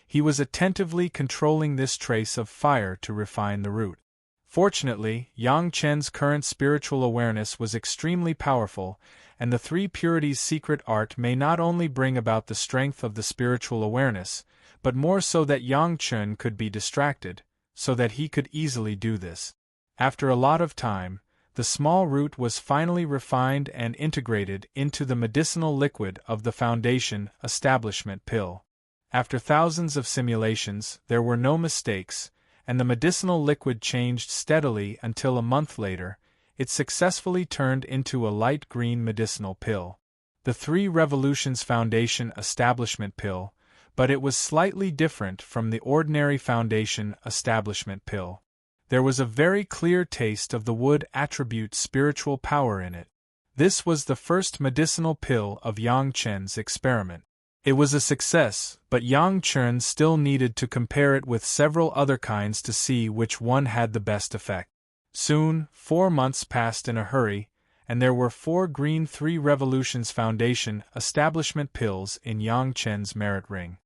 he was attentively controlling this trace of fire to refine the root. Fortunately, Yang Chen's current spiritual awareness was extremely powerful, and the 3 purities secret art may not only bring about the strength of the spiritual awareness, but more so that Yang Chen could be distracted, so that he could easily do this. After a lot of time, the small root was finally refined and integrated into the medicinal liquid of the foundation establishment pill. After thousands of simulations, there were no mistakes, and the medicinal liquid changed steadily until a month later, it successfully turned into a light green medicinal pill. The 3 Revolutions Foundation Establishment Pill, but it was slightly different from the ordinary Foundation Establishment Pill. There was a very clear taste of the wood attribute spiritual power in it. This was the first medicinal pill of Yang Chen's experiment. It was a success, but Yang Chen still needed to compare it with several other kinds to see which one had the best effect. Soon, 4 months passed in a hurry, and there were 4 green 3 Revolutions Foundation establishment pills in Yang Chen's merit ring.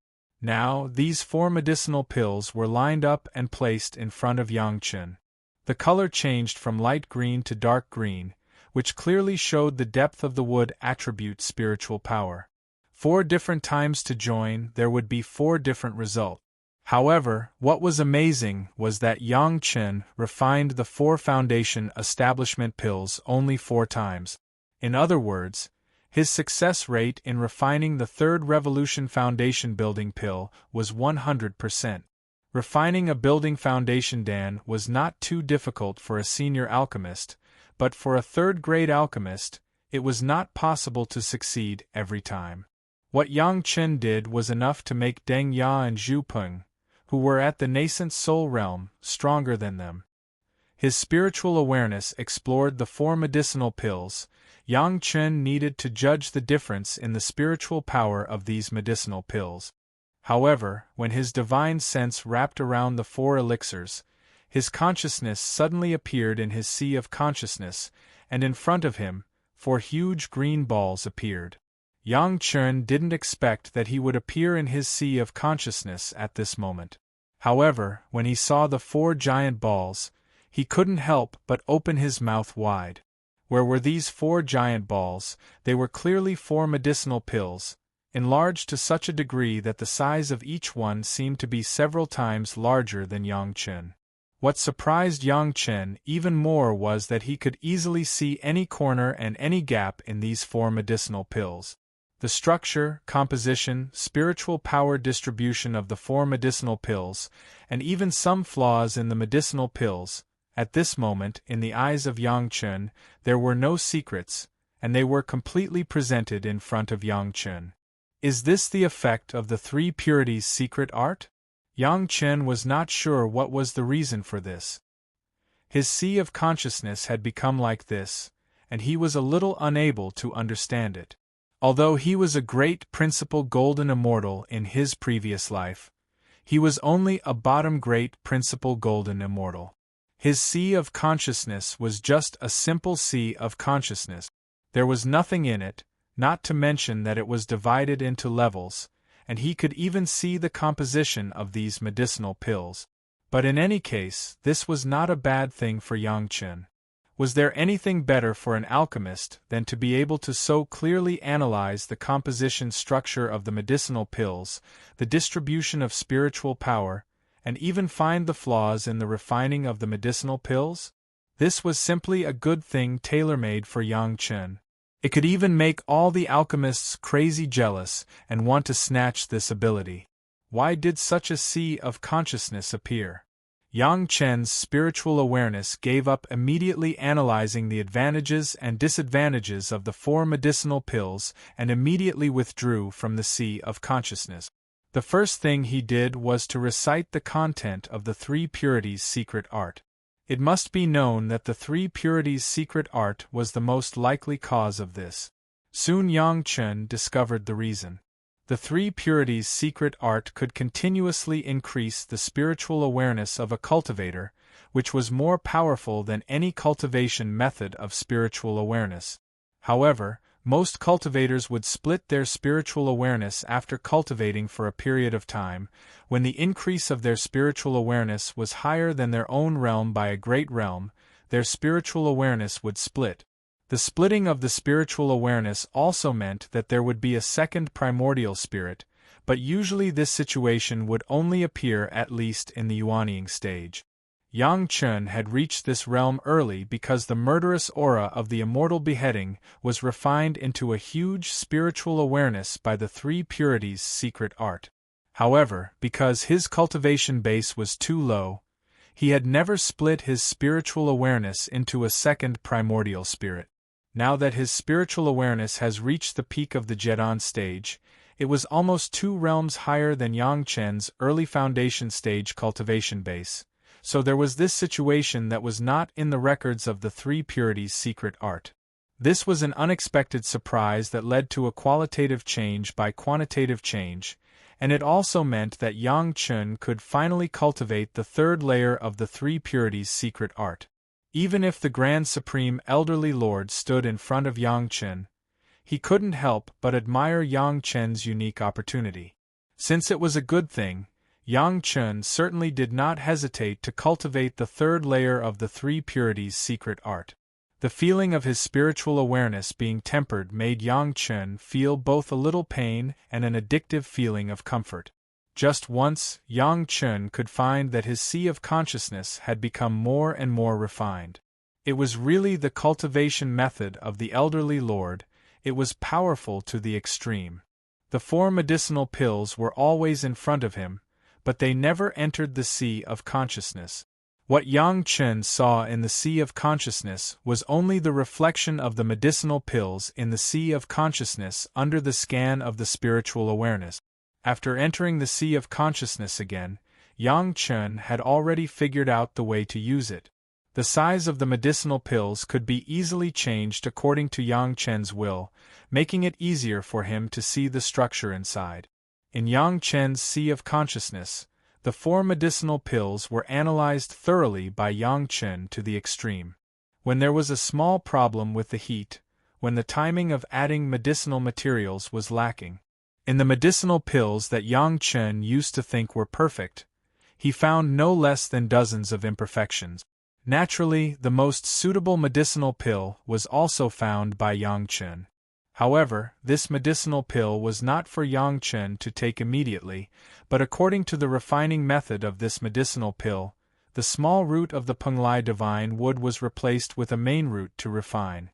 Now, these 4 medicinal pills were lined up and placed in front of Yang Chen. The color changed from light green to dark green, which clearly showed the depth of the wood attribute spiritual power. 4 different times to join, there would be 4 different results. However, what was amazing was that Yang Chen refined the 4 foundation establishment pills only 4 times. In other words, His success rate in refining the third revolution foundation building pill was 100%. Refining a building foundation dan was not too difficult for a senior alchemist, but for a third-grade alchemist, it was not possible to succeed every time. What Yang Chen did was enough to make Deng Ya and Zhu Peng, who were at the nascent soul realm, stronger than them. His spiritual awareness explored the 4 medicinal pills. Yang Chen needed to judge the difference in the spiritual power of these medicinal pills. However, when his divine sense wrapped around the 4 elixirs, his consciousness suddenly appeared in his sea of consciousness, and in front of him, 4 huge green balls appeared. Yang Chen didn't expect that he would appear in his sea of consciousness at this moment. However, when he saw the 4 giant balls, he couldn't help but open his mouth wide. Where were these 4 giant balls? They were clearly 4 medicinal pills, enlarged to such a degree that the size of each one seemed to be several times larger than Yang Chen. What surprised Yang Chen even more was that he could easily see any corner and any gap in these 4 medicinal pills. The structure, composition, spiritual power distribution of the 4 medicinal pills, and even some flaws in the medicinal pills. At this moment, in the eyes of Yang Chen, there were no secrets, and they were completely presented in front of Yang Chen. Is this the effect of the 3 purities' secret art? Yang Chen was not sure what was the reason for this. His sea of consciousness had become like this, and he was a little unable to understand it. Although he was a great principal golden immortal in his previous life, he was only a bottom great principal golden immortal. His sea of consciousness was just a simple sea of consciousness. There was nothing in it, not to mention that it was divided into levels, and he could even see the composition of these medicinal pills. But in any case, this was not a bad thing for Yang Chen. Was there anything better for an alchemist than to be able to so clearly analyze the composition structure of the medicinal pills, the distribution of spiritual power, and even find the flaws in the refining of the medicinal pills? This was simply a good thing tailor-made for Yang Chen. It could even make all the alchemists crazy jealous and want to snatch this ability. Why did such a sea of consciousness appear? Yang Chen's spiritual awareness gave up immediately analyzing the advantages and disadvantages of the 4 medicinal pills and immediately withdrew from the sea of consciousness. The first thing he did was to recite the content of the 3 purities' secret art. It must be known that the 3 purities' secret art was the most likely cause of this. Soon Yang Chen discovered the reason. The 3 purities' secret art could continuously increase the spiritual awareness of a cultivator, which was more powerful than any cultivation method of spiritual awareness. However, most cultivators would split their spiritual awareness after cultivating for a period of time. When the increase of their spiritual awareness was higher than their own realm by a great realm, their spiritual awareness would split. The splitting of the spiritual awareness also meant that there would be a second primordial spirit, but usually this situation would only appear at least in the Yuanying stage. Yang Chen had reached this realm early because the murderous aura of the immortal beheading was refined into a huge spiritual awareness by the 3 purities' secret art. However, because his cultivation base was too low, he had never split his spiritual awareness into a second primordial spirit. Now that his spiritual awareness has reached the peak of the Jedan stage, it was almost 2 realms higher than Yang Chen's early foundation stage cultivation base. So there was this situation that was not in the records of the 3 purities' secret art. This was an unexpected surprise that led to a qualitative change by quantitative change, and it also meant that Yang Chen could finally cultivate the 3rd layer of the 3 purities' secret art. Even if the Grand Supreme Elderly Lord stood in front of Yang Chen, he couldn't help but admire Yang Chen's unique opportunity. Since it was a good thing, Yang Chen certainly did not hesitate to cultivate the 3rd layer of the 3 purities' secret art. The feeling of his spiritual awareness being tempered made Yang Chen feel both a little pain and an addictive feeling of comfort. Just once, Yang Chen could find that his sea of consciousness had become more and more refined. It was really the cultivation method of the Elderly Lord. It was powerful to the extreme. The 4 medicinal pills were always in front of him, but they never entered the sea of consciousness. What Yang Chen saw in the sea of consciousness was only the reflection of the medicinal pills in the sea of consciousness under the scan of the spiritual awareness. After entering the sea of consciousness again, Yang Chen had already figured out the way to use it. The size of the medicinal pills could be easily changed according to Yang Chen's will, making it easier for him to see the structure inside. In Yang Chen's sea of consciousness, the 4 medicinal pills were analyzed thoroughly by Yang Chen to the extreme. When there was a small problem with the heat, when the timing of adding medicinal materials was lacking, in the medicinal pills that Yang Chen used to think were perfect, he found no less than dozens of imperfections. Naturally, the most suitable medicinal pill was also found by Yang Chen. However, this medicinal pill was not for Yang Chen to take immediately, but according to the refining method of this medicinal pill, the small root of the Penglai divine wood was replaced with a main root to refine.